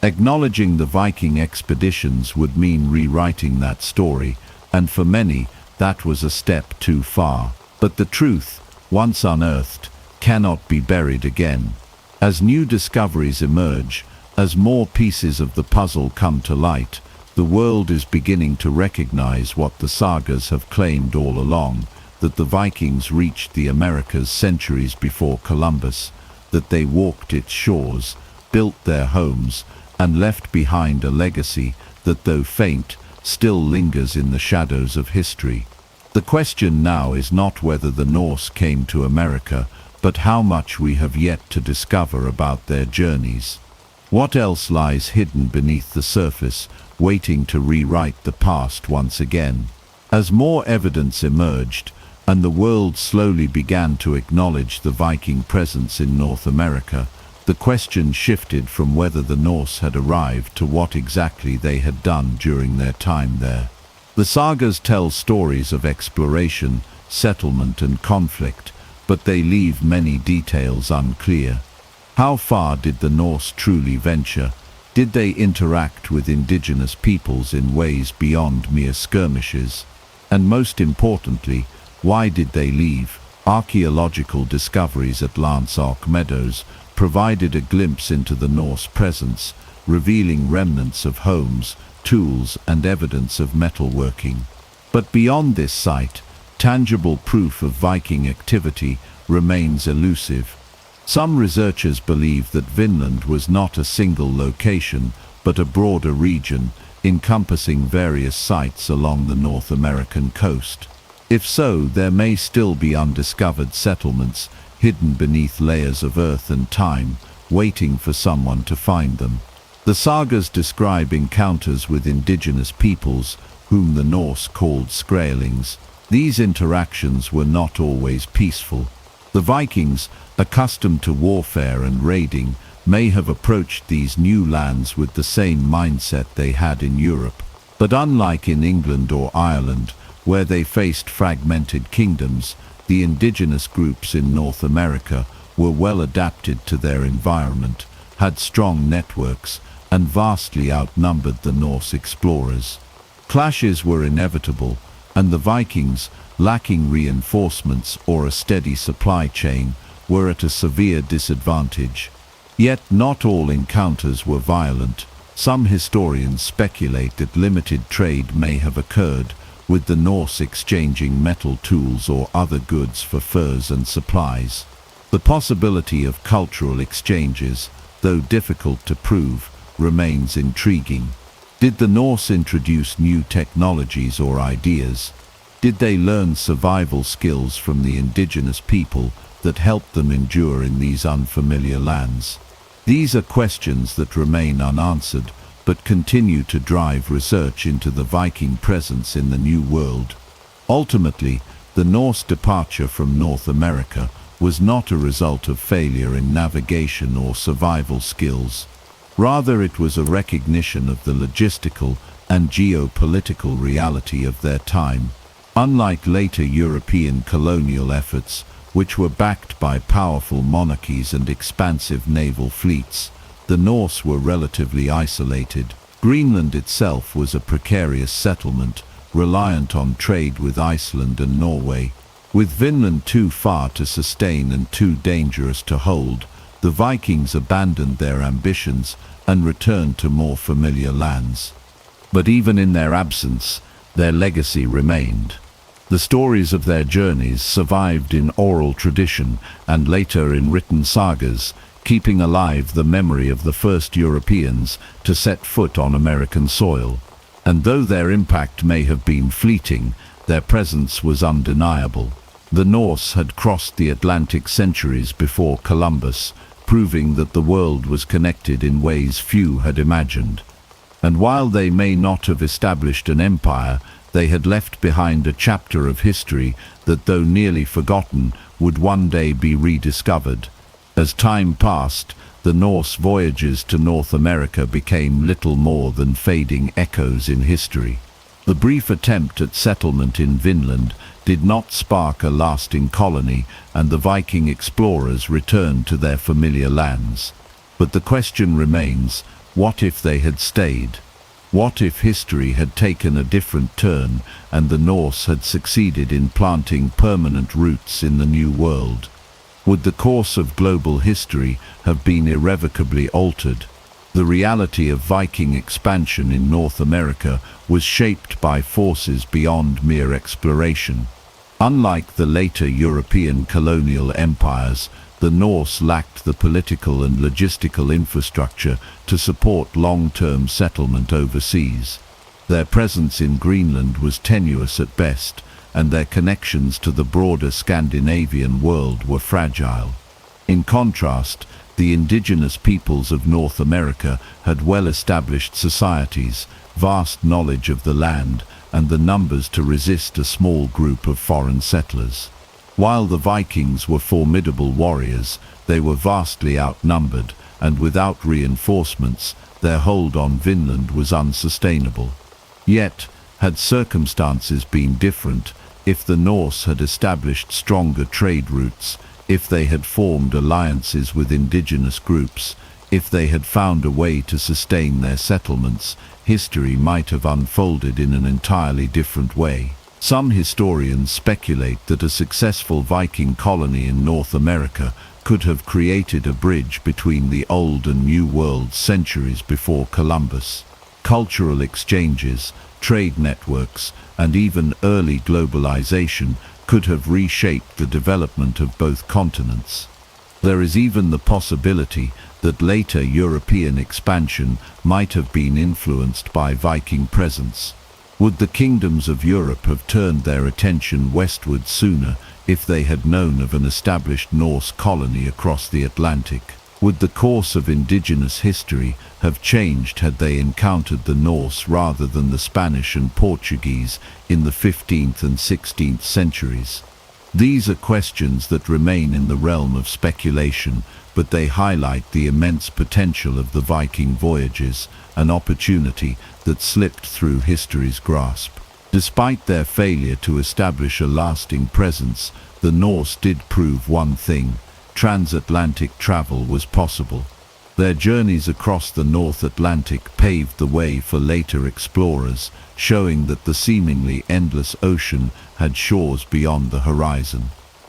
Acknowledging the Viking expeditions would mean rewriting that story, and for many, that was a step too far. But the truth, once unearthed, cannot be buried again. As new discoveries emerge, as more pieces of the puzzle come to light, the world is beginning to recognize what the sagas have claimed all along, that the Vikings reached the Americas centuries before Columbus, that they walked its shores, built their homes, and left behind a legacy that, though faint, still lingers in the shadows of history. The question now is not whether the Norse came to America, but how much we have yet to discover about their journeys. What else lies hidden beneath the surface, waiting to rewrite the past once again? As more evidence emerged, and the world slowly began to acknowledge the Viking presence in North America, the question shifted from whether the Norse had arrived to what exactly they had done during their time there. The sagas tell stories of exploration, settlement and conflict, but they leave many details unclear. How far did the Norse truly venture? Did they interact with indigenous peoples in ways beyond mere skirmishes? And most importantly, why did they leave? Archaeological discoveries at Landsark Meadows provided a glimpse into the Norse presence, revealing remnants of homes, tools and evidence of metalworking. But beyond this site, tangible proof of Viking activity remains elusive. Some researchers believe that Vinland was not a single location, but a broader region, encompassing various sites along the North American coast. If so, there may still be undiscovered settlements, hidden beneath layers of earth and time, waiting for someone to find them. The sagas describe encounters with indigenous peoples, whom the Norse called Skraelings. These interactions were not always peaceful. The Vikings, accustomed to warfare and raiding, may have approached these new lands with the same mindset they had in Europe. But unlike in England or Ireland, where they faced fragmented kingdoms, the indigenous groups in North America were well adapted to their environment, had strong networks, and vastly outnumbered the Norse explorers. Clashes were inevitable, and the Vikings, lacking reinforcements or a steady supply chain, were at a severe disadvantage. Yet not all encounters were violent. Some historians speculate that limited trade may have occurred, with the Norse exchanging metal tools or other goods for furs and supplies. The possibility of cultural exchanges, though difficult to prove, remains intriguing. Did the Norse introduce new technologies or ideas? Did they learn survival skills from the indigenous people that helped them endure in these unfamiliar lands? These are questions that remain unanswered, but continue to drive research into the Viking presence in the New World. Ultimately, the Norse departure from North America was not a result of failure in navigation or survival skills. Rather, it was a recognition of the logistical and geopolitical reality of their time. Unlike later European colonial efforts, which were backed by powerful monarchies and expansive naval fleets, the Norse were relatively isolated. Greenland itself was a precarious settlement, reliant on trade with Iceland and Norway. With Vinland too far to sustain and too dangerous to hold, the Vikings abandoned their ambitions and returned to more familiar lands. But even in their absence, their legacy remained. The stories of their journeys survived in oral tradition and later in written sagas, keeping alive the memory of the first Europeans to set foot on American soil. And though their impact may have been fleeting, their presence was undeniable. The Norse had crossed the Atlantic centuries before Columbus, proving that the world was connected in ways few had imagined. And while they may not have established an empire, they had left behind a chapter of history that, though nearly forgotten, would one day be rediscovered. As time passed, the Norse voyages to North America became little more than fading echoes in history. The brief attempt at settlement in Vinland did not spark a lasting colony, and the Viking explorers returned to their familiar lands. But the question remains, what if they had stayed? What if history had taken a different turn and the Norse had succeeded in planting permanent roots in the New World? Would the course of global history have been irrevocably altered? The reality of Viking expansion in North America was shaped by forces beyond mere exploration. Unlike the later European colonial empires, the Norse lacked the political and logistical infrastructure to support long-term settlement overseas. Their presence in Greenland was tenuous at best, and their connections to the broader Scandinavian world were fragile. In contrast, the indigenous peoples of North America had well-established societies, vast knowledge of the land, and the numbers to resist a small group of foreign settlers. While the Vikings were formidable warriors, they were vastly outnumbered, and without reinforcements, their hold on Vinland was unsustainable. Yet, had circumstances been different, if the Norse had established stronger trade routes, if they had formed alliances with indigenous groups, if they had found a way to sustain their settlements, history might have unfolded in an entirely different way. Some historians speculate that a successful Viking colony in North America could have created a bridge between the Old and New Worlds centuries before Columbus. Cultural exchanges, trade networks, and even early globalization could have reshaped the development of both continents. There is even the possibility that later European expansion might have been influenced by Viking presence. Would the kingdoms of Europe have turned their attention westward sooner if they had known of an established Norse colony across the Atlantic? Would the course of indigenous history have changed had they encountered the Norse rather than the Spanish and Portuguese in the 15th and 16th centuries? These are questions that remain in the realm of speculation, but they highlight the immense potential of the Viking voyages, an opportunity that slipped through history's grasp. Despite their failure to establish a lasting presence, the Norse did prove one thing: transatlantic travel was possible. Their journeys across the North Atlantic paved the way for later explorers, showing that the seemingly endless ocean had shores beyond the horizon.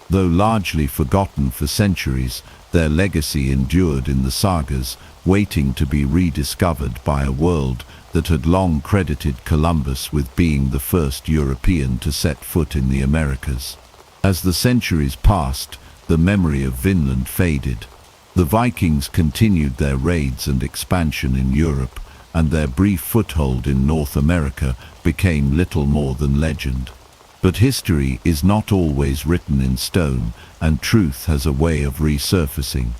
Though largely forgotten for centuries, their legacy endured in the sagas, waiting to be rediscovered by a world that had long credited Columbus with being the first European to set foot in the Americas. As the centuries passed, the memory of Vinland faded. The Vikings continued their raids and expansion in Europe, and their brief foothold in North America became little more than legend. But history is not always written in stone, and truth has a way of resurfacing.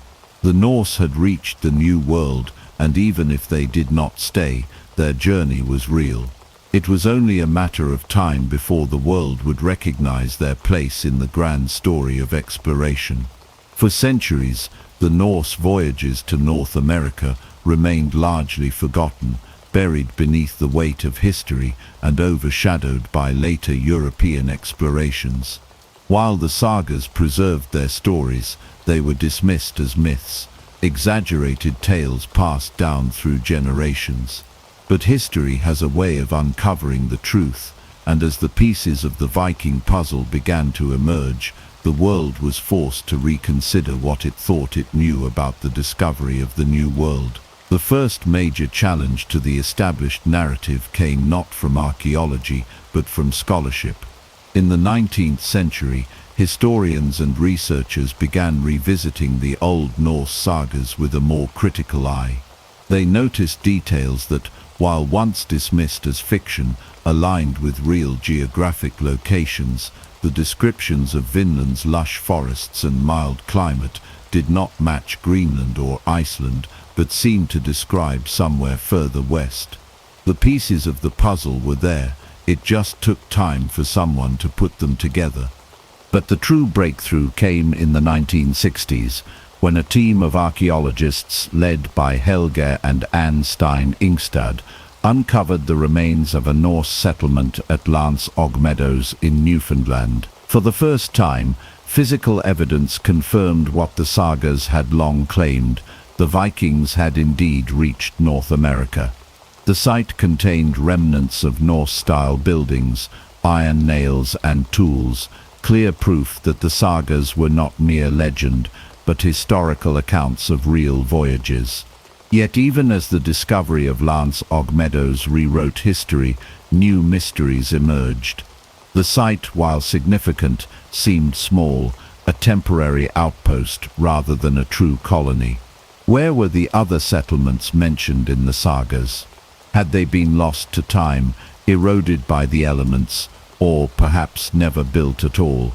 The Norse had reached the New World, and even if they did not stay, their journey was real. It was only a matter of time before the world would recognize their place in the grand story of exploration. For centuries, the Norse voyages to North America remained largely forgotten, buried beneath the weight of history and overshadowed by later European explorations. While the sagas preserved their stories, they were dismissed as myths, exaggerated tales passed down through generations. But history has a way of uncovering the truth, and as the pieces of the Viking puzzle began to emerge, the world was forced to reconsider what it thought it knew about the discovery of the New World. The first major challenge to the established narrative came not from archaeology, but from scholarship. In the 19th century, historians and researchers began revisiting the Old Norse sagas with a more critical eye. They noticed details that, while once dismissed as fiction, aligned with real geographic locations. The descriptions of Vinland's lush forests and mild climate did not match Greenland or Iceland, but seemed to describe somewhere further west. The pieces of the puzzle were there, it just took time for someone to put them together. But the true breakthrough came in the 1960s, when a team of archaeologists led by Helge and Anne Stein Ingstad uncovered the remains of a Norse settlement at Lance Og Meadows in Newfoundland. For the first time, physical evidence confirmed what the sagas had long claimed: the Vikings had indeed reached North America. The site contained remnants of Norse-style buildings, iron nails and tools, clear proof that the sagas were not mere legend, but historical accounts of real voyages. Yet even as the discovery of Lance Meadows rewrote history, new mysteries emerged. The site, while significant, seemed small, a temporary outpost rather than a true colony. Where were the other settlements mentioned in the sagas? Had they been lost to time, eroded by the elements, or perhaps never built at all?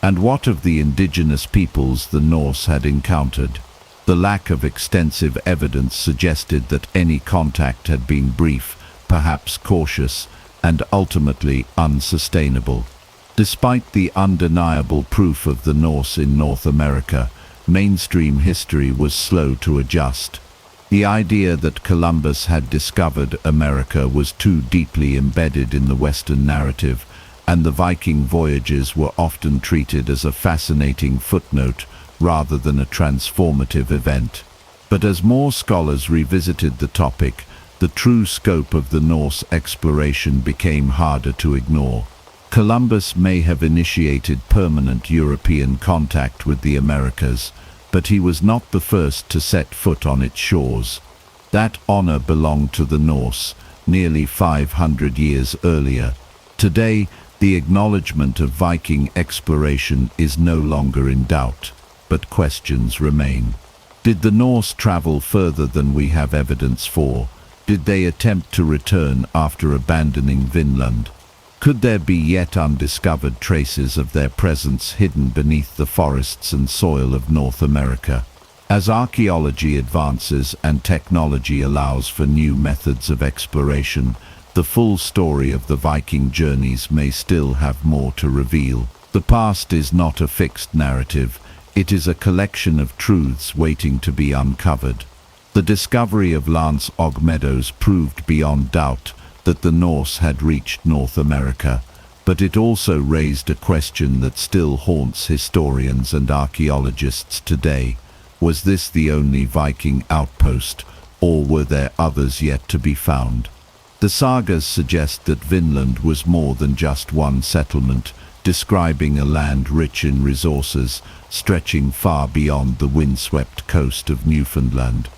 And what of the indigenous peoples the Norse had encountered? The lack of extensive evidence suggested that any contact had been brief, perhaps cautious, and ultimately unsustainable. Despite the undeniable proof of the Norse in North America, mainstream history was slow to adjust. The idea that Columbus had discovered America was too deeply embedded in the Western narrative, and the Viking voyages were often treated as a fascinating footnote rather than a transformative event. But as more scholars revisited the topic, the true scope of the Norse exploration became harder to ignore. Columbus may have initiated permanent European contact with the Americas, but he was not the first to set foot on its shores. That honor belonged to the Norse, nearly 500 years earlier. Today, the acknowledgement of Viking exploration is no longer in doubt, but questions remain. Did the Norse travel further than we have evidence for? Did they attempt to return after abandoning Vinland? Could there be yet undiscovered traces of their presence hidden beneath the forests and soil of North America? As archaeology advances and technology allows for new methods of exploration, the full story of the Viking journeys may still have more to reveal. The past is not a fixed narrative. It is a collection of truths waiting to be uncovered. The discovery of Lance Meadows proved beyond doubt that the Norse had reached North America, but it also raised a question that still haunts historians and archaeologists today. Was this the only Viking outpost, or were there others yet to be found? The sagas suggest that Vinland was more than just one settlement, describing a land rich in resources, stretching far beyond the windswept coast of Newfoundland.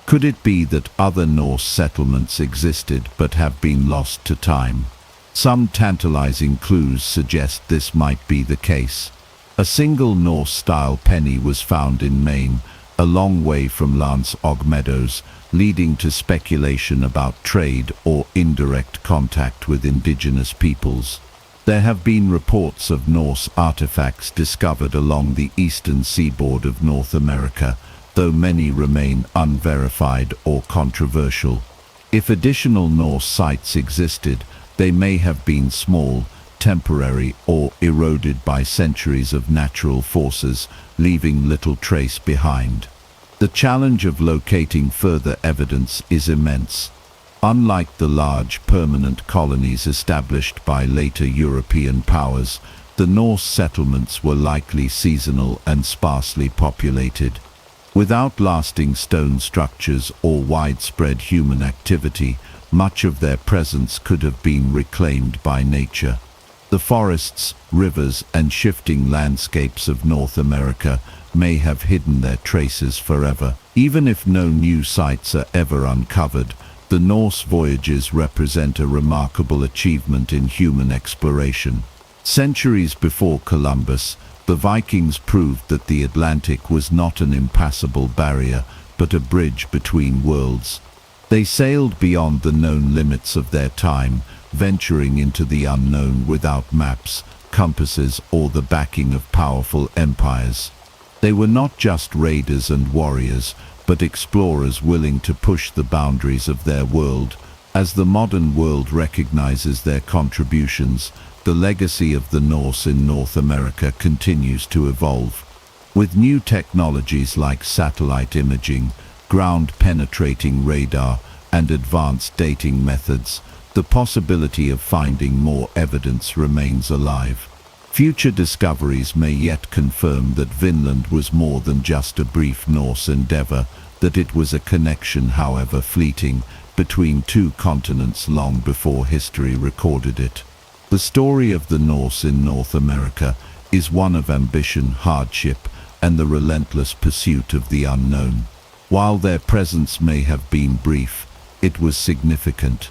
Could it be that other Norse settlements existed but have been lost to time? Some tantalizing clues suggest this might be the case. A single Norse-style penny was found in Maine, a long way from Lance Meadows, leading to speculation about trade or indirect contact with indigenous peoples. There have been reports of Norse artifacts discovered along the eastern seaboard of North America, though many remain unverified or controversial. If additional Norse sites existed, they may have been small, temporary, or eroded by centuries of natural forces, leaving little trace behind. The challenge of locating further evidence is immense. Unlike the large permanent colonies established by later European powers, the Norse settlements were likely seasonal and sparsely populated. Without lasting stone structures or widespread human activity, much of their presence could have been reclaimed by nature. The forests, rivers, and shifting landscapes of North America may have hidden their traces forever. Even if no new sites are ever uncovered, the Norse voyages represent a remarkable achievement in human exploration. Centuries before Columbus, the Vikings proved that the Atlantic was not an impassable barrier, but a bridge between worlds. They sailed beyond the known limits of their time, venturing into the unknown without maps, compasses, or the backing of powerful empires. They were not just raiders and warriors, but explorers willing to push the boundaries of their world. As the modern world recognizes their contributions, the legacy of the Norse in North America continues to evolve. With new technologies like satellite imaging, ground-penetrating radar, and advanced dating methods, the possibility of finding more evidence remains alive. Future discoveries may yet confirm that Vinland was more than just a brief Norse endeavor, that it was a connection, however fleeting, between two continents long before history recorded it. The story of the Norse in North America is one of ambition, hardship, and the relentless pursuit of the unknown. While their presence may have been brief, it was significant.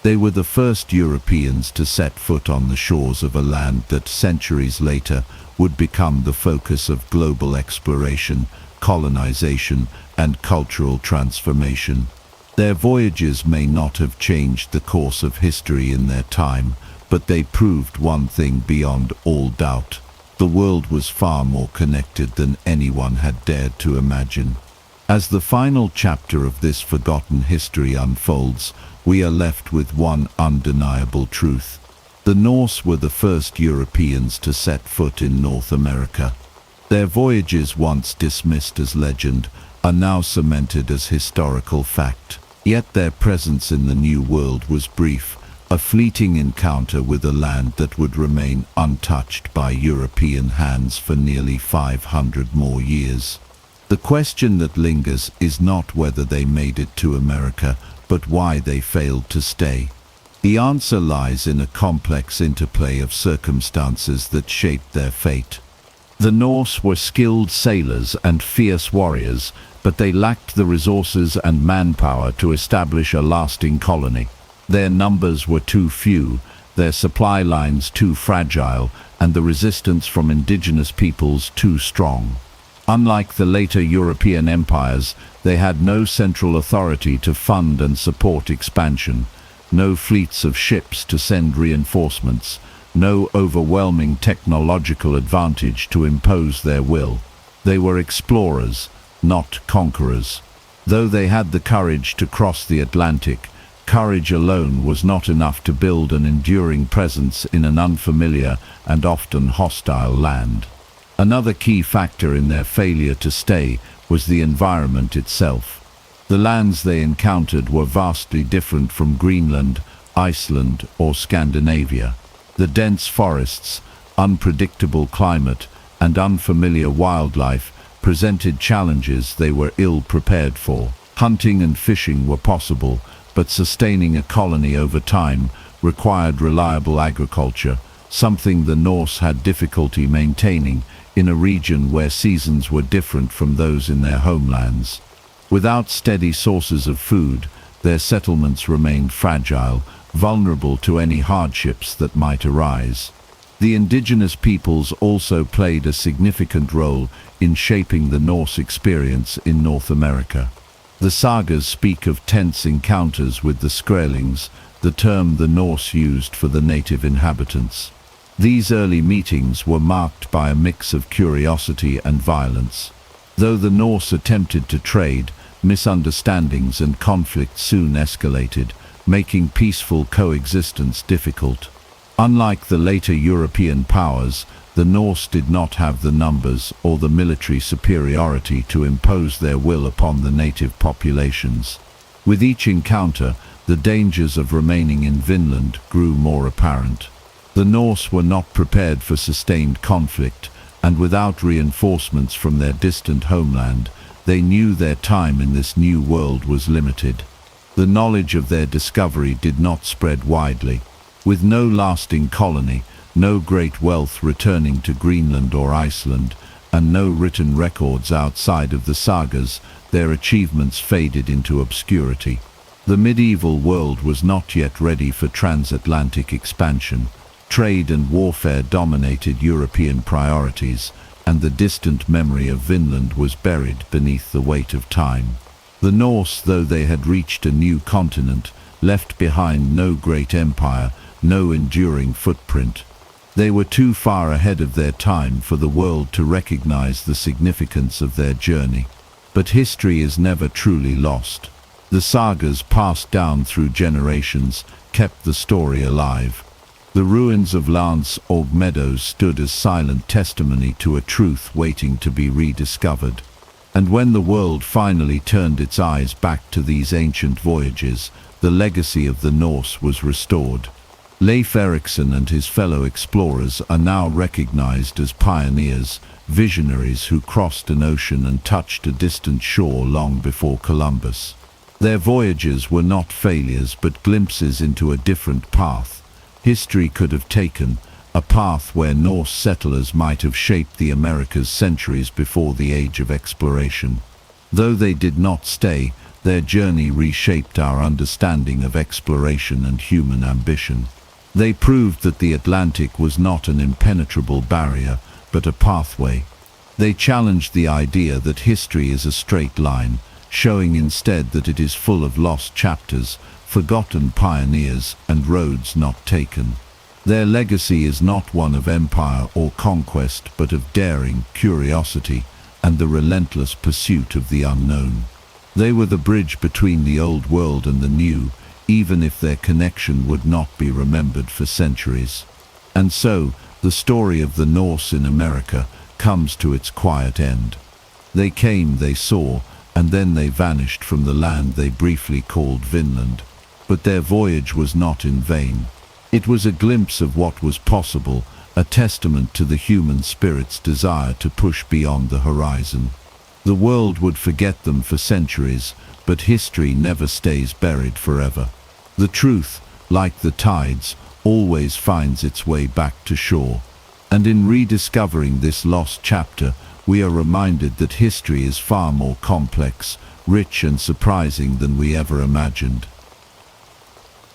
They were the first Europeans to set foot on the shores of a land that centuries later would become the focus of global exploration, colonization, and cultural transformation. Their voyages may not have changed the course of history in their time, but they proved one thing beyond all doubt. The world was far more connected than anyone had dared to imagine. As the final chapter of this forgotten history unfolds, we are left with one undeniable truth. The Norse were the first Europeans to set foot in North America. Their voyages, once dismissed as legend, are now cemented as historical fact. Yet their presence in the New World was brief, a fleeting encounter with a land that would remain untouched by European hands for nearly 500 more years. The question that lingers is not whether they made it to America, but why they failed to stay. The answer lies in a complex interplay of circumstances that shaped their fate. The Norse were skilled sailors and fierce warriors, but they lacked the resources and manpower to establish a lasting colony. Their numbers were too few, their supply lines too fragile, and the resistance from indigenous peoples too strong. Unlike the later European empires, they had no central authority to fund and support expansion, no fleets of ships to send reinforcements, no overwhelming technological advantage to impose their will. They were explorers, not conquerors. Though they had the courage to cross the Atlantic, courage alone was not enough to build an enduring presence in an unfamiliar and often hostile land. Another key factor in their failure to stay was the environment itself. The lands they encountered were vastly different from Greenland, Iceland, or Scandinavia. The dense forests, unpredictable climate, and unfamiliar wildlife presented challenges they were ill prepared for. Hunting and fishing were possible, but sustaining a colony over time required reliable agriculture, something the Norse had difficulty maintaining in a region where seasons were different from those in their homelands. Without steady sources of food, their settlements remained fragile, vulnerable to any hardships that might arise. The indigenous peoples also played a significant role in shaping the Norse experience in North America. The sagas speak of tense encounters with the Skrellings, the term the Norse used for the native inhabitants. These early meetings were marked by a mix of curiosity and violence. Though the Norse attempted to trade, misunderstandings and conflict soon escalated, making peaceful coexistence difficult. Unlike the later European powers, the Norse did not have the numbers or the military superiority to impose their will upon the native populations. With each encounter, the dangers of remaining in Vinland grew more apparent. The Norse were not prepared for sustained conflict, and without reinforcements from their distant homeland, they knew their time in this new world was limited. The knowledge of their discovery did not spread widely. With no lasting colony, no great wealth returning to Greenland or Iceland, and no written records outside of the sagas, their achievements faded into obscurity. The medieval world was not yet ready for transatlantic expansion. Trade and warfare dominated European priorities, and the distant memory of Vinland was buried beneath the weight of time. The Norse, though they had reached a new continent, left behind no great empire, no enduring footprint. They were too far ahead of their time for the world to recognize the significance of their journey. But history is never truly lost. The sagas passed down through generations kept the story alive. The ruins of Lance Org Meadows stood as silent testimony to a truth waiting to be rediscovered. And when the world finally turned its eyes back to these ancient voyages, the legacy of the Norse was restored. Leif Erikson and his fellow explorers are now recognized as pioneers, visionaries who crossed an ocean and touched a distant shore long before Columbus. Their voyages were not failures but glimpses into a different path. History could have taken a path where Norse settlers might have shaped the Americas centuries before the age of exploration. Though they did not stay, their journey reshaped our understanding of exploration and human ambition. They proved that the Atlantic was not an impenetrable barrier, but a pathway. They challenged the idea that history is a straight line, showing instead that it is full of lost chapters, forgotten pioneers, and roads not taken. Their legacy is not one of empire or conquest, but of daring, curiosity, and the relentless pursuit of the unknown. They were the bridge between the old world and the new, even if their connection would not be remembered for centuries. And so, the story of the Norse in America comes to its quiet end. They came, they saw, and then they vanished from the land they briefly called Vinland. But their voyage was not in vain. It was a glimpse of what was possible, a testament to the human spirit's desire to push beyond the horizon. The world would forget them for centuries, but history never stays buried forever. The truth, like the tides, always finds its way back to shore. And in rediscovering this lost chapter, we are reminded that history is far more complex, rich and surprising than we ever imagined.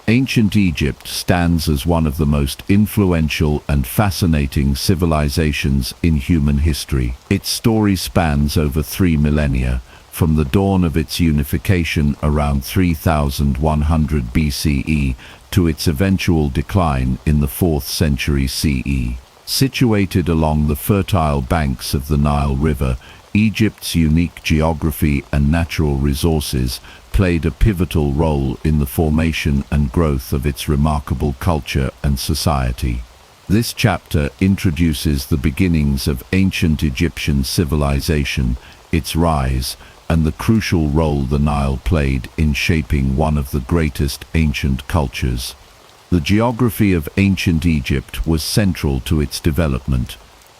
Ancient Egypt stands as one of the most influential and fascinating civilizations in human history. Its story spans over 3 millennia, from the dawn of its unification around 3100 BCE to its eventual decline in the 4th century CE. Situated along the fertile banks of the Nile River, Egypt's unique geography and natural resources played a pivotal role in the formation and growth of its remarkable culture and society. This chapter introduces the beginnings of ancient Egyptian civilization, its rise, and the crucial role the Nile played in shaping one of the greatest ancient cultures. The geography of ancient Egypt was central to its development.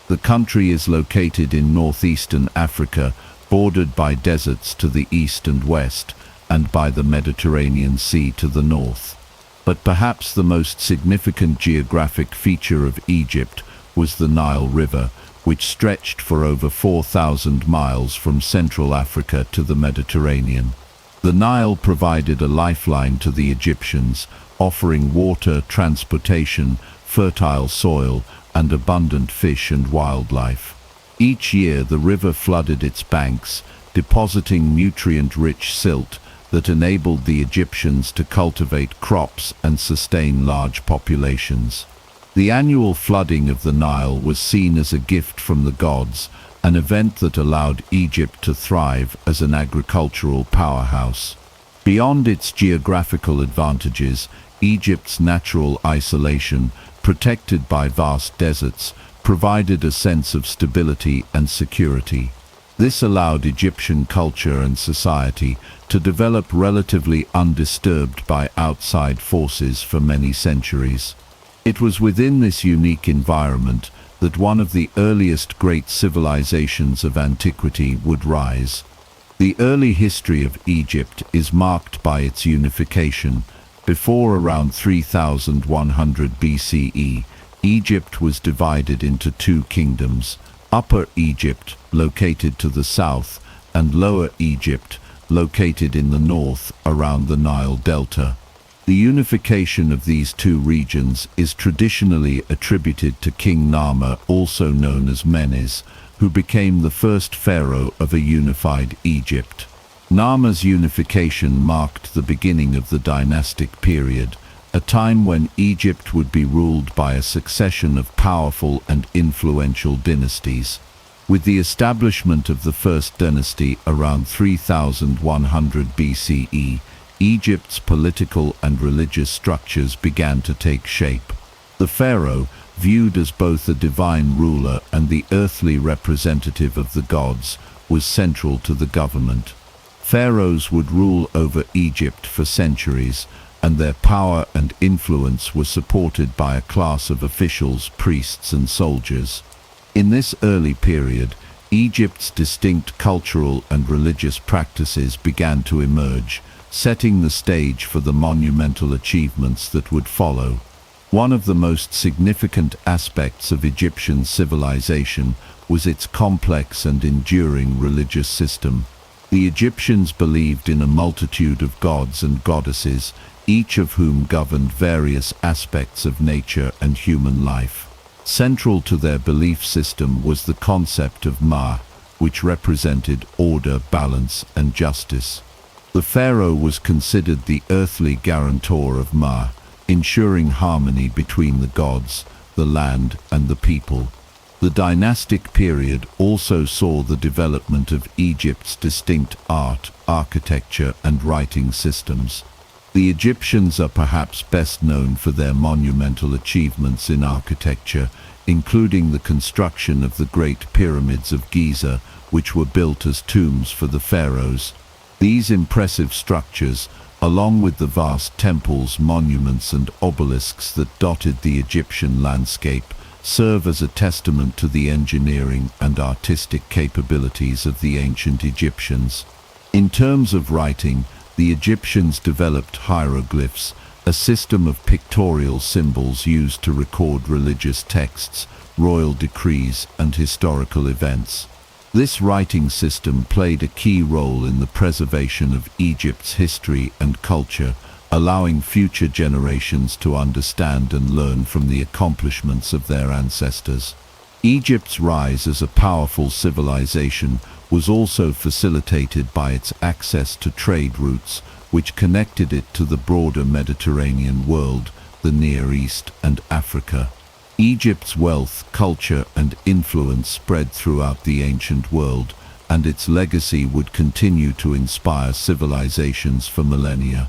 The country is located in northeastern Africa, bordered by deserts to the east and west, and by the Mediterranean Sea to the north. But perhaps the most significant geographic feature of Egypt was the Nile River, which stretched for over 4,000 miles from Central Africa to the Mediterranean. The Nile provided a lifeline to the Egyptians, offering water, transportation, fertile soil, and abundant fish and wildlife. Each year the river flooded its banks, depositing nutrient-rich silt that enabled the Egyptians to cultivate crops and sustain large populations. The annual flooding of the Nile was seen as a gift from the gods, an event that allowed Egypt to thrive as an agricultural powerhouse. Beyond its geographical advantages, Egypt's natural isolation, protected by vast deserts, provided a sense of stability and security. This allowed Egyptian culture and society to develop relatively undisturbed by outside forces for many centuries. It was within this unique environment that one of the earliest great civilizations of antiquity would rise. The early history of Egypt is marked by its unification. Before around 3100 BCE, Egypt was divided into two kingdoms: Upper Egypt, located to the south, and Lower Egypt, located in the north around the Nile Delta. The unification of these two regions is traditionally attributed to King Narmer, also known as Menes, who became the first pharaoh of a unified Egypt. Narmer's unification marked the beginning of the dynastic period, a time when Egypt would be ruled by a succession of powerful and influential dynasties. With the establishment of the first dynasty around 3100 BCE, Egypt's political and religious structures began to take shape. The pharaoh, viewed as both a divine ruler and the earthly representative of the gods, was central to the government. Pharaohs would rule over Egypt for centuries, and their power and influence were supported by a class of officials, priests, and soldiers. In this early period, Egypt's distinct cultural and religious practices began to emerge, setting the stage for the monumental achievements that would follow. One of the most significant aspects of Egyptian civilization was its complex and enduring religious system. The Egyptians believed in a multitude of gods and goddesses, each of whom governed various aspects of nature and human life. Central to their belief system was the concept of Ma, which represented order, balance, and justice. The pharaoh was considered the earthly guarantor of Ma, ensuring harmony between the gods, the land, and the people. The dynastic period also saw the development of Egypt's distinct art, architecture, and writing systems. The Egyptians are perhaps best known for their monumental achievements in architecture, including the construction of the Great Pyramids of Giza, which were built as tombs for the pharaohs. These impressive structures, along with the vast temples, monuments, and obelisks that dotted the Egyptian landscape, serve as a testament to the engineering and artistic capabilities of the ancient Egyptians. In terms of writing, the Egyptians developed hieroglyphs, a system of pictorial symbols used to record religious texts, royal decrees, and historical events. This writing system played a key role in the preservation of Egypt's history and culture, allowing future generations to understand and learn from the accomplishments of their ancestors. Egypt's rise as a powerful civilization was also facilitated by its access to trade routes, which connected it to the broader Mediterranean world, the Near East, and Africa. Egypt's wealth, culture, and influence spread throughout the ancient world, and its legacy would continue to inspire civilizations for millennia.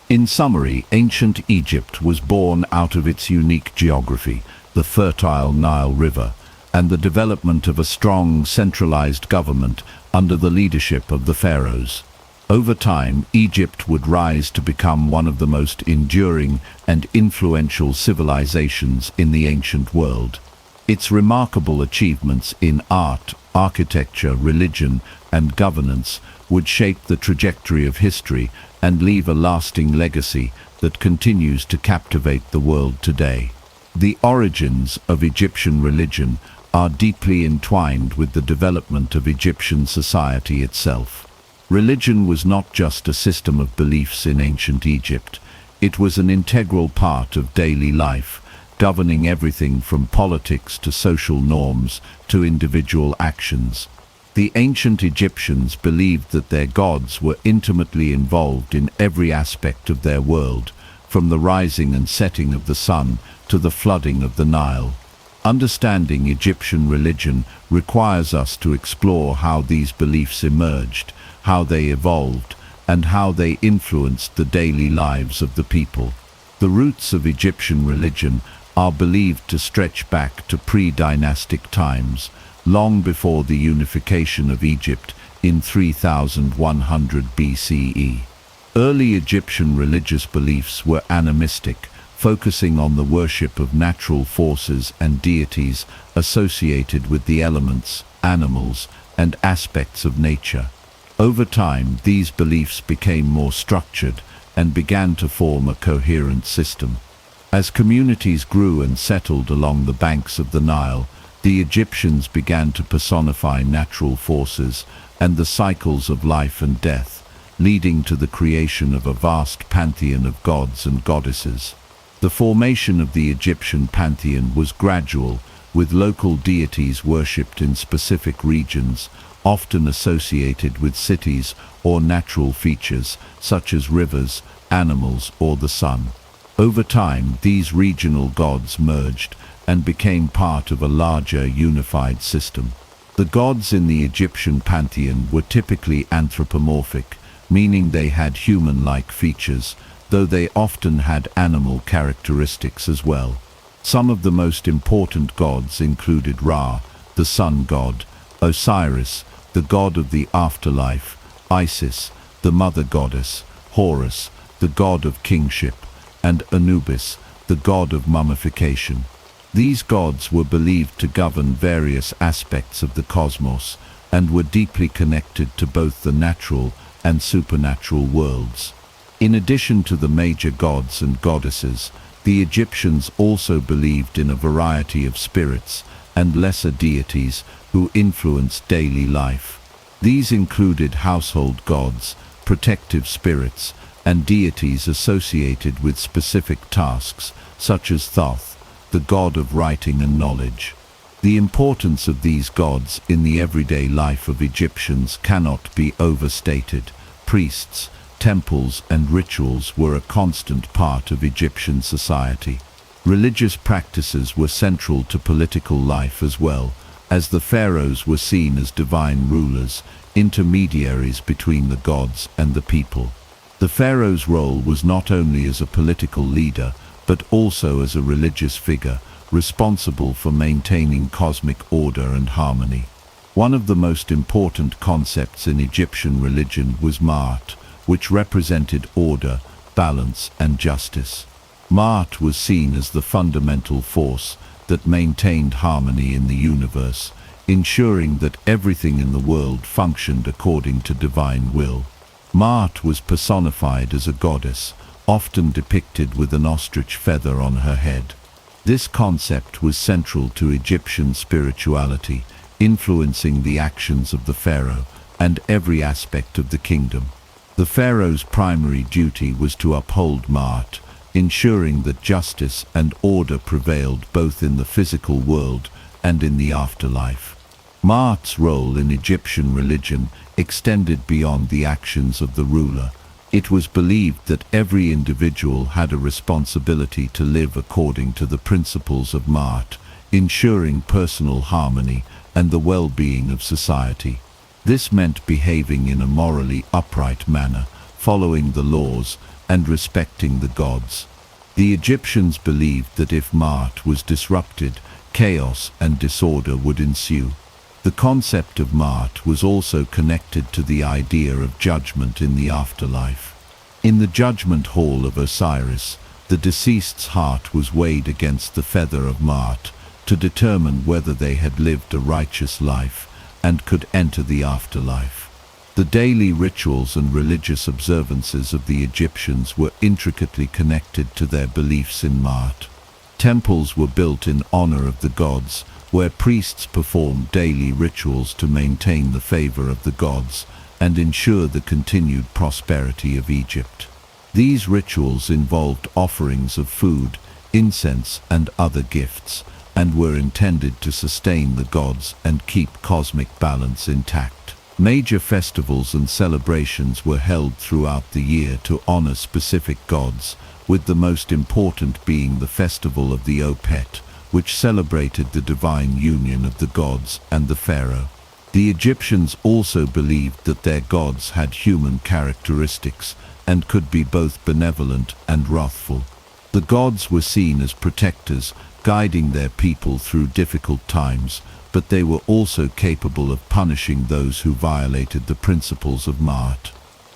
In summary, ancient Egypt was born out of its unique geography, the fertile Nile River, and the development of a strong, centralized government under the leadership of the pharaohs. Over time, Egypt would rise to become one of the most enduring and influential civilizations in the ancient world. Its remarkable achievements in art, architecture, religion, and governance would shape the trajectory of history and leave a lasting legacy that continues to captivate the world today. The origins of Egyptian religion are deeply entwined with the development of Egyptian society itself. Religion was not just a system of beliefs in ancient Egypt. It was an integral part of daily life, governing everything from politics to social norms to individual actions. The ancient Egyptians believed that their gods were intimately involved in every aspect of their world, from the rising and setting of the sun to the flooding of the Nile. Understanding Egyptian religion requires us to explore how these beliefs emerged, how they evolved, and how they influenced the daily lives of the people. The roots of Egyptian religion are believed to stretch back to pre-dynastic times, long before the unification of Egypt in 3100 BCE. Early Egyptian religious beliefs were animistic, focusing on the worship of natural forces and deities associated with the elements, animals, and aspects of nature. Over time, these beliefs became more structured and began to form a coherent system. As communities grew and settled along the banks of the Nile, the Egyptians began to personify natural forces and the cycles of life and death, leading to the creation of a vast pantheon of gods and goddesses. The formation of the Egyptian pantheon was gradual, with local deities worshipped in specific regions, often associated with cities or natural features such as rivers, animals, or the sun. Over time, these regional gods merged and became part of a larger, unified system. The gods in the Egyptian pantheon were typically anthropomorphic, meaning they had human-like features, though they often had animal characteristics as well. Some of the most important gods included Ra, the sun god, Osiris, the god of the afterlife, Isis, the mother goddess, Horus, the god of kingship, and Anubis, the god of mummification. These gods were believed to govern various aspects of the cosmos, and were deeply connected to both the natural and supernatural worlds. In addition to the major gods and goddesses, the Egyptians also believed in a variety of spirits and lesser deities who influenced daily life. These included household gods, protective spirits, and deities associated with specific tasks, such as Thoth, the god of writing and knowledge. The importance of these gods in the everyday life of Egyptians cannot be overstated. Priests, temples, and rituals were a constant part of Egyptian society. Religious practices were central to political life as well, as the pharaohs were seen as divine rulers, intermediaries between the gods and the people. The pharaoh's role was not only as a political leader, but also as a religious figure, responsible for maintaining cosmic order and harmony. One of the most important concepts in Egyptian religion was Ma'at, which represented order, balance, and justice. Ma'at was seen as the fundamental force that maintained harmony in the universe, ensuring that everything in the world functioned according to divine will. Ma'at was personified as a goddess, often depicted with an ostrich feather on her head. This concept was central to Egyptian spirituality, influencing the actions of the pharaoh and every aspect of the kingdom. The pharaoh's primary duty was to uphold Ma'at, ensuring that justice and order prevailed both in the physical world and in the afterlife. Ma'at's role in Egyptian religion extended beyond the actions of the ruler. It was believed that every individual had a responsibility to live according to the principles of Ma'at, ensuring personal harmony and the well-being of society. This meant behaving in a morally upright manner, following the laws, and respecting the gods. The Egyptians believed that if Ma'at was disrupted, chaos and disorder would ensue. The concept of Ma'at was also connected to the idea of judgment in the afterlife. In the judgment hall of Osiris, the deceased's heart was weighed against the feather of Ma'at to determine whether they had lived a righteous life and could enter the afterlife. The daily rituals and religious observances of the Egyptians were intricately connected to their beliefs in Ma'at. Temples were built in honor of the gods, where priests performed daily rituals to maintain the favor of the gods and ensure the continued prosperity of Egypt. These rituals involved offerings of food, incense, and other gifts, and were intended to sustain the gods and keep cosmic balance intact. Major festivals and celebrations were held throughout the year to honor specific gods, with the most important being the festival of the Opet, which celebrated the divine union of the gods and the pharaoh. The Egyptians also believed that their gods had human characteristics and could be both benevolent and wrathful. The gods were seen as protectors, guiding their people through difficult times, but they were also capable of punishing those who violated the principles of Ma'at.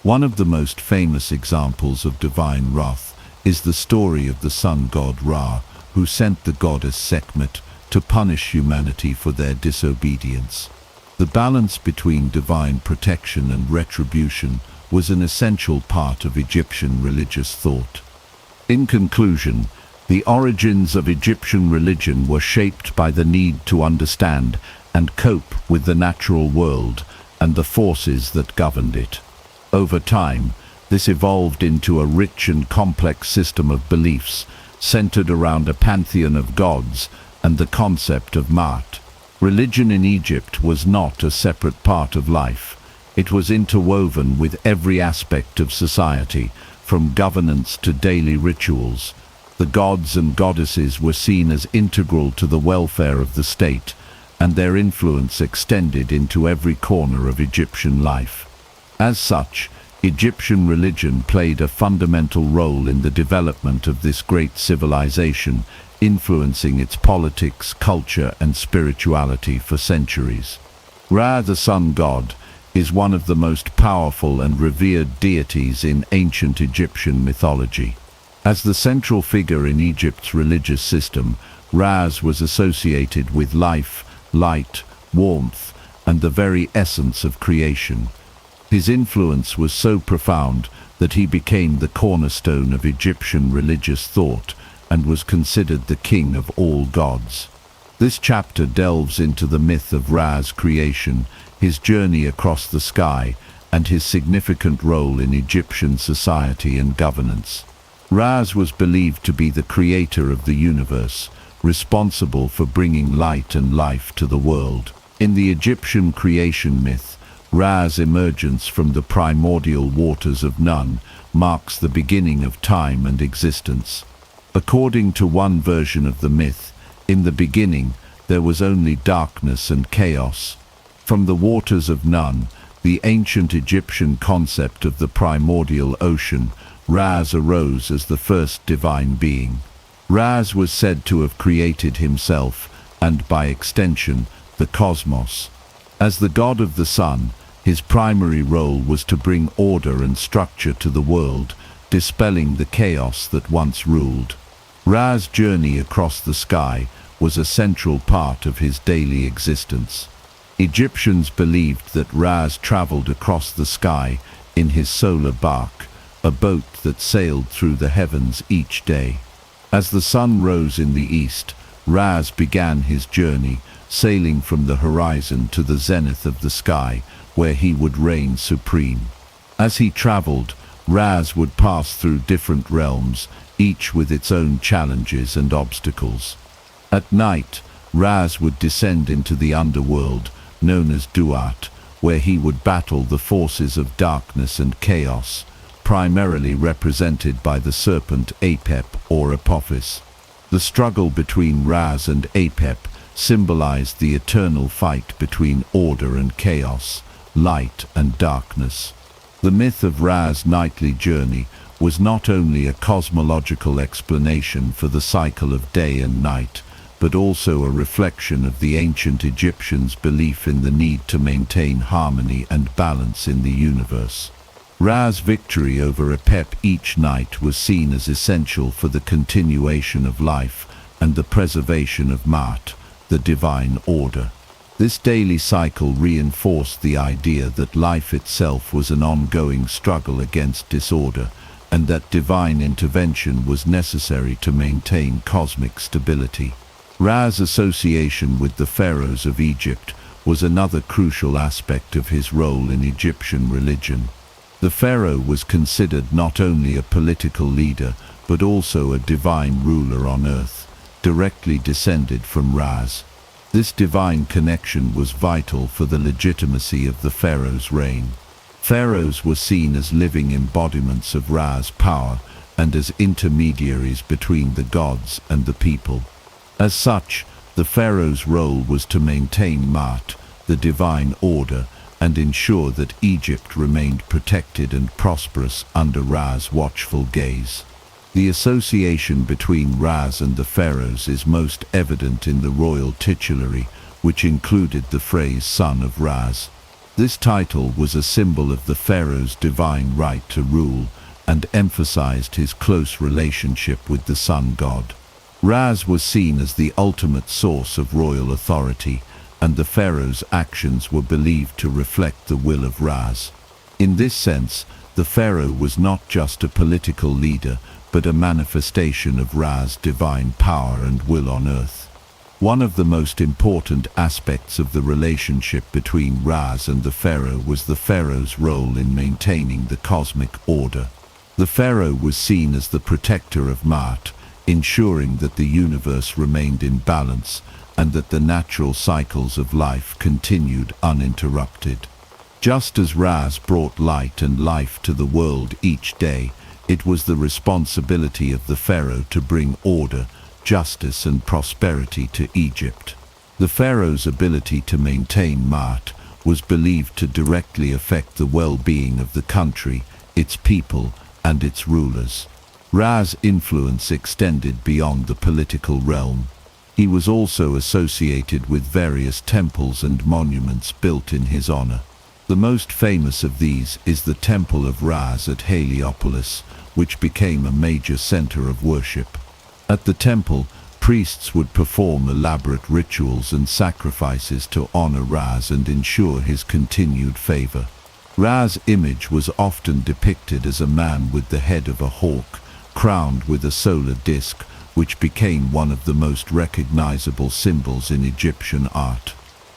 One of the most famous examples of divine wrath is the story of the sun god Ra, who sent the goddess Sekhmet to punish humanity for their disobedience. The balance between divine protection and retribution was an essential part of Egyptian religious thought. In conclusion, the origins of Egyptian religion were shaped by the need to understand and cope with the natural world and the forces that governed it. Over time, this evolved into a rich and complex system of beliefs centered around a pantheon of gods and the concept of Ma'at. Religion in Egypt was not a separate part of life. It was interwoven with every aspect of society, from governance to daily rituals. The gods and goddesses were seen as integral to the welfare of the state, and their influence extended into every corner of Egyptian life. As such, Egyptian religion played a fundamental role in the development of this great civilization, influencing its politics, culture, and spirituality for centuries. Ra, the sun god, is one of the most powerful and revered deities in ancient Egyptian mythology. As the central figure in Egypt's religious system, Ra was associated with life, light, warmth, and the very essence of creation. His influence was so profound that he became the cornerstone of Egyptian religious thought and was considered the king of all gods. This chapter delves into the myth of Ra's creation, his journey across the sky, and his significant role in Egyptian society and governance. Ras was believed to be the creator of the universe, responsible for bringing light and life to the world. In the Egyptian creation myth, Ra's emergence from the primordial waters of Nun marks the beginning of time and existence. According to one version of the myth, in the beginning there was only darkness and chaos. From the waters of Nun, the ancient Egyptian concept of the primordial ocean, Ras arose as the first divine being. Ras was said to have created himself, and by extension, the cosmos. As the god of the sun, his primary role was to bring order and structure to the world, dispelling the chaos that once ruled. Ra's journey across the sky was a central part of his daily existence. Egyptians believed that Ras traveled across the sky in his solar bark, a boat that sailed through the heavens each day. As the sun rose in the east, Ras began his journey, sailing from the horizon to the zenith of the sky, where he would reign supreme. As he traveled, Ras would pass through different realms, each with its own challenges and obstacles. At night, Ras would descend into the underworld, known as Duat, where he would battle the forces of darkness and chaos, primarily represented by the serpent Apep or Apophis. The struggle between Ras and Apep symbolized the eternal fight between order and chaos, light and darkness. The myth of Ra's nightly journey was not only a cosmological explanation for the cycle of day and night, but also a reflection of the ancient Egyptians' belief in the need to maintain harmony and balance in the universe. Ra's victory over Apep each night was seen as essential for the continuation of life and the preservation of Maat, the divine order. This daily cycle reinforced the idea that life itself was an ongoing struggle against disorder, and that divine intervention was necessary to maintain cosmic stability. Ra's association with the pharaohs of Egypt was another crucial aspect of his role in Egyptian religion. The pharaoh was considered not only a political leader, but also a divine ruler on earth, directly descended from Ras. This divine connection was vital for the legitimacy of the pharaoh's reign. Pharaohs were seen as living embodiments of Ra's power and as intermediaries between the gods and the people. As such, the pharaoh's role was to maintain Maat, the divine order, and ensure that Egypt remained protected and prosperous under Ra's watchful gaze. The association between Ras and the pharaohs is most evident in the royal titulary, which included the phrase "son of Ras." This title was a symbol of the pharaoh's divine right to rule and emphasized his close relationship with the sun god. Ras was seen as the ultimate source of royal authority, and the pharaoh's actions were believed to reflect the will of Ras. In this sense, the pharaoh was not just a political leader, but a manifestation of Ra's divine power and will on earth. One of the most important aspects of the relationship between Ras and the pharaoh was the pharaoh's role in maintaining the cosmic order. The pharaoh was seen as the protector of Maat, ensuring that the universe remained in balance and that the natural cycles of life continued uninterrupted. Just as Ras brought light and life to the world each day, it was the responsibility of the pharaoh to bring order, justice and prosperity to Egypt. The pharaoh's ability to maintain Maat was believed to directly affect the well-being of the country, its people and its rulers. Ra's influence extended beyond the political realm. He was also associated with various temples and monuments built in his honor. The most famous of these is the Temple of Ras at Heliopolis, which became a major center of worship. At the temple, Priests would perform elaborate rituals and sacrifices to honor Ra's and ensure his continued favor. Ra's image was often depicted as a man with the head of a hawk, crowned with a solar disk, which became one of the most recognizable symbols in Egyptian art.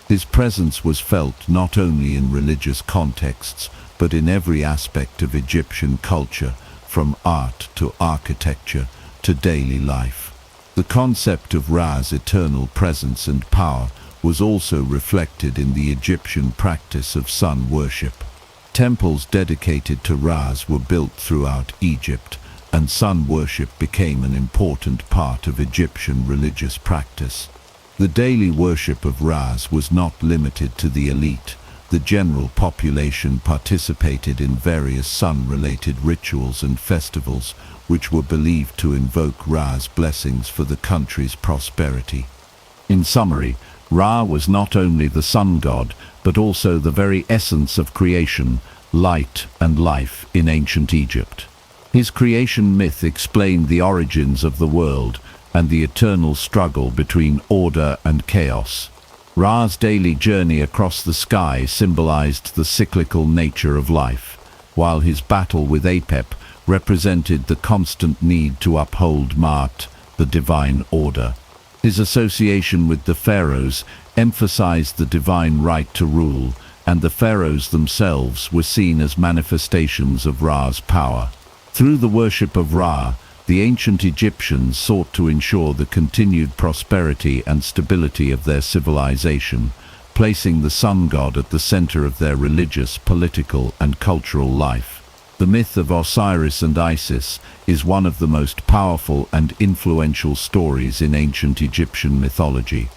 His presence was felt not only in religious contexts, but in every aspect of Egyptian culture, from art to architecture to daily life. The concept of Ra's eternal presence and power was also reflected in the Egyptian practice of sun worship. Temples dedicated to Ra's were built throughout Egypt, and sun worship became an important part of Egyptian religious practice. The daily worship of Ra's was not limited to the elite. The general population participated in various sun-related rituals and festivals, which were believed to invoke Ra's blessings for the country's prosperity. In summary, Ra was not only the sun god, but also the very essence of creation, light and life in ancient Egypt. His creation myth explained the origins of the world and the eternal struggle between order and chaos. Ra's daily journey across the sky symbolized the cyclical nature of life, while his battle with Apep represented the constant need to uphold Ma'at, the divine order. His association with the Pharaohs emphasized the divine right to rule, and the Pharaohs themselves were seen as manifestations of Ra's power. Through the worship of Ra, the ancient Egyptians sought to ensure the continued prosperity and stability of their civilization, placing the sun god at the center of their religious, political, and cultural life. The myth of Osiris and Isis is one of the most powerful and influential stories in ancient Egyptian mythology.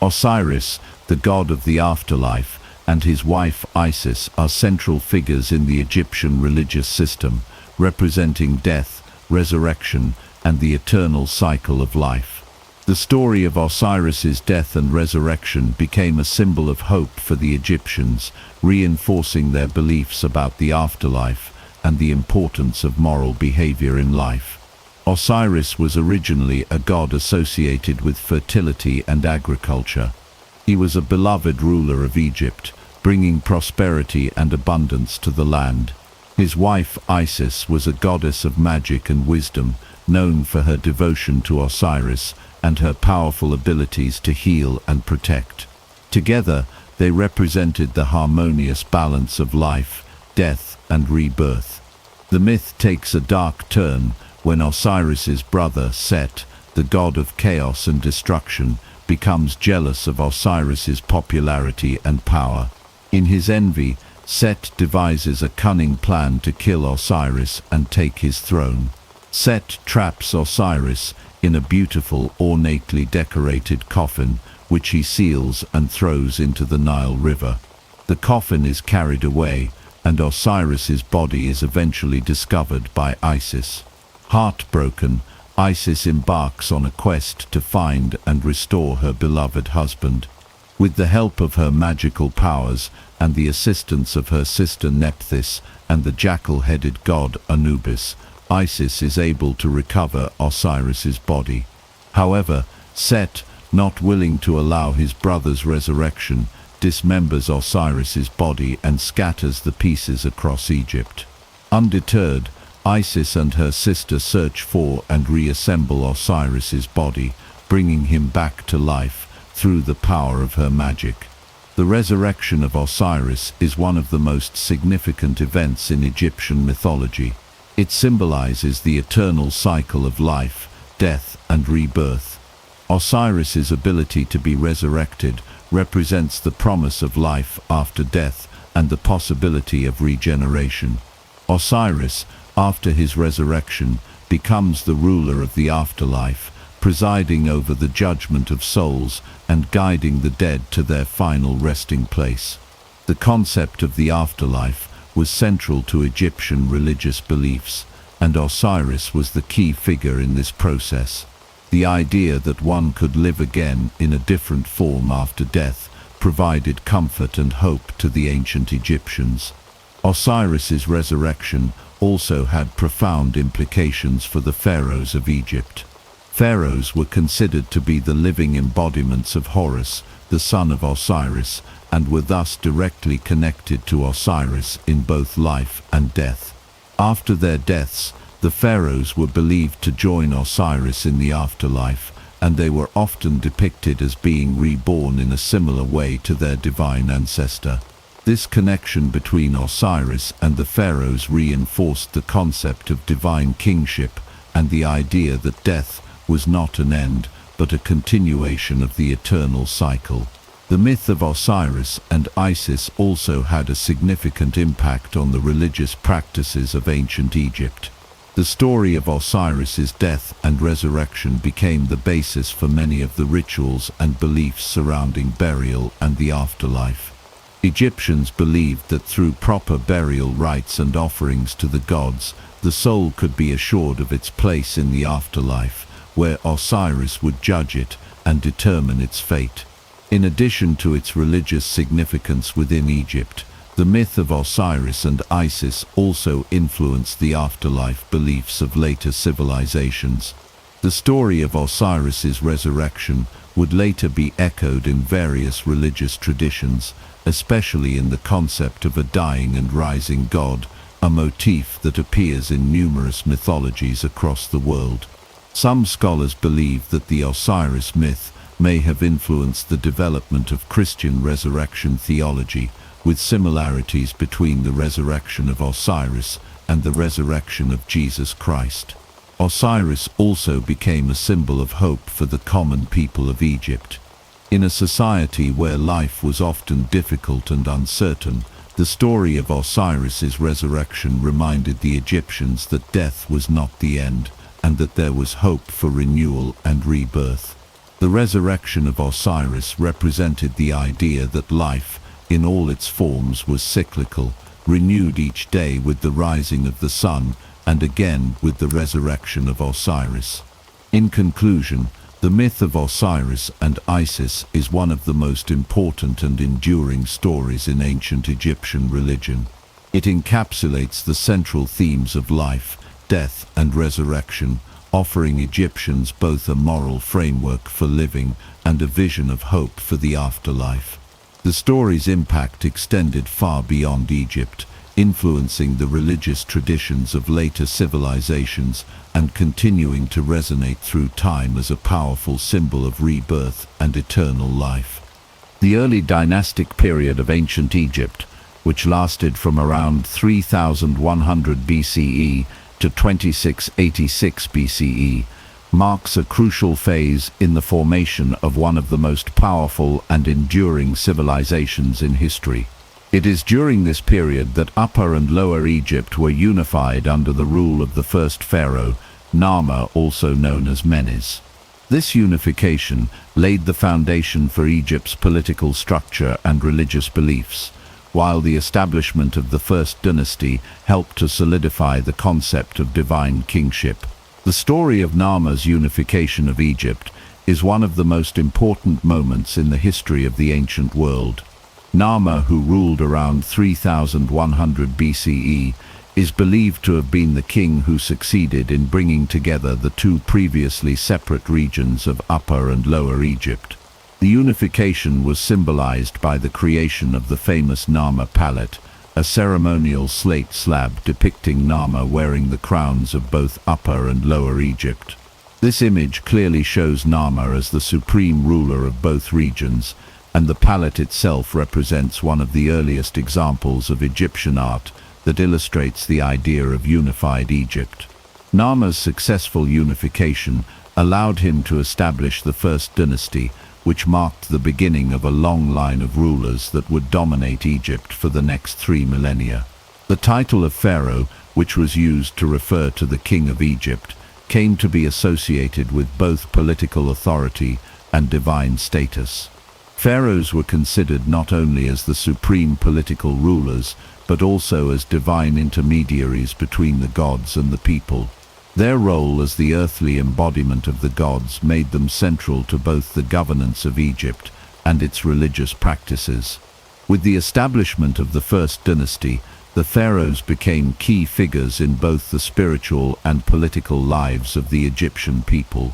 Osiris, the god of the afterlife, and his wife Isis are central figures in the Egyptian religious system, representing death, resurrection, and the eternal cycle of life. The story of Osiris's death and resurrection became a symbol of hope for the Egyptians, reinforcing their beliefs about the afterlife and the importance of moral behavior in life. Osiris was originally a god associated with fertility and agriculture. He was a beloved ruler of Egypt, bringing prosperity and abundance to the land. His wife Isis was a goddess of magic and wisdom, known for her devotion to Osiris and her powerful abilities to heal and protect. Together, they represented the harmonious balance of life, death, and rebirth. The myth takes a dark turn when Osiris's brother Set, the god of chaos and destruction, becomes jealous of Osiris's popularity and power. In his envy, Set devises a cunning plan to kill Osiris and take his throne. Set traps Osiris in a beautiful, ornately decorated coffin, which he seals and throws into the Nile River. The coffin is carried away, and Osiris's body is eventually discovered by Isis. Heartbroken, Isis embarks on a quest to find and restore her beloved husband. With the help of her magical powers and the assistance of her sister Nephthys and the jackal-headed god Anubis, Isis is able to recover Osiris's body. However, Set, not willing to allow his brother's resurrection, dismembers Osiris's body and scatters the pieces across Egypt. Undeterred, Isis and her sister search for and reassemble Osiris's body, bringing him back to life through the power of her magic. The resurrection of Osiris is one of the most significant events in Egyptian mythology. It symbolizes the eternal cycle of life, death, and rebirth. Osiris's ability to be resurrected represents the promise of life after death and the possibility of regeneration. Osiris, after his resurrection, becomes the ruler of the afterlife, presiding over the judgment of souls and guiding the dead to their final resting place. The concept of the afterlife was central to Egyptian religious beliefs, and Osiris was the key figure in this process. The idea that one could live again in a different form after death provided comfort and hope to the ancient Egyptians. Osiris's resurrection also had profound implications for the pharaohs of Egypt. Pharaohs were considered to be the living embodiments of Horus, the son of Osiris, and were thus directly connected to Osiris in both life and death. After their deaths, the pharaohs were believed to join Osiris in the afterlife, and they were often depicted as being reborn in a similar way to their divine ancestor. This connection between Osiris and the pharaohs reinforced the concept of divine kingship and the idea that death was not an end, but a continuation of the eternal cycle. The myth of Osiris and Isis also had a significant impact on the religious practices of ancient Egypt. The story of Osiris's death and resurrection became the basis for many of the rituals and beliefs surrounding burial and the afterlife. Egyptians believed that through proper burial rites and offerings to the gods, the soul could be assured of its place in the afterlife, where Osiris would judge it and determine its fate. In addition to its religious significance within Egypt, the myth of Osiris and Isis also influenced the afterlife beliefs of later civilizations. The story of Osiris's resurrection would later be echoed in various religious traditions, especially in the concept of a dying and rising god, a motif that appears in numerous mythologies across the world. Some scholars believe that the Osiris myth may have influenced the development of Christian resurrection theology, with similarities between the resurrection of Osiris and the resurrection of Jesus Christ. Osiris also became a symbol of hope for the common people of Egypt. In a society where life was often difficult and uncertain, the story of Osiris's resurrection reminded the Egyptians that death was not the end, and that there was hope for renewal and rebirth. The resurrection of Osiris represented the idea that life, in all its forms, was cyclical, renewed each day with the rising of the sun, and again with the resurrection of Osiris. In conclusion, the myth of Osiris and Isis is one of the most important and enduring stories in ancient Egyptian religion. It encapsulates the central themes of life, death, and resurrection, offering Egyptians both a moral framework for living and a vision of hope for the afterlife. The story's impact extended far beyond Egypt, influencing the religious traditions of later civilizations and continuing to resonate through time as a powerful symbol of rebirth and eternal life. The early dynastic period of ancient Egypt, which lasted from around 3100 BCE to 2686 BCE, marks a crucial phase in the formation of one of the most powerful and enduring civilizations in history. It is during this period that Upper and Lower Egypt were unified under the rule of the first pharaoh, Narmer, also known as Menes. This unification laid the foundation for Egypt's political structure and religious beliefs, while the establishment of the first dynasty helped to solidify the concept of divine kingship. The story of Narmer's unification of Egypt is one of the most important moments in the history of the ancient world. Narmer, who ruled around 3100 BCE, is believed to have been the king who succeeded in bringing together the two previously separate regions of Upper and Lower Egypt. The unification was symbolized by the creation of the famous Narmer palette, a ceremonial slate slab depicting Narmer wearing the crowns of both Upper and Lower Egypt. This image clearly shows Narmer as the supreme ruler of both regions, and the palette itself represents one of the earliest examples of Egyptian art that illustrates the idea of unified Egypt. Narmer's successful unification allowed him to establish the first dynasty, which marked the beginning of a long line of rulers that would dominate Egypt for the next 3 millennia. The title of pharaoh, which was used to refer to the king of Egypt, came to be associated with both political authority and divine status. Pharaohs were considered not only as the supreme political rulers, but also as divine intermediaries between the gods and the people. Their role as the earthly embodiment of the gods made them central to both the governance of Egypt and its religious practices. With the establishment of the first dynasty, the pharaohs became key figures in both the spiritual and political lives of the Egyptian people.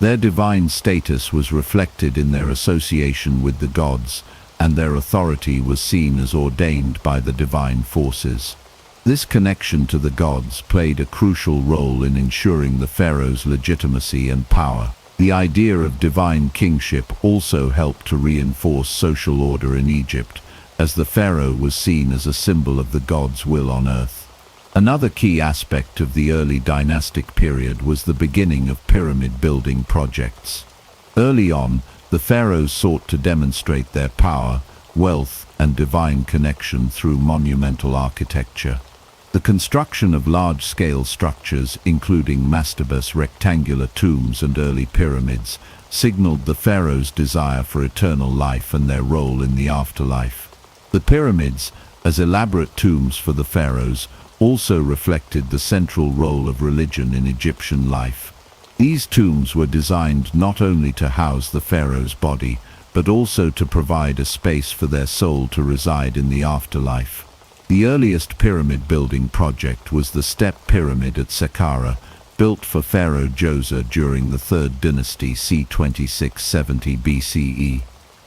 Their divine status was reflected in their association with the gods, and their authority was seen as ordained by the divine forces. This connection to the gods played a crucial role in ensuring the pharaoh's legitimacy and power. The idea of divine kingship also helped to reinforce social order in Egypt, as the pharaoh was seen as a symbol of the gods' will on earth. Another key aspect of the early dynastic period was the beginning of pyramid building projects. Early on, the pharaohs sought to demonstrate their power, wealth, and divine connection through monumental architecture. The construction of large-scale structures, including mastebas rectangular tombs and early pyramids, signaled the pharaohs' desire for eternal life and their role in the afterlife. The pyramids, as elaborate tombs for the pharaohs, also reflected the central role of religion in Egyptian life. These tombs were designed not only to house the pharaoh's body, but also to provide a space for their soul to reside in the afterlife. The earliest pyramid building project was the Step Pyramid at Saqqara, built for Pharaoh Djoser during the 3rd dynasty c. 2670 BCE.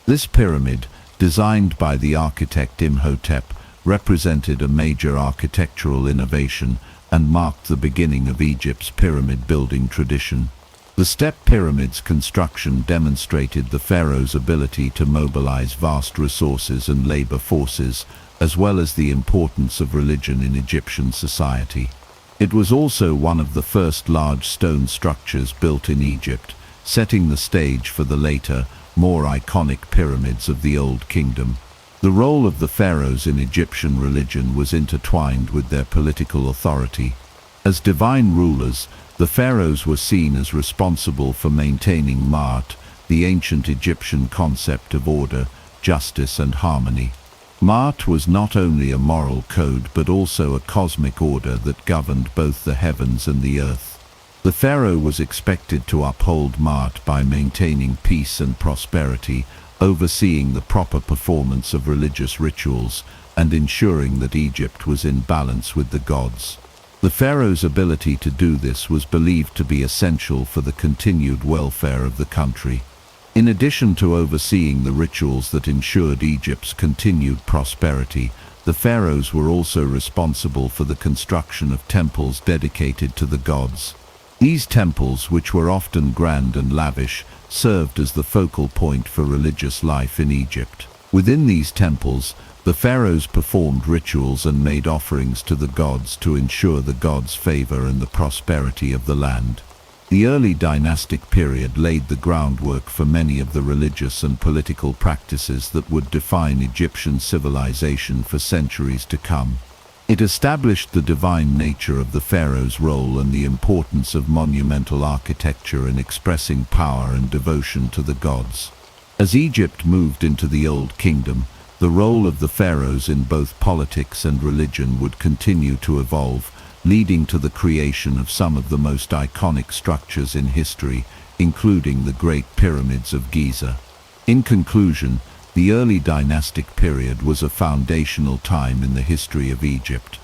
This pyramid, designed by the architect Imhotep, represented a major architectural innovation and marked the beginning of Egypt's pyramid building tradition. The step pyramid's construction demonstrated the pharaoh's ability to mobilize vast resources and labor forces, as well as the importance of religion in Egyptian society. It was also one of the first large stone structures built in Egypt, setting the stage for the later, more iconic pyramids of the Old Kingdom. The role of the pharaohs in Egyptian religion was intertwined with their political authority. As divine rulers, the pharaohs were seen as responsible for maintaining Ma'at, the ancient Egyptian concept of order, justice, and harmony. Ma'at was not only a moral code but also a cosmic order that governed both the heavens and the earth. The pharaoh was expected to uphold Ma'at by maintaining peace and prosperity, overseeing the proper performance of religious rituals, and ensuring that Egypt was in balance with the gods. The pharaoh's ability to do this was believed to be essential for the continued welfare of the country. In addition to overseeing the rituals that ensured Egypt's continued prosperity, the pharaohs were also responsible for the construction of temples dedicated to the gods. These temples, which were often grand and lavish, served as the focal point for religious life in Egypt. Within these temples, the pharaohs performed rituals and made offerings to the gods to ensure the gods' favor and the prosperity of the land. The early dynastic period laid the groundwork for many of the religious and political practices that would define Egyptian civilization for centuries to come. It established the divine nature of the pharaoh's role and the importance of monumental architecture in expressing power and devotion to the gods. As Egypt moved into the Old Kingdom, the role of the pharaohs in both politics and religion would continue to evolve, leading to the creation of some of the most iconic structures in history, including the Great Pyramids of Giza. In conclusion, the early dynastic period was a foundational time in the history of Egypt.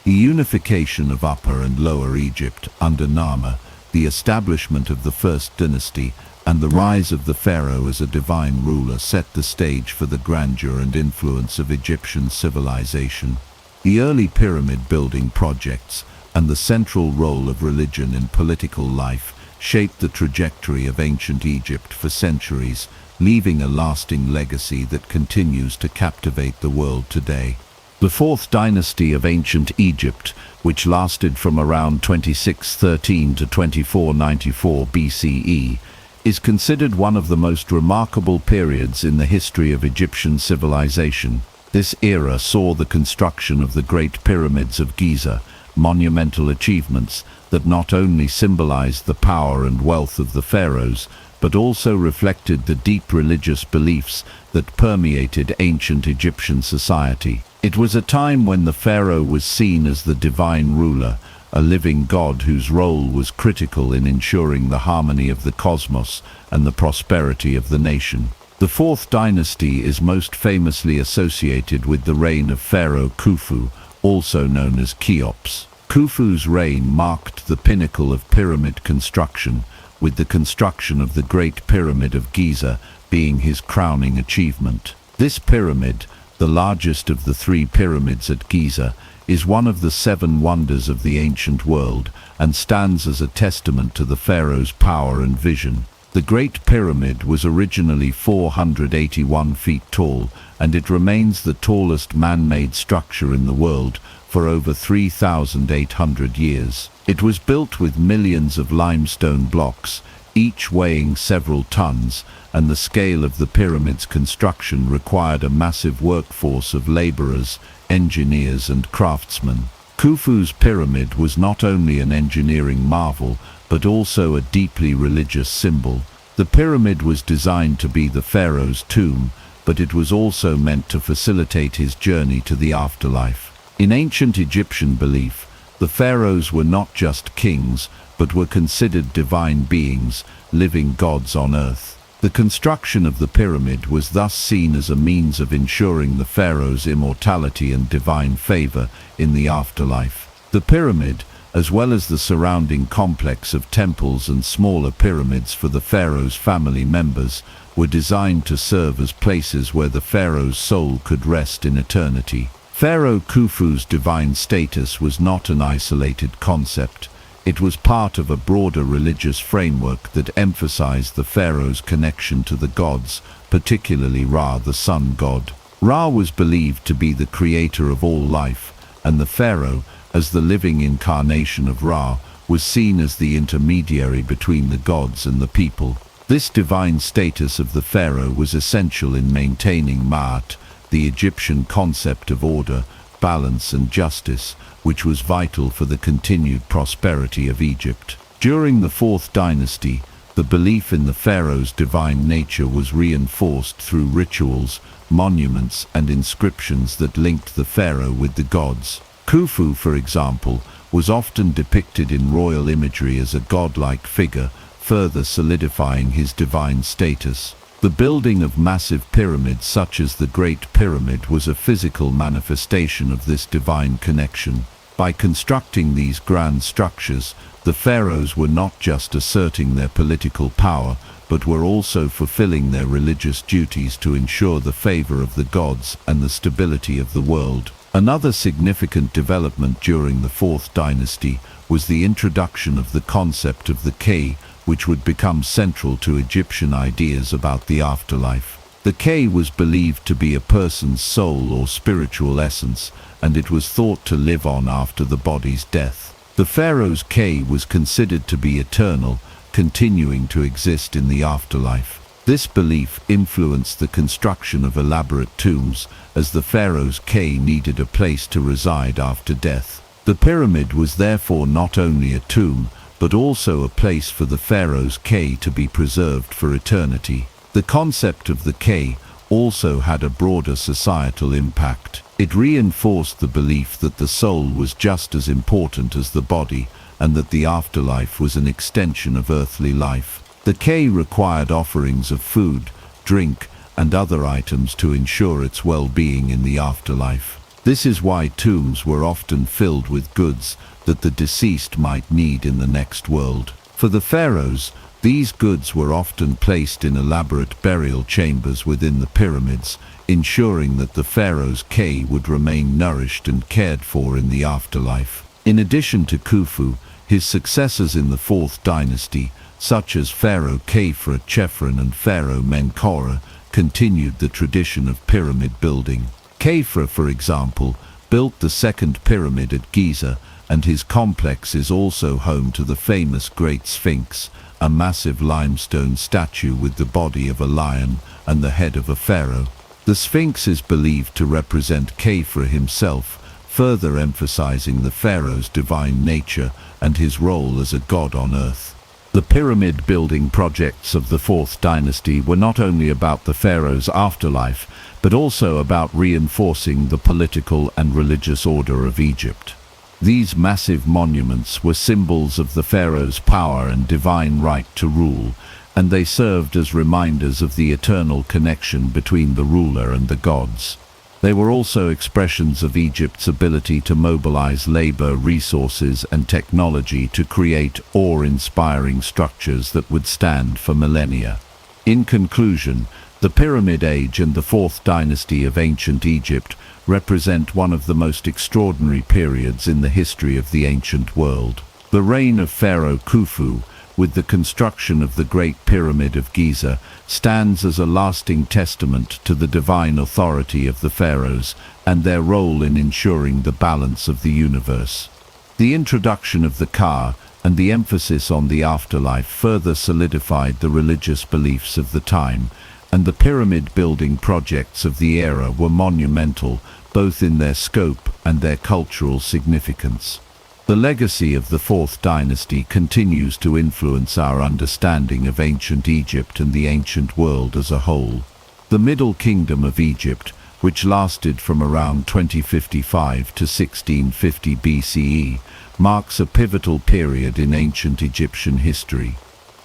The unification of Upper and Lower Egypt under Nama, the establishment of the First Dynasty, and the rise of the pharaoh as a divine ruler set the stage for the grandeur and influence of Egyptian civilization. The early pyramid building projects and the central role of religion in political life shaped the trajectory of ancient Egypt for centuries, leaving a lasting legacy that continues to captivate the world today. The Fourth Dynasty of ancient Egypt, which lasted from around 2613 to 2494 BCE, is considered one of the most remarkable periods in the history of Egyptian civilization. This era saw the construction of the Great Pyramids of Giza, monumental achievements that not only symbolized the power and wealth of the pharaohs, but also reflected the deep religious beliefs that permeated ancient Egyptian society. It was a time when the pharaoh was seen as the divine ruler, a living god whose role was critical in ensuring the harmony of the cosmos and the prosperity of the nation. The Fourth Dynasty is most famously associated with the reign of Pharaoh Khufu, also known as Cheops. Khufu's reign marked the pinnacle of pyramid construction, with the construction of the Great Pyramid of Giza being his crowning achievement. This pyramid, the largest of the 3 pyramids at Giza, is one of the 7 wonders of the ancient world and stands as a testament to the pharaoh's power and vision. The Great Pyramid was originally 481 feet tall, and it remains the tallest man-made structure in the world for over 3,800 years. It was built with millions of limestone blocks, each weighing several tons, and the scale of the pyramid's construction required a massive workforce of laborers, engineers and craftsmen. Khufu's pyramid was not only an engineering marvel, but also a deeply religious symbol. The pyramid was designed to be the pharaoh's tomb, but it was also meant to facilitate his journey to the afterlife. In ancient Egyptian belief, the pharaohs were not just kings, but were considered divine beings, living gods on earth. The construction of the pyramid was thus seen as a means of ensuring the pharaoh's immortality and divine favor in the afterlife. The pyramid, as well as the surrounding complex of temples and smaller pyramids for the pharaoh's family members, were designed to serve as places where the pharaoh's soul could rest in eternity. Pharaoh Khufu's divine status was not an isolated concept. It was part of a broader religious framework that emphasized the pharaoh's connection to the gods, particularly Ra, the sun god. Ra was believed to be the creator of all life, and the pharaoh, as the living incarnation of Ra, was seen as the intermediary between the gods and the people. This divine status of the pharaoh was essential in maintaining Ma'at, the Egyptian concept of order, balance and justice, which was vital for the continued prosperity of Egypt. During the 4th dynasty, the belief in the pharaoh's divine nature was reinforced through rituals, monuments and inscriptions that linked the pharaoh with the gods. Khufu, for example, was often depicted in royal imagery as a godlike figure, further solidifying his divine status. The building of massive pyramids such as the Great Pyramid was a physical manifestation of this divine connection. By constructing these grand structures, the pharaohs were not just asserting their political power, but were also fulfilling their religious duties to ensure the favor of the gods and the stability of the world. Another significant development during the 4th dynasty was the introduction of the concept of the Ka, which would become central to Egyptian ideas about the afterlife. The Ka was believed to be a person's soul or spiritual essence, and it was thought to live on after the body's death. The pharaoh's Ka was considered to be eternal, continuing to exist in the afterlife. This belief influenced the construction of elaborate tombs, as the pharaoh's Ka needed a place to reside after death. The pyramid was therefore not only a tomb, but also a place for the pharaoh's Ka to be preserved for eternity. The concept of the Ka also had a broader societal impact. It reinforced the belief that the soul was just as important as the body, and that the afterlife was an extension of earthly life. The Ka required offerings of food, drink, and other items to ensure its well-being in the afterlife. This is why tombs were often filled with goods that the deceased might need in the next world. For the pharaohs, these goods were often placed in elaborate burial chambers within the pyramids, ensuring that the pharaoh's Ka would remain nourished and cared for in the afterlife. In addition to Khufu, his successors in the 4th dynasty, such as Pharaoh Khafre Chephren and Pharaoh Menkaure, continued the tradition of pyramid building. Khafre, for example, built the 2nd pyramid at Giza, and his complex is also home to the famous Great Sphinx, a massive limestone statue with the body of a lion and the head of a pharaoh. The Sphinx is believed to represent Khafre himself, further emphasizing the pharaoh's divine nature and his role as a god on earth. The pyramid building projects of the 4th dynasty were not only about the pharaoh's afterlife, but also about reinforcing the political and religious order of Egypt. These massive monuments were symbols of the pharaoh's power and divine right to rule, and they served as reminders of the eternal connection between the ruler and the gods. They were also expressions of Egypt's ability to mobilize labor, resources, and technology to create awe-inspiring structures that would stand for millennia. In conclusion, the Pyramid Age and the Fourth Dynasty of ancient Egypt represent one of the most extraordinary periods in the history of the ancient world. The reign of Pharaoh Khufu, with the construction of the Great Pyramid of Giza, stands as a lasting testament to the divine authority of the pharaohs and their role in ensuring the balance of the universe. The introduction of the Ka and the emphasis on the afterlife further solidified the religious beliefs of the time, and the pyramid-building projects of the era were monumental, both in their scope and their cultural significance. The legacy of the Fourth Dynasty continues to influence our understanding of ancient Egypt and the ancient world as a whole. The Middle Kingdom of Egypt, which lasted from around 2055 to 1650 BCE, marks a pivotal period in ancient Egyptian history.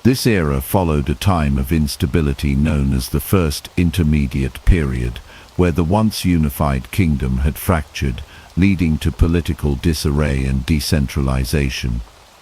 This era followed a time of instability known as the First Intermediate Period, where the once unified kingdom had fractured, leading to political disarray and decentralization.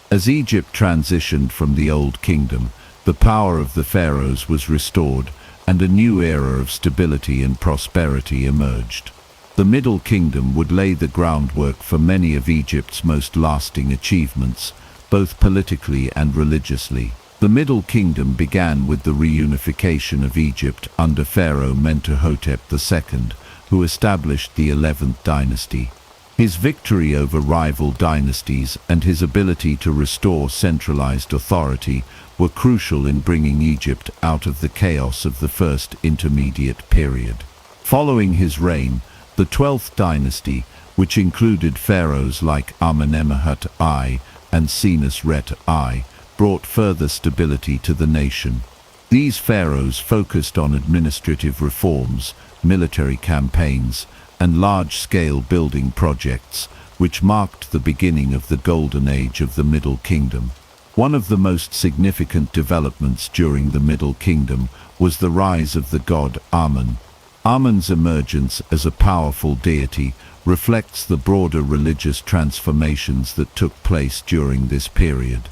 As Egypt transitioned from the Old Kingdom, the power of the pharaohs was restored, and a new era of stability and prosperity emerged. The Middle Kingdom would lay the groundwork for many of Egypt's most lasting achievements, both politically and religiously. The Middle Kingdom began with the reunification of Egypt under Pharaoh Mentuhotep II, who established the 11th dynasty. His victory over rival dynasties and his ability to restore centralized authority were crucial in bringing Egypt out of the chaos of the First Intermediate Period. Following his reign, the 12th dynasty, which included pharaohs like Amenemhat I and Senusret I, brought further stability to the nation. These pharaohs focused on administrative reforms, military campaigns, and large-scale building projects, which marked the beginning of the Golden Age of the Middle Kingdom. One of the most significant developments during the Middle Kingdom was the rise of the god Amun. Amun's emergence as a powerful deity reflects the broader religious transformations that took place during this period.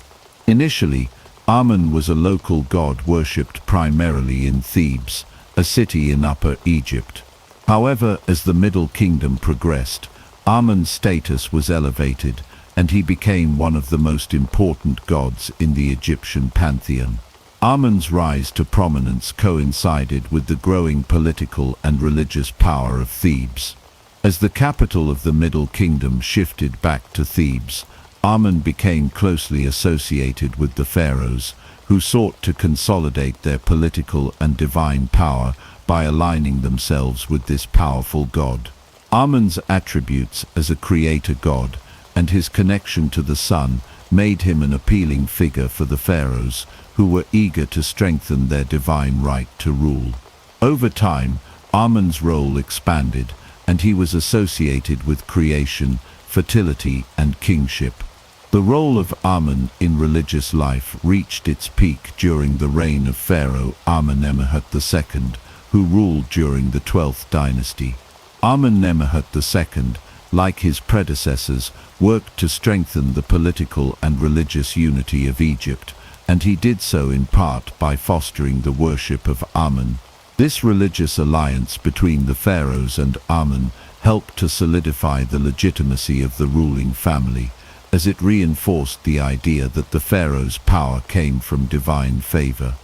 Initially, Amun was a local god worshipped primarily in Thebes, a city in Upper Egypt. However, as the Middle Kingdom progressed, Amun's status was elevated, and he became one of the most important gods in the Egyptian pantheon. Amun's rise to prominence coincided with the growing political and religious power of Thebes. As the capital of the Middle Kingdom shifted back to Thebes, Amun became closely associated with the pharaohs, who sought to consolidate their political and divine power by aligning themselves with this powerful god. Amun's attributes as a creator god and his connection to the sun made him an appealing figure for the pharaohs, who were eager to strengthen their divine right to rule. Over time, Amun's role expanded, and he was associated with creation, fertility, and kingship. The role of Amun in religious life reached its peak during the reign of Pharaoh Amenemhat II, who ruled during the 12th dynasty. Amenemhat II, like his predecessors, worked to strengthen the political and religious unity of Egypt, and he did so in part by fostering the worship of Amun. This religious alliance between the pharaohs and Amun helped to solidify the legitimacy of the ruling family, as it reinforced the idea that the pharaoh's power came from divine favor.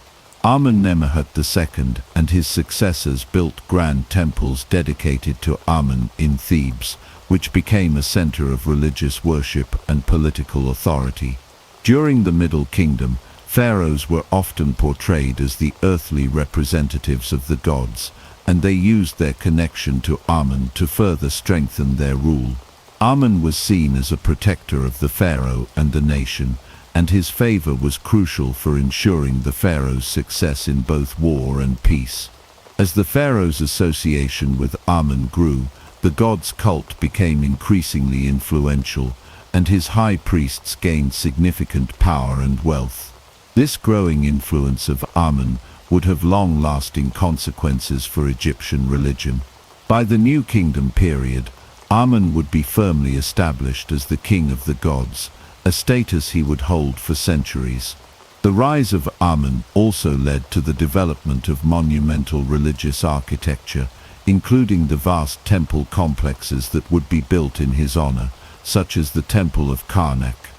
Amenemhat II and his successors built grand temples dedicated to Amun in Thebes, which became a center of religious worship and political authority. During the Middle Kingdom, pharaohs were often portrayed as the earthly representatives of the gods, and they used their connection to Amun to further strengthen their rule. Amun was seen as a protector of the pharaoh and the nation, and his favor was crucial for ensuring the pharaoh's success in both war and peace. As the pharaoh's association with Amun grew, the god's cult became increasingly influential, and his high priests gained significant power and wealth. This growing influence of Amun would have long-lasting consequences for Egyptian religion. By the New Kingdom period, Amun would be firmly established as the king of the gods, a status he would hold for centuries. The rise of Amun also led to the development of monumental religious architecture, including the vast temple complexes that would be built in his honor, such as the Temple of Karnak.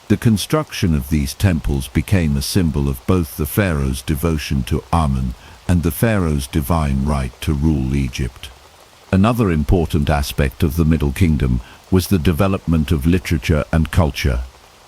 The construction of these temples became a symbol of both the pharaoh's devotion to Amun and the pharaoh's divine right to rule Egypt. Another important aspect of the Middle Kingdom was the development of literature and culture.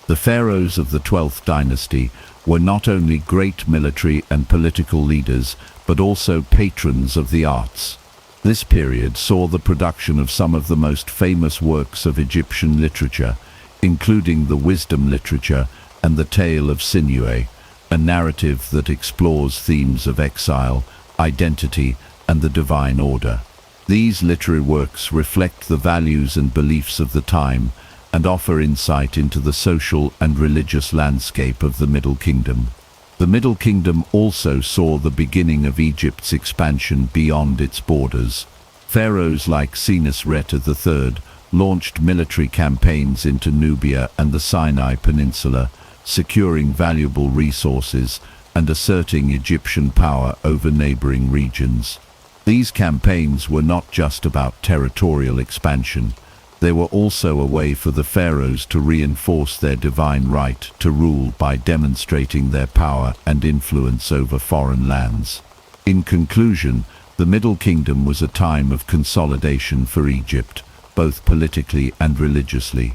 The pharaohs of the 12th dynasty were not only great military and political leaders, but also patrons of the arts. This period saw the production of some of the most famous works of Egyptian literature, including the wisdom literature and the Tale of Sinuhe, a narrative that explores themes of exile, identity, and the divine order. These literary works reflect the values and beliefs of the time and offer insight into the social and religious landscape of the Middle Kingdom. The Middle Kingdom also saw the beginning of Egypt's expansion beyond its borders. Pharaohs like Senusret III launched military campaigns into Nubia and the Sinai Peninsula, securing valuable resources and asserting Egyptian power over neighboring regions. These campaigns were not just about territorial expansion. They were also a way for the pharaohs to reinforce their divine right to rule by demonstrating their power and influence over foreign lands. In conclusion, the Middle Kingdom was a time of consolidation for Egypt, both politically and religiously.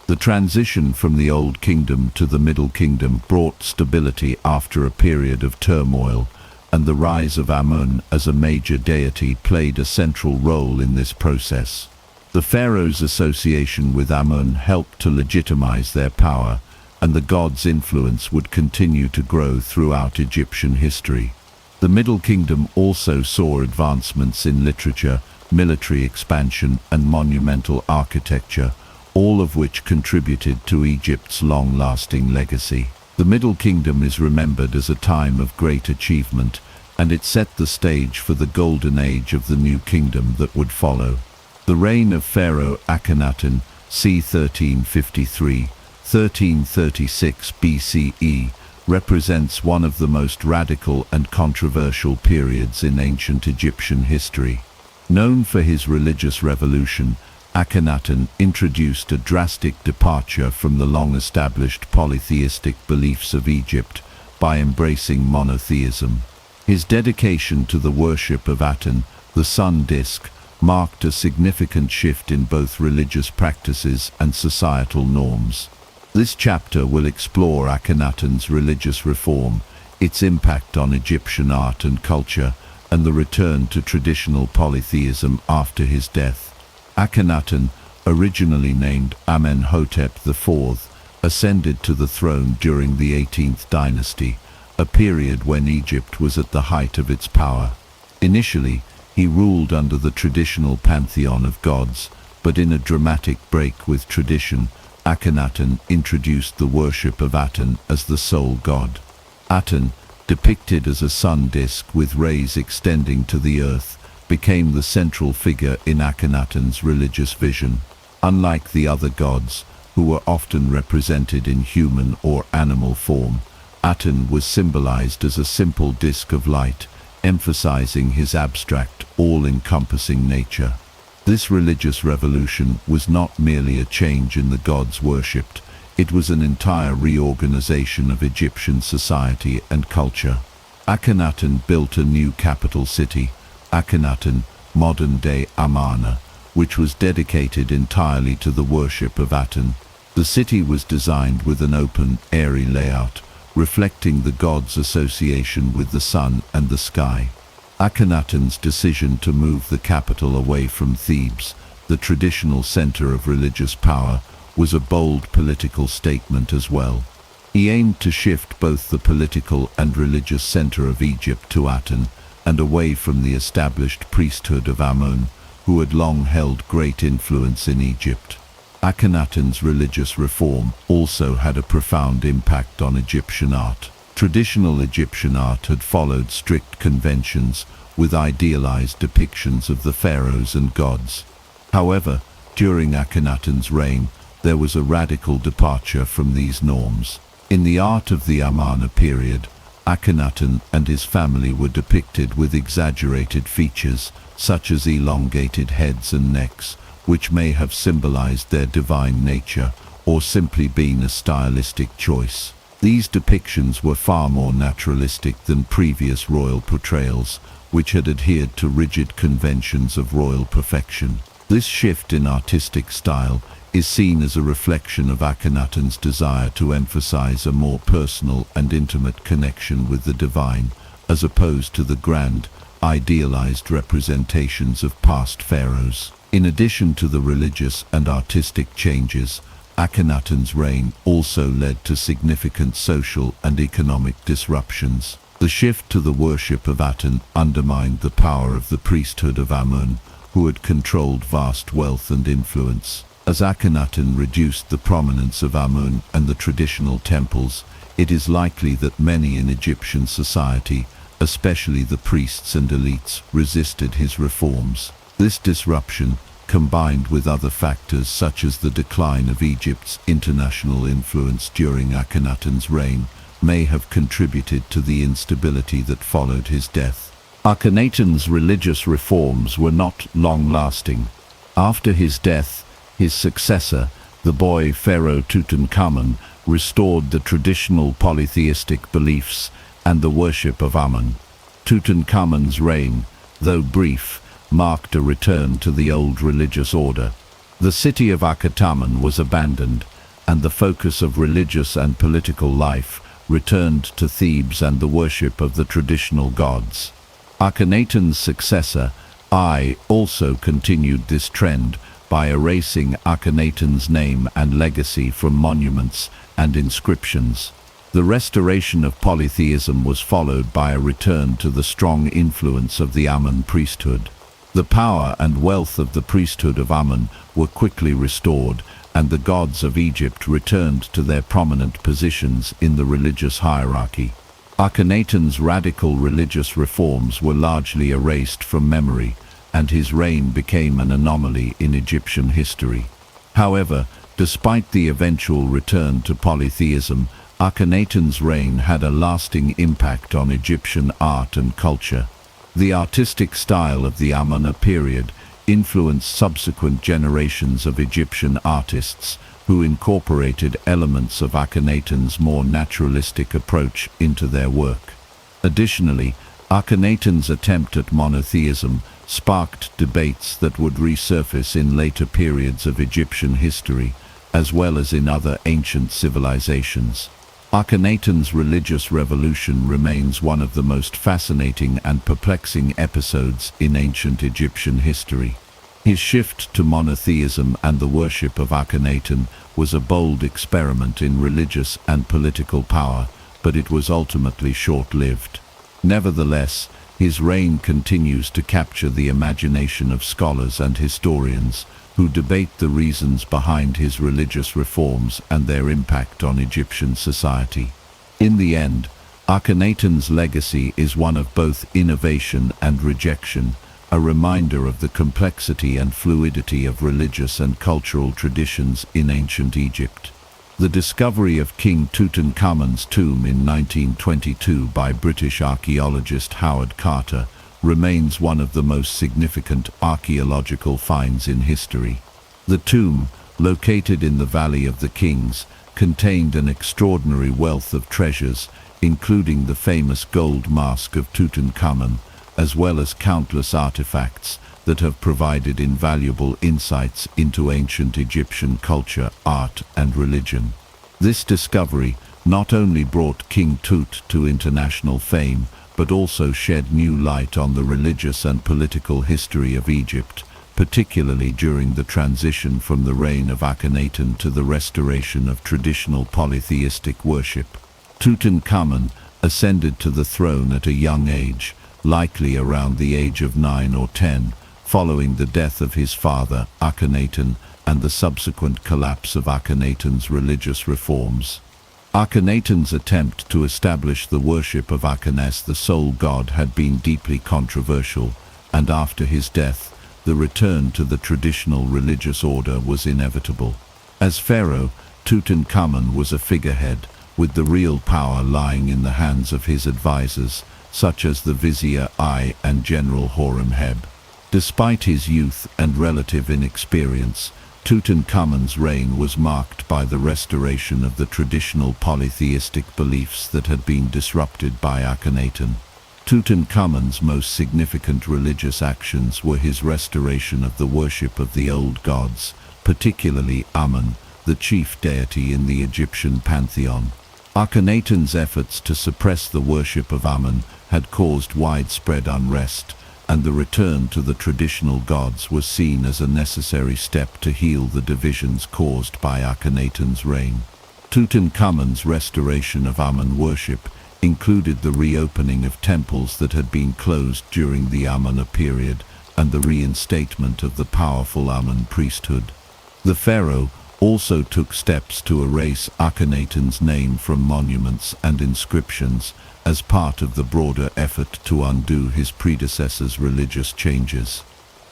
The transition from the Old Kingdom to the Middle Kingdom brought stability after a period of turmoil, and the rise of Amun as a major deity played a central role in this process. The pharaohs' association with Amun helped to legitimize their power, and the god's influence would continue to grow throughout Egyptian history. The Middle Kingdom also saw advancements in literature, military expansion, and monumental architecture, all of which contributed to Egypt's long-lasting legacy. The Middle Kingdom is remembered as a time of great achievement, and it set the stage for the golden age of the New Kingdom that would follow. The reign of Pharaoh Akhenaten, c. 1353–1336 BCE, represents one of the most radical and controversial periods in ancient Egyptian history. Known for his religious revolution, Akhenaten introduced a drastic departure from the long-established polytheistic beliefs of Egypt by embracing monotheism. His dedication to the worship of Aten, the sun disk, marked a significant shift in both religious practices and societal norms. This chapter will explore Akhenaten's religious reform, its impact on Egyptian art and culture, and the return to traditional polytheism after his death. Akhenaten, originally named Amenhotep IV, ascended to the throne during the 18th dynasty, a period when Egypt was at the height of its power. Initially, he ruled under the traditional pantheon of gods, but in a dramatic break with tradition, Akhenaten introduced the worship of Aten as the sole god. Aten, depicted as a sun disk with rays extending to the earth, became the central figure in Akhenaten's religious vision. Unlike the other gods, who were often represented in human or animal form, Aten was symbolized as a simple disk of light, emphasizing his abstract, all-encompassing nature. This religious revolution was not merely a change in the gods worshipped, it was an entire reorganization of Egyptian society and culture. Akhenaten built a new capital city, Akhenaten, modern-day Amarna, which was dedicated entirely to the worship of Aten. The city was designed with an open, airy layout, reflecting the god's association with the sun and the sky. Akhenaten's decision to move the capital away from Thebes, the traditional center of religious power, was a bold political statement as well. He aimed to shift both the political and religious center of Egypt to Aten, and away from the established priesthood of Amun, who had long held great influence in Egypt. Akhenaten's religious reform also had a profound impact on Egyptian art. Traditional Egyptian art had followed strict conventions with idealized depictions of the pharaohs and gods. However, during Akhenaten's reign, there was a radical departure from these norms. In the art of the Amarna period, Akhenaten and his family were depicted with exaggerated features, such as elongated heads and necks, which may have symbolized their divine nature or simply been a stylistic choice. These depictions were far more naturalistic than previous royal portrayals, which had adhered to rigid conventions of royal perfection. This shift in artistic style is seen as a reflection of Akhenaten's desire to emphasize a more personal and intimate connection with the divine, as opposed to the grand, idealized representations of past pharaohs. In addition to the religious and artistic changes, Akhenaten's reign also led to significant social and economic disruptions. The shift to the worship of Aten undermined the power of the priesthood of Amun, who had controlled vast wealth and influence. As Akhenaten reduced the prominence of Amun and the traditional temples, it is likely that many in Egyptian society, especially the priests and elites, resisted his reforms. This disruption, combined with other factors such as the decline of Egypt's international influence during Akhenaten's reign, may have contributed to the instability that followed his death. Akhenaten's religious reforms were not long-lasting. After his death, his successor, the boy Pharaoh Tutankhamun, restored the traditional polytheistic beliefs and the worship of Amun. Tutankhamun's reign, though brief, marked a return to the old religious order. The city of Akhetamun was abandoned, and the focus of religious and political life returned to Thebes and the worship of the traditional gods. Akhenaten's successor, I, also continued this trend by erasing Akhenaten's name and legacy from monuments and inscriptions. The restoration of polytheism was followed by a return to the strong influence of the Amun priesthood. The power and wealth of the priesthood of Amun were quickly restored, and the gods of Egypt returned to their prominent positions in the religious hierarchy. Akhenaten's radical religious reforms were largely erased from memory, and his reign became an anomaly in Egyptian history. However, despite the eventual return to polytheism, Akhenaten's reign had a lasting impact on Egyptian art and culture. The artistic style of the Amarna period influenced subsequent generations of Egyptian artists who incorporated elements of Akhenaten's more naturalistic approach into their work. Additionally, Akhenaten's attempt at monotheism sparked debates that would resurface in later periods of Egyptian history, as well as in other ancient civilizations. Akhenaten's religious revolution remains one of the most fascinating and perplexing episodes in ancient Egyptian history. His shift to monotheism and the worship of Akhenaten was a bold experiment in religious and political power, but it was ultimately short-lived. Nevertheless, his reign continues to capture the imagination of scholars and historians who debate the reasons behind his religious reforms and their impact on Egyptian society. In the end, Akhenaten's legacy is one of both innovation and rejection, a reminder of the complexity and fluidity of religious and cultural traditions in ancient Egypt. The discovery of King Tutankhamun's tomb in 1922 by British archaeologist Howard Carter remains one of the most significant archaeological finds in history. The tomb, located in the Valley of the Kings, contained an extraordinary wealth of treasures, including the famous gold mask of Tutankhamun, as well as countless artifacts that have provided invaluable insights into ancient Egyptian culture, art, and religion. This discovery not only brought King Tut to international fame, but also shed new light on the religious and political history of Egypt, particularly during the transition from the reign of Akhenaten to the restoration of traditional polytheistic worship. Tutankhamun ascended to the throne at a young age, likely around the age of 9 or 10, following the death of his father, Akhenaten, and the subsequent collapse of Akhenaten's religious reforms. Akhenaten's attempt to establish the worship of Akhines, the sole god, had been deeply controversial, and after his death, the return to the traditional religious order was inevitable. As pharaoh, Tutankhamun was a figurehead, with the real power lying in the hands of his advisors, such as the Vizier I and General Horemheb. Despite his youth and relative inexperience, Tutankhamun's reign was marked by the restoration of the traditional polytheistic beliefs that had been disrupted by Akhenaten. Tutankhamun's most significant religious actions were his restoration of the worship of the old gods, particularly Amun, the chief deity in the Egyptian pantheon. Akhenaten's efforts to suppress the worship of Amun had caused widespread unrest, and the return to the traditional gods was seen as a necessary step to heal the divisions caused by Akhenaten's reign. Tutankhamun's restoration of Amun worship included the reopening of temples that had been closed during the Amunna period and the reinstatement of the powerful Amun priesthood. The pharaoh also took steps to erase Akhenaten's name from monuments and inscriptions as part of the broader effort to undo his predecessor's religious changes.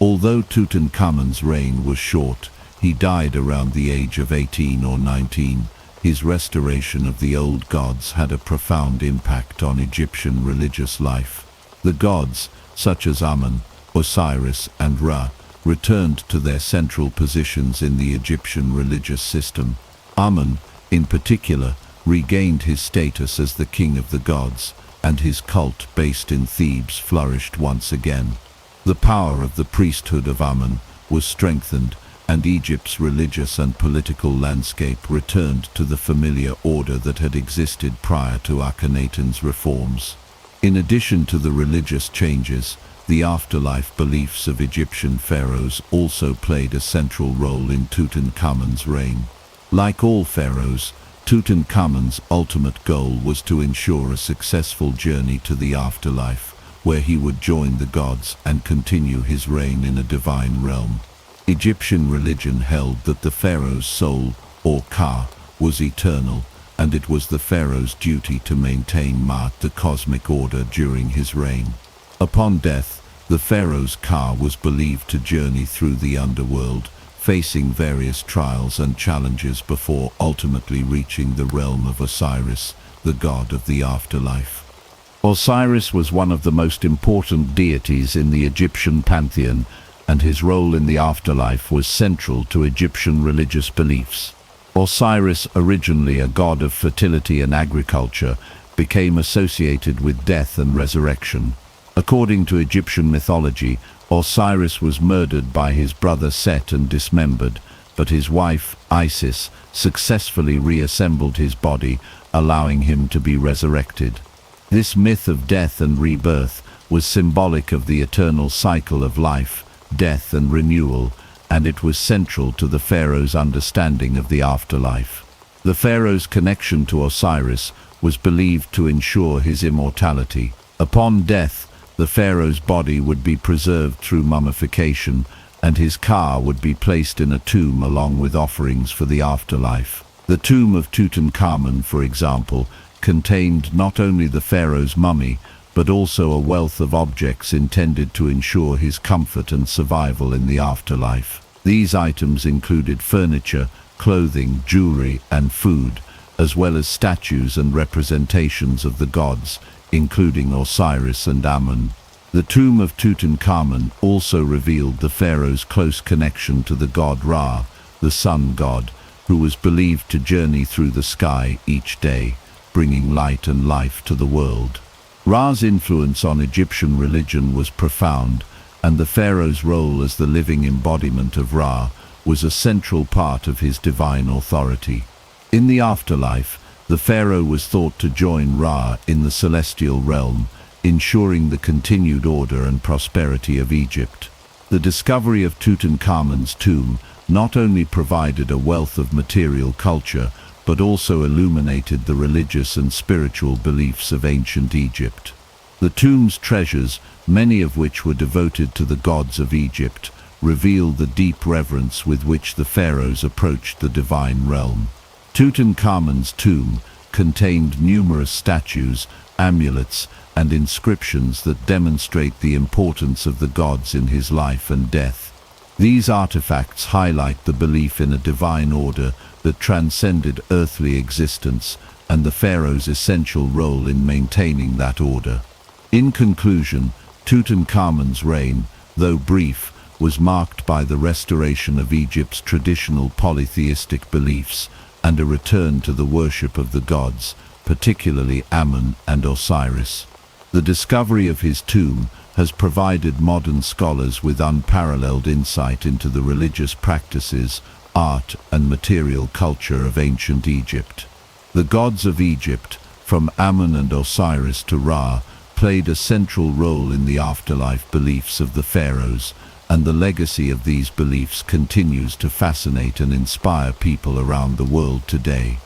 Although Tutankhamun's reign was short, he died around the age of 18 or 19. His restoration of the old gods had a profound impact on Egyptian religious life. The gods, such as Amun, Osiris, and Ra, returned to their central positions in the Egyptian religious system. Amun, in particular, regained his status as the king of the gods, and his cult based in Thebes flourished once again. The power of the priesthood of Amun was strengthened, and Egypt's religious and political landscape returned to the familiar order that had existed prior to Akhenaten's reforms. In addition to the religious changes, the afterlife beliefs of Egyptian pharaohs also played a central role in Tutankhamun's reign. Like all pharaohs, Tutankhamun's ultimate goal was to ensure a successful journey to the afterlife, where he would join the gods and continue his reign in a divine realm. Egyptian religion held that the pharaoh's soul, or Ka, was eternal, and it was the pharaoh's duty to maintain Ma'at, the cosmic order, during his reign. Upon death, the pharaoh's Ka was believed to journey through the underworld, facing various trials and challenges before ultimately reaching the realm of Osiris, the god of the afterlife. Osiris was one of the most important deities in the Egyptian pantheon, and his role in the afterlife was central to Egyptian religious beliefs. Osiris, originally a god of fertility and agriculture, became associated with death and resurrection. According to Egyptian mythology, Osiris was murdered by his brother Set and dismembered, but his wife, Isis, successfully reassembled his body, allowing him to be resurrected. This myth of death and rebirth was symbolic of the eternal cycle of life, death and renewal, and it was central to the pharaoh's understanding of the afterlife. The pharaoh's connection to Osiris was believed to ensure his immortality. Upon death, the pharaoh's body would be preserved through mummification, and his Ka would be placed in a tomb along with offerings for the afterlife. The tomb of Tutankhamun, for example, contained not only the pharaoh's mummy, but also a wealth of objects intended to ensure his comfort and survival in the afterlife. These items included furniture, clothing, jewelry, and food, as well as statues and representations of the gods, including Osiris and Amun. The tomb of Tutankhamun also revealed the pharaoh's close connection to the god Ra, the sun god, who was believed to journey through the sky each day, bringing light and life to the world. Ra's influence on Egyptian religion was profound, and the pharaoh's role as the living embodiment of Ra was a central part of his divine authority. In the afterlife, the pharaoh was thought to join Ra in the celestial realm, ensuring the continued order and prosperity of Egypt. The discovery of Tutankhamun's tomb not only provided a wealth of material culture, but also illuminated the religious and spiritual beliefs of ancient Egypt. The tomb's treasures, many of which were devoted to the gods of Egypt, reveal the deep reverence with which the pharaohs approached the divine realm. Tutankhamun's tomb, contained numerous statues, amulets, and inscriptions that demonstrate the importance of the gods in his life and death. These artifacts highlight the belief in a divine order that transcended earthly existence and the pharaoh's essential role in maintaining that order. In conclusion, Tutankhamun's reign, though brief, was marked by the restoration of Egypt's traditional polytheistic beliefs and a return to the worship of the gods, particularly Amun and Osiris. The discovery of his tomb has provided modern scholars with unparalleled insight into the religious practices, art, and material culture of ancient Egypt. The gods of Egypt, from Amun and Osiris to Ra, played a central role in the afterlife beliefs of the pharaohs, and the legacy of these beliefs continues to fascinate and inspire people around the world today.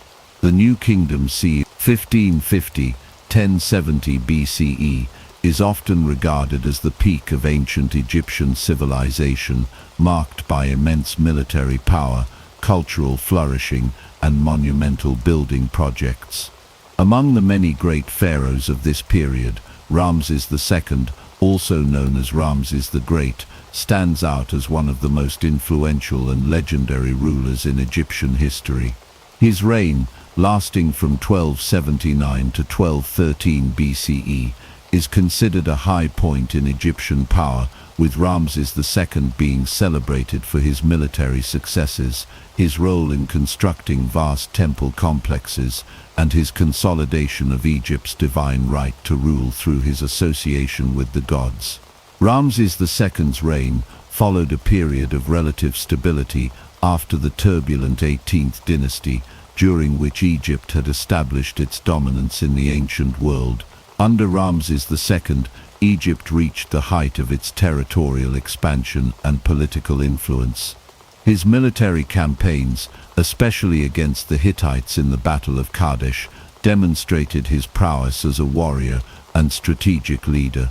The New Kingdom c. 1550–1070 BCE is often regarded as the peak of ancient Egyptian civilization, marked by immense military power, cultural flourishing, and monumental building projects. Among the many great pharaohs of this period, Ramses II, also known as Ramses the Great, stands out as one of the most influential and legendary rulers in Egyptian history. His reign, lasting from 1279 to 1213 BCE, is considered a high point in Egyptian power, with Ramses II being celebrated for his military successes, his role in constructing vast temple complexes, and his consolidation of Egypt's divine right to rule through his association with the gods. Ramses II's reign followed a period of relative stability after the turbulent 18th dynasty, during which Egypt had established its dominance in the ancient world. Under Ramses II, Egypt reached the height of its territorial expansion and political influence. His military campaigns, especially against the Hittites in the Battle of Kadesh, demonstrated his prowess as a warrior and strategic leader.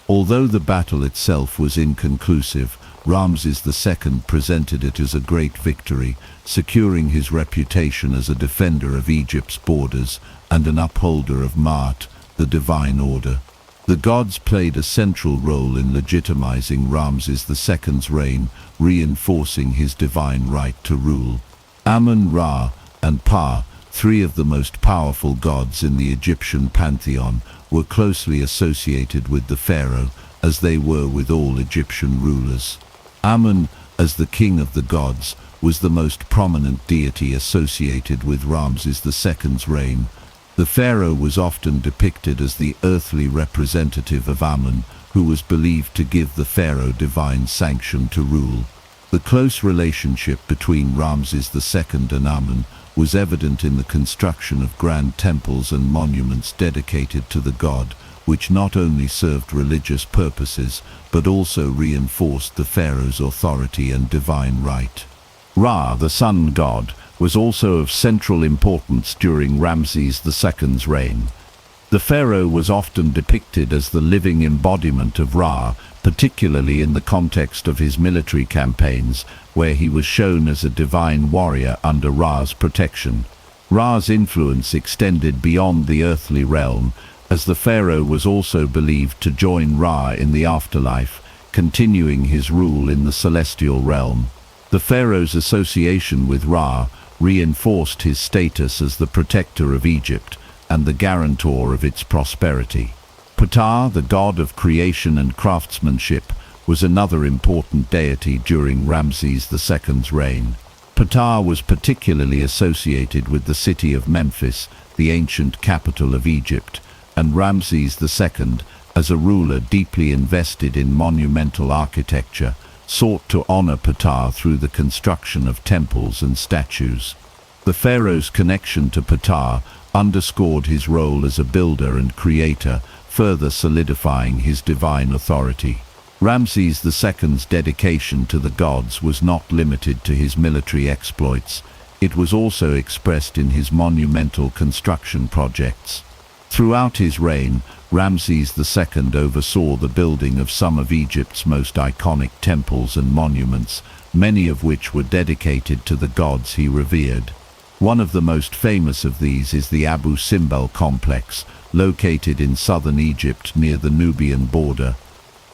Although the battle itself was inconclusive, Ramses II presented it as a great victory, securing his reputation as a defender of Egypt's borders and an upholder of Ma'at, the divine order. The gods played a central role in legitimizing Ramses II's reign, reinforcing his divine right to rule. Amun, Ra, and Pa, three of the most powerful gods in the Egyptian pantheon, were closely associated with the pharaoh, as they were with all Egyptian rulers. Amun, as the king of the gods, was the most prominent deity associated with Ramses II's reign. The pharaoh was often depicted as the earthly representative of Amun, who was believed to give the pharaoh divine sanction to rule. The close relationship between Ramses II and Amun was evident in the construction of grand temples and monuments dedicated to the god, which not only served religious purposes, but also reinforced the pharaoh's authority and divine right. Ra, the sun god, was also of central importance during Ramses II's reign. The pharaoh was often depicted as the living embodiment of Ra, particularly in the context of his military campaigns, where he was shown as a divine warrior under Ra's protection. Ra's influence extended beyond the earthly realm, as the pharaoh was also believed to join Ra in the afterlife, continuing his rule in the celestial realm. The pharaoh's association with Ra reinforced his status as the protector of Egypt and the guarantor of its prosperity. Ptah, the god of creation and craftsmanship, was another important deity during Ramses II's reign. Ptah was particularly associated with the city of Memphis, the ancient capital of Egypt, and Ramses II, as a ruler deeply invested in monumental architecture, sought to honor Ptah through the construction of temples and statues. The pharaoh's connection to Ptah underscored his role as a builder and creator, further solidifying his divine authority. Ramses II's dedication to the gods was not limited to his military exploits. It was also expressed in his monumental construction projects. Throughout his reign, Ramses II oversaw the building of some of Egypt's most iconic temples and monuments, many of which were dedicated to the gods he revered. One of the most famous of these is the Abu Simbel complex, located in southern Egypt near the Nubian border.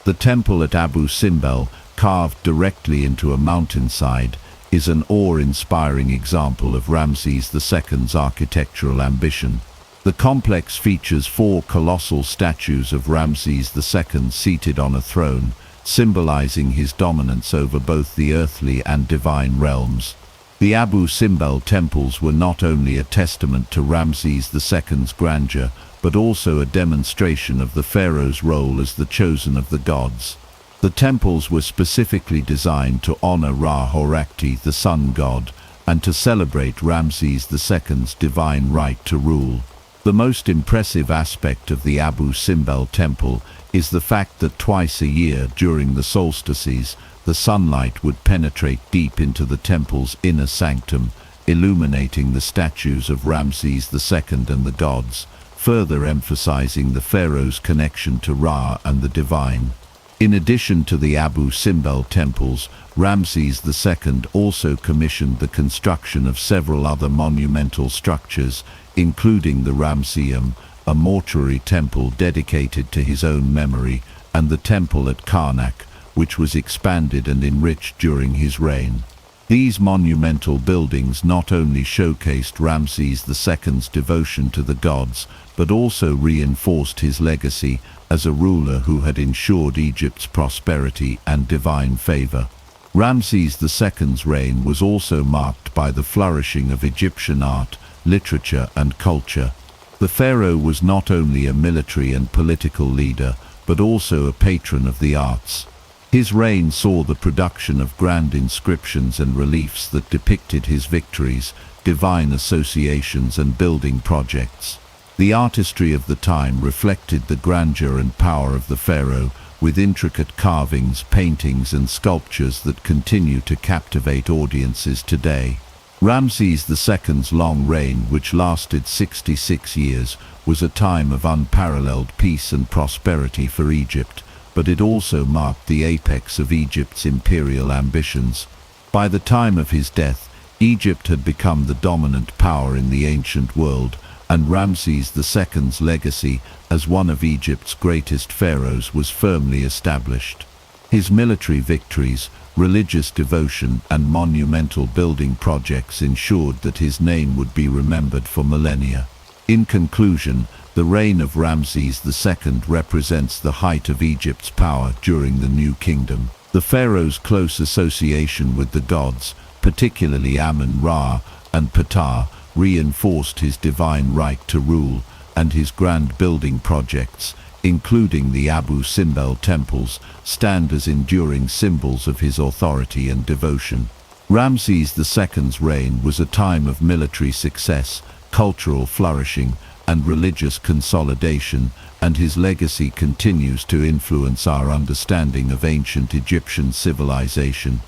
The temple at Abu Simbel, carved directly into a mountainside, is an awe-inspiring example of Ramses II's architectural ambition. The complex features 4 colossal statues of Ramses II seated on a throne, symbolizing his dominance over both the earthly and divine realms. The Abu Simbel temples were not only a testament to Ramses II's grandeur, but also a demonstration of the pharaoh's role as the chosen of the gods. The temples were specifically designed to honor Ra-Horakhti, the sun god, and to celebrate Ramses II's divine right to rule. The most impressive aspect of the Abu Simbel temple is the fact that twice a year during the solstices, the sunlight would penetrate deep into the temple's inner sanctum, illuminating the statues of Ramses II and the gods, further emphasizing the pharaoh's connection to Ra and the divine. In addition to the Abu Simbel temples, Ramses II also commissioned the construction of several other monumental structures, including the Ramseum, a mortuary temple dedicated to his own memory, and the temple at Karnak, which was expanded and enriched during his reign. These monumental buildings not only showcased Ramses II's devotion to the gods, but also reinforced his legacy as a ruler who had ensured Egypt's prosperity and divine favor. Ramses II's reign was also marked by the flourishing of Egyptian art, literature, and culture. The pharaoh was not only a military and political leader, but also a patron of the arts. His reign saw the production of grand inscriptions and reliefs that depicted his victories, divine associations, and building projects. The artistry of the time reflected the grandeur and power of the pharaoh, with intricate carvings, paintings, and sculptures that continue to captivate audiences today. Ramses II's long reign, which lasted 66 years, was a time of unparalleled peace and prosperity for Egypt, but it also marked the apex of Egypt's imperial ambitions. By the time of his death, Egypt had become the dominant power in the ancient world, and Ramses II's legacy as one of Egypt's greatest pharaohs was firmly established. His military victories, religious devotion, and monumental building projects ensured that his name would be remembered for millennia. In conclusion, the reign of Ramses II represents the height of Egypt's power during the New Kingdom. The pharaoh's close association with the gods, particularly Amun-Ra and Ptah, reinforced his divine right to rule, and his grand building projects, including the Abu Simbel temples, stand as enduring symbols of his authority and devotion. Ramses II's reign was a time of military success, cultural flourishing, and religious consolidation, and his legacy continues to influence our understanding of ancient Egyptian civilization.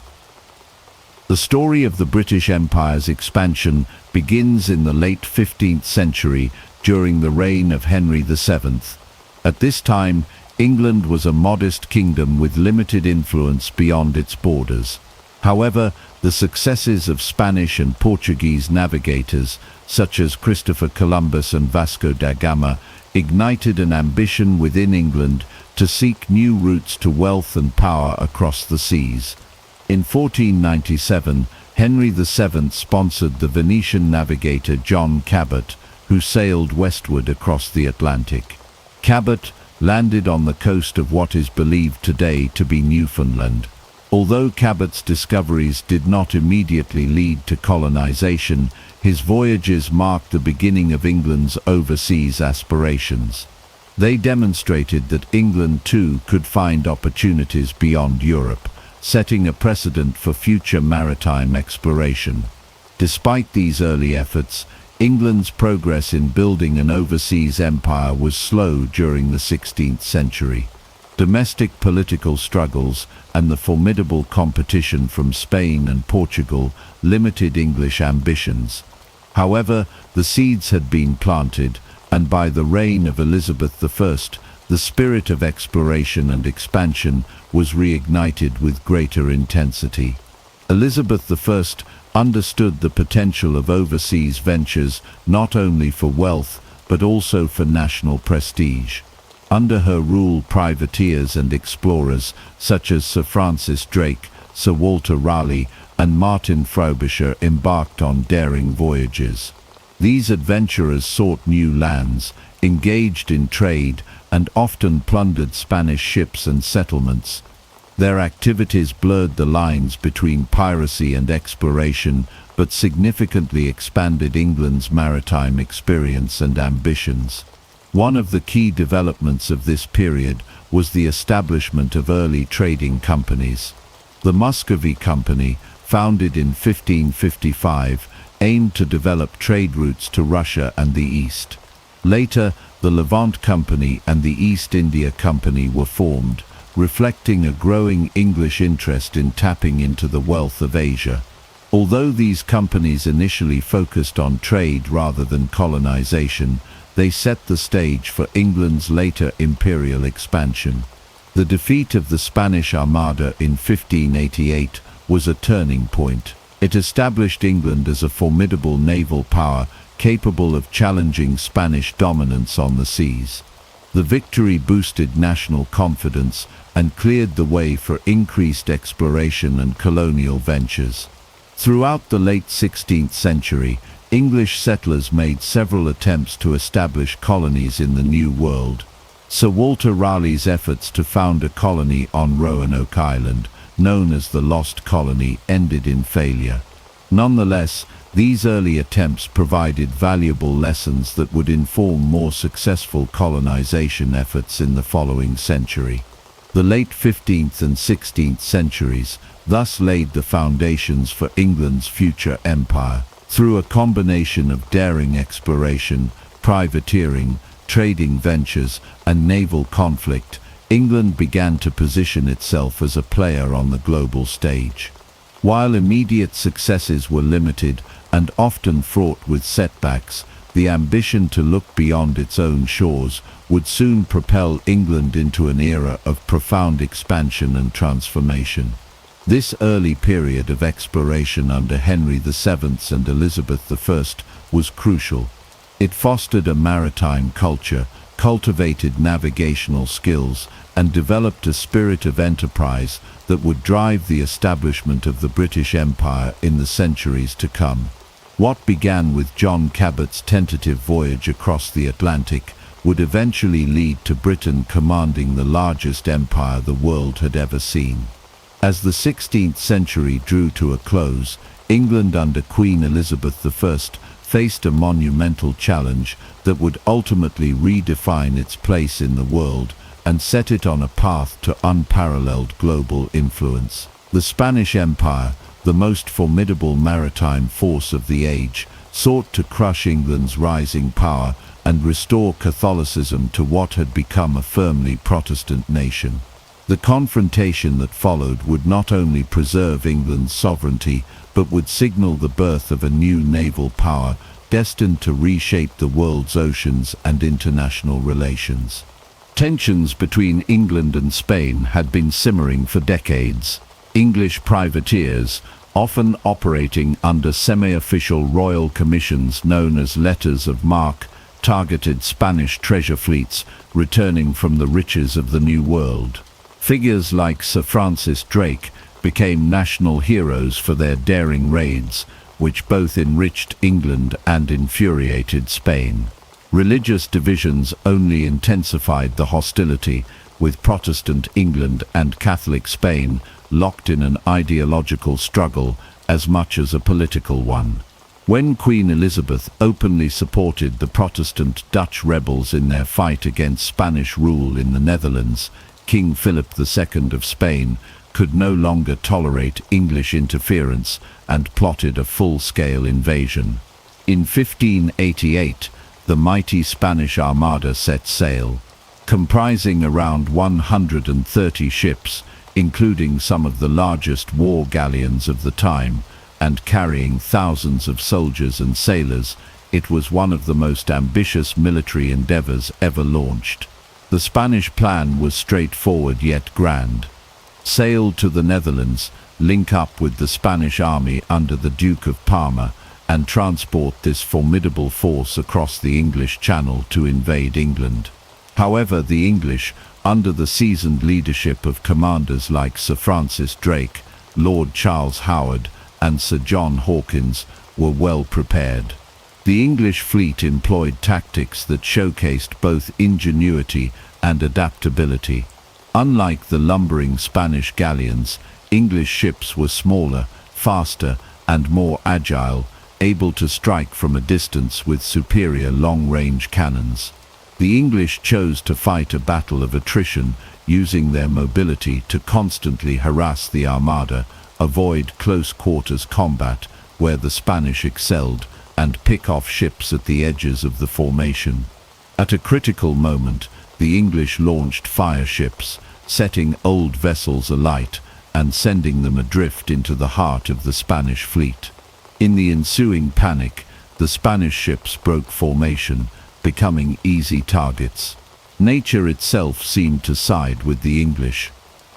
The story of the British Empire's expansion begins in the late 15th century during the reign of Henry VII. At this time, England was a modest kingdom with limited influence beyond its borders. However, the successes of Spanish and Portuguese navigators, such as Christopher Columbus and Vasco da Gama, ignited an ambition within England to seek new routes to wealth and power across the seas. In 1497, Henry VII sponsored the Venetian navigator John Cabot, who sailed westward across the Atlantic. Cabot landed on the coast of what is believed today to be Newfoundland. Although Cabot's discoveries did not immediately lead to colonization, his voyages marked the beginning of England's overseas aspirations. They demonstrated that England too could find opportunities beyond Europe, setting a precedent for future maritime exploration. Despite these early efforts, England's progress in building an overseas empire was slow during the 16th century. Domestic political struggles and the formidable competition from Spain and Portugal limited English ambitions. However, the seeds had been planted, and by the reign of Elizabeth I, the spirit of exploration and expansion was reignited with greater intensity. Elizabeth I understood the potential of overseas ventures not only for wealth but also for national prestige. Under her rule, privateers and explorers such as Sir Francis Drake, Sir Walter Raleigh, and Martin Frobisher embarked on daring voyages. These adventurers sought new lands, engaged in trade, and often plundered Spanish ships and settlements. Their activities blurred the lines between piracy and exploration, but significantly expanded England's maritime experience and ambitions. One of the key developments of this period was the establishment of early trading companies. The Muscovy Company, founded in 1555, aimed to develop trade routes to Russia and the East. Later, the Levant Company and the East India Company were formed, reflecting a growing English interest in tapping into the wealth of Asia. Although these companies initially focused on trade rather than colonization, they set the stage for England's later imperial expansion. The defeat of the Spanish Armada in 1588 was a turning point. It established England as a formidable naval power capable of challenging Spanish dominance on the seas. The victory boosted national confidence and cleared the way for increased exploration and colonial ventures. Throughout the late 16th century, English settlers made several attempts to establish colonies in the New World. Sir Walter Raleigh's efforts to found a colony on Roanoke Island, known as the Lost Colony, ended in failure. Nonetheless, these early attempts provided valuable lessons that would inform more successful colonization efforts in the following century. The late 15th and 16th centuries thus laid the foundations for England's future empire. Through a combination of daring exploration, privateering, trading ventures, and naval conflict, England began to position itself as a player on the global stage. While immediate successes were limited and often fraught with setbacks, the ambition to look beyond its own shores would soon propel England into an era of profound expansion and transformation. This early period of exploration under Henry VII and Elizabeth I was crucial. It fostered a maritime culture, cultivated navigational skills, and developed a spirit of enterprise that would drive the establishment of the British Empire in the centuries to come. What began with John Cabot's tentative voyage across the Atlantic would eventually lead to Britain commanding the largest empire the world had ever seen. As the 16th century drew to a close, England under Queen Elizabeth I faced a monumental challenge that would ultimately redefine its place in the world and set it on a path to unparalleled global influence. The Spanish Empire, the most formidable maritime force of the age, sought to crush England's rising power and restore Catholicism to what had become a firmly Protestant nation. The confrontation that followed would not only preserve England's sovereignty, but would signal the birth of a new naval power destined to reshape the world's oceans and international relations. Tensions between England and Spain had been simmering for decades. English privateers, often operating under semi-official royal commissions known as letters of marque, targeted Spanish treasure fleets returning from the riches of the New World. Figures like Sir Francis Drake became national heroes for their daring raids, which both enriched England and infuriated Spain. Religious divisions only intensified the hostility, with Protestant England and Catholic Spain locked in an ideological struggle as much as a political one. When Queen Elizabeth openly supported the Protestant Dutch rebels in their fight against Spanish rule in the Netherlands, King Philip II of Spain could no longer tolerate English interference and plotted a full-scale invasion. In 1588, the mighty Spanish Armada set sail, comprising around 130 ships, including some of the largest war galleons of the time, and carrying thousands of soldiers and sailors. It was one of the most ambitious military endeavors ever launched. The Spanish plan was straightforward yet grand. Sail to the Netherlands, link up with the Spanish army under the Duke of Parma, and transport this formidable force across the English Channel to invade England. However, the English, under the seasoned leadership of commanders like Sir Francis Drake, Lord Charles Howard, and Sir John Hawkins, were well prepared. The English fleet employed tactics that showcased both ingenuity and adaptability. Unlike the lumbering Spanish galleons, English ships were smaller, faster, and more agile, able to strike from a distance with superior long-range cannons. The English chose to fight a battle of attrition, using their mobility to constantly harass the Armada, avoid close-quarters combat, where the Spanish excelled, and pick off ships at the edges of the formation. At a critical moment, the English launched fire ships, setting old vessels alight and sending them adrift into the heart of the Spanish fleet. In the ensuing panic, the Spanish ships broke formation, becoming easy targets. Nature itself seemed to side with the English.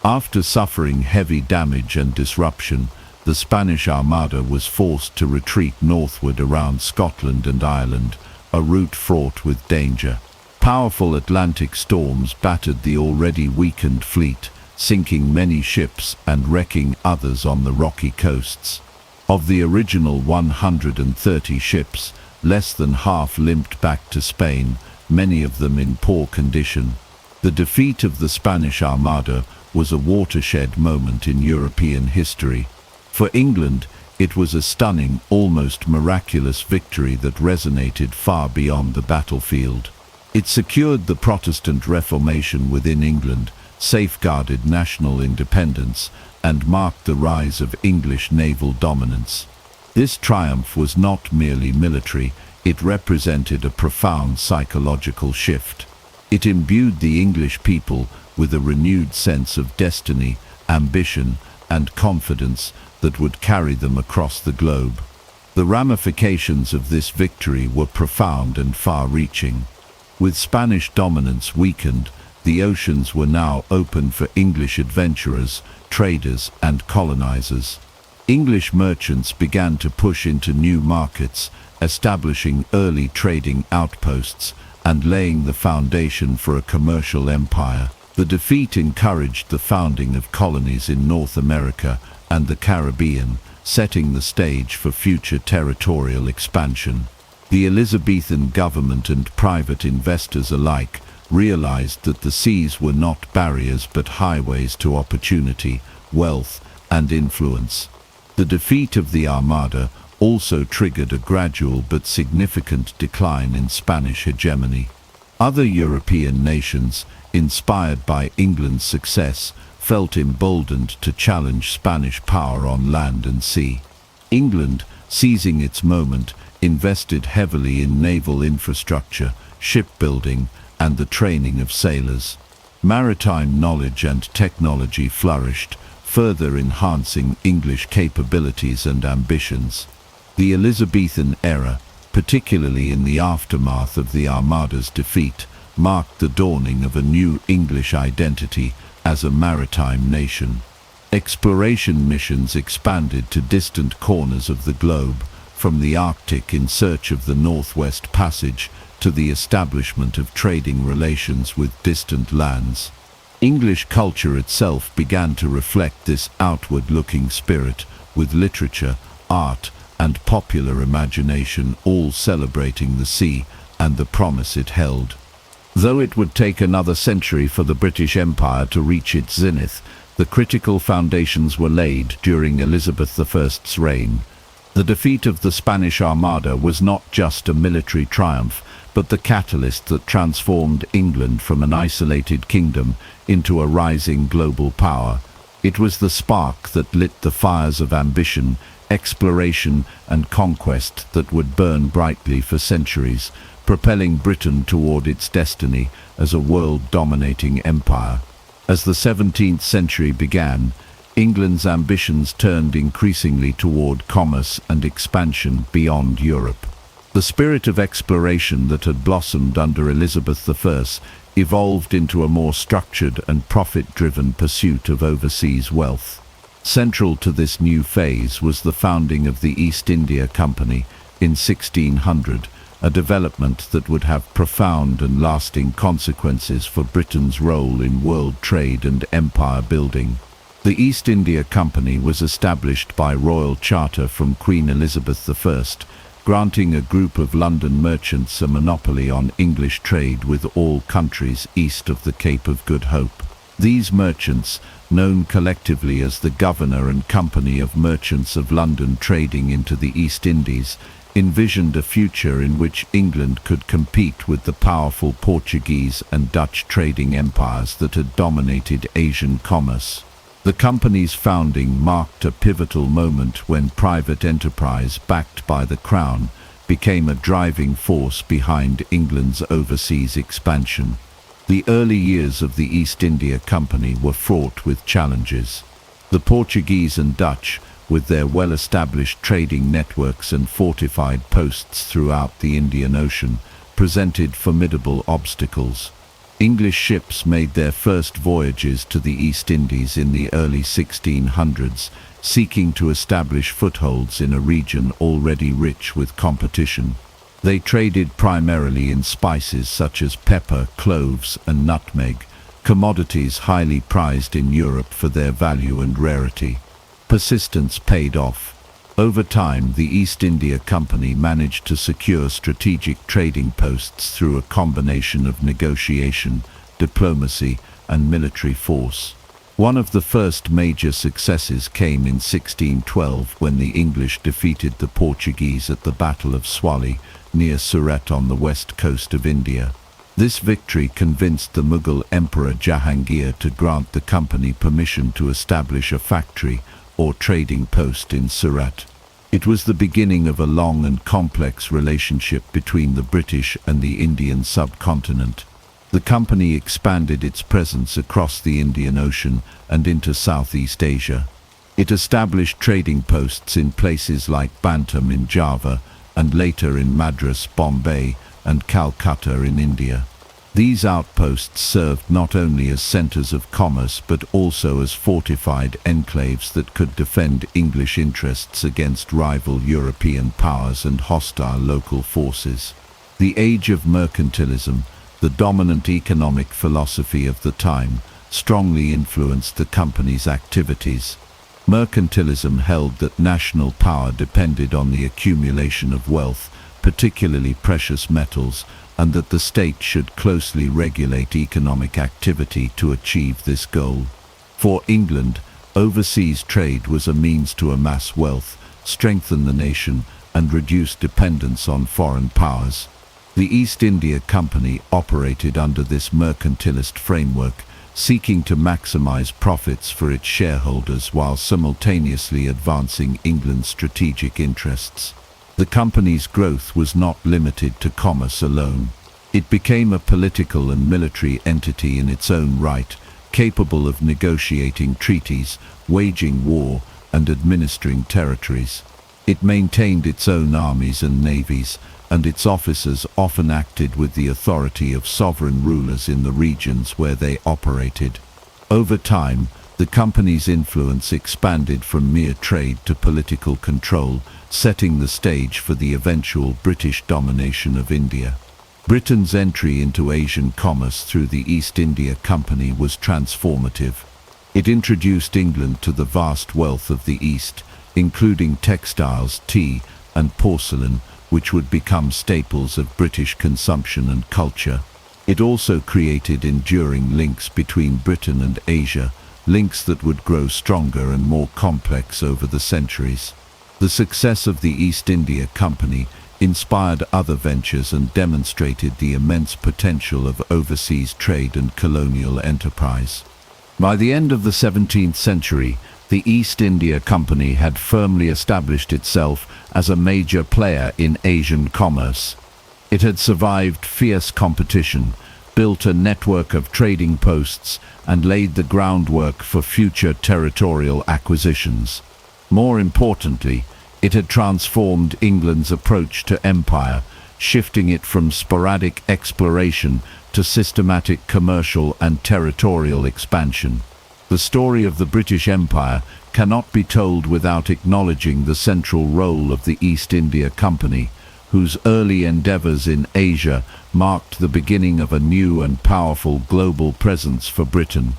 After suffering heavy damage and disruption, the Spanish Armada was forced to retreat northward around Scotland and Ireland, a route fraught with danger. Powerful Atlantic storms battered the already weakened fleet, sinking many ships and wrecking others on the rocky coasts. Of the original 130 ships, less than half limped back to Spain, many of them in poor condition. The defeat of the Spanish Armada was a watershed moment in European history. For England, it was a stunning, almost miraculous victory that resonated far beyond the battlefield. It secured the Protestant Reformation within England, safeguarded national independence, and marked the rise of English naval dominance. This triumph was not merely military, it represented a profound psychological shift. It imbued the English people with a renewed sense of destiny, ambition, and confidence that would carry them across the globe. The ramifications of this victory were profound and far-reaching. With Spanish dominance weakened, the oceans were now open for English adventurers, traders, and colonizers. English merchants began to push into new markets, establishing early trading outposts and laying the foundation for a commercial empire. The defeat encouraged the founding of colonies in North America and the Caribbean, setting the stage for future territorial expansion. The Elizabethan government and private investors alike realized that the seas were not barriers but highways to opportunity, wealth, and influence. The defeat of the Armada also triggered a gradual but significant decline in Spanish hegemony. Other European nations, inspired by England's success, felt emboldened to challenge Spanish power on land and sea. England, seizing its moment, invested heavily in naval infrastructure, shipbuilding, and the training of sailors. Maritime knowledge and technology flourished, further enhancing English capabilities and ambitions. The Elizabethan era, particularly in the aftermath of the Armada's defeat, marked the dawning of a new English identity as a maritime nation. Exploration missions expanded to distant corners of the globe, from the Arctic in search of the Northwest Passage to the establishment of trading relations with distant lands. English culture itself began to reflect this outward-looking spirit, with literature, art, and popular imagination all celebrating the sea and the promise it held. Though it would take another century for the British Empire to reach its zenith, the critical foundations were laid during Elizabeth I's reign. The defeat of the Spanish Armada was not just a military triumph, but the catalyst that transformed England from an isolated kingdom into a rising global power. It was the spark that lit the fires of ambition, exploration, and conquest that would burn brightly for centuries, propelling Britain toward its destiny as a world-dominating empire. As the 17th century began, England's ambitions turned increasingly toward commerce and expansion beyond Europe. The spirit of exploration that had blossomed under Elizabeth I evolved into a more structured and profit-driven pursuit of overseas wealth. Central to this new phase was the founding of the East India Company in 1600, a development that would have profound and lasting consequences for Britain's role in world trade and empire building. The East India Company was established by royal charter from Queen Elizabeth I, granting a group of London merchants a monopoly on English trade with all countries east of the Cape of Good Hope. These merchants, known collectively as the Governor and Company of Merchants of London trading into the East Indies, envisioned a future in which England could compete with the powerful Portuguese and Dutch trading empires that had dominated Asian commerce. The company's founding marked a pivotal moment when private enterprise, backed by the Crown, became a driving force behind England's overseas expansion. The early years of the East India Company were fraught with challenges. The Portuguese and Dutch, with their well-established trading networks and fortified posts throughout the Indian Ocean, presented formidable obstacles. English ships made their first voyages to the East Indies in the early 1600s, seeking to establish footholds in a region already rich with competition. They traded primarily in spices such as pepper, cloves, and nutmeg, commodities highly prized in Europe for their value and rarity. Persistence paid off. Over time, the East India Company managed to secure strategic trading posts through a combination of negotiation, diplomacy, and military force. One of the first major successes came in 1612 when the English defeated the Portuguese at the Battle of Swali, near Surat on the west coast of India. This victory convinced the Mughal Emperor Jahangir to grant the company permission to establish a factory or trading post in Surat. It was the beginning of a long and complex relationship between the British and the Indian subcontinent. The company expanded its presence across the Indian Ocean and into Southeast Asia. It established trading posts in places like Bantam in Java and later in Madras, Bombay, and Calcutta in India. These outposts served not only as centers of commerce but also as fortified enclaves that could defend English interests against rival European powers and hostile local forces. The age of mercantilism, the dominant economic philosophy of the time, strongly influenced the company's activities. Mercantilism held that national power depended on the accumulation of wealth, particularly precious metals, and that the state should closely regulate economic activity to achieve this goal. For England, overseas trade was a means to amass wealth, strengthen the nation, and reduce dependence on foreign powers. The East India Company operated under this mercantilist framework, seeking to maximize profits for its shareholders while simultaneously advancing England's strategic interests. The company's growth was not limited to commerce alone. It became a political and military entity in its own right, capable of negotiating treaties, waging war, and administering territories. It maintained its own armies and navies, and its officers often acted with the authority of sovereign rulers in the regions where they operated. Over time, the company's influence expanded from mere trade to political control, setting the stage for the eventual British domination of India. Britain's entry into Asian commerce through the East India Company was transformative. It introduced England to the vast wealth of the East, including textiles, tea, and porcelain, which would become staples of British consumption and culture. It also created enduring links between Britain and Asia, links that would grow stronger and more complex over the centuries. The success of the East India Company inspired other ventures and demonstrated the immense potential of overseas trade and colonial enterprise. By the end of the 17th century, the East India Company had firmly established itself as a major player in Asian commerce. It had survived fierce competition, built a network of trading posts, and laid the groundwork for future territorial acquisitions. More importantly, it had transformed England's approach to empire, shifting it from sporadic exploration to systematic commercial and territorial expansion. The story of the British Empire cannot be told without acknowledging the central role of the East India Company, whose early endeavors in Asia marked the beginning of a new and powerful global presence for Britain.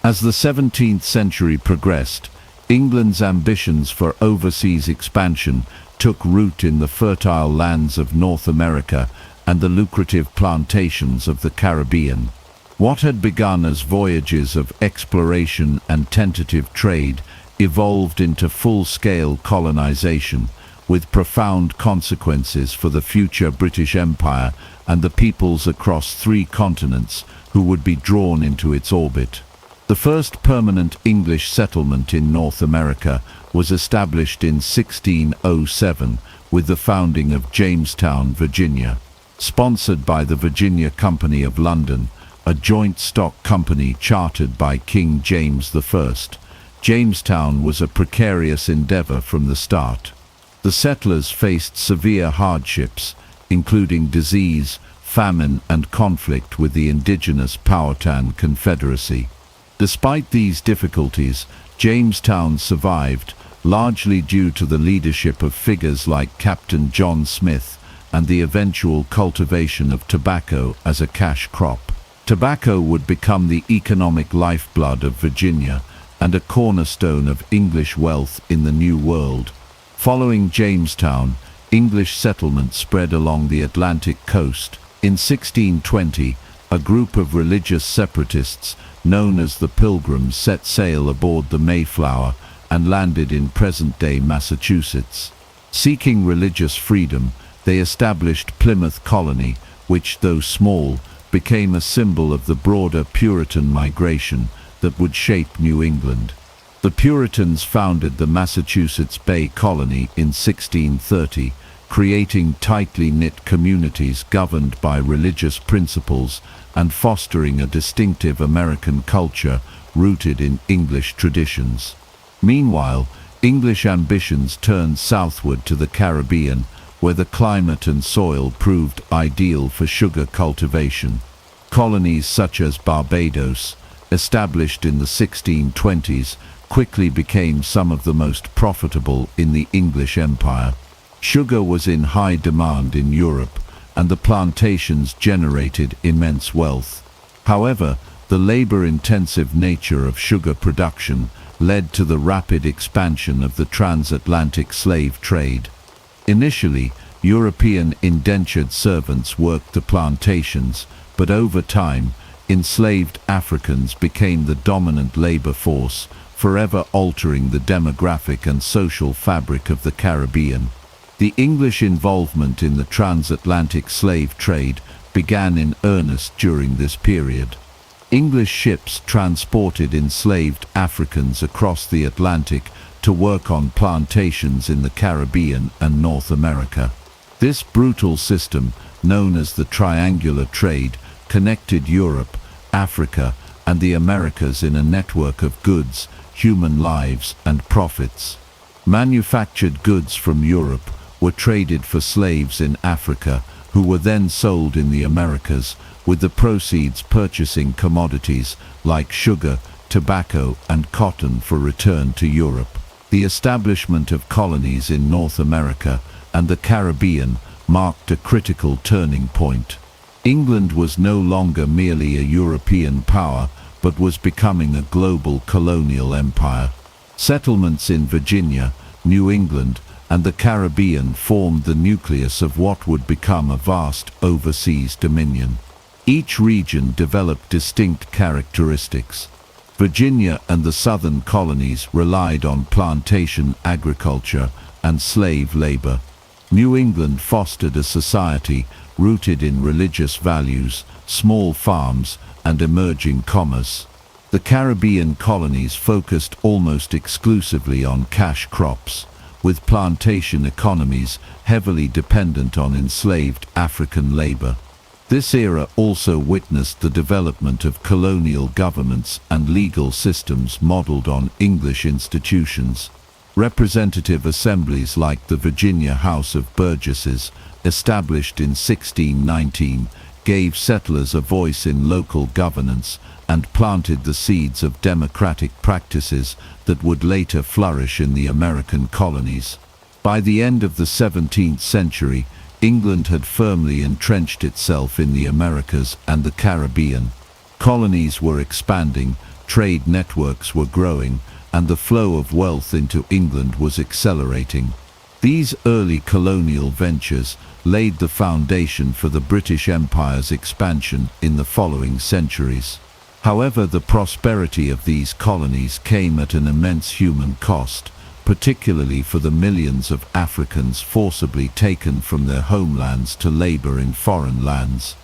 As the 17th century progressed, England's ambitions for overseas expansion took root in the fertile lands of North America and the lucrative plantations of the Caribbean. What had begun as voyages of exploration and tentative trade evolved into full-scale colonization, with profound consequences for the future British Empire and the peoples across 3 continents who would be drawn into its orbit. The first permanent English settlement in North America was established in 1607 with the founding of Jamestown, Virginia. Sponsored by the Virginia Company of London, a joint stock company chartered by King James I, Jamestown was a precarious endeavor from the start. The settlers faced severe hardships, including disease, famine, and conflict with the indigenous Powhatan Confederacy. Despite these difficulties, Jamestown survived, largely due to the leadership of figures like Captain John Smith and the eventual cultivation of tobacco as a cash crop. Tobacco would become the economic lifeblood of Virginia and a cornerstone of English wealth in the New World. Following Jamestown, English settlement spread along the Atlantic coast. In 1620, a group of religious separatists known as the Pilgrims set sail aboard the Mayflower and landed in present-day Massachusetts. Seeking religious freedom, they established Plymouth Colony, which, though small, became a symbol of the broader Puritan migration that would shape New England. The Puritans founded the Massachusetts Bay Colony in 1630, creating tightly knit communities governed by religious principles and fostering a distinctive American culture rooted in English traditions. Meanwhile, English ambitions turned southward to the Caribbean, where the climate and soil proved ideal for sugar cultivation. Colonies such as Barbados, established in the 1620s, quickly became some of the most profitable in the English Empire. Sugar was in high demand in Europe, and the plantations generated immense wealth. However, the labor-intensive nature of sugar production led to the rapid expansion of the transatlantic slave trade. Initially, European indentured servants worked the plantations, but over time, enslaved Africans became the dominant labor force, forever altering the demographic and social fabric of the Caribbean. The English involvement in the transatlantic slave trade began in earnest during this period. English ships transported enslaved Africans across the Atlantic to work on plantations in the Caribbean and North America. This brutal system, known as the triangular trade, connected Europe, Africa, and the Americas in a network of goods, human lives, and profits. Manufactured goods from Europe were traded for slaves in Africa, who were then sold in the Americas, with the proceeds purchasing commodities like sugar, tobacco, and cotton for return to Europe. The establishment of colonies in North America and the Caribbean marked a critical turning point. England was no longer merely a European power, but was becoming a global colonial empire. Settlements in Virginia, New England, and the Caribbean formed the nucleus of what would become a vast overseas dominion. Each region developed distinct characteristics. Virginia and the southern colonies relied on plantation agriculture and slave labor. New England fostered a society rooted in religious values, small farms, and emerging commerce. The Caribbean colonies focused almost exclusively on cash crops, with plantation economies heavily dependent on enslaved African labor. This era also witnessed the development of colonial governments and legal systems modeled on English institutions. Representative assemblies like the Virginia House of Burgesses, established in 1619, gave settlers a voice in local governance, and planted the seeds of democratic practices that would later flourish in the American colonies. By the end of the 17th century, England had firmly entrenched itself in the Americas and the Caribbean. Colonies were expanding, trade networks were growing, and the flow of wealth into England was accelerating. These early colonial ventures laid the foundation for the British Empire's expansion in the following centuries. However, the prosperity of these colonies came at an immense human cost, particularly for the millions of Africans forcibly taken from their homelands to labor in foreign lands.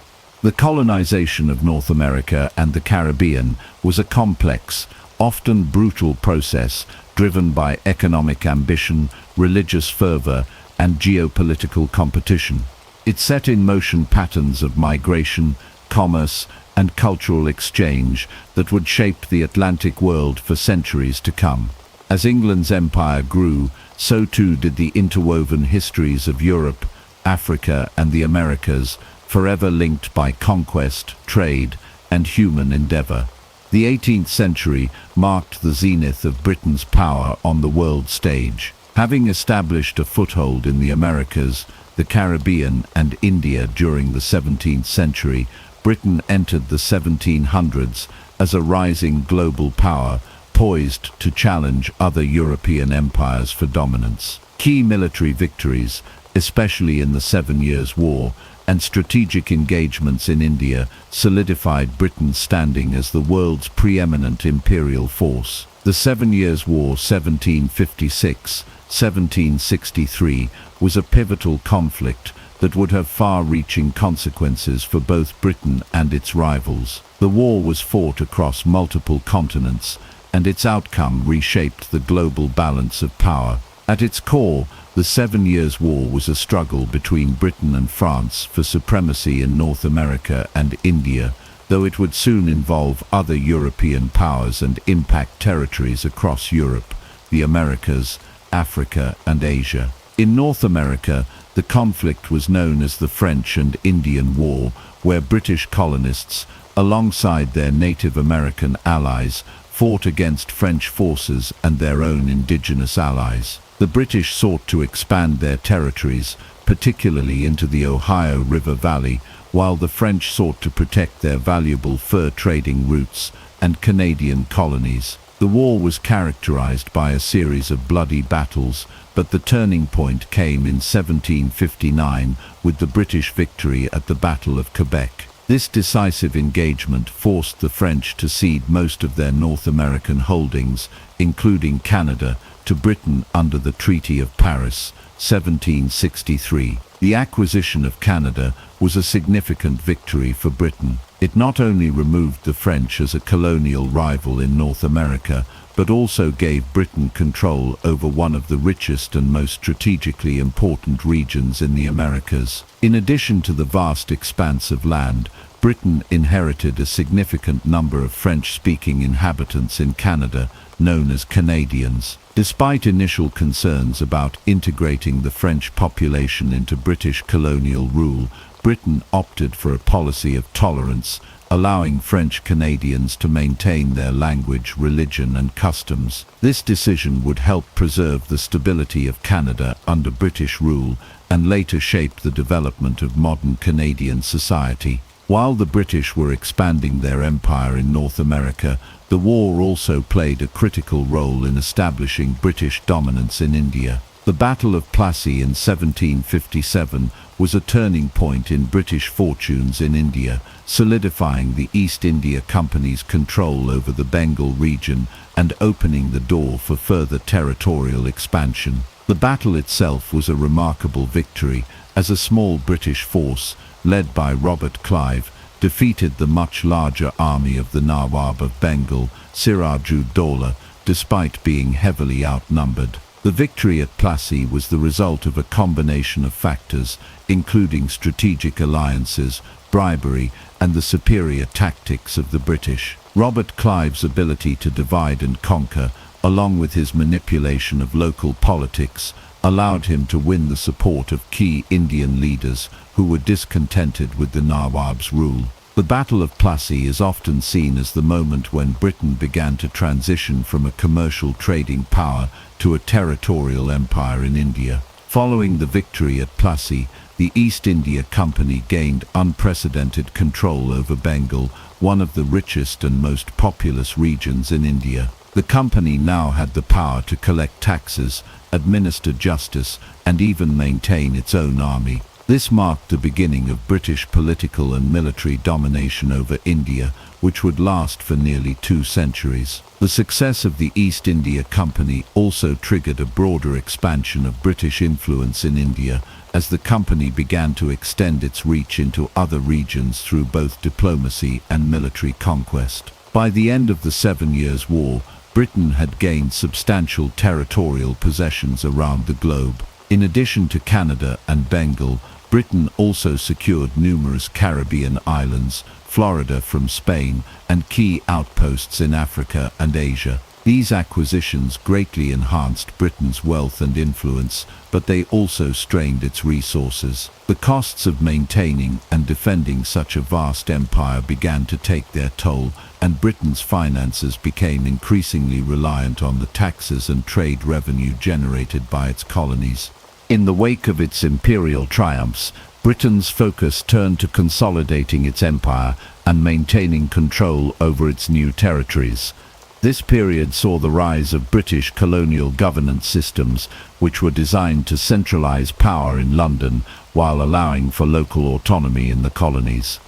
The colonization of North America and the Caribbean was a complex, often brutal process driven by economic ambition, religious fervor, and geopolitical competition. It set in motion patterns of migration, commerce, and cultural exchange that would shape the Atlantic world for centuries to come. As England's empire grew, so too did the interwoven histories of Europe, Africa, and the Americas, forever linked by conquest, trade, and human endeavor. The 18th century marked the zenith of Britain's power on the world stage. Having established a foothold in the Americas, the Caribbean, and India during the 17th century, Britain entered the 1700s as a rising global power, poised to challenge other European empires for dominance. Key military victories, especially in the 7 Years' War, and strategic engagements in India solidified Britain's standing as the world's preeminent imperial force. The 7 Years' War 1756-1763 was a pivotal conflict that would have far-reaching consequences for both Britain and its rivals. The war was fought across multiple continents, and its outcome reshaped the global balance of power. At its core, the 7 Years' War was a struggle between Britain and France for supremacy in North America and India, though it would soon involve other European powers and impact territories across Europe, the Americas, Africa, and Asia. In North America, the conflict was known as the French and Indian War, where British colonists, alongside their Native American allies, fought against French forces and their own indigenous allies. The British sought to expand their territories, particularly into the Ohio River Valley, while the French sought to protect their valuable fur trading routes and Canadian colonies. The war was characterized by a series of bloody battles, but the turning point came in 1759 with the British victory at the Battle of Quebec. This decisive engagement forced the French to cede most of their North American holdings, including Canada, to Britain under the Treaty of Paris, 1763. The acquisition of Canada was a significant victory for Britain. It not only removed the French as a colonial rival in North America, but also gave Britain control over one of the richest and most strategically important regions in the Americas. In addition to the vast expanse of land, Britain inherited a significant number of French-speaking inhabitants in Canada, known as Canadians. Despite initial concerns about integrating the French population into British colonial rule, Britain opted for a policy of tolerance, allowing French Canadians to maintain their language, religion, and customs. This decision would help preserve the stability of Canada under British rule and later shape the development of modern Canadian society. While the British were expanding their empire in North America, the war also played a critical role in establishing British dominance in India. The Battle of Plassey in 1757 was a turning point in British fortunes in India, solidifying the East India Company's control over the Bengal region and opening the door for further territorial expansion. The battle itself was a remarkable victory, as a small British force, led by Robert Clive, defeated the much larger army of the Nawab of Bengal, Siraj-ud-Dowlah, despite being heavily outnumbered. The victory at Plassey was the result of a combination of factors, including strategic alliances, bribery, and the superior tactics of the British. Robert Clive's ability to divide and conquer, along with his manipulation of local politics, allowed him to win the support of key Indian leaders who were discontented with the Nawab's rule. The Battle of Plassey is often seen as the moment when Britain began to transition from a commercial trading power to a territorial empire in India. Following the victory at Plassey, the East India Company gained unprecedented control over Bengal, one of the richest and most populous regions in India. The company now had the power to collect taxes, administer justice, and even maintain its own army. This marked the beginning of British political and military domination over India, which would last for nearly 2 centuries. The success of the East India Company also triggered a broader expansion of British influence in India, as the company began to extend its reach into other regions through both diplomacy and military conquest. By the end of the 7 Years' War, Britain had gained substantial territorial possessions around the globe. In addition to Canada and Bengal, Britain also secured numerous Caribbean islands, Florida from Spain, and key outposts in Africa and Asia. These acquisitions greatly enhanced Britain's wealth and influence, but they also strained its resources. The costs of maintaining and defending such a vast empire began to take their toll, and Britain's finances became increasingly reliant on the taxes and trade revenue generated by its colonies. In the wake of its imperial triumphs, Britain's focus turned to consolidating its empire and maintaining control over its new territories. This period saw the rise of British colonial governance systems, which were designed to centralize power in London while allowing for local autonomy in the colonies.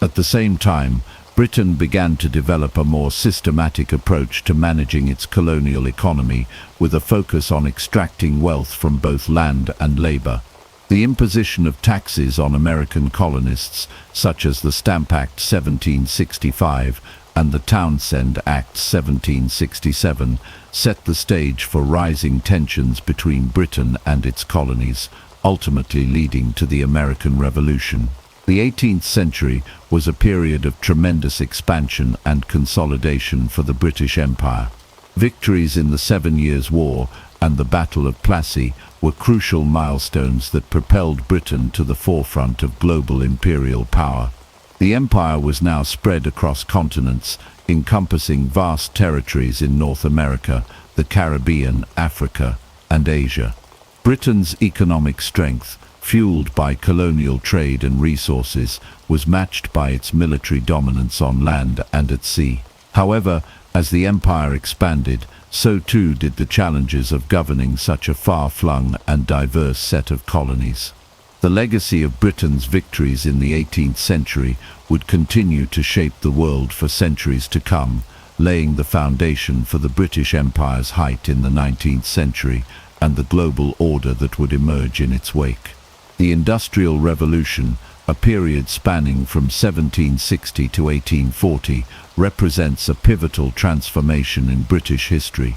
At the same time, Britain began to develop a more systematic approach to managing its colonial economy, with a focus on extracting wealth from both land and labor. The imposition of taxes on American colonists, such as the Stamp Act 1765 and the Townshend Act 1767, set the stage for rising tensions between Britain and its colonies, ultimately leading to the American Revolution. The 18th century was a period of tremendous expansion and consolidation for the British Empire. Victories in the 7 Years' War and the Battle of Plassey were crucial milestones that propelled Britain to the forefront of global imperial power. The empire was now spread across continents, encompassing vast territories in North America, the Caribbean, Africa, and Asia. Britain's economic strength, fueled by colonial trade and resources, was matched by its military dominance on land and at sea. However, as the empire expanded, so too did the challenges of governing such a far-flung and diverse set of colonies. The legacy of Britain's victories in the 18th century would continue to shape the world for centuries to come, laying the foundation for the British Empire's height in the 19th century and the global order that would emerge in its wake. The Industrial Revolution, a period spanning from 1760 to 1840, represents a pivotal transformation in British history.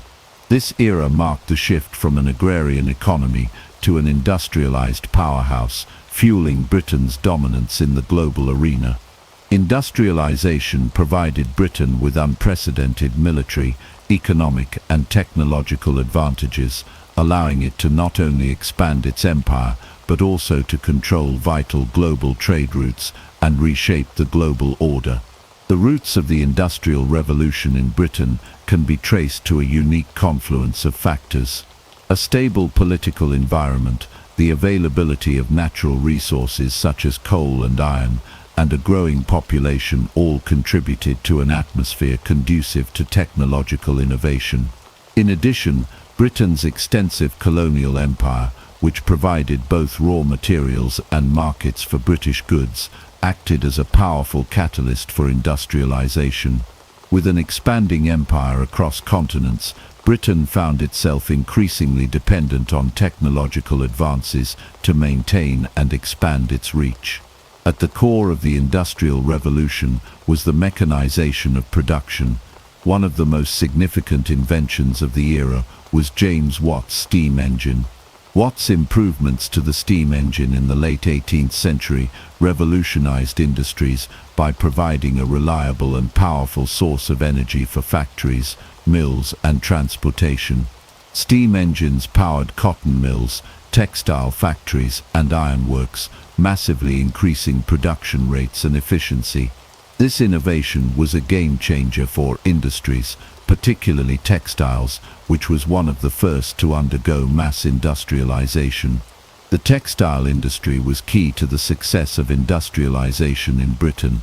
This era marked the shift from an agrarian economy to an industrialized powerhouse, fueling Britain's dominance in the global arena. Industrialization provided Britain with unprecedented military, economic, and technological advantages, allowing it to not only expand its empire, but also to control vital global trade routes and reshape the global order. The roots of the Industrial Revolution in Britain can be traced to a unique confluence of factors. A stable political environment, the availability of natural resources such as coal and iron, and a growing population all contributed to an atmosphere conducive to technological innovation. In addition, Britain's extensive colonial empire, which provided both raw materials and markets for British goods, acted as a powerful catalyst for industrialization. With an expanding empire across continents, Britain found itself increasingly dependent on technological advances to maintain and expand its reach. At the core of the Industrial Revolution was the mechanization of production. One of the most significant inventions of the era was James Watt's steam engine. Watt's improvements to the steam engine in the late 18th century revolutionized industries by providing a reliable and powerful source of energy for factories, mills, and transportation. Steam engines powered cotton mills, textile factories, and ironworks, massively increasing production rates and efficiency. This innovation was a game changer for industries, particularly textiles, which was one of the first to undergo mass industrialization. The textile industry was key to the success of industrialization in Britain.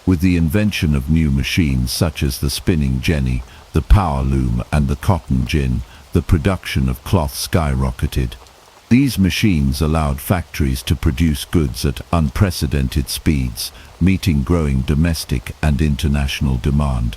With the invention of new machines such as the spinning jenny, the power loom, and the cotton gin, the production of cloth skyrocketed. These machines allowed factories to produce goods at unprecedented speeds, meeting growing domestic and international demand.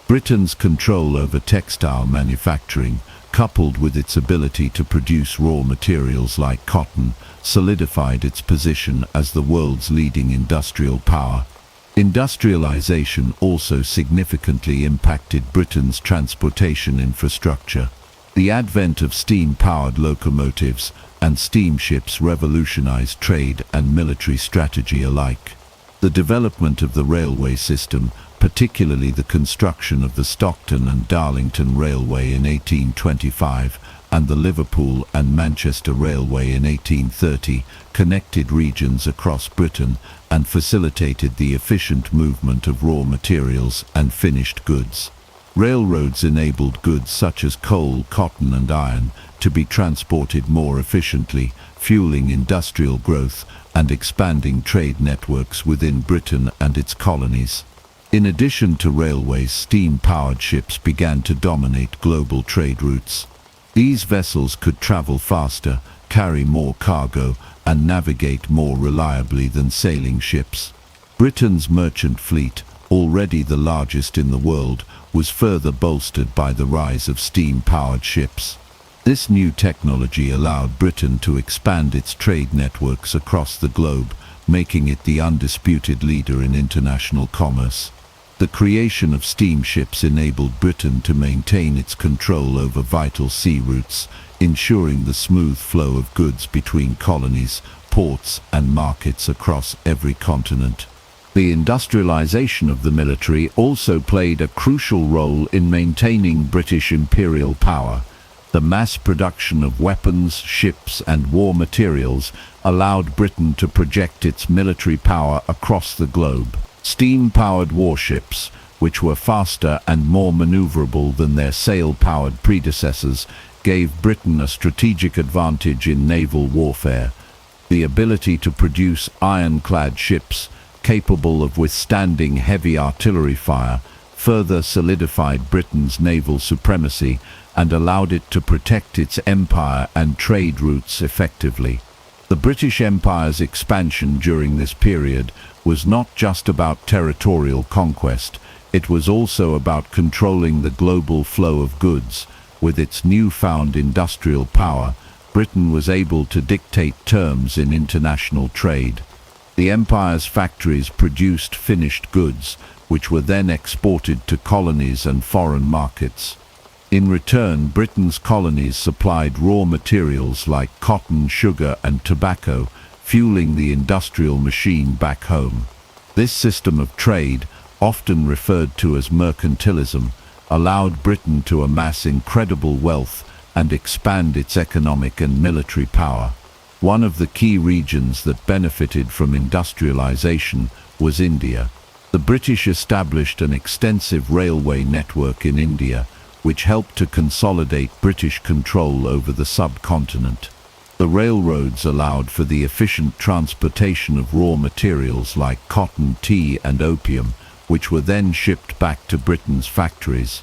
Britain's control over textile manufacturing, coupled with its ability to produce raw materials like cotton, solidified its position as the world's leading industrial power. Industrialization also significantly impacted Britain's transportation infrastructure. The advent of steam-powered locomotives and steamships revolutionized trade and military strategy alike. The development of the railway system, particularly the construction of the Stockton and Darlington Railway in 1825 and the Liverpool and Manchester Railway in 1830, connected regions across Britain and facilitated the efficient movement of raw materials and finished goods. Railroads enabled goods such as coal, cotton, and iron to be transported more efficiently, fueling industrial growth and expanding trade networks within Britain and its colonies. In addition to railways, steam-powered ships began to dominate global trade routes. These vessels could travel faster, carry more cargo, and navigate more reliably than sailing ships. Britain's merchant fleet, already the largest in the world, was further bolstered by the rise of steam-powered ships. This new technology allowed Britain to expand its trade networks across the globe, making it the undisputed leader in international commerce. The creation of steamships enabled Britain to maintain its control over vital sea routes, ensuring the smooth flow of goods between colonies, ports, and markets across every continent. The industrialization of the military also played a crucial role in maintaining British imperial power. The mass production of weapons, ships, and war materials allowed Britain to project its military power across the globe. Steam-powered warships, which were faster and more maneuverable than their sail-powered predecessors, gave Britain a strategic advantage in naval warfare. The ability to produce ironclad ships, capable of withstanding heavy artillery fire, further solidified Britain's naval supremacy and allowed it to protect its empire and trade routes effectively. The British Empire's expansion during this period was not just about territorial conquest, it was also about controlling the global flow of goods. With its newfound industrial power, Britain was able to dictate terms in international trade. The empire's factories produced finished goods, which were then exported to colonies and foreign markets. In return, Britain's colonies supplied raw materials like cotton, sugar, and tobacco, fueling the industrial machine back home. This system of trade, often referred to as mercantilism, allowed Britain to amass incredible wealth and expand its economic and military power. One of the key regions that benefited from industrialization was India. The British established an extensive railway network in India, which helped to consolidate British control over the subcontinent. The railroads allowed for the efficient transportation of raw materials like cotton, tea, and opium, which were then shipped back to Britain's factories.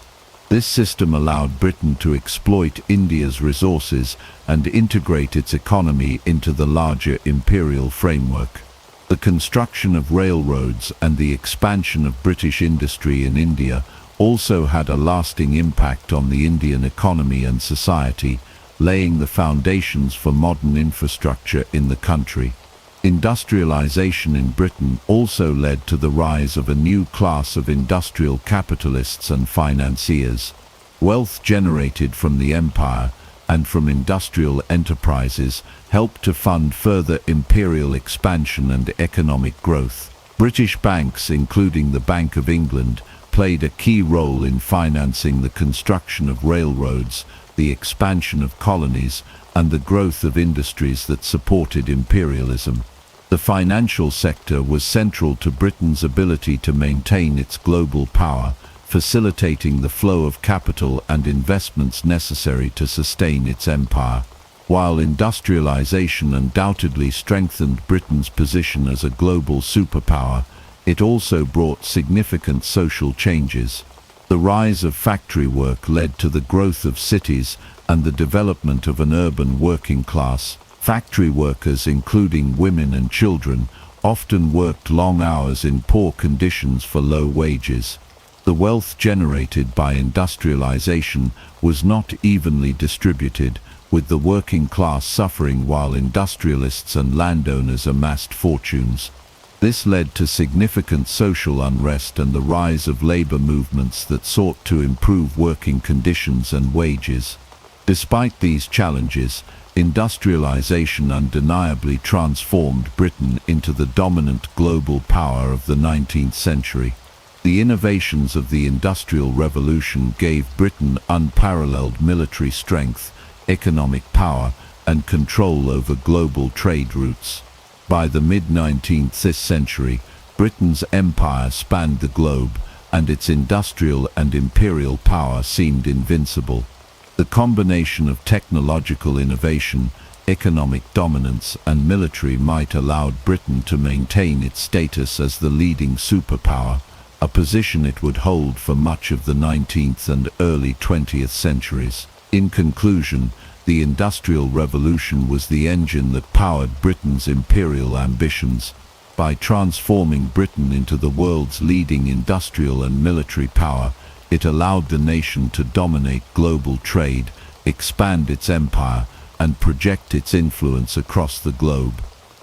This system allowed Britain to exploit India's resources and integrate its economy into the larger imperial framework. The construction of railroads and the expansion of British industry in India also had a lasting impact on the Indian economy and society, laying the foundations for modern infrastructure in the country. Industrialization in Britain also led to the rise of a new class of industrial capitalists and financiers. Wealth generated from the empire and from industrial enterprises helped to fund further imperial expansion and economic growth. British banks, including the Bank of England, played a key role in financing the construction of railroads, the expansion of colonies, and the growth of industries that supported imperialism. The financial sector was central to Britain's ability to maintain its global power, facilitating the flow of capital and investments necessary to sustain its empire. While industrialization undoubtedly strengthened Britain's position as a global superpower, it also brought significant social changes. The rise of factory work led to the growth of cities and the development of an urban working class. Factory workers, including women and children, often worked long hours in poor conditions for low wages. The wealth generated by industrialization was not evenly distributed, with the working class suffering while industrialists and landowners amassed fortunes. This led to significant social unrest and the rise of labor movements that sought to improve working conditions and wages. Despite these challenges, industrialization undeniably transformed Britain into the dominant global power of the 19th century. The innovations of the Industrial Revolution gave Britain unparalleled military strength, economic power, and control over global trade routes. By the mid-19th century, Britain's empire spanned the globe, and its industrial and imperial power seemed invincible. The combination of technological innovation, economic dominance, and military might allowed Britain to maintain its status as the leading superpower, a position it would hold for much of the 19th and early 20th centuries. In conclusion, the Industrial Revolution was the engine that powered Britain's imperial ambitions. By transforming Britain into the world's leading industrial and military power, it allowed the nation to dominate global trade, expand its empire, and project its influence across the globe.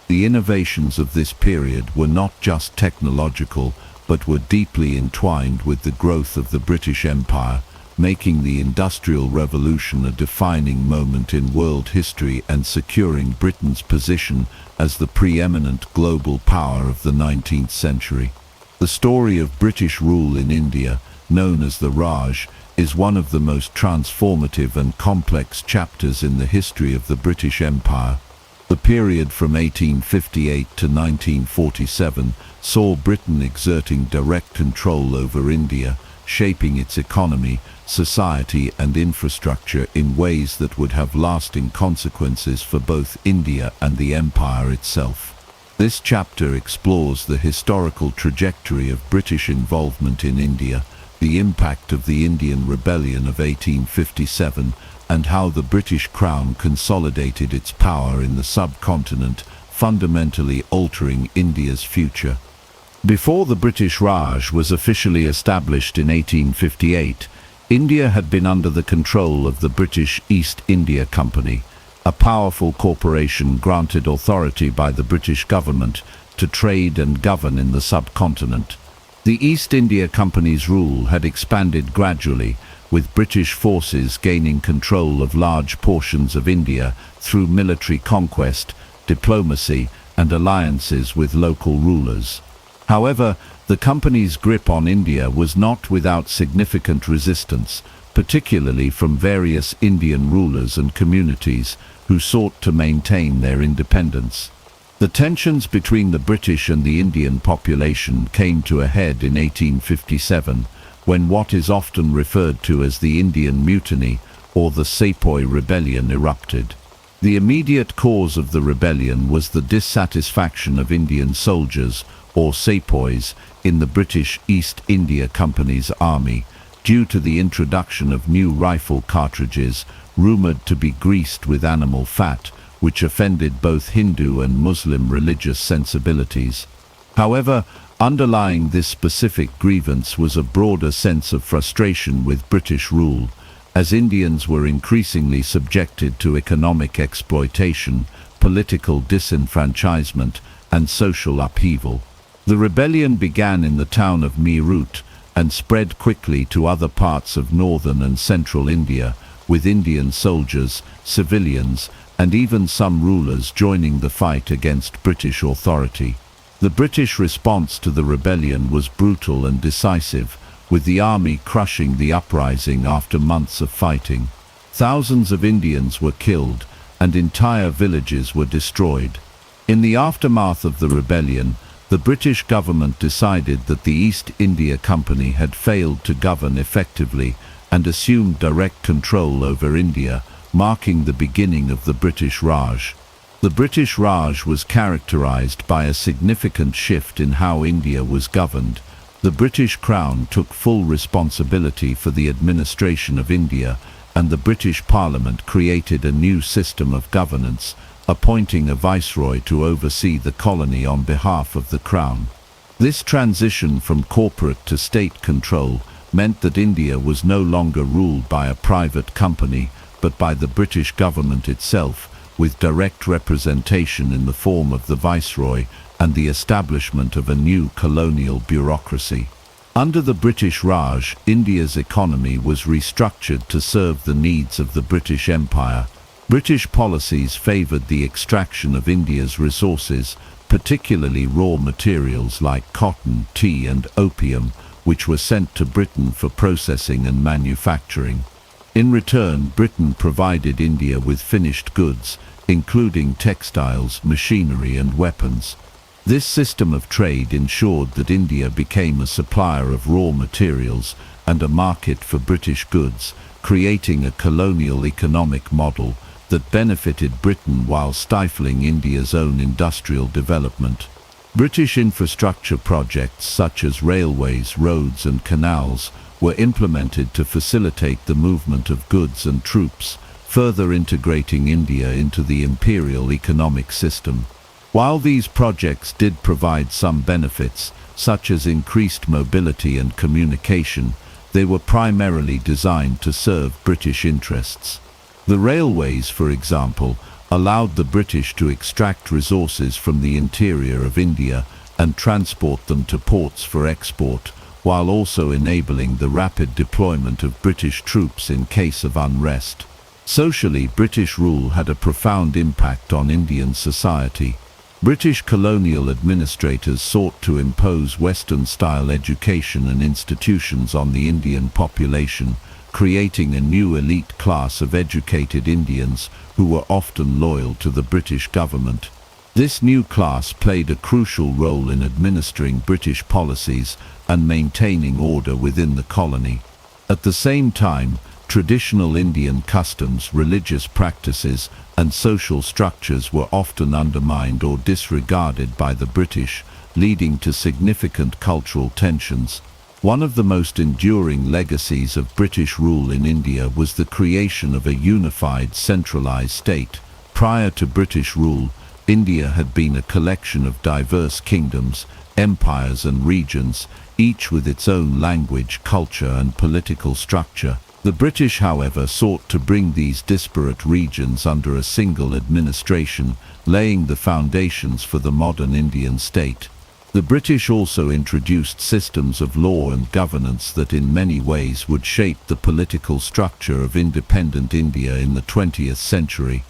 The innovations of this period were not just technological, but were deeply entwined with the growth of the British Empire, making the Industrial Revolution a defining moment in world history and securing Britain's position as the preeminent global power of the 19th century. The story of British rule in India, known as the Raj, is one of the most transformative and complex chapters in the history of the British Empire. The period from 1858 to 1947 saw Britain exerting direct control over India, shaping its economy, society, and infrastructure in ways that would have lasting consequences for both India and the empire itself. This chapter explores the historical trajectory of British involvement in India, the impact of the Indian Rebellion of 1857, and how the British Crown consolidated its power in the subcontinent, fundamentally altering India's future. Before the British Raj was officially established in 1858, India had been under the control of the British East India Company, a powerful corporation granted authority by the British government to trade and govern in the subcontinent. The East India Company's rule had expanded gradually, with British forces gaining control of large portions of India through military conquest, diplomacy, and alliances with local rulers. However, the company's grip on India was not without significant resistance, particularly from various Indian rulers and communities who sought to maintain their independence. The tensions between the British and the Indian population came to a head in 1857, when what is often referred to as the Indian Mutiny or the Sepoy Rebellion erupted. The immediate cause of the rebellion was the dissatisfaction of Indian soldiers, or sepoys, in the British East India Company's army, due to the introduction of new rifle cartridges rumored to be greased with animal fat, which offended both Hindu and Muslim religious sensibilities. However, underlying this specific grievance was a broader sense of frustration with British rule, as Indians were increasingly subjected to economic exploitation, political disenfranchisement, and social upheaval. The rebellion began in the town of Meerut and spread quickly to other parts of northern and central India, with Indian soldiers, civilians, and even some rulers joining the fight against British authority. The British response to the rebellion was brutal and decisive, with the army crushing the uprising after months of fighting. Thousands of Indians were killed, and entire villages were destroyed. In the aftermath of the rebellion, the British government decided that the East India Company had failed to govern effectively and assumed direct control over India, marking the beginning of the British Raj. The British Raj was characterized by a significant shift in how India was governed. The British Crown took full responsibility for the administration of India, and the British Parliament created a new system of governance, appointing a viceroy to oversee the colony on behalf of the Crown. This transition from corporate to state control meant that India was no longer ruled by a private company, but by the British government itself, with direct representation in the form of the viceroy and the establishment of a new colonial bureaucracy. Under the British Raj, India's economy was restructured to serve the needs of the British Empire. British policies favoured the extraction of India's resources, particularly raw materials like cotton, tea and opium, which were sent to Britain for processing and manufacturing. In return, Britain provided India with finished goods, including textiles, machinery and weapons. This system of trade ensured that India became a supplier of raw materials and a market for British goods, creating a colonial economic model that benefited Britain while stifling India's own industrial development. British infrastructure projects such as railways, roads and canals were implemented to facilitate the movement of goods and troops, further integrating India into the imperial economic system. While these projects did provide some benefits, such as increased mobility and communication, they were primarily designed to serve British interests. The railways, for example, allowed the British to extract resources from the interior of India and transport them to ports for export, while also enabling the rapid deployment of British troops in case of unrest. Socially, British rule had a profound impact on Indian society. British colonial administrators sought to impose Western-style education and institutions on the Indian population, creating a new elite class of educated Indians who were often loyal to the British government. This new class played a crucial role in administering British policies and maintaining order within the colony. At the same time, traditional Indian customs, religious practices, and social structures were often undermined or disregarded by the British, leading to significant cultural tensions. One of the most enduring legacies of British rule in India was the creation of a unified, centralized state. Prior to British rule, India had been a collection of diverse kingdoms, empires and regions, each with its own language, culture and political structure. The British, however, sought to bring these disparate regions under a single administration, laying the foundations for the modern Indian state. The British also introduced systems of law and governance that in many ways would shape the political structure of independent India in the 20th century.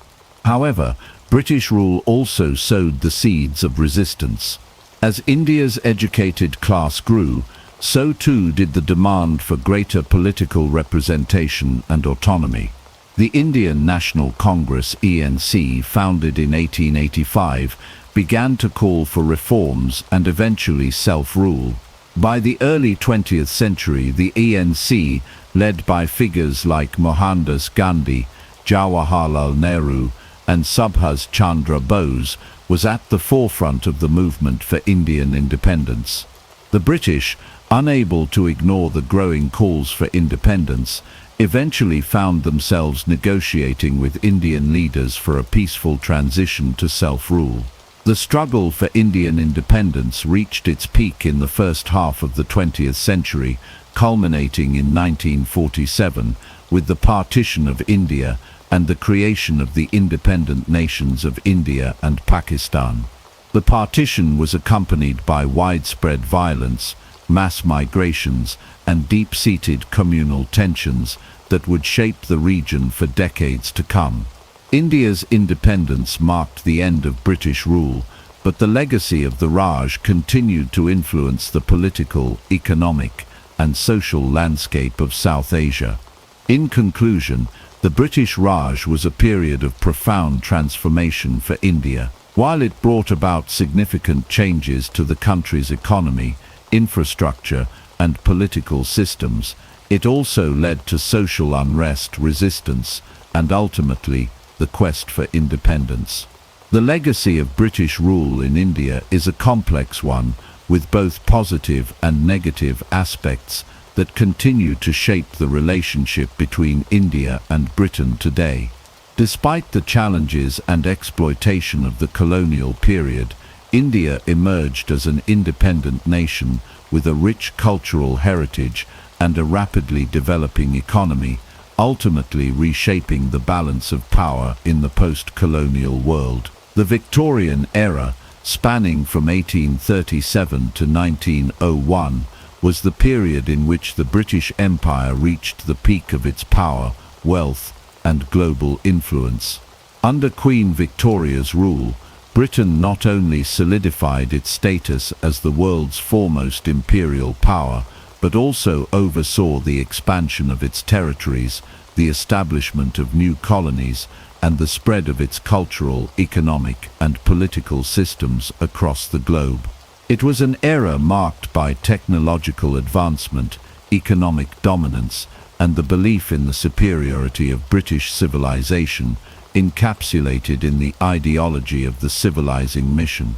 However, British rule also sowed the seeds of resistance. As India's educated class grew, so too did the demand for greater political representation and autonomy. The Indian National Congress (ENC), founded in 1885, began to call for reforms and eventually self-rule. By the early 20th century, the ENC, led by figures like Mohandas Gandhi, Jawaharlal Nehru, and Subhas Chandra Bose, was at the forefront of the movement for Indian independence. The British, unable to ignore the growing calls for independence, eventually found themselves negotiating with Indian leaders for a peaceful transition to self-rule. The struggle for Indian independence reached its peak in the first half of the 20th century, culminating in 1947 with the partition of India and the creation of the independent nations of India and Pakistan. The partition was accompanied by widespread violence, mass migrations, and deep-seated communal tensions that would shape the region for decades to come. India's independence marked the end of British rule, but the legacy of the Raj continued to influence the political, economic, and social landscape of South Asia. In conclusion, The British Raj was a period of profound transformation for India. While it brought about significant changes to the country's economy, infrastructure, and political systems, it also led to social unrest, resistance, and ultimately, the quest for independence. The legacy of British rule in India is a complex one, with both positive and negative aspects that continue to shape the relationship between India and Britain today. Despite the challenges and exploitation of the colonial period, India emerged as an independent nation with a rich cultural heritage and a rapidly developing economy, ultimately reshaping the balance of power in the post-colonial world. The Victorian era, spanning from 1837 to 1901, was the period in which the British Empire reached the peak of its power, wealth, and global influence. Under Queen Victoria's rule, Britain not only solidified its status as the world's foremost imperial power, but also oversaw the expansion of its territories, the establishment of new colonies, and the spread of its cultural, economic, and political systems across the globe. It was an era marked by technological advancement, economic dominance, and the belief in the superiority of British civilization, encapsulated in the ideology of the civilizing mission.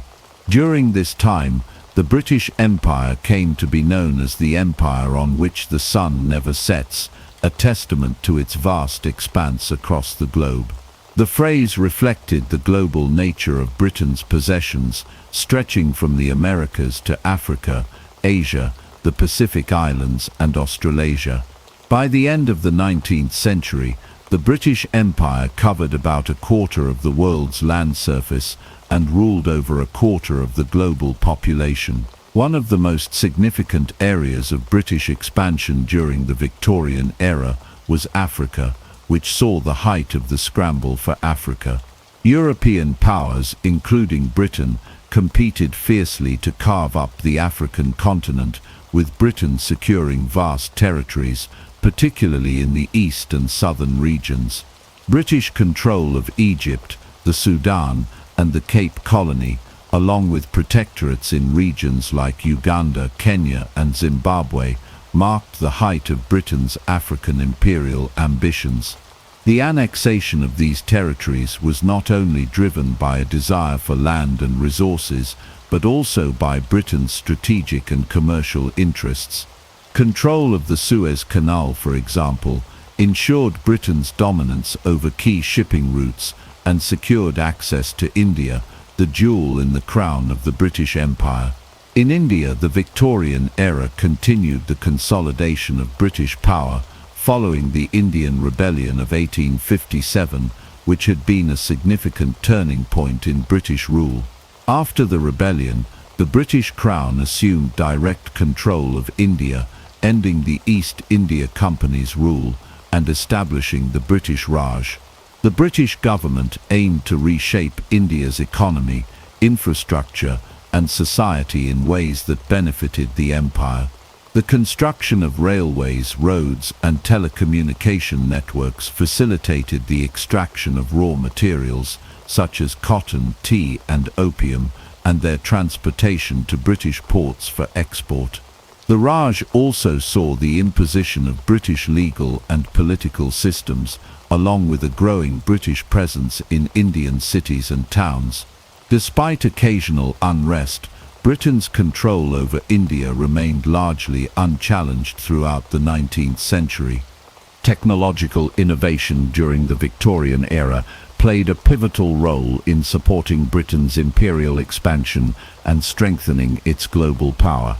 During this time, the British Empire came to be known as the empire on which the sun never sets, a testament to its vast expanse across the globe. The phrase reflected the global nature of Britain's possessions, stretching from the Americas to Africa, Asia, the Pacific Islands, and Australasia. By the end of the 19th century, the British Empire covered about a quarter of the world's land surface and ruled over a quarter of the global population. One of the most significant areas of British expansion during the Victorian era was Africa, which saw the height of the scramble for Africa. European powers, including Britain, competed fiercely to carve up the African continent, with Britain securing vast territories, particularly in the east and southern regions. British control of Egypt, the Sudan, and the Cape Colony, along with protectorates in regions like Uganda, Kenya, and Zimbabwe, marked the height of Britain's African imperial ambitions. The annexation of these territories was not only driven by a desire for land and resources, but also by Britain's strategic and commercial interests. Control of the Suez Canal, for example, ensured Britain's dominance over key shipping routes and secured access to India, the jewel in the crown of the British Empire. In India, the Victorian era continued the consolidation of British power following the Indian Rebellion of 1857, which had been a significant turning point in British rule. After the rebellion, the British Crown assumed direct control of India, ending the East India Company's rule and establishing the British Raj. The British government aimed to reshape India's economy, infrastructure, and society in ways that benefited the empire. The construction of railways, roads, and telecommunication networks facilitated the extraction of raw materials, such as cotton, tea, and opium, and their transportation to British ports for export. The Raj also saw the imposition of British legal and political systems, along with a growing British presence in Indian cities and towns. Despite occasional unrest, Britain's control over India remained largely unchallenged throughout the 19th century. Technological innovation during the Victorian era played a pivotal role in supporting Britain's imperial expansion and strengthening its global power.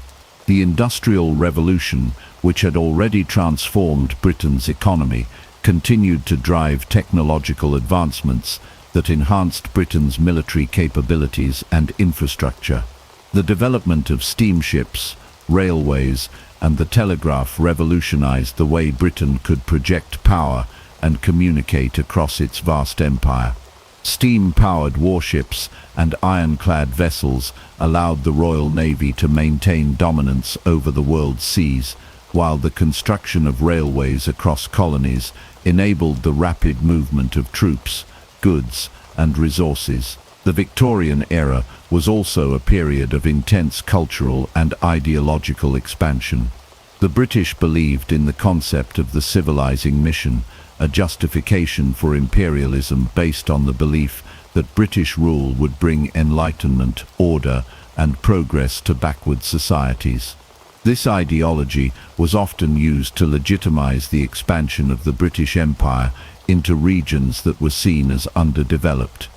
The Industrial Revolution, which had already transformed Britain's economy, continued to drive technological advancements that enhanced Britain's military capabilities and infrastructure. The development of steamships, railways, and the telegraph revolutionized the way Britain could project power and communicate across its vast empire. Steam-powered warships and ironclad vessels allowed the Royal Navy to maintain dominance over the world's seas, while the construction of railways across colonies enabled the rapid movement of troops, goods, and resources. The Victorian era was also a period of intense cultural and ideological expansion. The British believed in the concept of the civilizing mission, a justification for imperialism based on the belief that British rule would bring enlightenment, order, and progress to backward societies. This ideology was often used to legitimize the expansion of the British Empire into regions that were seen as underdeveloped.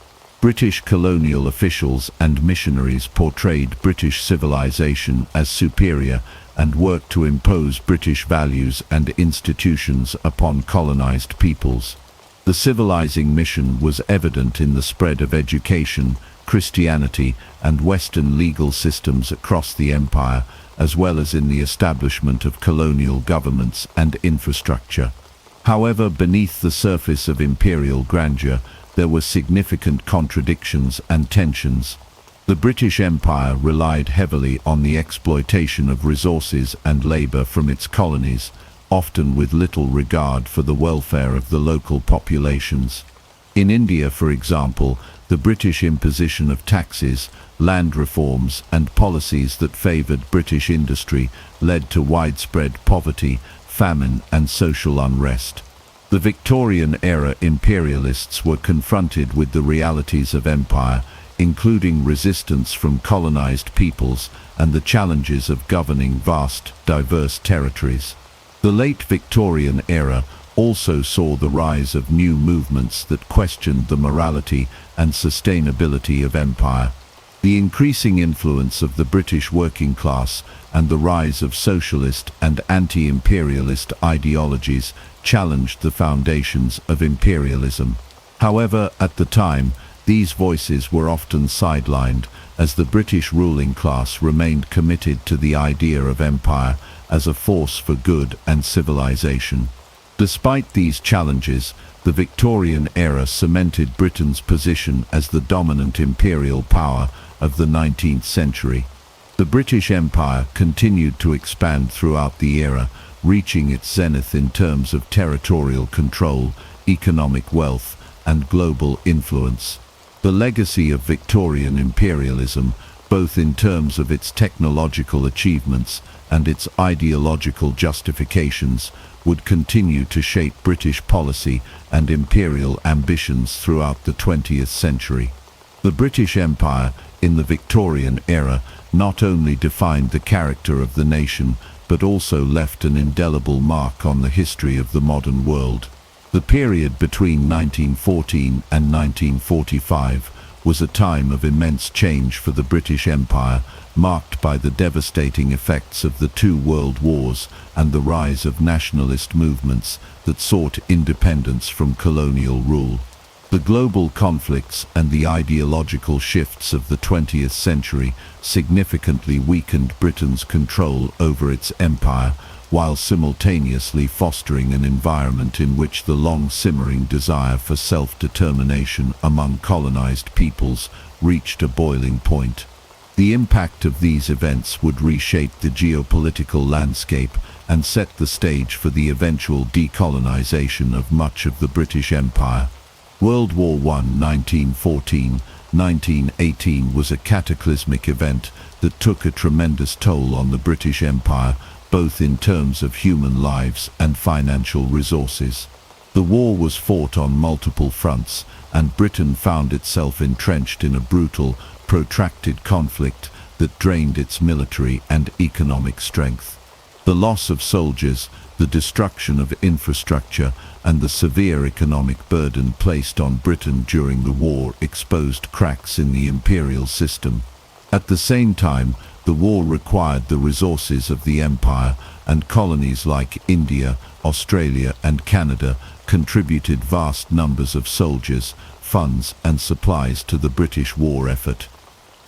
British colonial officials and missionaries portrayed British civilization as superior and worked to impose British values and institutions upon colonized peoples. The civilizing mission was evident in the spread of education, Christianity, and Western legal systems across the empire, as well as in the establishment of colonial governments and infrastructure. However, beneath the surface of imperial grandeur, there were significant contradictions and tensions. The British Empire relied heavily on the exploitation of resources and labor from its colonies, often with little regard for the welfare of the local populations. In India, for example, the British imposition of taxes, land reforms, and policies that favored British industry led to widespread poverty, famine, and social unrest. The Victorian-era imperialists were confronted with the realities of empire, including resistance from colonized peoples and the challenges of governing vast, diverse territories. The late Victorian era also saw the rise of new movements that questioned the morality and sustainability of empire. The increasing influence of the British working class and the rise of socialist and anti-imperialist ideologies challenged the foundations of imperialism. However, at the time, these voices were often sidelined, as the British ruling class remained committed to the idea of empire as a force for good and civilization. Despite these challenges, the Victorian era cemented Britain's position as the dominant imperial power of the 19th century. The British Empire continued to expand throughout the era, reaching its zenith in terms of territorial control, economic wealth, and global influence. The legacy of Victorian imperialism, both in terms of its technological achievements and its ideological justifications, would continue to shape British policy and imperial ambitions throughout the 20th century. The British Empire, in the Victorian era, not only defined the character of the nation, but also left an indelible mark on the history of the modern world. The period between 1914 and 1945 was a time of immense change for the British Empire, marked by the devastating effects of the two world wars and the rise of nationalist movements that sought independence from colonial rule. The global conflicts and the ideological shifts of the 20th century significantly weakened Britain's control over its empire, while simultaneously fostering an environment in which the long-simmering desire for self-determination among colonized peoples reached a boiling point. The impact of these events would reshape the geopolitical landscape and set the stage for the eventual decolonization of much of the British Empire. World War I 1914-1918 was a cataclysmic event that took a tremendous toll on the British Empire, both in terms of human lives and financial resources. The war was fought on multiple fronts, and Britain found itself entrenched in a brutal, protracted conflict that drained its military and economic strength. The loss of soldiers, the destruction of infrastructure, and the severe economic burden placed on Britain during the war exposed cracks in the imperial system. At the same time, the war required the resources of the empire, and colonies like India, Australia, and Canada contributed vast numbers of soldiers, funds, and supplies to the British war effort.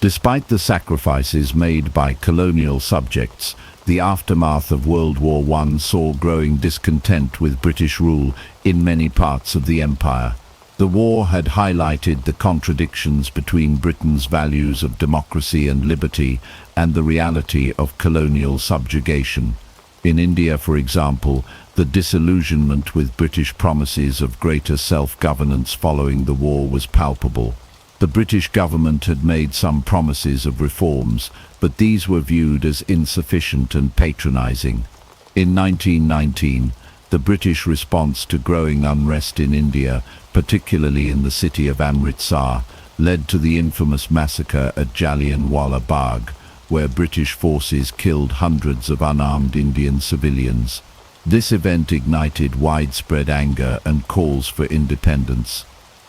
Despite the sacrifices made by colonial subjects, the aftermath of World War I saw growing discontent with British rule in many parts of the empire. The war had highlighted the contradictions between Britain's values of democracy and liberty and the reality of colonial subjugation. In India, for example, the disillusionment with British promises of greater self-governance following the war was palpable. The British government had made some promises of reforms, but these were viewed as insufficient and patronising. In 1919, the British response to growing unrest in India, particularly in the city of Amritsar, led to the infamous massacre at Jallianwala Bagh, where British forces killed hundreds of unarmed Indian civilians. This event ignited widespread anger and calls for independence.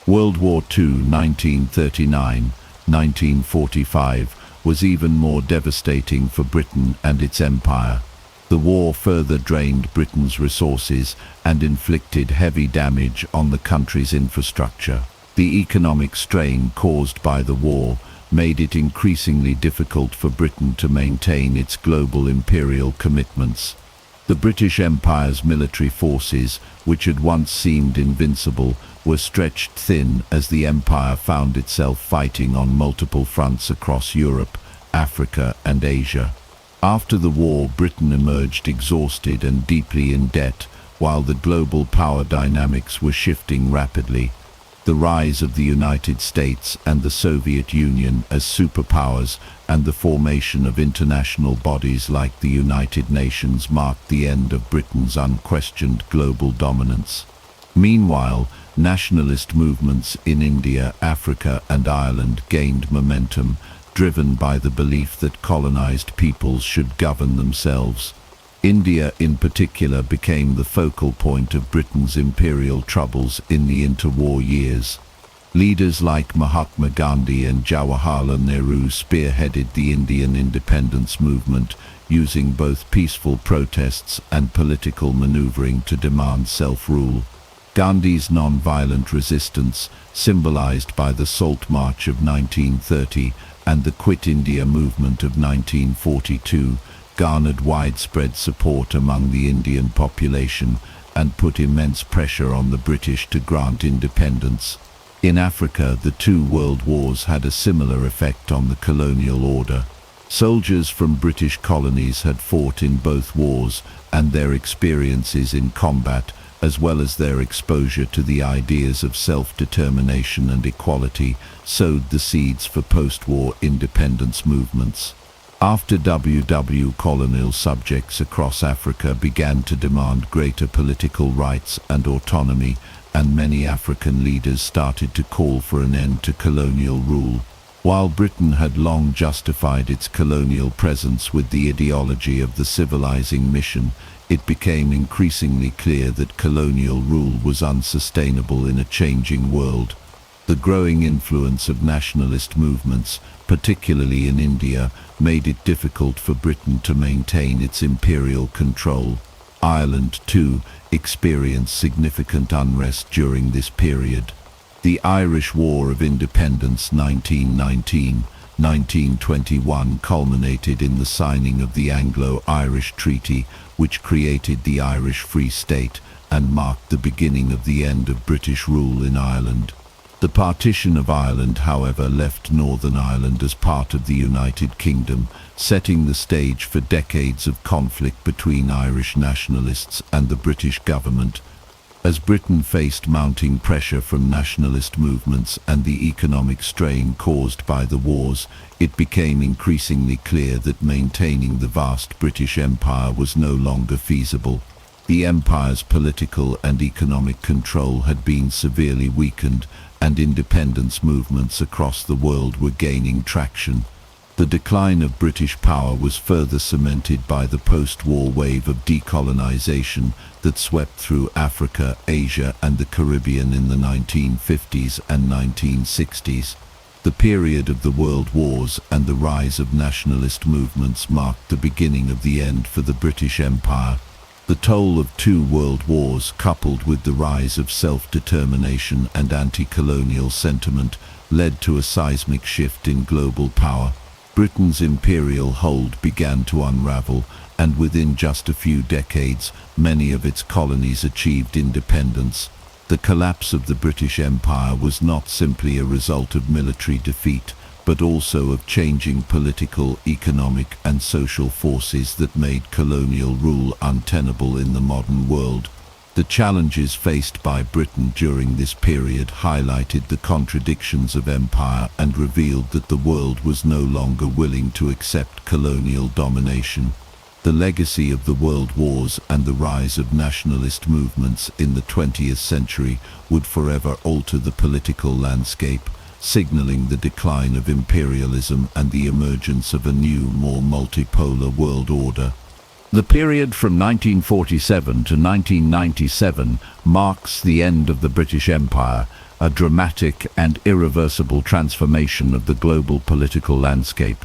World War II, 1939-1945, was even more devastating for Britain and its empire. The war further drained Britain's resources and inflicted heavy damage on the country's infrastructure. The economic strain caused by the war made it increasingly difficult for Britain to maintain its global imperial commitments. The British Empire's military forces, which had once seemed invincible, were stretched thin as the empire found itself fighting on multiple fronts across Europe, Africa, and Asia. After the war, Britain emerged exhausted and deeply in debt, while the global power dynamics were shifting rapidly. The rise of the United States and the Soviet Union as superpowers and the formation of international bodies like the United Nations marked the end of Britain's unquestioned global dominance. Meanwhile, nationalist movements in India, Africa, and Ireland gained momentum, driven by the belief that colonized peoples should govern themselves. India in particular became the focal point of Britain's imperial troubles in the interwar years. Leaders like Mahatma Gandhi and Jawaharlal Nehru spearheaded the Indian independence movement, using both peaceful protests and political maneuvering to demand self-rule. Gandhi's non-violent resistance, symbolized by the Salt March of 1930 and the Quit India movement of 1942, garnered widespread support among the Indian population and put immense pressure on the British to grant independence. In Africa, the two world wars had a similar effect on the colonial order. Soldiers from British colonies had fought in both wars, and their experiences in combat, as well as their exposure to the ideas of self-determination and equality, sowed the seeds for post-war independence movements. After colonial subjects across Africa began to demand greater political rights and autonomy, and many African leaders started to call for an end to colonial rule. While Britain had long justified its colonial presence with the ideology of the civilizing mission, it became increasingly clear that colonial rule was unsustainable in a changing world. The growing influence of nationalist movements, particularly in India, made it difficult for Britain to maintain its imperial control. Ireland, too, experienced significant unrest during this period. The Irish War of Independence 1919-1921 culminated in the signing of the Anglo-Irish Treaty, which created the Irish Free State and marked the beginning of the end of British rule in Ireland. The partition of Ireland, however, left Northern Ireland as part of the United Kingdom, setting the stage for decades of conflict between Irish nationalists and the British government. As Britain faced mounting pressure from nationalist movements and the economic strain caused by the wars, it became increasingly clear that maintaining the vast British Empire was no longer feasible. The empire's political and economic control had been severely weakened, and independence movements across the world were gaining traction. The decline of British power was further cemented by the post-war wave of decolonization that swept through Africa, Asia, and the Caribbean in the 1950s and 1960s. The period of the World Wars and the rise of nationalist movements marked the beginning of the end for the British Empire. The toll of two world wars, coupled with the rise of self-determination and anti-colonial sentiment, led to a seismic shift in global power. Britain's imperial hold began to unravel, and within just a few decades, many of its colonies achieved independence. The collapse of the British Empire was not simply a result of military defeat, but also of changing political, economic, and social forces that made colonial rule untenable in the modern world. The challenges faced by Britain during this period highlighted the contradictions of empire and revealed that the world was no longer willing to accept colonial domination. The legacy of the world wars and the rise of nationalist movements in the 20th century would forever alter the political landscape, signaling the decline of imperialism and the emergence of a new, more multipolar world order. The period from 1947 to 1997 marks the end of the British Empire, a dramatic and irreversible transformation of the global political landscape.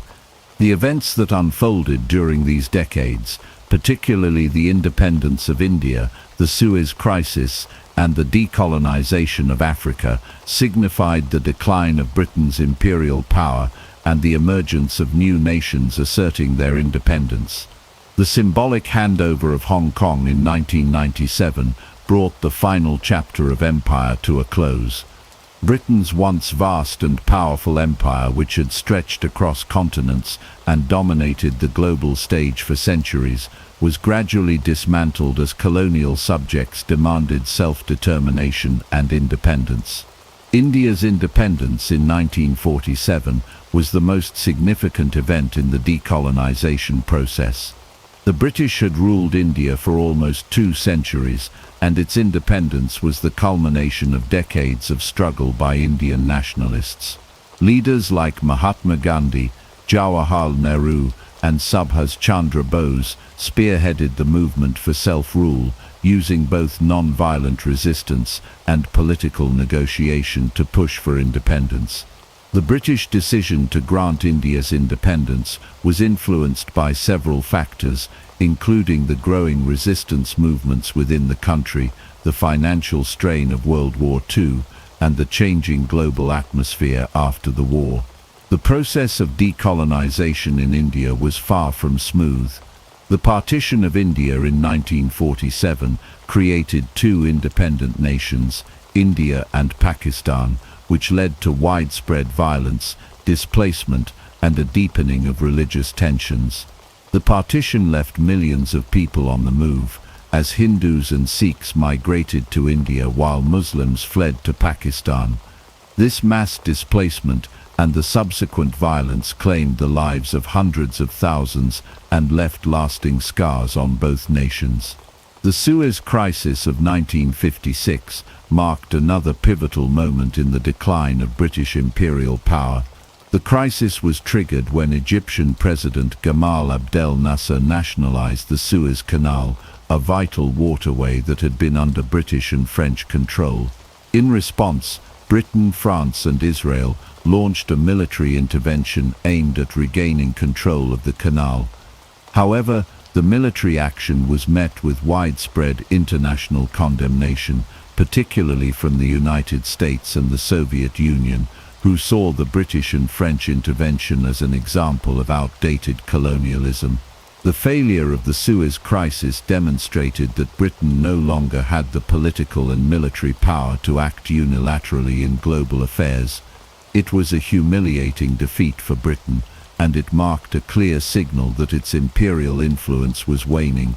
The events that unfolded during these decades, particularly the independence of India, the Suez Crisis, and the decolonization of Africa, signified the decline of Britain's imperial power and the emergence of new nations asserting their independence. The symbolic handover of Hong Kong in 1997 brought the final chapter of empire to a close. Britain's once vast and powerful empire, which had stretched across continents and dominated the global stage for centuries, was gradually dismantled as colonial subjects demanded self-determination and independence. India's independence in 1947 was the most significant event in the decolonization process. The British had ruled India for almost 2 centuries, and its independence was the culmination of decades of struggle by Indian nationalists. Leaders like Mahatma Gandhi, Jawaharlal Nehru, and Subhas Chandra Bose spearheaded the movement for self-rule, using both non-violent resistance and political negotiation to push for independence. The British decision to grant India's independence was influenced by several factors, including the growing resistance movements within the country, the financial strain of World War II, and the changing global atmosphere after the war. The process of decolonization in India was far from smooth. The partition of India in 1947 created 2 independent nations, India and Pakistan, which led to widespread violence, displacement, and a deepening of religious tensions. The partition left millions of people on the move, as Hindus and Sikhs migrated to India while Muslims fled to Pakistan. This mass displacement and the subsequent violence claimed the lives of hundreds of thousands and left lasting scars on both nations. The Suez Crisis of 1956 marked another pivotal moment in the decline of British imperial power. The crisis was triggered when Egyptian President Gamal Abdel Nasser nationalized the Suez Canal, a vital waterway that had been under British and French control. In response, Britain, France, and Israel launched a military intervention aimed at regaining control of the canal. However, the military action was met with widespread international condemnation, particularly from the United States and the Soviet Union, who saw the British and French intervention as an example of outdated colonialism. The failure of the Suez Crisis demonstrated that Britain no longer had the political and military power to act unilaterally in global affairs. It was a humiliating defeat for Britain, and it marked a clear signal that its imperial influence was waning.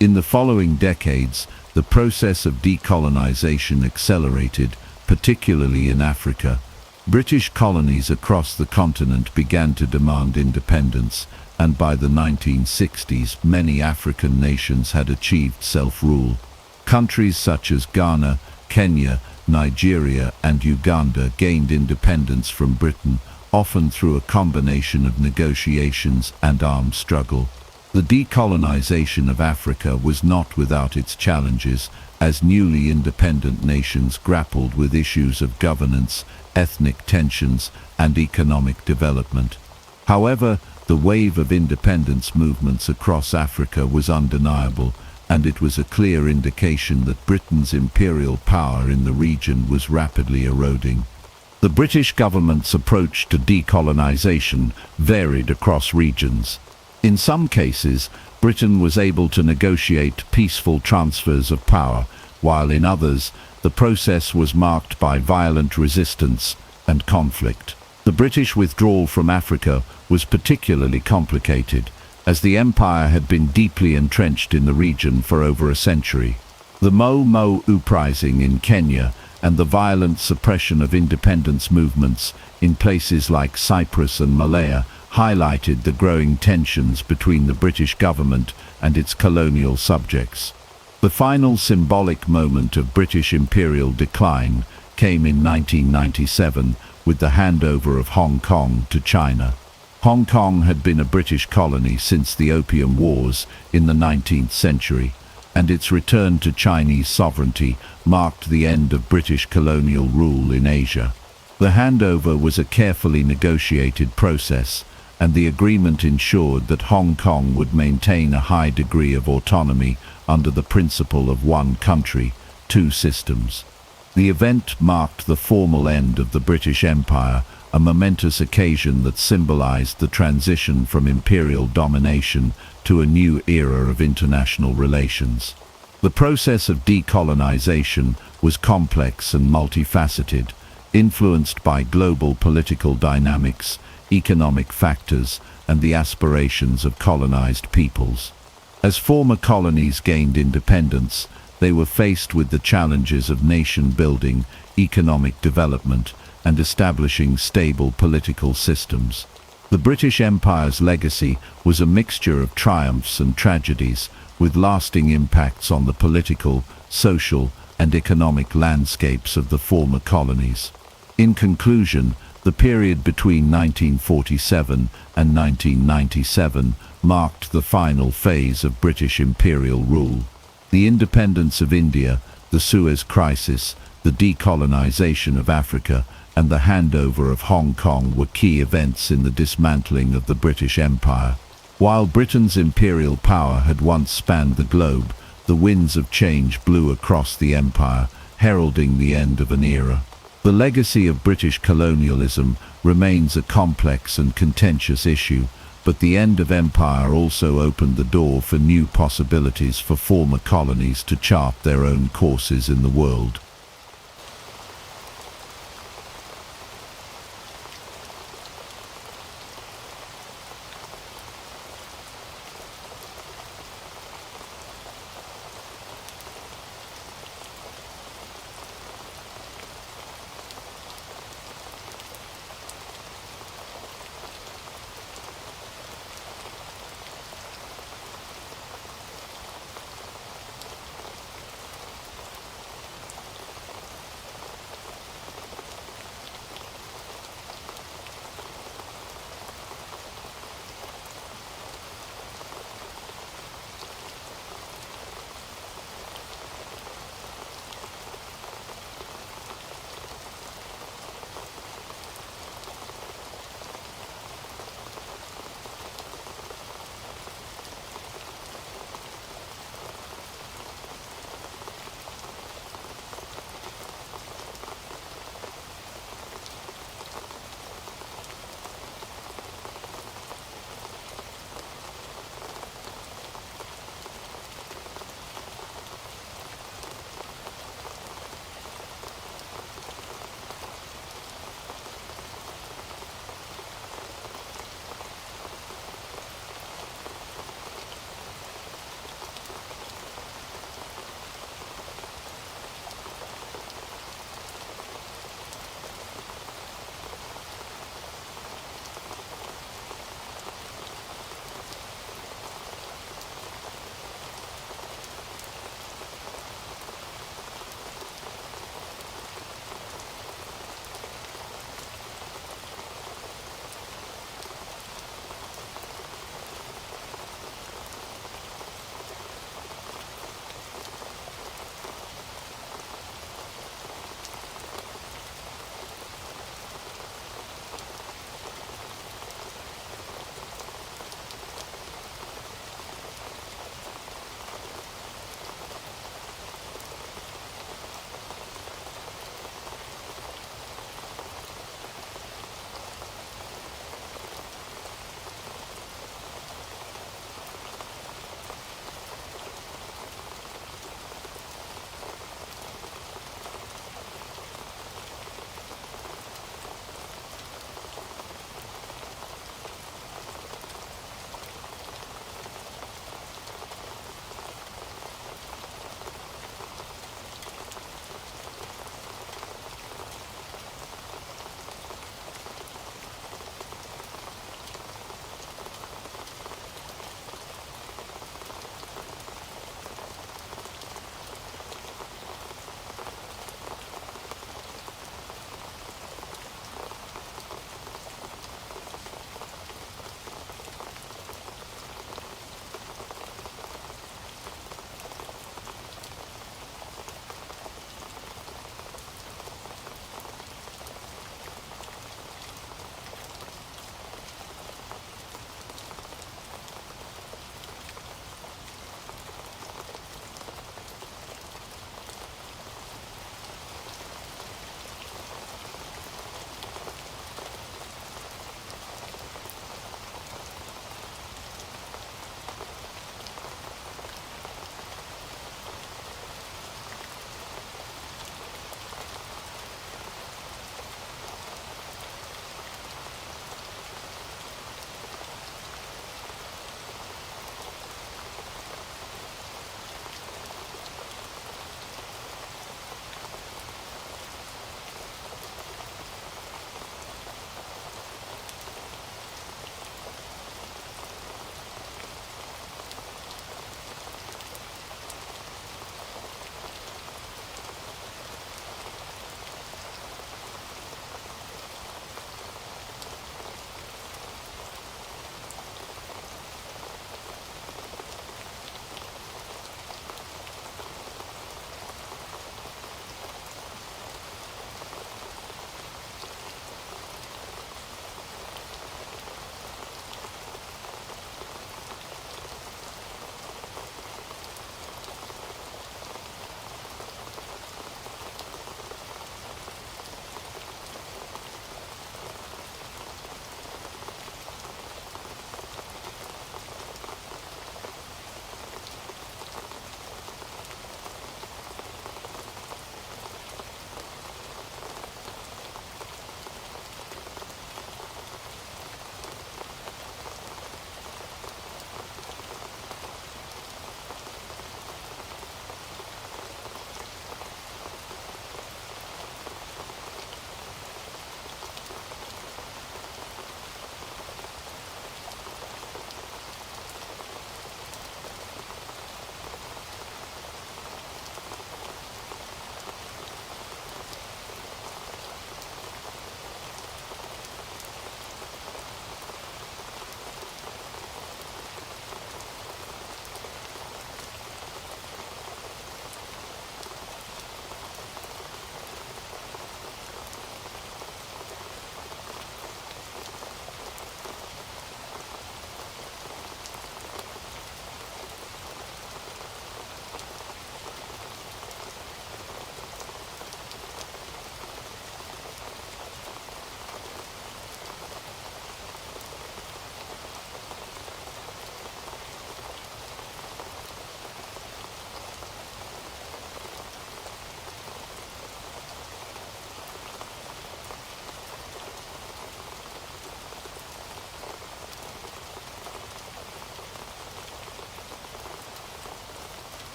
In the following decades, the process of decolonization accelerated, particularly in Africa. British colonies across the continent began to demand independence, and by the 1960s, many African nations had achieved self-rule. Countries such as Ghana, Kenya, Nigeria, and Uganda gained independence from Britain, often through a combination of negotiations and armed struggle. The decolonization of Africa was not without its challenges, as newly independent nations grappled with issues of governance, ethnic tensions, and economic development. However, the wave of independence movements across Africa was undeniable, and it was a clear indication that Britain's imperial power in the region was rapidly eroding. The British government's approach to decolonization varied across regions. In some cases, Britain was able to negotiate peaceful transfers of power, while in others, the process was marked by violent resistance and conflict. The British withdrawal from Africa was particularly complicated, as the empire had been deeply entrenched in the region for over a century. The Mau uprising in Kenya and the violent suppression of independence movements in places like Cyprus and Malaya highlighted the growing tensions between the British government and its colonial subjects. The final symbolic moment of British imperial decline came in 1997 with the handover of Hong Kong to China. Hong Kong had been a British colony since the Opium Wars in the 19th century, and its return to Chinese sovereignty marked the end of British colonial rule in Asia. The handover was a carefully negotiated process, and the agreement ensured that Hong Kong would maintain a high degree of autonomy under the principle of one country, two systems. The event marked the formal end of the British Empire, a momentous occasion that symbolized the transition from imperial domination to a new era of international relations. The process of decolonization was complex and multifaceted, influenced by global political dynamics, economic factors, and the aspirations of colonized peoples. As former colonies gained independence, they were faced with the challenges of nation-building, economic development, and establishing stable political systems. The British Empire's legacy was a mixture of triumphs and tragedies, with lasting impacts on the political, social, and economic landscapes of the former colonies. In conclusion, the period between 1947 and 1997 marked the final phase of British imperial rule. The independence of India, the Suez Crisis, the decolonization of Africa, and the handover of Hong Kong were key events in the dismantling of the British Empire. While Britain's imperial power had once spanned the globe, the winds of change blew across the empire, heralding the end of an era. The legacy of British colonialism remains a complex and contentious issue, but the end of empire also opened the door for new possibilities for former colonies to chart their own courses in the world.